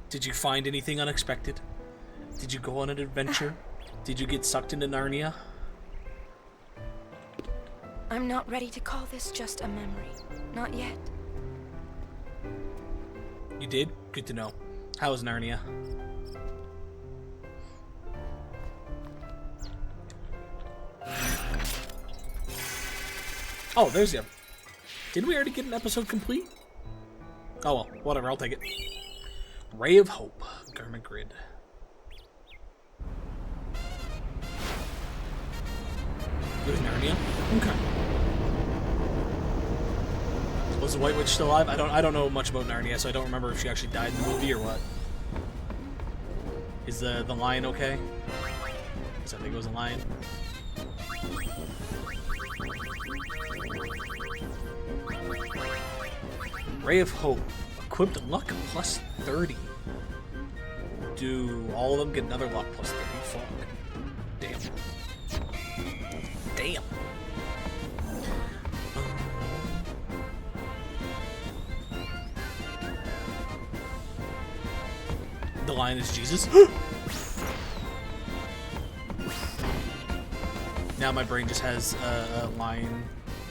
Did you find anything unexpected? Did you go on an adventure? Did you get sucked into Narnia? I'm not ready to call this just a memory. Not yet. You did? Good to know. How was Narnia? Oh, there's the... Didn't we already get an episode complete? Oh well, whatever, I'll take it. Ray of Hope, Garment Grid. Good Narnia? Okay. Was the White Witch still alive? I don't know much about Narnia, so I don't remember if she actually died in the movie or what. Is the lion okay? Because I think it was a lion. Ray of Hope. Equipped luck plus 30. Do all of them get another luck plus 30? Fuck. Damn. Damn. The lion is Jesus. Now my brain just has a lion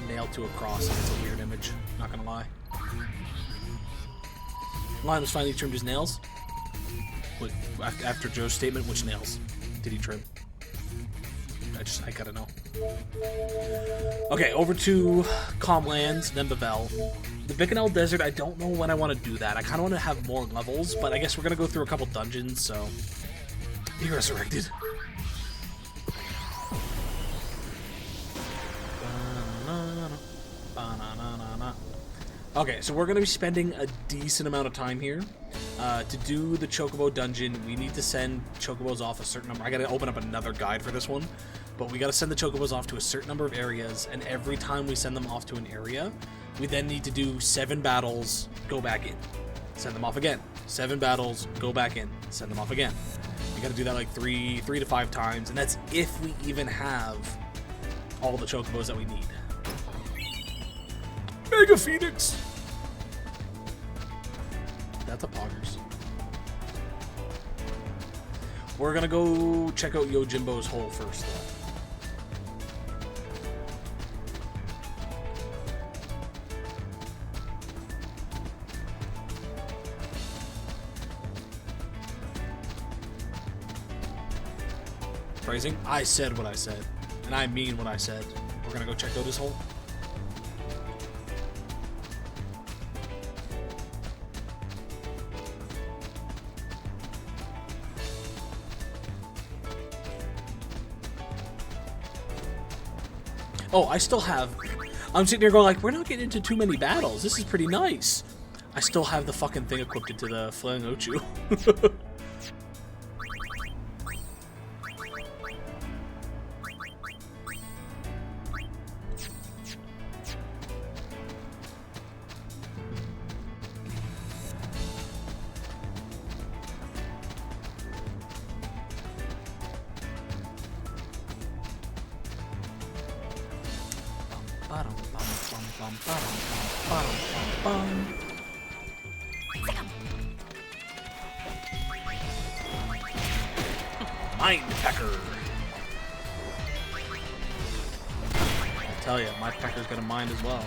nailed to a cross, and it's a weird image. Not gonna lie. Lion was finally trimmed his nails. What, after Joe's statement, which nails did he trim? I gotta know. Okay, over to Calmlands, then Bavel. The Bicanel Desert, I don't know when I want to do that. I kind of want to have more levels, but I guess we're gonna go through a couple dungeons, so... Be resurrected. Okay, so we're going to be spending a decent amount of time here. To do the Chocobo dungeon, we need to send Chocobos off a certain number. I got to open up another guide for this one. But we got to send the Chocobos off to a certain number of areas, and every time we send them off to an area, we then need to do 7 battles, go back in. Send them off again. 7 battles, go back in. Send them off again. We got to do that like 3 to 5 times, and that's if we even have all the Chocobos that we need. Mega Phoenix! That's a poggers. We're gonna go check out Yojimbo's hole first, though. Phrasing? I said what I said. And I mean what I said. We're gonna go check out his hole. Oh, I still have... I'm sitting here going like, we're not getting into too many battles. This is pretty nice. I still have the fucking thing equipped into the Flailing Ochu. Mind Pecker. I tell you, my Pecker's got a mind as well.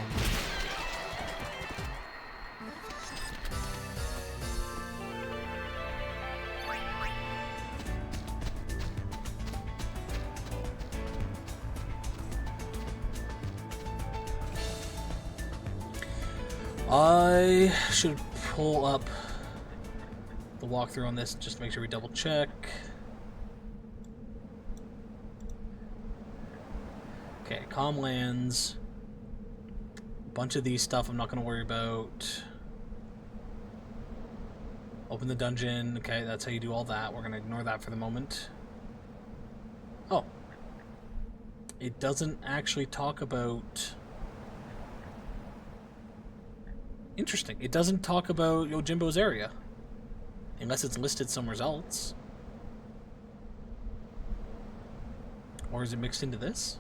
I should pull up the walkthrough on this just to make sure we double check. Okay, Comlands. A bunch of these stuff I'm not going to worry about. Open the dungeon. Okay, that's how you do all that. We're going to ignore that for the moment. Oh. It doesn't actually talk about... Interesting. It doesn't talk about Yojimbo's area. Unless it's listed somewhere else. Or is it mixed into this?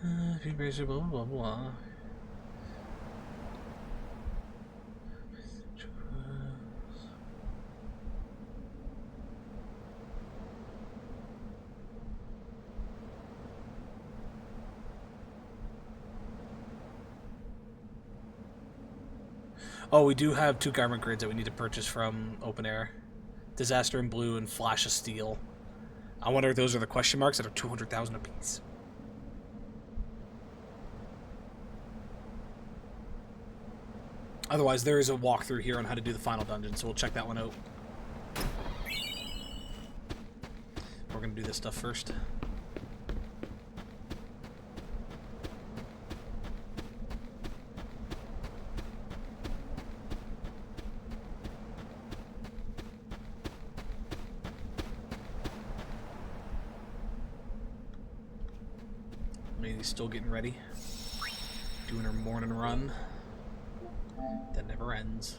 Blah, blah, blah. Oh, we do have 2 garment grids that we need to purchase from Open Air. Disaster in Blue and Flash of Steel. I wonder if those are the question marks that are 200,000 apiece. Otherwise, there is a walkthrough here on how to do the final dungeon, so we'll check that one out. We're going to do this stuff first. Lady's still getting ready. Doing her morning run. That never ends.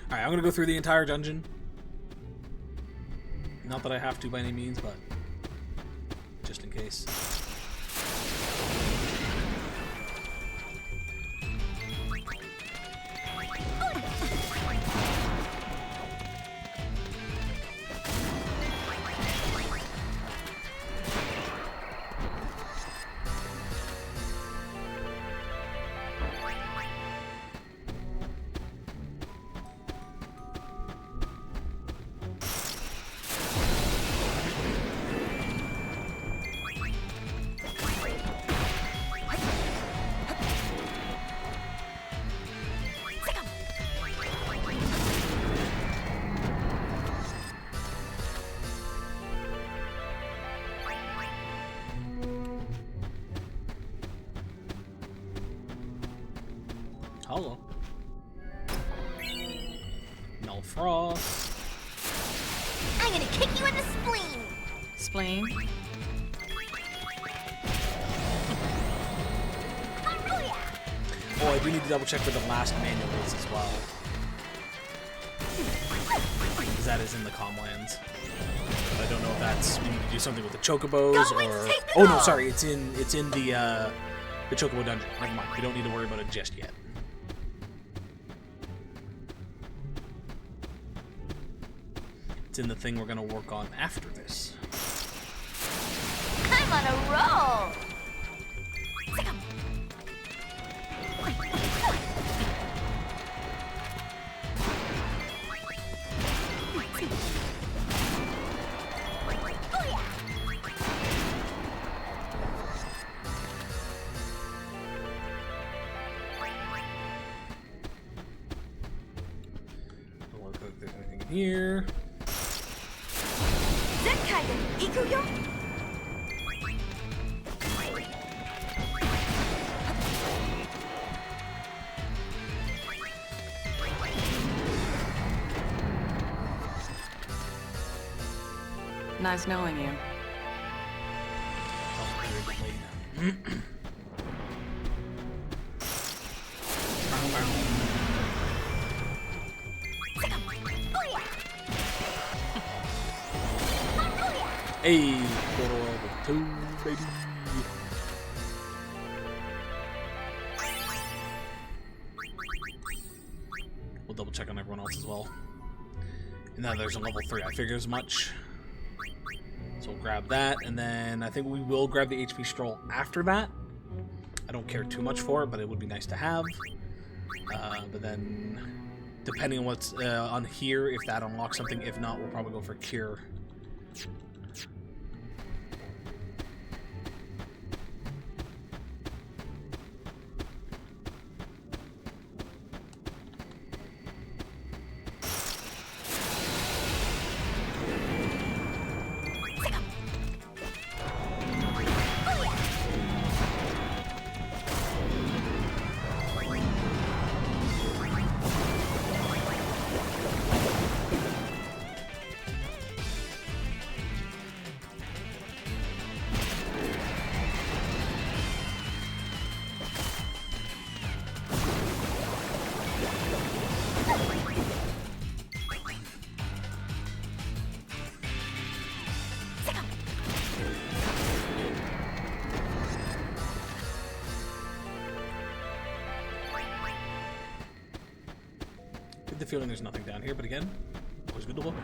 Alright, I'm gonna go through the entire dungeon. Not that I have to by any means, but just in case. Hello. No frost. I'm gonna kick you in the spleen. Spleen? Oh, I do need to double check where the last manual is as well. Because that is in the Comlands. But I don't know if that's we need to do something with the chocobos or oh no, sorry, it's in the chocobo dungeon. Never mind. We don't need to worry about it just yet. It's in the thing we're gonna work on after this. I'm on a roll. Don't look like there's anything in here. Nice knowing you. Hey, total level 2, baby. We'll double check on everyone else as well. And now there's a level 3. I figured as much. So we'll grab that, and then I think we will grab the HP Stroll after that. I don't care too much for it, but it would be nice to have. But then, depending on what's on here, if that unlocks something, if not, we'll probably go for Cure. The feeling there's nothing down here, but again, always good to look.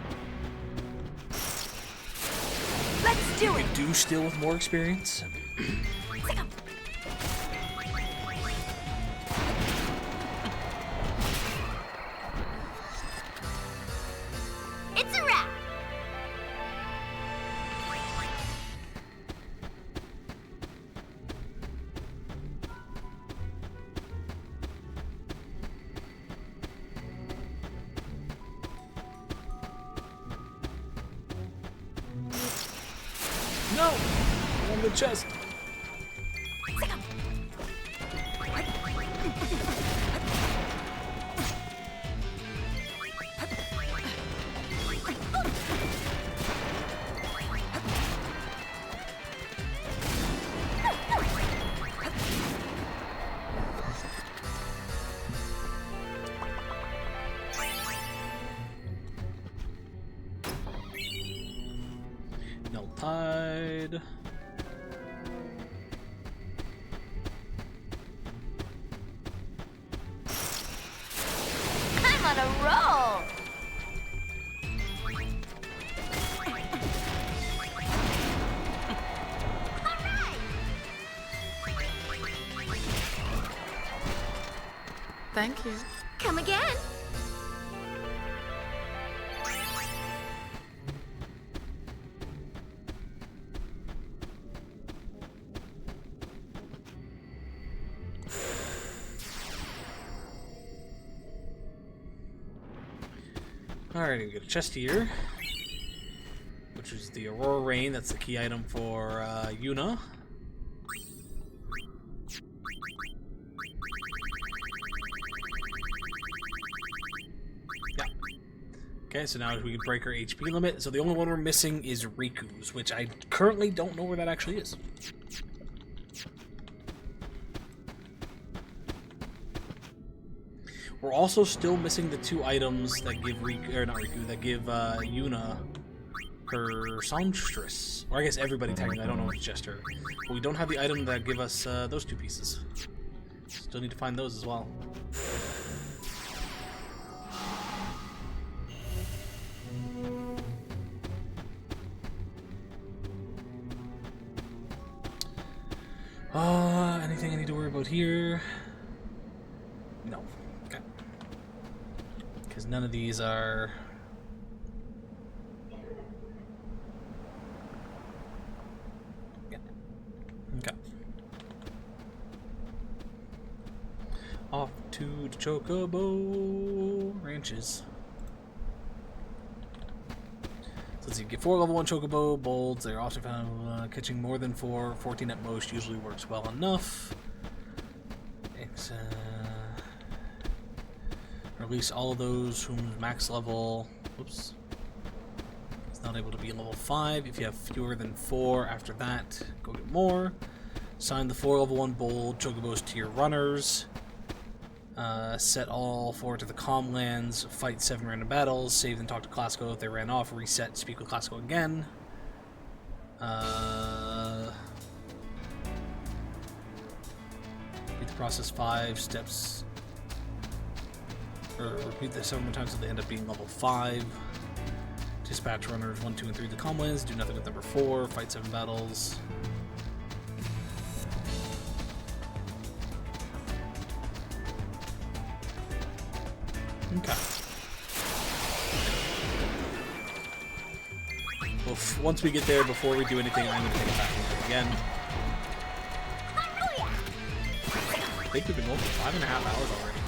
Let's do it. We do steal with more experience. It's a wrap. No! On the chest. Tide. I'm on a roll. Thank you. Come again. Alright, we get a chest here, which is the Aurora Rain. That's the key item for Yuna. Yeah. Okay, so now we can break our HP limit. So the only one we're missing is Riku's, which I currently don't know where that actually is. We're also still missing the two items that give that give Yuna her songstress. Or I guess everybody technically, I don't know if it's just her. But we don't have the item that give us those two pieces. Still need to find those as well. Anything I need to worry about here? No. Okay. Because none of these are... Yeah. Okay. Off to the Chocobo Ranches. So let's see, get 4 level 1 Chocobo bolts. They're also found catching more than 4. 14 at most usually works well enough. Release all of those whose max level... Oops. It's not able to be level 5. If you have fewer than 4 after that, go get more. Assign the 4 level 1 bold Chocobos to your runners. Set all 4 to the calm lands. Fight 7 random battles. Save and talk to Classico if they ran off. Reset, speak with Classico again. Repeat the process 5 steps. Or repeat this 7 more times until they end up being level 5. Dispatch runners 1, 2, and 3 to the calm lands. Do nothing with number 4. Fight 7 battles. Okay. Oof. Once we get there, before we do anything, I'm gonna take it back again. I think we've been going for 5.5 hours already.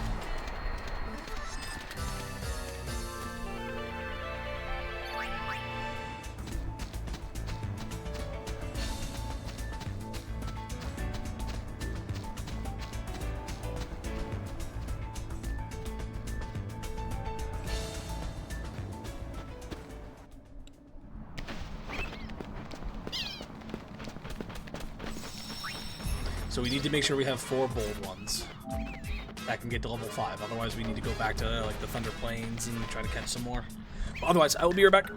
So we need to make sure we have 4 bold ones that can get to level 5. Otherwise, we need to go back to like the Thunder Plains and try to catch some more. But otherwise, I will be right back.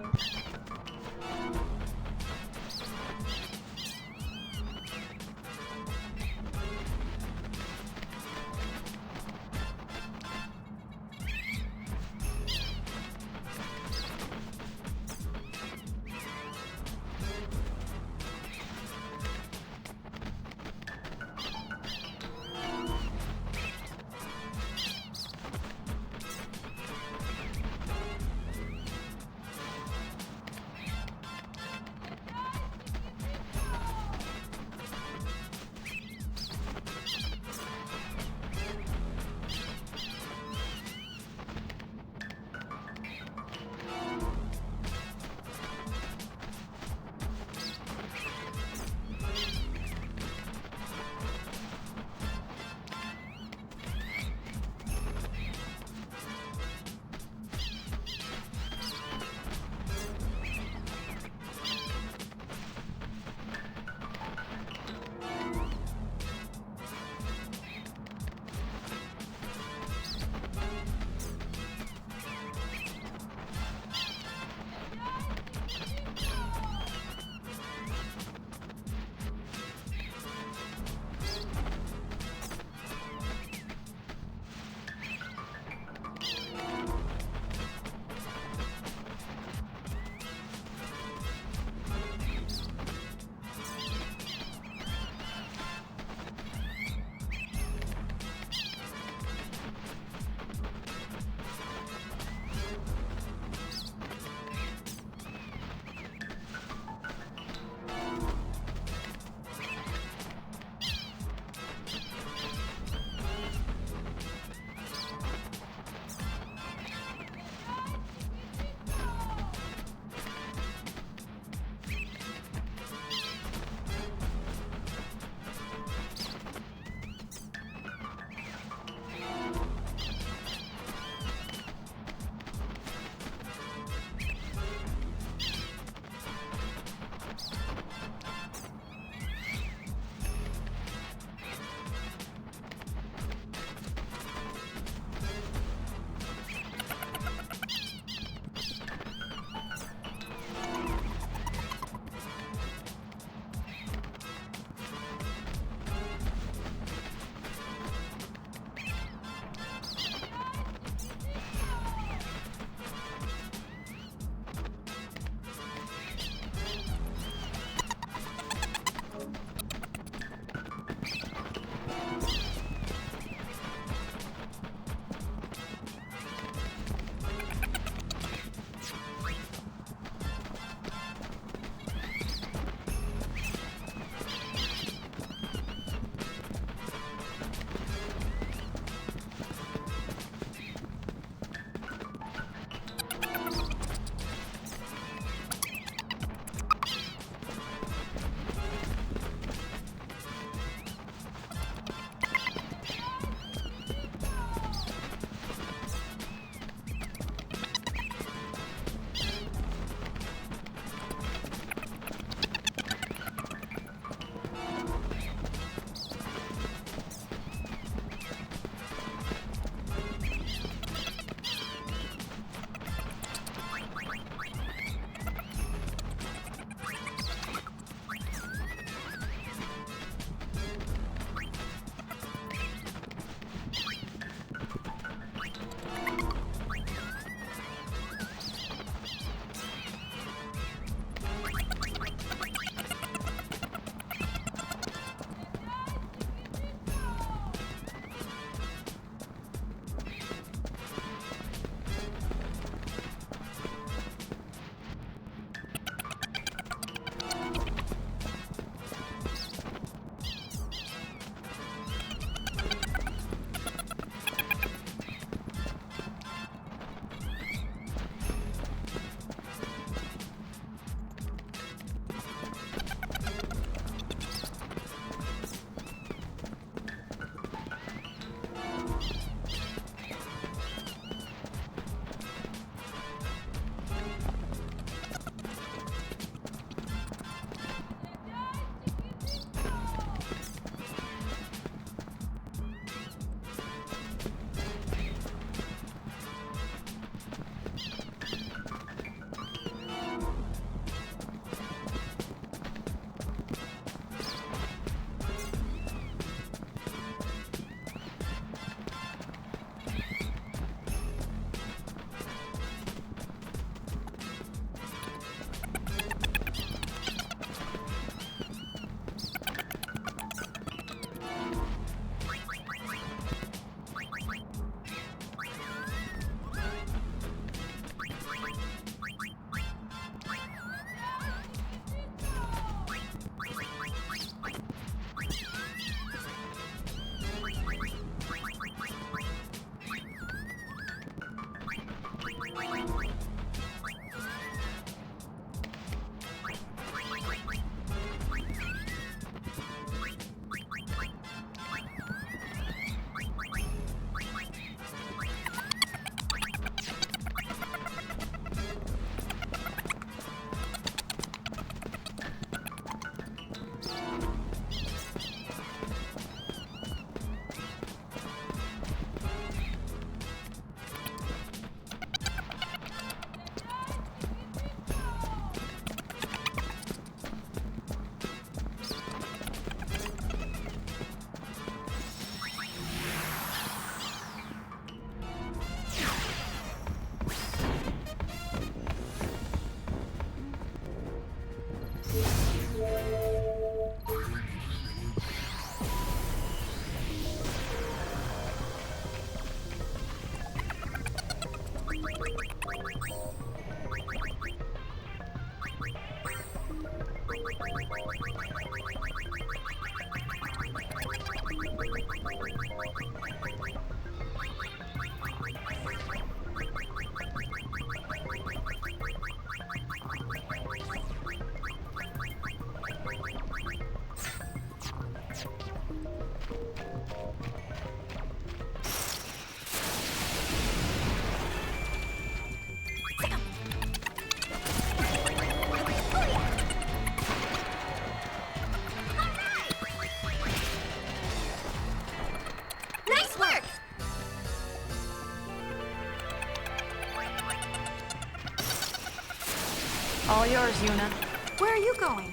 All yours, Yuna. Where are you going?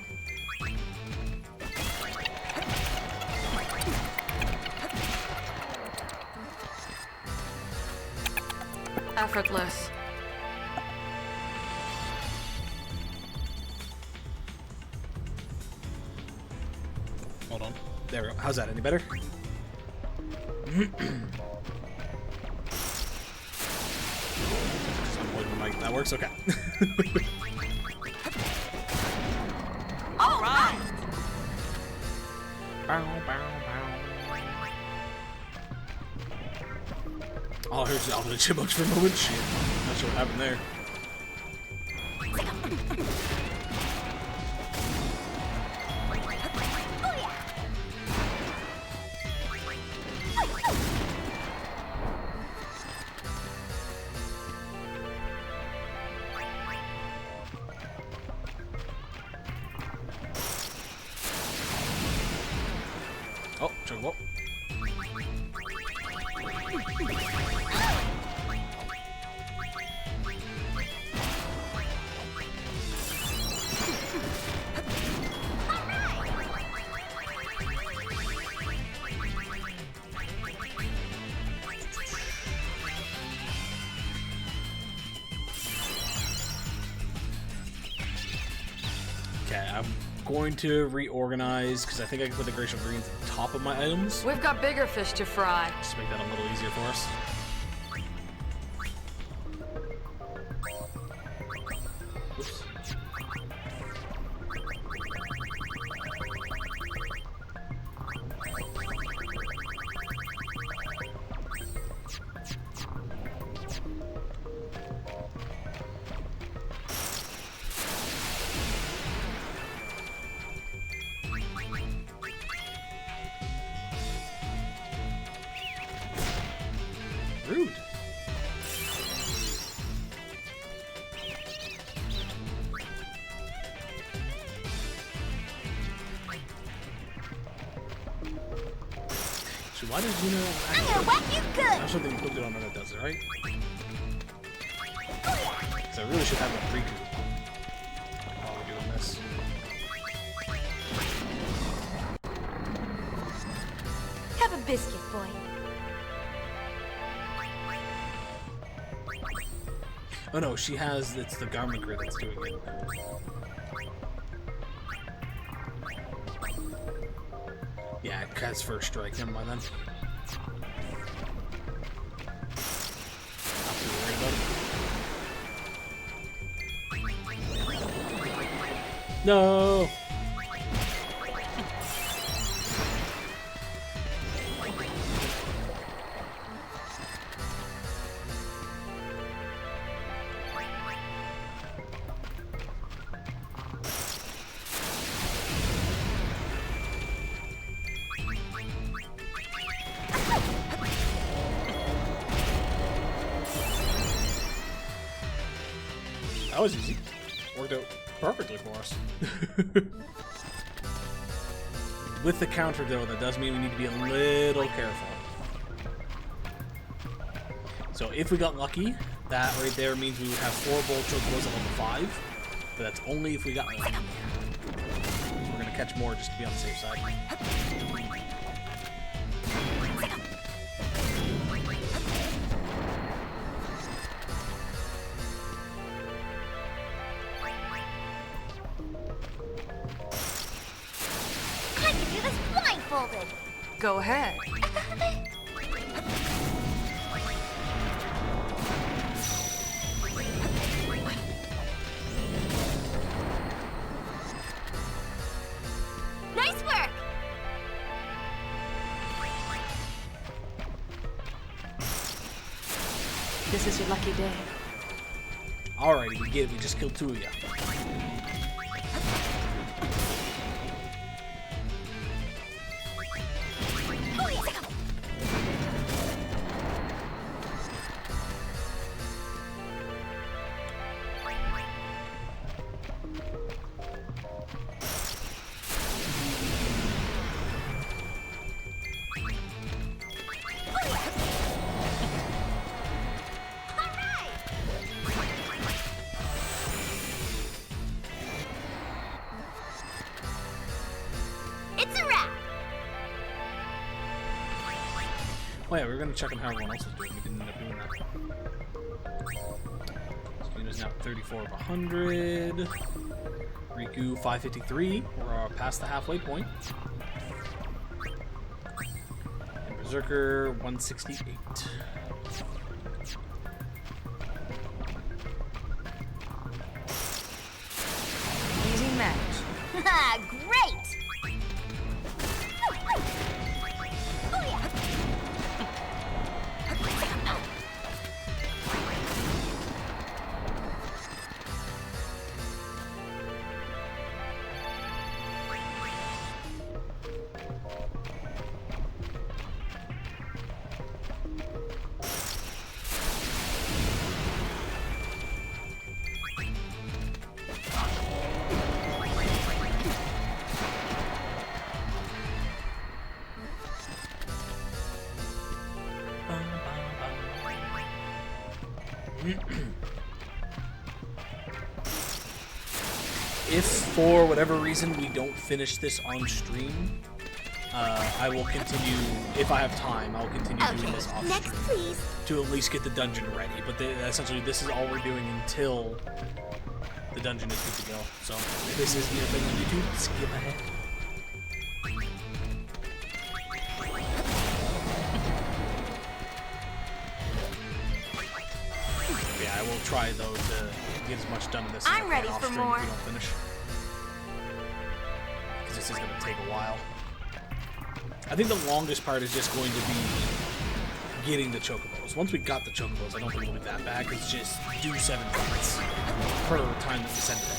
Effortless. Hold on. There we go. How's that? Any better? That works? Okay. All right. Oh, here's Alvin and Chipmunks for a moment. Shit. Not sure what happened there. Oh, chocobo. Okay, I'm going to reorganize because I think I can put the glacial greens at the top of my items. We've got bigger fish to fry. Just to make that a little easier for us. Oops. Rude. So why does Yuna I'm gonna whack you good. I also think put it on her that does it, right? Because I really should have a Riku while we're doing this. Have a biscuit, boy. Oh no, she has, it's the garment grid that's doing it. Yeah, Kat's first strike, never mind then. Not too worried about it. No! That was easy. Worked out perfectly for us. With the counter though, that does mean we need to be a little careful. So if we got lucky, that right there means we would have 4 bolt chocobos at level 5. But that's only if we got lucky. We're gonna catch more just to be on the safe side. I can do this blindfolded. Go ahead. Nice work. This is your lucky day. Alrighty, we get it. We just killed 2 of you. Oh yeah, we were gonna check on how everyone else was doing. We didn't end up doing that. Yuna's now 34 of 100. Riku 553. We're past the halfway point. And Berserker 168. Easy match. Ha! Great! If for whatever reason we don't finish this on stream, I will continue, if I have time, I'll continue doing this off Next, stream please. to at least get the dungeon ready. But essentially, this is all we're doing until the dungeon is good to go. So if this is new thing on YouTube, skip ahead. Yeah, I will try though to get as much done of this. I'm ready off for stream more. If we don't finish, because this is going to take a while. I think the longest part is just going to be getting the chocobos. Once we got the chocobos, I don't think it'll be that bad. It's just do 7 minutes per time that we send it in.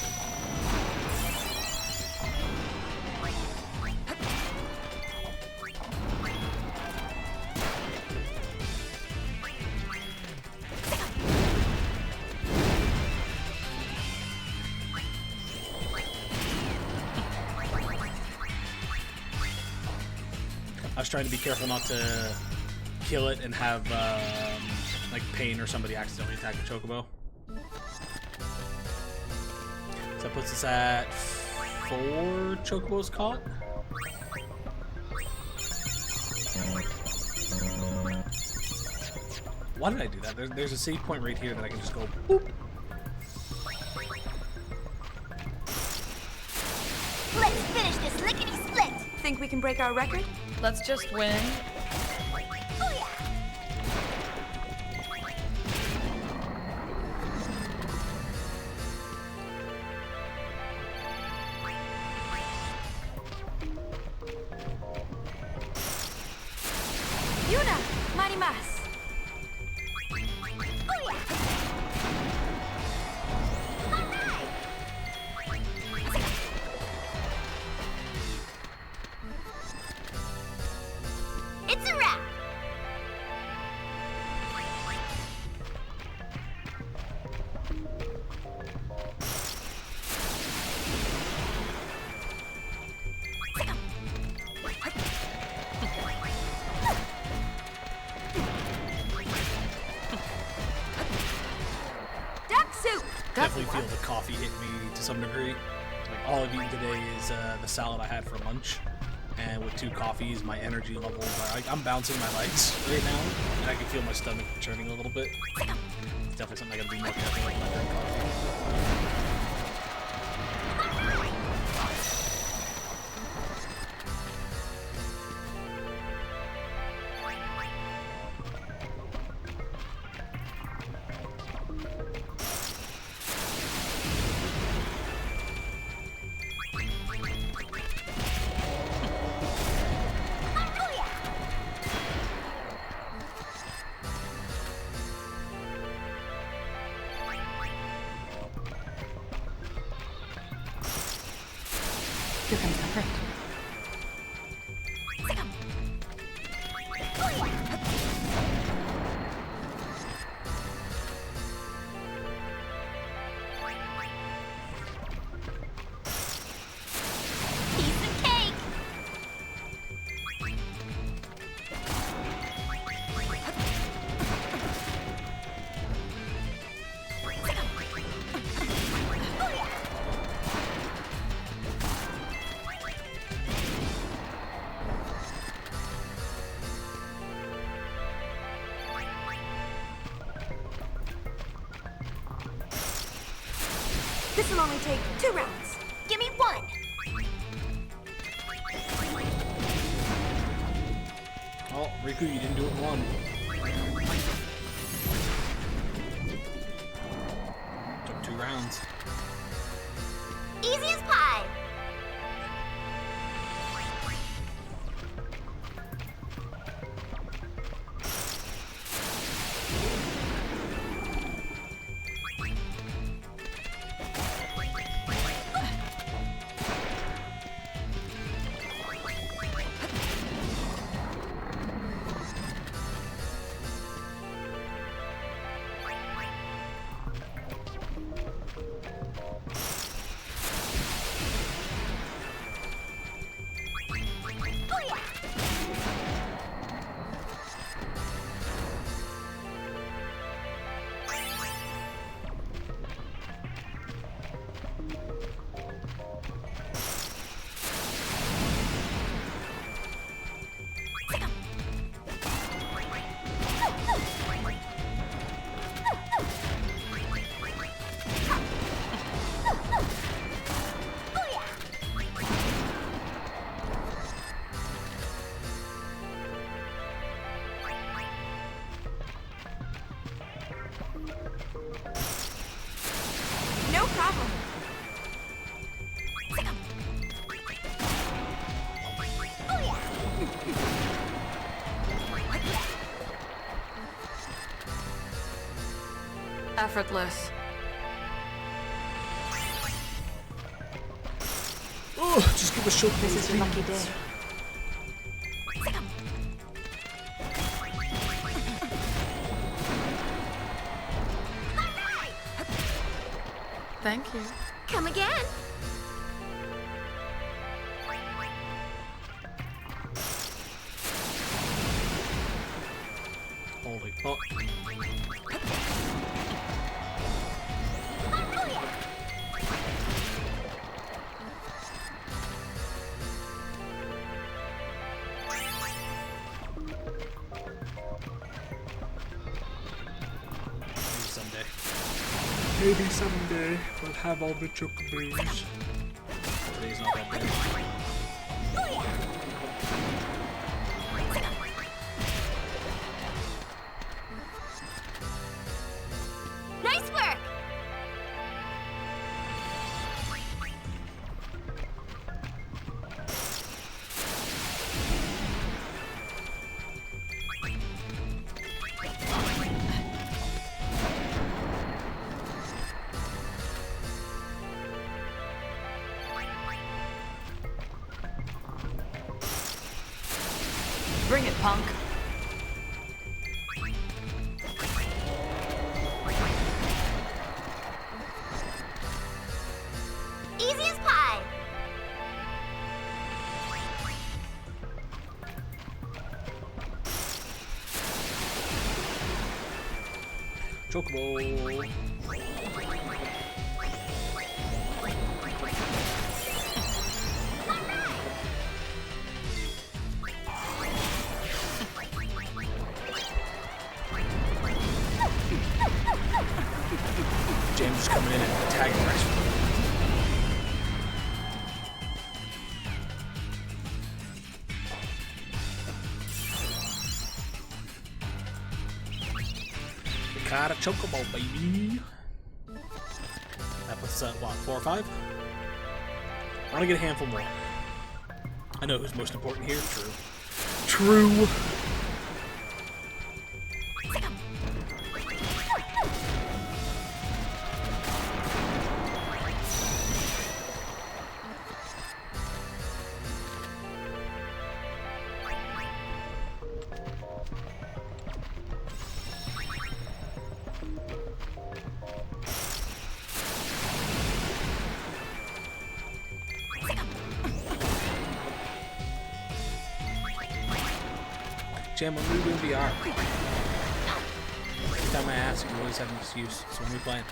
I was trying to be careful not to kill it and have like Pain or somebody accidentally attack the chocobo. So that puts us at 4 chocobos caught. Why did I do that? There's a save point right here that I can just go boop. Let's finish this lickety-split! Think we can break our record? Let's just win. Oh yeah! Yuna! Marimas! Oh yeah! It's a wrap! Duck soup! Definitely feel the coffee hit me to some degree. Like all I've eaten today is the salad I had for lunch, and with 2 coffees, my energy levels are I'm bouncing my legs right now, and I can feel my stomach churning a little bit. It's definitely something I gotta be more careful with when I drink coffee. Here comes the hurt. Piece of cake! This'll only take 2 rounds. Give me 1. Oh, Riku, you didn't do it in 1. Took 2 rounds. Easy as pie. No problem. Effortless. Oh, just give a shot. This is your lucky day. Thank you. Come again. Holy fuck. Maybe someday we'll have all the chocoboos. Today's not that day. Nice work. Bring it, punk. Easy as pie. Chocobo. James is coming in and tagging us. We got a chocobo, baby. That puts us at what, 4 or 5? I want to get a handful more. I know who's most important here. True. Jam, when we do VR, every time I ask, you always have an excuse. So when we playing?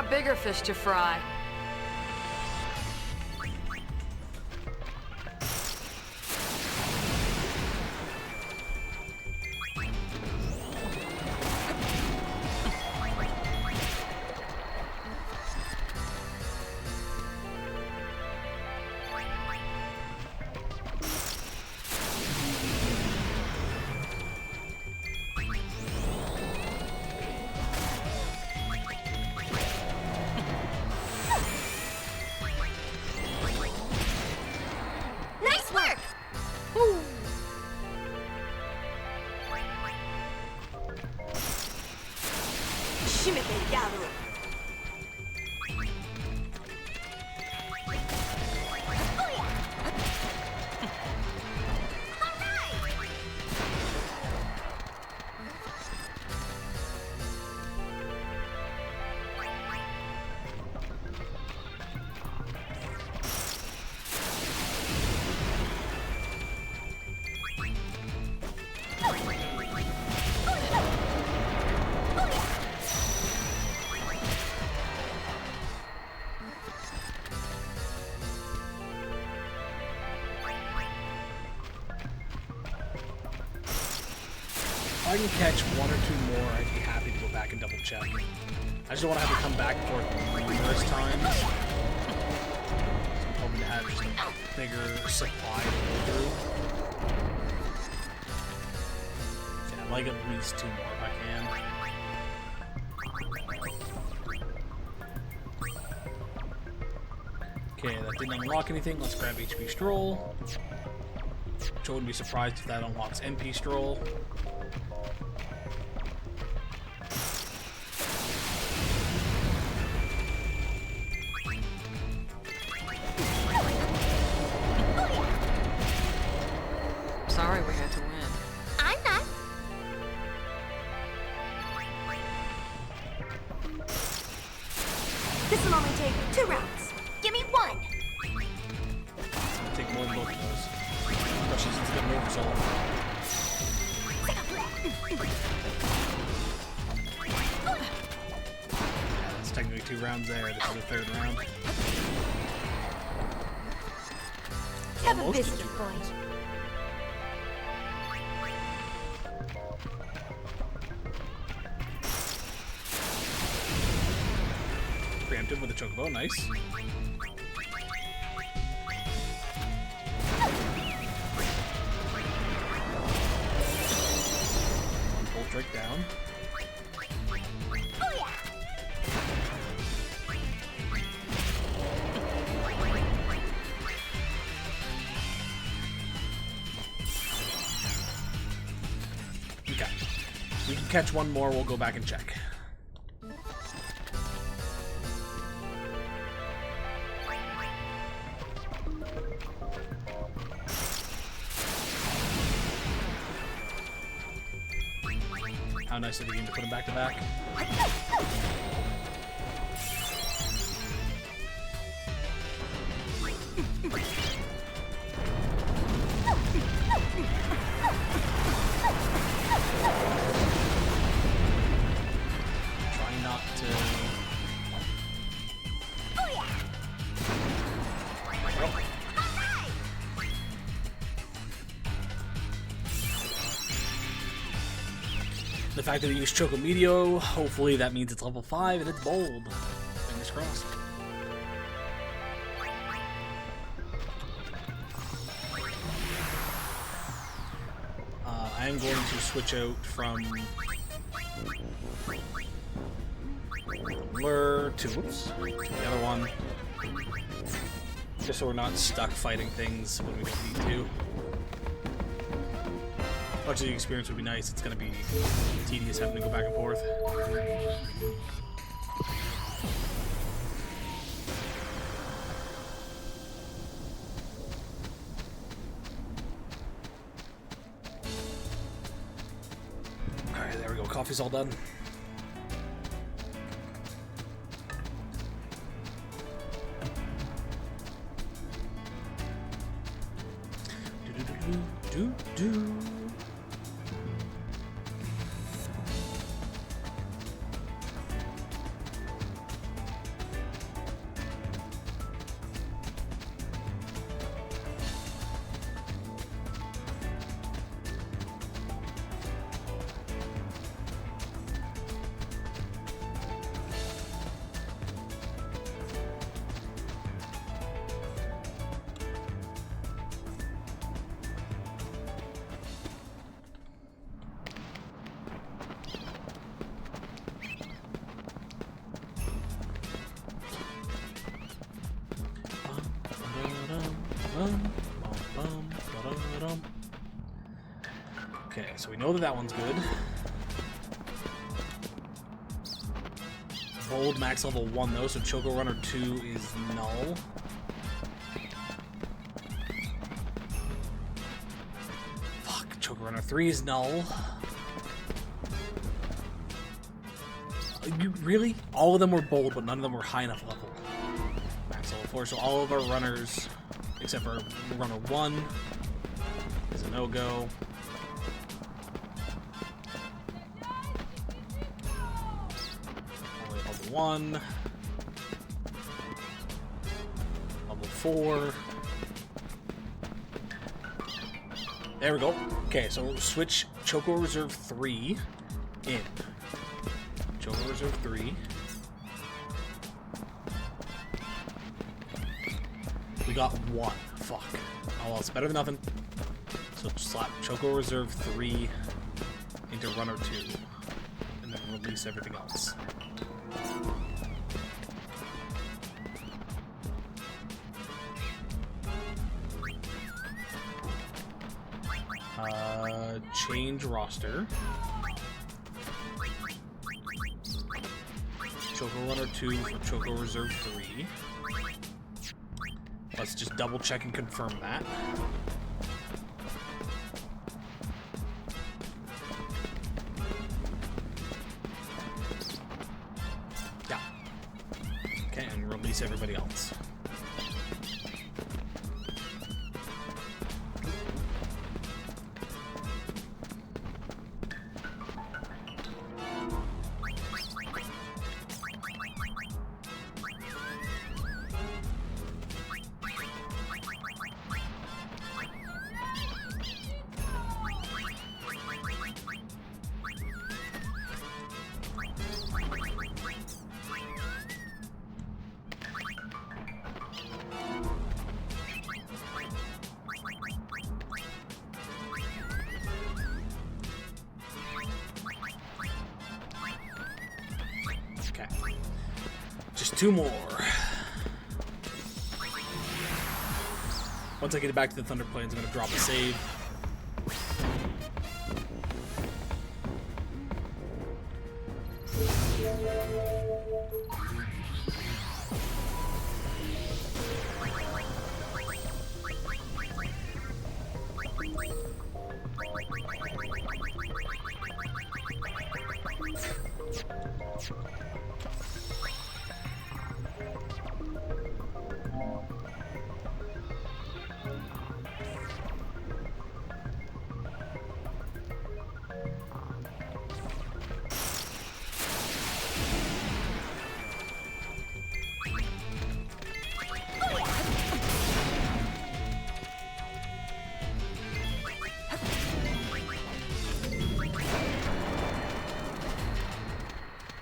got bigger fish to fry. Nice work! If I can catch one or two more, I'd be happy to go back and double check. I just don't want to have to come back and forth numerous times. So I'm hoping to have just a bigger supply to go through. Yeah, I'd like at least two more if I can. Okay, that didn't unlock anything. Let's grab HP Stroll. Which I wouldn't be surprised if that unlocks NP Stroll. Sorry we had to win. I'm not. This will only take 2 rounds. Give me 1. Take more than both of those. Especially since it's getting over so long. Yeah, that's technically 2 rounds there. This is the 3rd round. Have a Almost biscuit, 2 boy. rounds. Preemptive with a chocobo, nice. One Drake down. Okay. We can catch one more, we'll go back and check. How nice of the game to put them back to back. Try not to... The fact that we use Choco Medio, hopefully that means it's level 5 and it's bold. Fingers crossed. I am going to switch out from Lure to, whoops, to the other one. Just so we're not stuck fighting things when we don't need to. Much of the experience would be nice, it's going to be tedious having to go back and forth. Alright, there we go. Coffee's all done. Do-do-do-do-do-do. Okay, so we know that that one's good. Bold max level 1 though, so Choco Runner 2 is null. Fuck, Choco Runner 3 is null. You really? All of them were bold, but none of them were high enough level. Max level 4, so all of our runners, except for Runner 1, is a no-go. Only level 1. Level 4. There we go. Okay, so switch Choco Reserve 3 in. Choco Reserve 3. We got 1. Fuck. Oh well, it's better than nothing. So slap Choco Reserve 3 into Runner 2. And then release everything else. Change roster. Choco Runner 2 for Choco Reserve 3. Let's just double check and confirm that. Yeah. Okay, and release everybody else. Just 2 more. Once I get back to the Thunder Plains, I'm going to drop a save.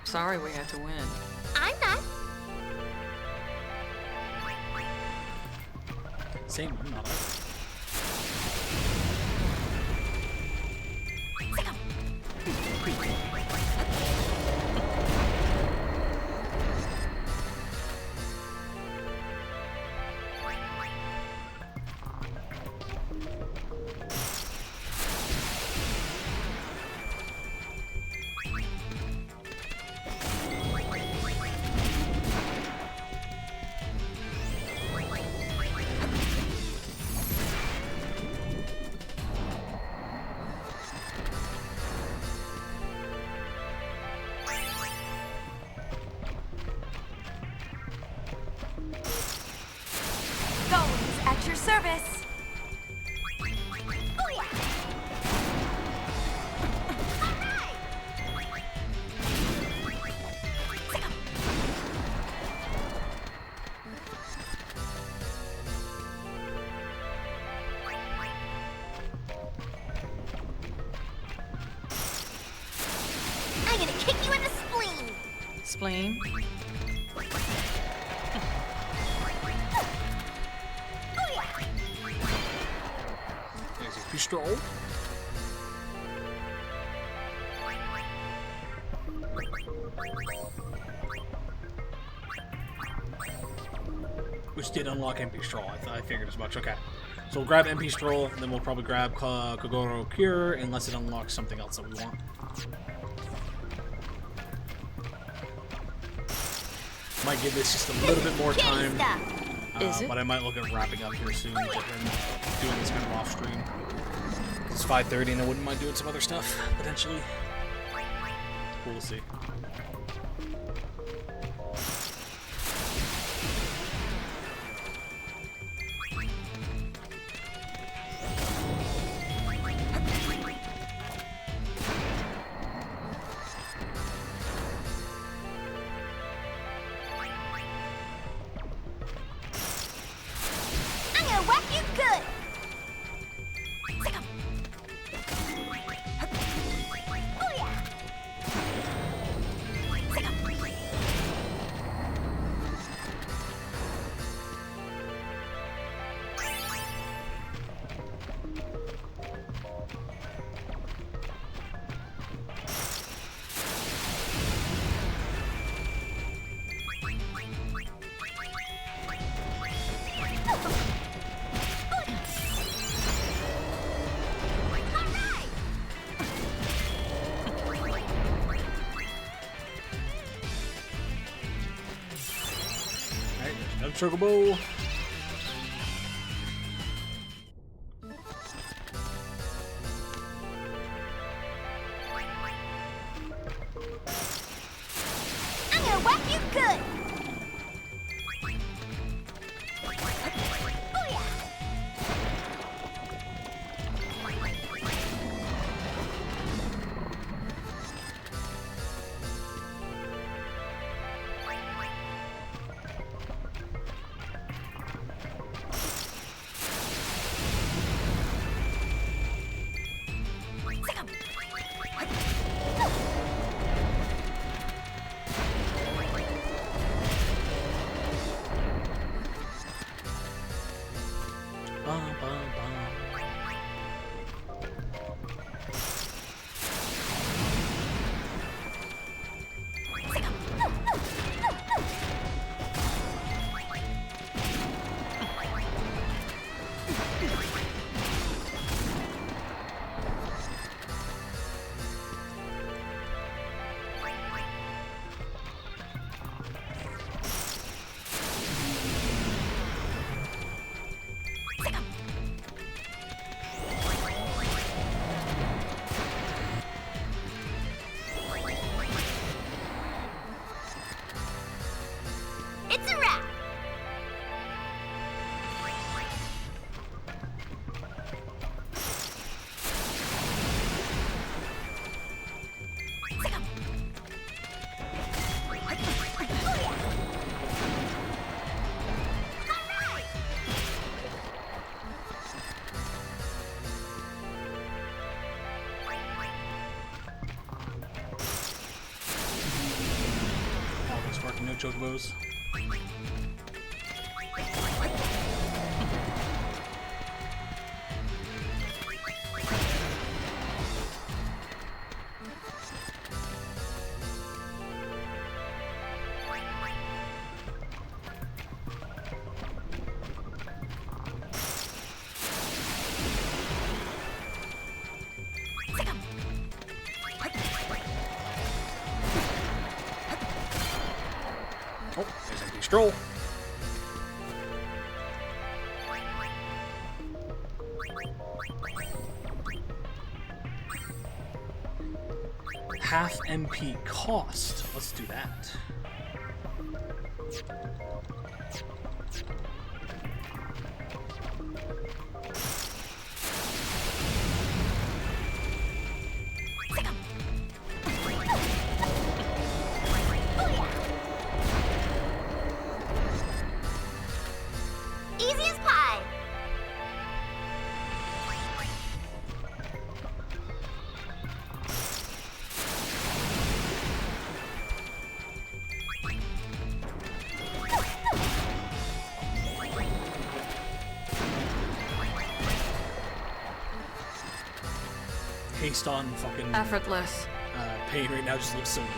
Sorry we had to win. I'm not. Same, I'm not. At your service. Oh, yeah. I'm gonna kick you in the spleen. Spleen? Stroll. Which did unlock MP Stroll. I figured as much. Okay. So we'll grab MP Stroll, and then we'll probably grab Kogoro Cure, unless it unlocks something else that we want. Might give this just a little bit more time. But I might look at wrapping up here soon, but then doing this kind of off stream. It's 5:30, and I wouldn't mind doing some other stuff potentially. We'll see. Chocobo. I'm gonna whack you good. It's a wrap. No chocobos. Oh, there's empty stroll. Half MP cost. Let's do that. Easy as pie. Haste on fucking effortless. Pain right now just looks so weird.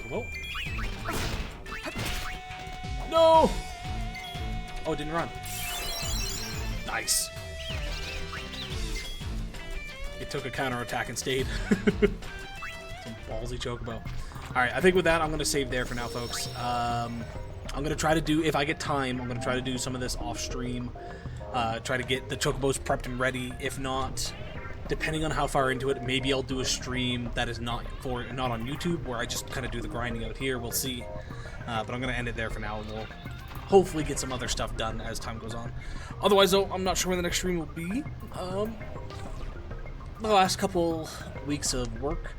chocobo. No! Oh, it didn't run. Nice. It took a counterattack and stayed. Some ballsy chocobo. Alright, I think with that, I'm going to save there for now, folks. I'm going to try to do, if I get time, I'm going to try to do some of this off-stream. Try to get the chocobos prepped and ready. If not, depending on how far into it, maybe I'll do a stream that is not on YouTube, where I just kind of do the grinding out here. We'll see. But I'm going to end it there for now, and we'll hopefully get some other stuff done as time goes on. Otherwise, though, I'm not sure when the next stream will be. The last couple weeks of work,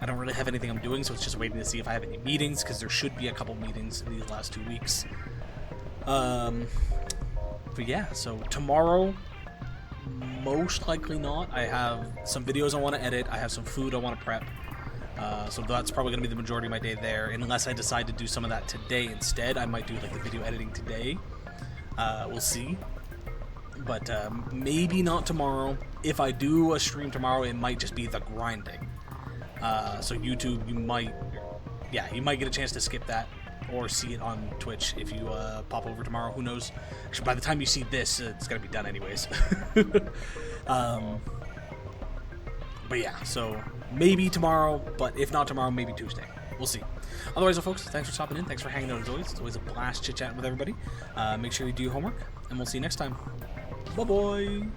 I don't really have anything I'm doing, so it's just waiting to see if I have any meetings, because there should be a couple meetings in these last 2 weeks. But yeah, so tomorrow, most likely not. I have some videos I want to edit. I have some food I want to prep. So that's probably going to be the majority of my day there, unless I decide to do some of that today instead. I might do like the video editing today. We'll see. But maybe not tomorrow. If I do a stream tomorrow, it might just be the grinding. So YouTube, you might get a chance to skip that or see it on Twitch if you pop over tomorrow. Who knows? Actually, by the time you see this, it's gonna be done anyways. But yeah, so maybe tomorrow, but if not tomorrow, maybe Tuesday. We'll see. Otherwise, folks, thanks for stopping in. Thanks for hanging out as always. It's always a blast chit-chatting with everybody. Make sure you do your homework, and we'll see you next time. Bye-bye.